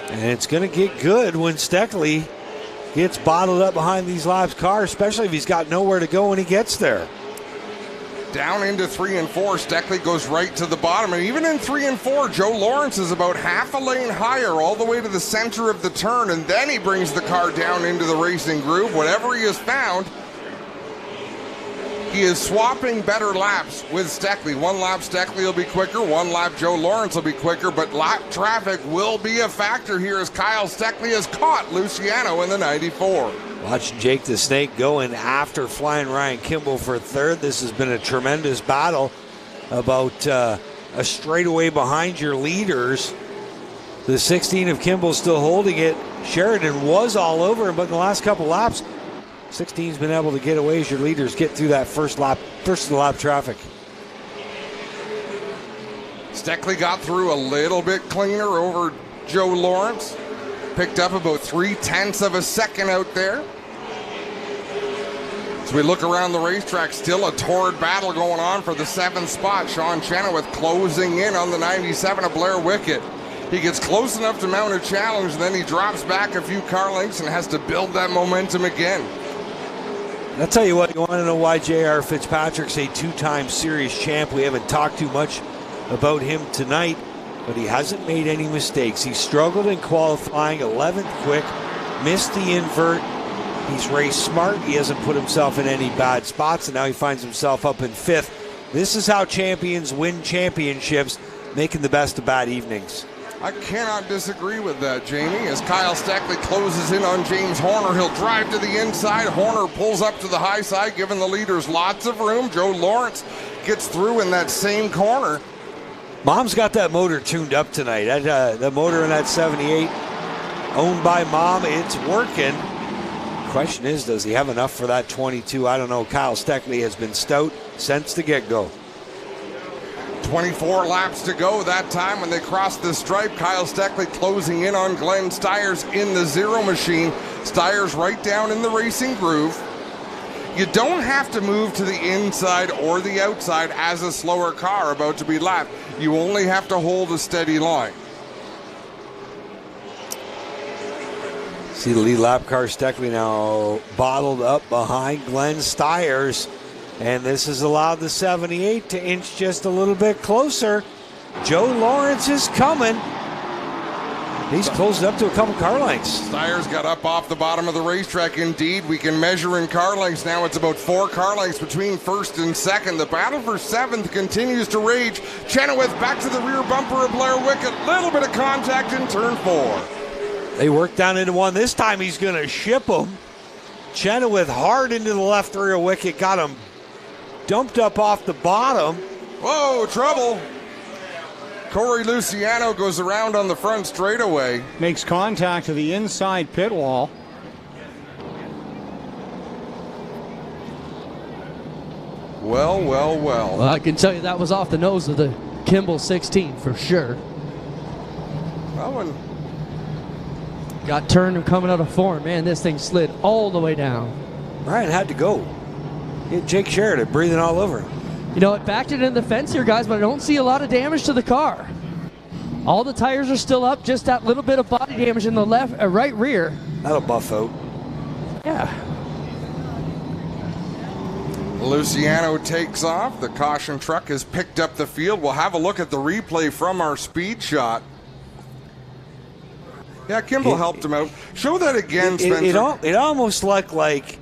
And it's going to get good when Steckley gets bottled up behind these laps cars, especially if he's got nowhere to go when he gets there. Down into 3 and 4, Steckley goes right to the bottom. And even in 3 and 4, Joe Lawrence is about half a lane higher all the way to the center of the turn. And then he brings the car down into the racing groove. Whatever he has found, he is swapping better laps with Steckley. 1 lap Steckley will be quicker, 1 lap Joe Lawrence will be quicker, but lap traffic will be a factor here as Kyle Steckley has caught Luciano in the 94. Watch Jake the Snake going after flying Ryan Kimball for third. This has been a tremendous battle about a straightaway behind your leaders. The 16 of Kimball still holding it. Sheridan was all over him, but in the last couple laps, 16's been able to get away as your leaders get through that first of the lap traffic. Steckley got through a little bit cleaner over Joe Lawrence. Picked up about 0.3 of a second out there. As we look around the racetrack, still a torrid battle going on for the 7th spot. Sean Chenoweth closing in on the 97 of Blair Wickett. He gets close enough to mount a challenge, and then he drops back a few car lengths and has to build that momentum again. I'll tell you what, you want to know why J.R. Fitzpatrick's a 2-time series champ. We haven't talked too much about him tonight, but he hasn't made any mistakes. He struggled in qualifying, 11th quick, missed the invert. He's raced smart. He hasn't put himself in any bad spots, and now he finds himself up in 5th. This is how champions win championships, making the best of bad evenings. I cannot disagree with that, Jamie. As Kyle Steckley closes in on James Horner, he'll drive to the inside. Horner pulls up to the high side, giving the leaders lots of room. Joe Lawrence gets through in that same corner. Mom's got that motor tuned up tonight. The motor in that 78, owned by Mom, it's working. Question is, does he have enough for that 22? I don't know. Kyle Steckley has been stout since the get-go. 24 laps to go that time when they cross the stripe. Kyle Steckley closing in on Glenn Stiers in the Zero machine. Stiers right down in the racing groove. You don't have to move to the inside or the outside as a slower car about to be lapped. You only have to hold a steady line. See the lead lap car, Steckley now bottled up behind Glenn Stiers. And this has allowed the 78 to inch just a little bit closer. Joe Lawrence is coming. He's closed up to a couple car lengths. Stiers got up off the bottom of the racetrack. Indeed, we can measure in car lengths now. It's about 4 car lengths between 1st and 2nd. The battle for 7th continues to rage. Chenoweth back to the rear bumper of Blair Wickett. Little bit of contact in turn 4. They work down into 1. This time he's going to ship him. Chenoweth hard into the left rear wicket. Got him dumped up off the bottom. Whoa, trouble. Corey Luciano goes around on the front straightaway. Makes contact to the inside pit wall. Well. Well, I can tell you that was off the nose of the Kimball 16 for sure. That one got turned and coming out of 4. Man, this thing slid all the way down. Ryan had to go. Jake Sheridan breathing all over him. You know, it backed it in the fence here, guys, but I don't see a lot of damage to the car. All the tires are still up, just that little bit of body damage in the right rear. That'll buff out. Yeah. Luciano takes off. The caution truck has picked up the field. We'll have a look at the replay from our speed shot. Yeah, Kimball helped him out. Show that again, Spencer. It almost looked like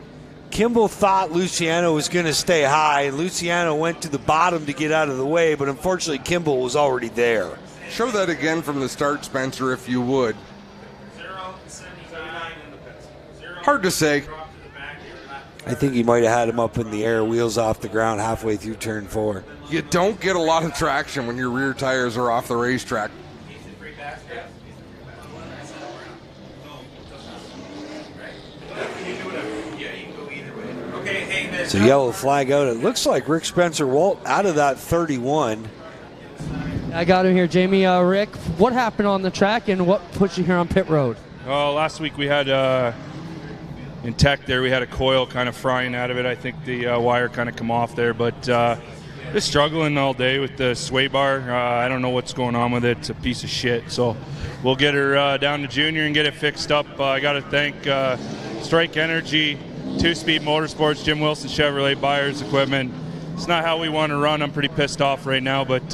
Kimball thought Luciano was going to stay high, and Luciano went to the bottom to get out of the way, but unfortunately Kimball was already there. Show that again from the start, Spencer, if you would. 0-79 in the pits. Hard to say. I think he might have had him up in the air, wheels off the ground halfway through turn 4. You don't get a lot of traction when your rear tires are off the racetrack. So yellow flag out. It looks like Rick Spencer-Walt out of that 31. I got him here, Jamie. Rick, what happened on the track and what put you here on pit road? Oh, last week we had in tech there, we had a coil kind of frying out of it. I think the wire kind of come off there, but just struggling all day with the sway bar. I don't know what's going on with it. It's a piece of shit. So we'll get her down to junior and get it fixed up. I got to thank Strike Energy, Two Speed Motorsports, Jim Wilson Chevrolet, Buyers Equipment. It's not how we want to run. I'm pretty pissed off right now, but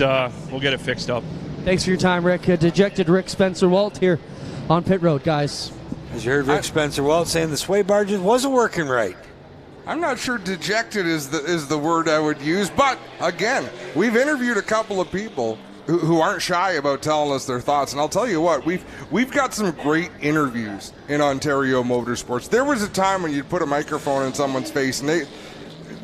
we'll get it fixed up. Thanks for your time, Rick. Dejected Rick Spencer-Walt here on pit road, guys. As you heard Rick Spencer-Walt saying the sway bar just wasn't working right. I'm not sure dejected is the word I would use, but again, we've interviewed a couple of people who aren't shy about telling us their thoughts, and I'll tell you what, we've got some great interviews in Ontario motorsports. There was a time when you'd put a microphone in someone's face and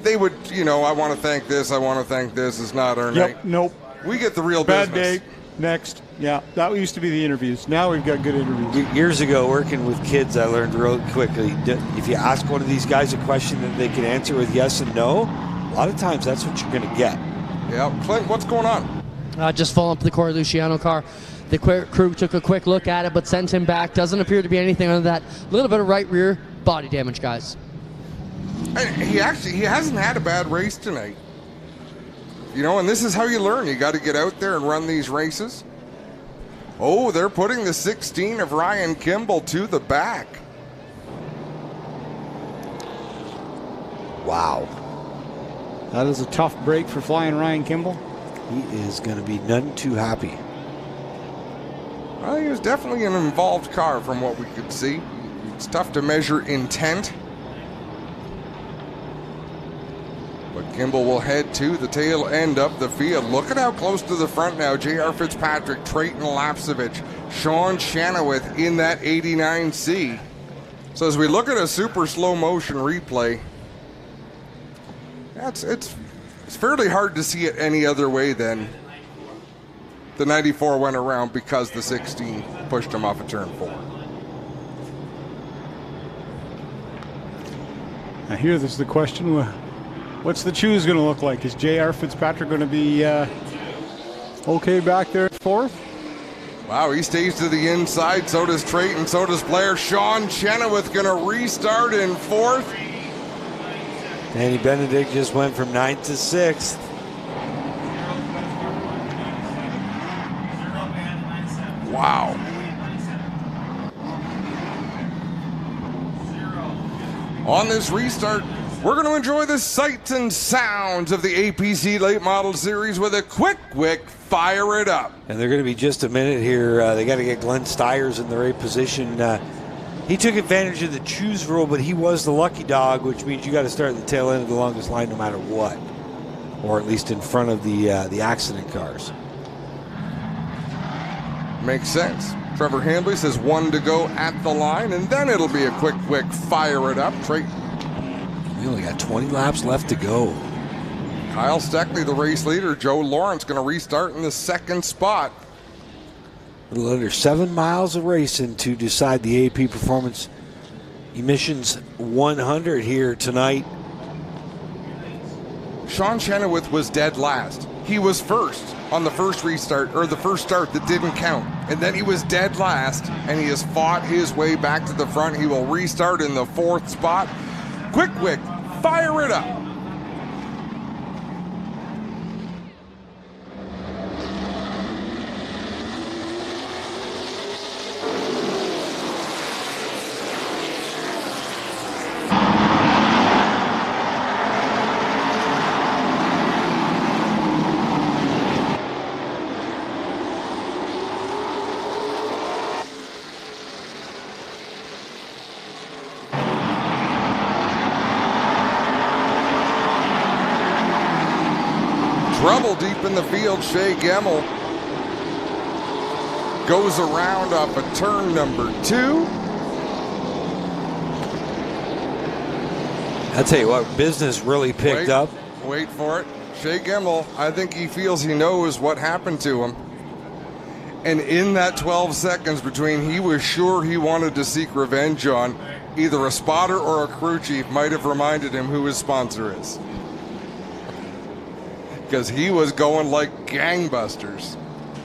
they would, I want to thank this, I want to thank this, it's not our night. Nope. We get the real Bad business. day. Next. Yeah, that used to be the interviews. Now we've got good interviews. Years ago, working with kids, I learned real quickly, if you ask one of these guys a question that they can answer with yes and no, a lot of times that's what you're going to get. Yeah, Clint, what's going on? Just following up the Corey Luciano car. The crew took a quick look at it, but sent him back. Doesn't appear to be anything other than that. A little bit of right rear body damage, guys. And he hasn't had a bad race tonight. And this is how you learn. You got to get out there and run these races. Oh, they're putting the 16 of Ryan Kimball to the back. Wow. That is a tough break for flying Ryan Kimball. He is going to be none too happy. Well, he was definitely an involved car from what we could see. It's tough to measure intent. But Kimball will head to the tail end of the field. Look at how close to the front now. J.R. Fitzpatrick, Trayton Lapsevich, Sean Chenoweth in that 89C. So as we look at a super slow motion replay, it's fairly hard to see it any other way than the 94 went around because the 16 pushed him off of turn 4. Now here, this is the question. What's the choose going to look like? Is J.R. Fitzpatrick going to be okay back there at 4th? Wow, he stays to the inside. So does Trayton. So does Blair. Sean Chenoweth going to restart in 4th. Danny Benedict just went from 9th to 6th. Wow. On this restart, we're going to enjoy the sights and sounds of the APC Late Model Series with a quick fire it up. And they're going to be just a minute here. They got to get Glenn Stiers in the right position. He took advantage of the choose rule, but he was the lucky dog, which means you got to start at the tail end of the longest line no matter what, or at least in front of the accident cars. Makes sense. Trevor Hambley says 1 to go at the line, and then it'll be a quick fire it up. We only got 20 laps left to go. Kyle Steckley, the race leader. Joe Lawrence going to restart in the 2nd spot. A little under 7 miles of racing to decide the AP Performance Emissions 100 here tonight. Sean Chenoweth was dead last. He was first on the first restart, or the first start that didn't count. And then he was dead last, and he has fought his way back to the front. He will restart in the 4th spot. Quick, fire it up. Trouble deep in the field. Shea Gemmel goes around off of turn number 2. I tell you what, business really picked up. Wait for it. Shea Gemmel, I think he feels he knows what happened to him. And in that 12 seconds between he was sure he wanted to seek revenge on, either a spotter or a crew chief might have reminded him who his sponsor is. Because he was going like gangbusters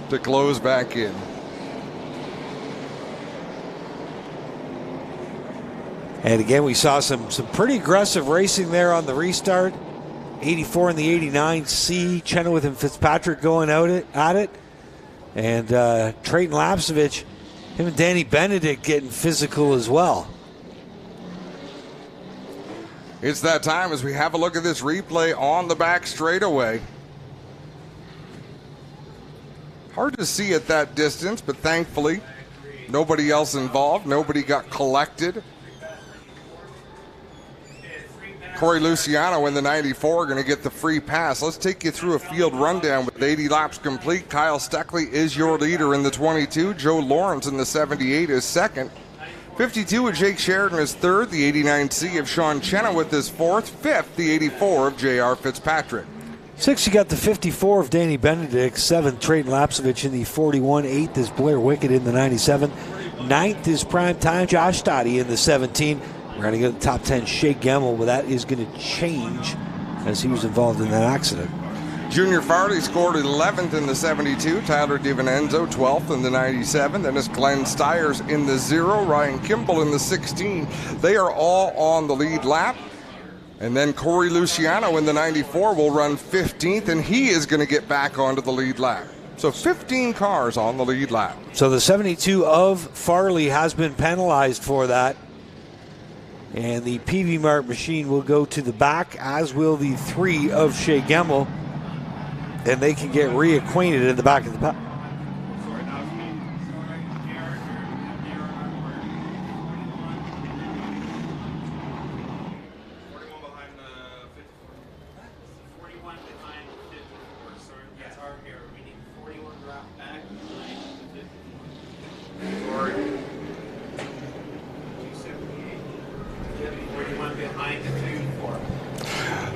to close back in. And again, we saw some pretty aggressive racing there on the restart. 84 in the 89C, Chenoweth and Fitzpatrick going out at it. And Trayton Lapsevich, him and Danny Benedict getting physical as well. It's that time as we have a look at this replay on the back straightaway. Hard to see at that distance, but thankfully, nobody else involved. Nobody got collected. Corey Luciano in the 94 going to get the free pass. Let's take you through a field rundown with 80 laps complete. Kyle Steckley is your leader in the 22. Joe Lawrence in the 78 is second. 52 of Jake Sheridan is third. The 89C of Sean Chenoweth is fourth. Fifth, the 84 of J.R. Fitzpatrick. 6, you got the 54 of Danny Benedict. 7th, Trayton Lapsevich in the 41. 8th is Blair Wickett in the 97. 9th is Prime Time Josh Stotty in the 17. We're going to get the top 10 Shea Gemmel, but that is going to change as he was involved in that accident. Junior Farley scored 11th in the 72. Tyler DiVincenzo 12th in the 97. Then it's Glenn Stiers in the 0. Ryan Kimball in the 16. They are all on the lead lap. And then Corey Luciano in the 94 will run 15th, and he is going to get back onto the lead lap. So 15 cars on the lead lap. So the 72 of Farley has been penalized for that. And the PV Mart machine will go to the back, as will the 3 of Shea Gemmel. And they can get reacquainted in the back of the pack.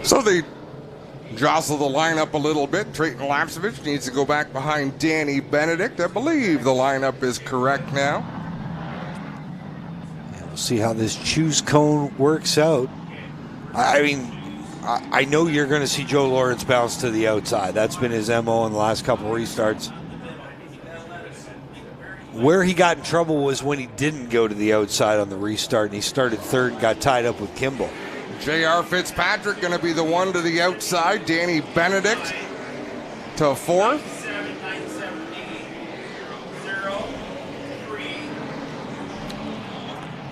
So they jostle the lineup a little bit. Trayton Lapsevich needs to go back behind Danny Benedict. I believe the lineup is correct now. We'll see how this choose cone works out. I mean, I know you're going to see Joe Lawrence bounce to the outside. That's been his MO in the last couple restarts. Where he got in trouble was when he didn't go to the outside on the restart, and he started third and got tied up with Kimball. J.R. Fitzpatrick going to be the one to the outside. Danny Benedict to fourth.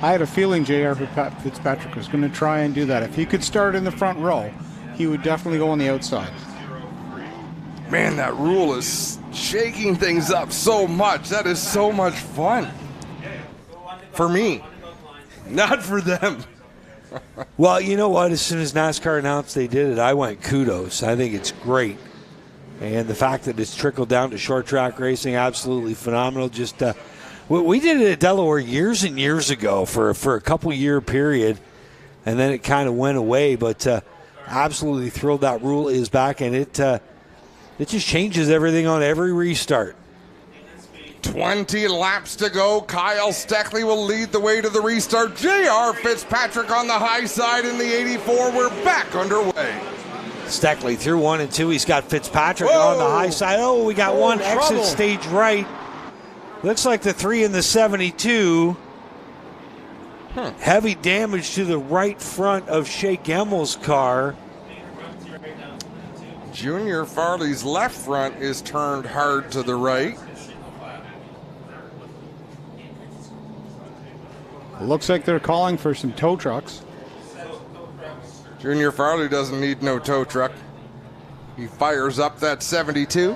I had a feeling J.R. Fitzpatrick was going to try and do that. If he could start in the front row, he would definitely go on the outside. Man, that rule is shaking things up so much. That is so much fun. For me, not for them. Well, you know what? As soon as NASCAR announced they did it, I went kudos. I think it's great. And the fact that it's trickled down to short track racing, absolutely phenomenal. Just we did it at Delaware years and years ago for a couple year period, and then it kind of went away. But absolutely thrilled that rule is back, and it just changes everything on every restart. 20 laps to go. Kyle Steckley will lead the way to the restart. J.R. Fitzpatrick on the high side in the 84. We're back underway. Steckley through 1 and 2. He's got Fitzpatrick on the high side. Oh, we got one exit stage right. Looks like the 3 in the 72. Heavy damage to the right front of Shea Gemmel's car. Junior Farley's left front is turned hard to the right. Looks like they're calling for some tow trucks. Junior Farley doesn't need no tow truck. He fires up that 72.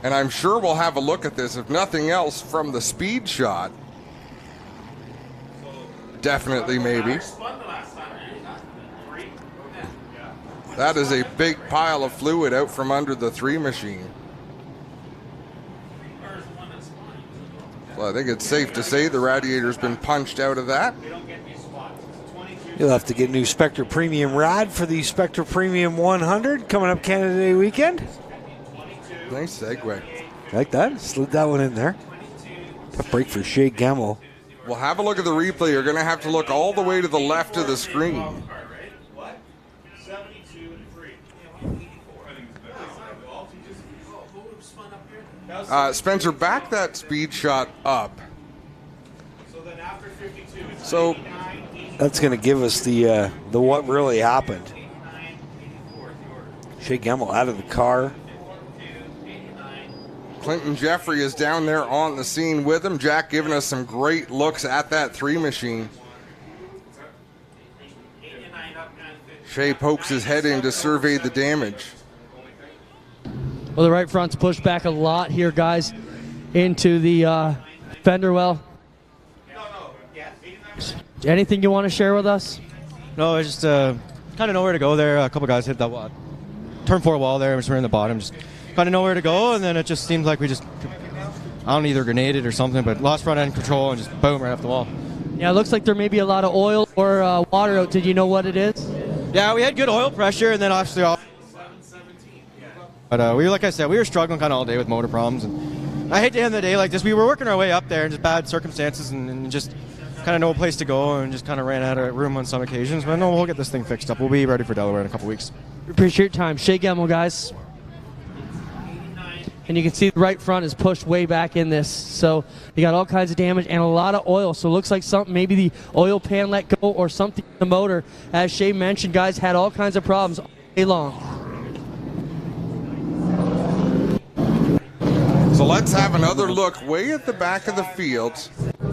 And I'm sure we'll have a look at this, if nothing else, from the speed shot. Definitely, maybe. That is a big pile of fluid out from under the 3 machine. Well, I think it's safe to say the radiator's been punched out of that. You'll have to get a new Spectre Premium rod for the Spectre Premium 100 coming up Canada Day weekend. Nice segue. Like that? Slid that one in there. Tough break for Shea Gemmell. We'll have a look at the replay. You're going to have to look all the way to the left of the screen. Spencer, back that speed shot up. So that's going to give us the what really happened. Shea Gemmell out of the car. Clinton Jeffrey is down there on the scene with him. Jack giving us some great looks at that 3 machine. Shea pokes his head in to survey the damage. Well, the right front's pushed back a lot here, guys, into the fender well. Anything you want to share with us? No, I just kind of know where to go there. A couple guys hit that turn 4 wall there. We're in the bottom. Just kind of know where to go, and then it just seemed like we just, I don't know, either grenaded or something, but lost front end control and just boom, right off the wall. Yeah, it looks like there may be a lot of oil or water out. Did you know what it is? Yeah, we had good oil pressure, and then obviously but we, like I said, we were struggling kind of all day with motor problems, and I hate to end the day like this. We were working our way up there in just bad circumstances and just kind of no place to go and just kind of ran out of room on some occasions. But no, we'll get this thing fixed up. We'll be ready for Delaware in a couple weeks. Appreciate your time. Shea Gemmell, guys. And you can see the right front is pushed way back in this. So you got all kinds of damage and a lot of oil. So it looks like something, maybe the oil pan let go or something in the motor. As Shea mentioned, guys, had all kinds of problems all day long. So let's have another look way at the back of the field.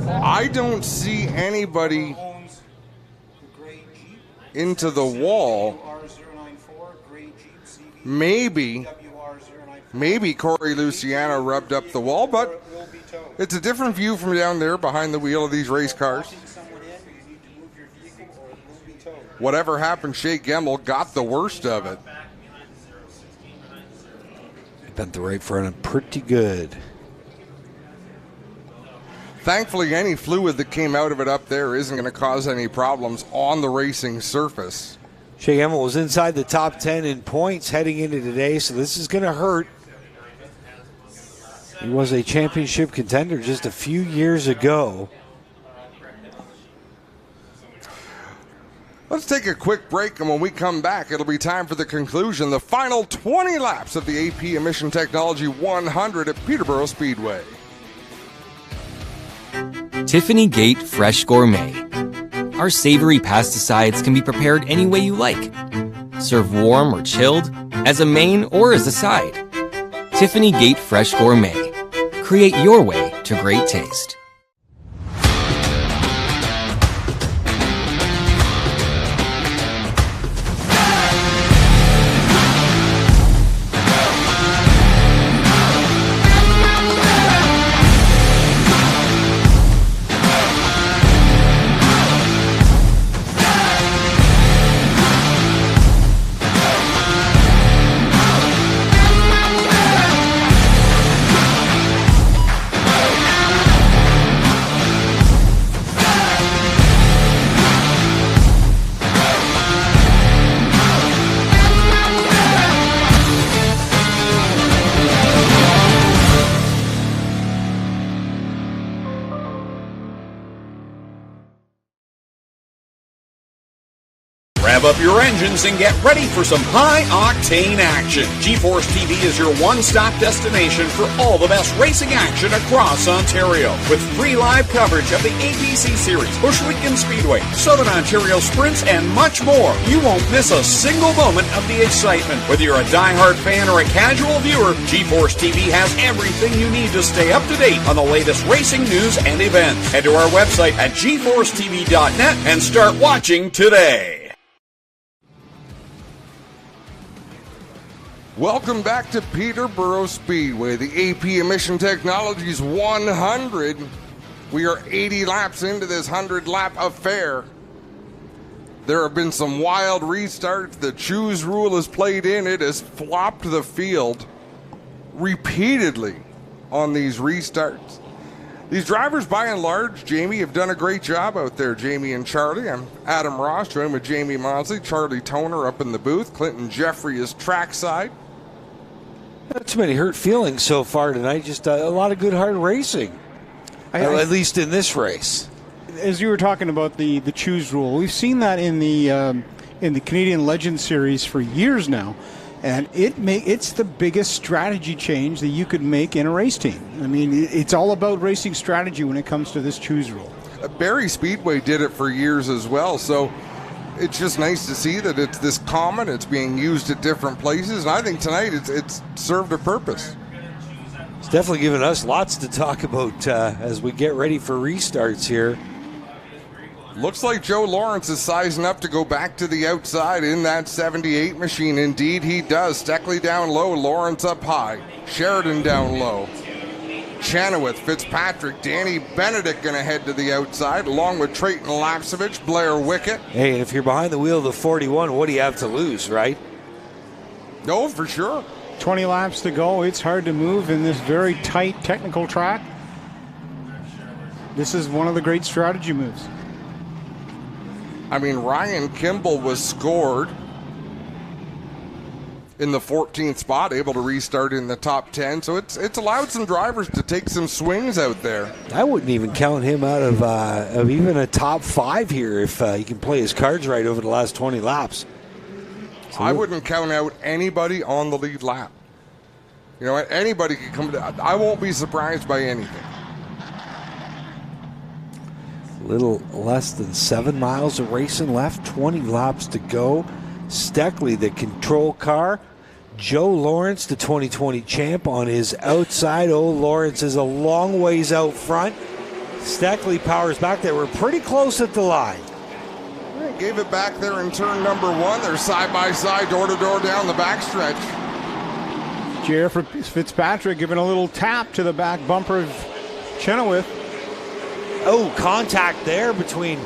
I don't see anybody into the wall. Maybe Corey Luciano rubbed up the wall, but it's a different view from down there behind the wheel of these race cars. Whatever happened, Shea Gemmell got the worst of it. Bent the right front end pretty good. Thankfully, any fluid that came out of it up there isn't going to cause any problems on the racing surface. Shea Gemmell was inside the top 10 in points heading into today, so this is going to hurt. He was a championship contender just a few years ago. Let's take a quick break, and when we come back, it'll be time for the conclusion, the final 20 laps of the AP Emission Technology 100 at Peterborough Speedway. Tiffany Gate Fresh Gourmet. Our savory pasticides can be prepared any way you like. Serve warm or chilled, as a main or as a side. Tiffany Gate Fresh Gourmet. Create your way to great taste. Rev up your engines and get ready for some high-octane action. GeForce TV is your one-stop destination for all the best racing action across Ontario. With free live coverage of the APC Series, Bushwick and Speedway, Southern Ontario Sprints, and much more. You won't miss a single moment of the excitement. Whether you're a diehard fan or a casual viewer, GeForce TV has everything you need to stay up to date on the latest racing news and events. Head to our website at GeForceTV.net and start watching today. Welcome back to Peterborough Speedway, the AP Emission Technologies 100. We are 80 laps into this 100-lap affair. There have been some wild restarts. The choose rule has played in. It has flopped the field repeatedly on these restarts. These drivers, by and large, Jamie, have done a great job out there, Jamie and Charlie. I'm Adam Ross, joined with Jamie Mosley, Charlie Toner up in the booth. Clinton Jeffrey is trackside. Not too many hurt feelings so far tonight. Just a lot of good, hard racing. At least in this race. As you were talking about the choose rule, we've seen that in the Canadian Legend Series for years now. And it's the biggest strategy change that you could make in a race team. I mean, it's all about racing strategy when it comes to this choose rule. Barrie Speedway did it for years as well, so it's just nice to see that it's this common, it's being used at different places, and I think tonight it's served a purpose. It's definitely given us lots to talk about as we get ready for restarts here. Looks like Joe Lawrence is sizing up to go back to the outside in that 78 machine. Indeed, he does. Steckley down low, Lawrence up high. Sheridan down low. Chenoweth, Fitzpatrick, Danny Benedict going to head to the outside, along with Trayton Lapsevich, Blair Wickett. Hey, and if you're behind the wheel of the 41, what do you have to lose, right? No, for sure. 20 laps to go. It's hard to move in this very tight technical track. This is one of the great strategy moves. I mean, Ryan Kimball was scored in the 14th spot, able to restart in the top 10. So it's allowed some drivers to take some swings out there. I wouldn't even count him out of even a top 5 here if he can play his cards right over the last 20 laps. So I wouldn't count out anybody on the lead lap. You know, anybody can come to. I won't be surprised by anything. Little less than 7 miles of racing left, 20 laps to go. Steckley, the control car. Joe Lawrence, the 2020 champ, on his outside. Oh, Lawrence is a long ways out front. Steckley powers back. They were pretty close at the line. Gave it back there in turn number 1. They're side by side, door to door down the backstretch. J.R. Fitzpatrick giving a little tap to the back bumper of Chenoweth. Oh, contact there between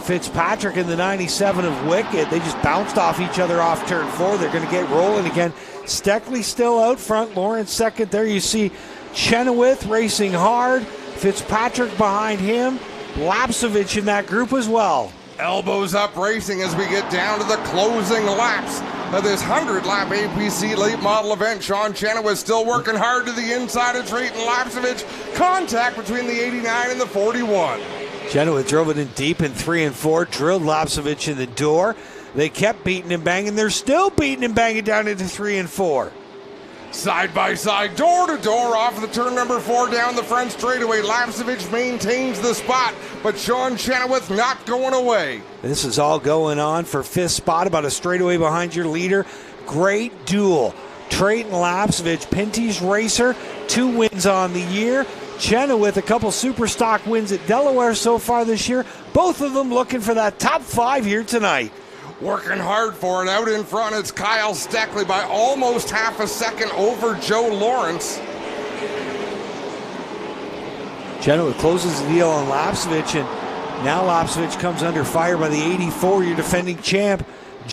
Fitzpatrick and the 97 of Wickett. They just bounced off each other off turn 4. They're going to get rolling again. Steckley still out front. Lawrence second. There you see Chenoweth racing hard. Fitzpatrick behind him. Lapsevich in that group as well. Elbows up racing as we get down to the closing laps of this 100-lap APC late model event. Sean Chenoweth still working hard to the inside of Trayton Lapsevich. Contact between the 89 and the 41. Chenoweth drove it in deep in 3 and 4, drilled Lapsevich in the door. They kept beating and banging. They're still beating and banging down into 3 and 4. Side by side, door to door off of the turn number 4 down the front straightaway. Lapsevich maintains the spot, but Sean Chenoweth not going away. This is all going on for 5th spot, about a straightaway behind your leader. Great duel. Trayton Lapsevich, Pinty's racer, 2 wins on the year. Chenoweth, a couple super stock wins at Delaware so far this year. Both of them looking for that top 5 here tonight. Working hard for it. Out in front, it's Kyle Steckley by almost half a second over Joe Lawrence. Chenoweth closes the deal on Lapsevich, and now Lapsevich comes under fire by the 84, your defending champ,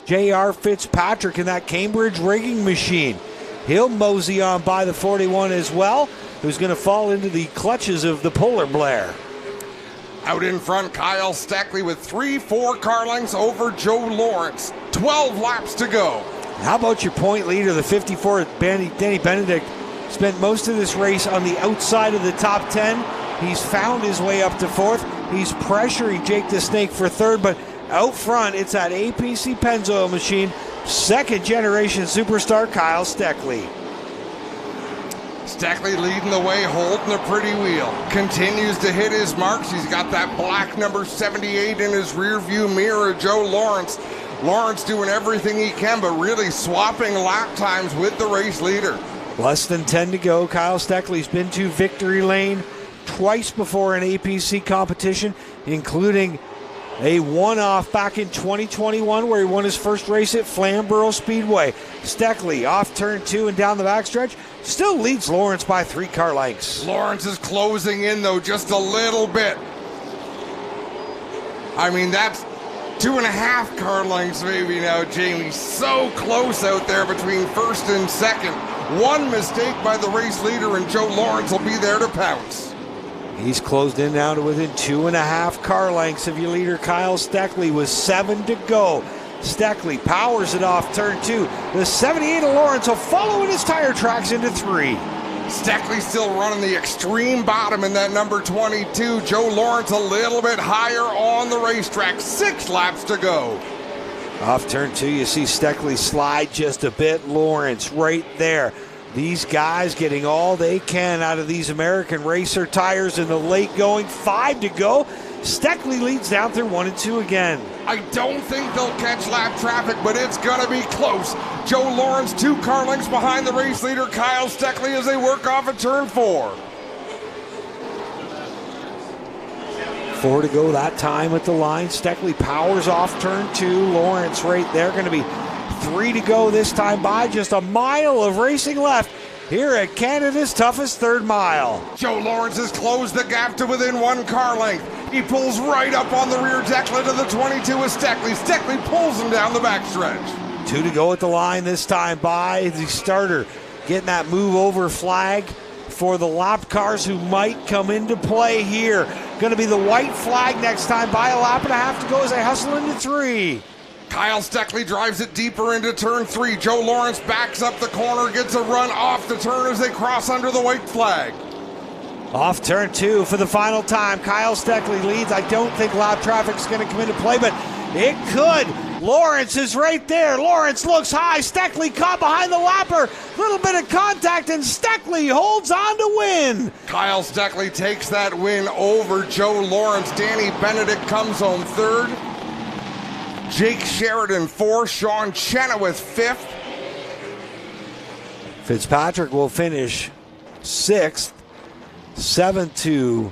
J.R. Fitzpatrick, in that Cambridge rigging machine. He'll mosey on by the 41 as well, who's going to fall into the clutches of the Polar Blair. Out in front, Kyle Steckley with 3-4 car lengths over Joe Lawrence. 12 laps to go. How about your point leader, the 54, Danny Benedict? Spent most of this race on the outside of the top 10. He's found his way up to 4th. He's pressuring Jake the Snake for 3rd, but out front, it's that APC Pennzoil machine. 2nd generation superstar Kyle Steckley. Steckley leading the way, holding a pretty wheel. Continues to hit his marks. He's got that black number 78 in his rear view mirror of Joe Lawrence. Lawrence doing everything he can, but really swapping lap times with the race leader. Less than 10 to go. Kyle Steckley's been to victory lane twice before in APC competition, including a one-off back in 2021 where he won his first race at Flamborough Speedway. Steckley off turn 2 and down the backstretch still leads Lawrence by 3 car lengths. Lawrence is closing in though just a little bit. I mean, that's 2.5 car lengths maybe now, Jamie. So close out there between 1st and 2nd. One mistake by the race leader and Joe Lawrence will be there to pounce. He's closed in now to within 2.5 car lengths of your leader, Kyle Steckley, with 7 to go. Steckley powers it off turn 2. The 78 of Lawrence will follow in his tire tracks into 3. Steckley still running the extreme bottom in that number 22. Joe Lawrence a little bit higher on the racetrack. 6 laps to go. Off turn 2, you see Steckley slide just a bit. Lawrence right there. These guys getting all they can out of these American Racer tires in the late going. 5 to go. Steckley leads down through 1 and 2 again. I don't think they'll catch lap traffic, but it's going to be close. Joe Lawrence 2 car lengths behind the race leader, Kyle Steckley, as they work off at turn 4. 4 to go that time at the line. Steckley powers off turn 2. Lawrence right there. Going to be 3 to go this time by. Just a mile of racing left here at Canada's toughest 3rd mile. Joe Lawrence has closed the gap to within 1 car length. He pulls right up on the rear decklet of the 22 with Steckley. Steckley pulls him down the backstretch. 2 to go at the line this time by the starter. Getting that move over flag for the lap cars who might come into play here. Going to be the white flag next time by. A lap and a half to go as they hustle into 3. Kyle Steckley drives it deeper into turn 3. Joe Lawrence backs up the corner, gets a run off the turn as they cross under the white flag. Off turn 2 for the final time. Kyle Steckley leads. I don't think lap traffic's going to come into play, but it could. Lawrence is right there. Lawrence looks high. Steckley caught behind the lapper. Little bit of contact, and Steckley holds on to win. Kyle Steckley takes that win over Joe Lawrence. Danny Benedict comes home 3rd. Jake Sheridan 4th. Sean Chenoweth 5th. Fitzpatrick will finish 6th. 7th to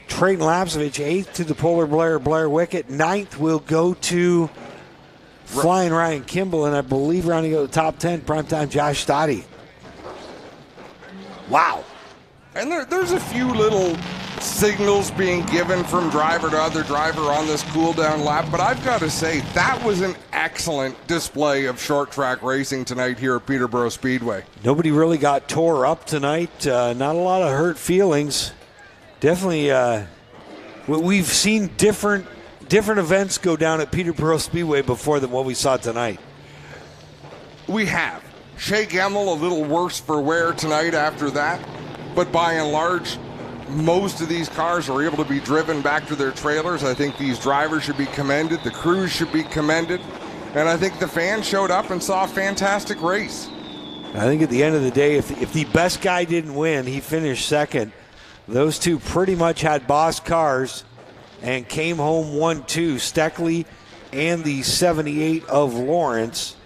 Trayton Lapsovich. 8th to the Polar Blair Wickett. 9th will go to Flying Ryan Kimball, and I believe rounding out the top 10, primetime Josh Stoddy. Wow. And there's a few little signals being given from driver to other driver on this cool down lap, but I've got to say that was an excellent display of short track racing tonight here at Peterborough Speedway. Nobody really got tore up tonight. Not a lot of hurt feelings. Definitely, we've seen different events go down at Peterborough Speedway before than what we saw tonight. We have. Shea Gemmel a little worse for wear tonight after that, but by and large, most of these cars are able to be driven back to their trailers. I think these drivers should be commended. The crews should be commended. And I think the fans showed up and saw a fantastic race. I think at the end of the day, if the best guy didn't win, he finished 2nd. Those two pretty much had boss cars and came home 1-2. Steckley and the 78 of Lawrence.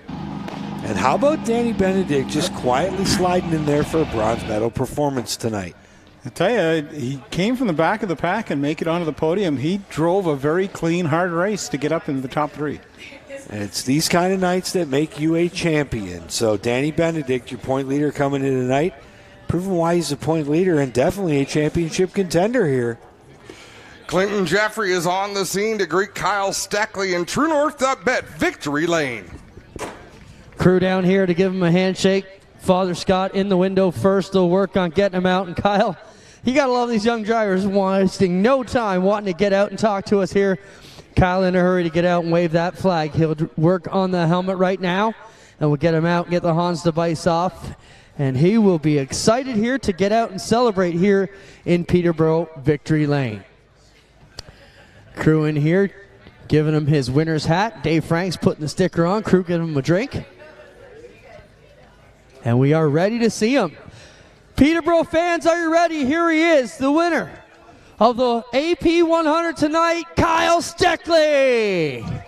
And how about Danny Benedict just quietly sliding in there for a bronze medal performance tonight? I tell you, he came from the back of the pack and make it onto the podium. He drove a very clean, hard race to get up into the top 3. And it's these kind of nights that make you a champion. So Danny Benedict, your point leader coming in tonight, proving why he's a point leader and definitely a championship contender here. Clinton Jeffrey is on the scene to greet Kyle Steckley in True North Bet Victory Lane. Crew down here to give him a handshake. Father Scott in the window first. They'll work on getting him out. And Kyle, you got to love these young drivers wasting no time wanting to get out and talk to us here. Kyle in a hurry to get out and wave that flag. He'll work on the helmet right now, and we'll get him out and get the Hans device off. And he will be excited here to get out and celebrate here in Peterborough Victory Lane. Crew in here giving him his winner's hat. Dave Franks putting the sticker on. Crew giving him a drink. And we are ready to see him. Peterborough fans, are you ready? Here he is, the winner of the AP 100 tonight, Kyle Steckley.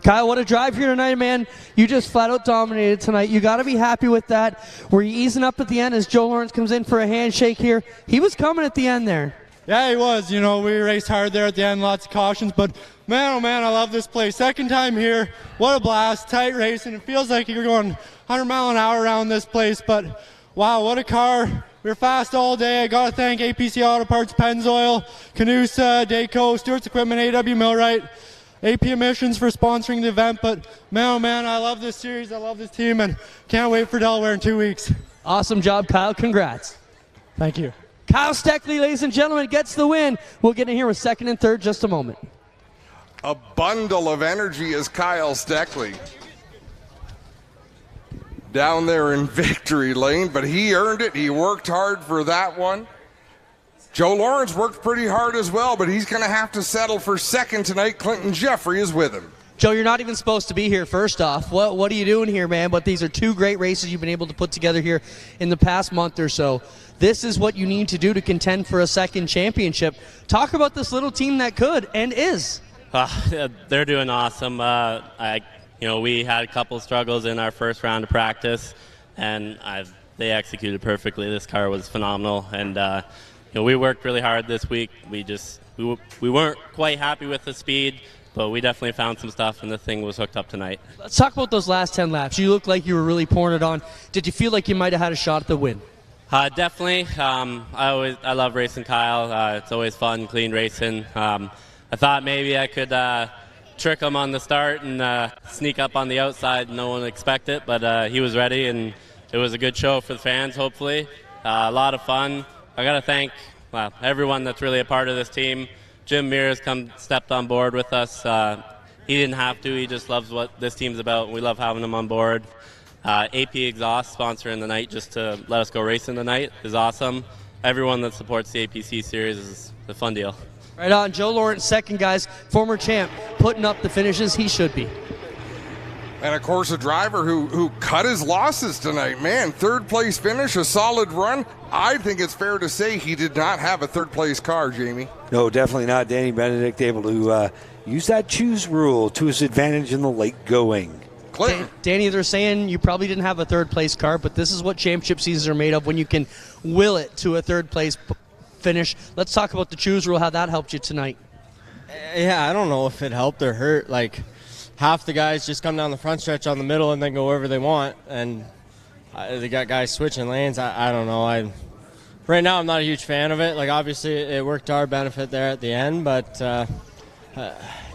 Kyle, what a drive here tonight, man. You just flat out dominated tonight. You got to be happy with that. Were you easing up at the end as Joe Lawrence comes in for a handshake here? He was coming at the end there. Yeah, he was. You know, we raced hard there at the end, lots of cautions, but man, oh man, I love this place. Second time here, what a blast, tight racing. It feels like you're going 100 mile an hour around this place, but wow, what a car. We were fast all day. I got to thank APC Auto Parts, Pennzoil, Canusa, Dayco, Stewart's Equipment, AW Millwright, AP Emissions for sponsoring the event, but man, oh man, I love this series, I love this team, and can't wait for Delaware in 2 weeks. Awesome job, Kyle. Congrats. Thank you. Kyle Steckley, ladies and gentlemen, gets the win. We'll get in here with second and third just a moment. A bundle of energy is Kyle Steckley. Down there in victory lane, but he earned it. He worked hard for that one. Joe Lawrence worked pretty hard as well, but he's going to have to settle for second tonight. Clinton Jeffrey is with him. Joe, you're not even supposed to be here, first off. What are you doing here, man? But these are two great races you've been able to put together here in the past month or so. This is what you need to do to contend for a second championship. Talk about this little team that could and is. They're doing awesome. We had a couple struggles in our first round of practice, and they executed perfectly. This car was phenomenal, and we worked really hard this week. We weren't quite happy with the speed, but we definitely found some stuff, and the thing was hooked up tonight. Let's talk about those last 10 laps. You looked like you were really pouring it on. Did you feel like you might have had a shot at the win? Definitely. I love racing Kyle. It's always fun, clean racing. I thought maybe I could trick him on the start and sneak up on the outside. No one would expect it, but he was ready, and it was a good show for the fans, hopefully. A lot of fun. I got to thank everyone that's really a part of this team. Jim Mears stepped on board with us. He didn't have to. He just loves what this team's about, and we love having him on board. AP Exhaust sponsoring the night just to let us go racing tonight is awesome. Everyone that supports the APC series is a fun deal. Right on. Joe Lawrence, second, guys. Former champ, putting up the finishes he should be. And, of course, a driver who cut his losses tonight. Man, third-place finish, a solid run. I think it's fair to say he did not have a third-place car, Jamie. No, definitely not. Danny Benedict able to use that choose rule to his advantage in the late going. Danny, they're saying you probably didn't have a third-place car, but this is what championship seasons are made of when you can will it to a third-place finish. Let's talk about the choose rule, how that helped you tonight. Yeah, I don't know if it helped or hurt. Like, half the guys just come down the front stretch on the middle and then go wherever they want, and they got guys switching lanes. I don't know. Right now I'm not a huge fan of it. Like, obviously it worked to our benefit there at the end, but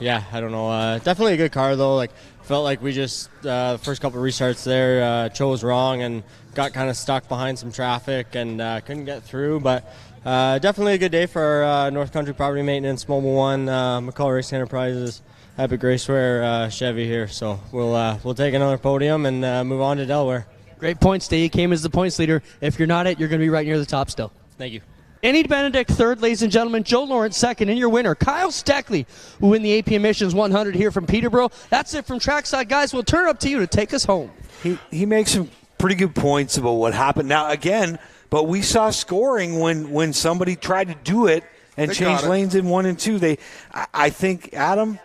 yeah, I don't know. Definitely a good car though. Like, felt like we just the first couple of restarts there chose wrong and got kind of stuck behind some traffic and couldn't get through, but definitely a good day for our North Country Property Maintenance, Mobile One, McCall Racing Enterprises, Epic Raceware, Chevy here. So we'll take another podium and move on to Delaware. Great points day. You came as the points leader. If you're not it, you're going to be right near the top still. Thank you. Danny Benedict third, ladies and gentlemen. Joe Lawrence second, and your winner, Kyle Steckley, who win the AP Emissions 100 here from Peterborough. That's it from Trackside, guys. We'll turn it up to you to take us home. He makes some pretty good points about what happened. Now, again, but we saw scoring when somebody tried to do it and change lanes in 1 and 2. I think, Adam,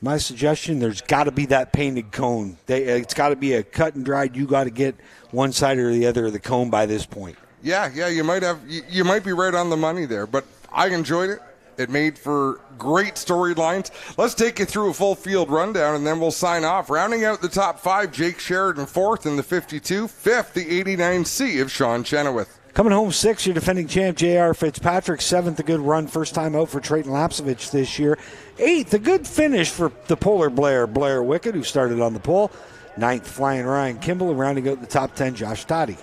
my suggestion, there's got to be that painted cone. It's got to be a cut and dried. You got to get one side or the other of the cone by this point. Yeah, you might be right on the money there, but I enjoyed it. It made for great storylines. Let's take you through a full field rundown, and then we'll sign off. Rounding out the top 5, Jake Sheridan fourth in the 52, fifth the 89C of Sean Chenoweth. Coming home 6th, your defending champ, J.R. Fitzpatrick. 7th, a good run. First time out for Trayton Lapsevich this year. 8th, a good finish for the Polar Blair Wickett, who started on the pole. 9th, flying Ryan Kimball. And rounding out the top 10, Josh Toddy.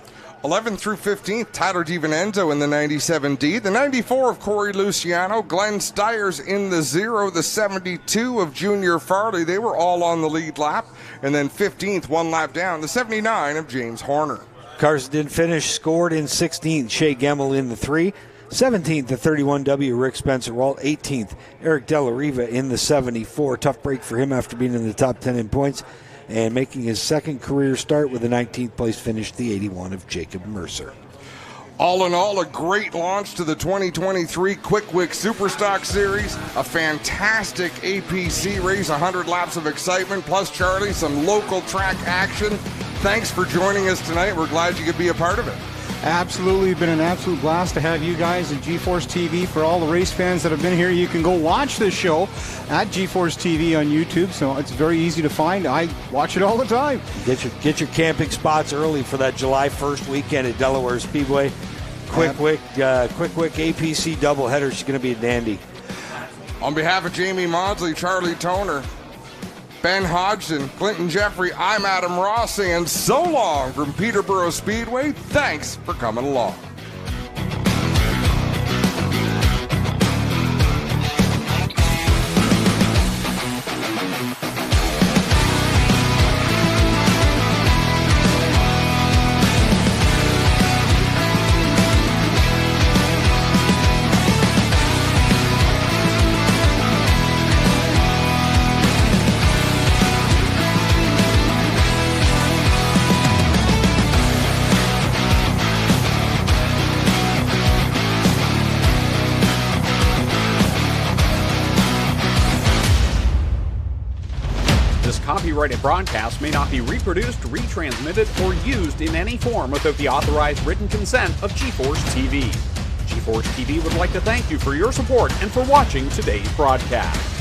11th through 15th, Tyler DiVincenzo in the 97D. The 94 of Corey Luciano. Glenn Stiers in the 0. The 72 of Junior Farley. They were all on the lead lap. And then 15th, one lap down, the 79 of James Horner. Cars didn't finish, scored in 16th, Shea Gemmel in the 3. 17th, the 31W, Rick Spencer Walt. 18th, Eric Della Riva in the 74. Tough break for him after being in the top 10 in points. And making his second career start with a 19th place finish, the 81 of Jacob Mercer. All in all, a great launch to the 2023 Quick Wick Superstock Series. A fantastic APC race, 100 laps of excitement, plus, Charlie, some local track action. Thanks for joining us tonight. We're glad you could be a part of it. Absolutely, been an absolute blast to have you guys at GeForce TV. For all the race fans that have been here, you can go watch this show at GeForce TV on YouTube, so it's very easy to find. I watch it all the time. Get your camping spots early for that July 1st weekend at Delaware Speedway. Quick Wick APC doubleheader is going to be a dandy. On behalf of Jamie Maudsley, Charlie Toner, Ben Hodgson, Clinton Jeffrey, I'm Adam Ross saying so long from Peterborough Speedway. Thanks for coming along. Copyrighted broadcast may not be reproduced, retransmitted, or used in any form without the authorized written consent of GeForce TV. GeForce TV would like to thank you for your support and for watching today's broadcast.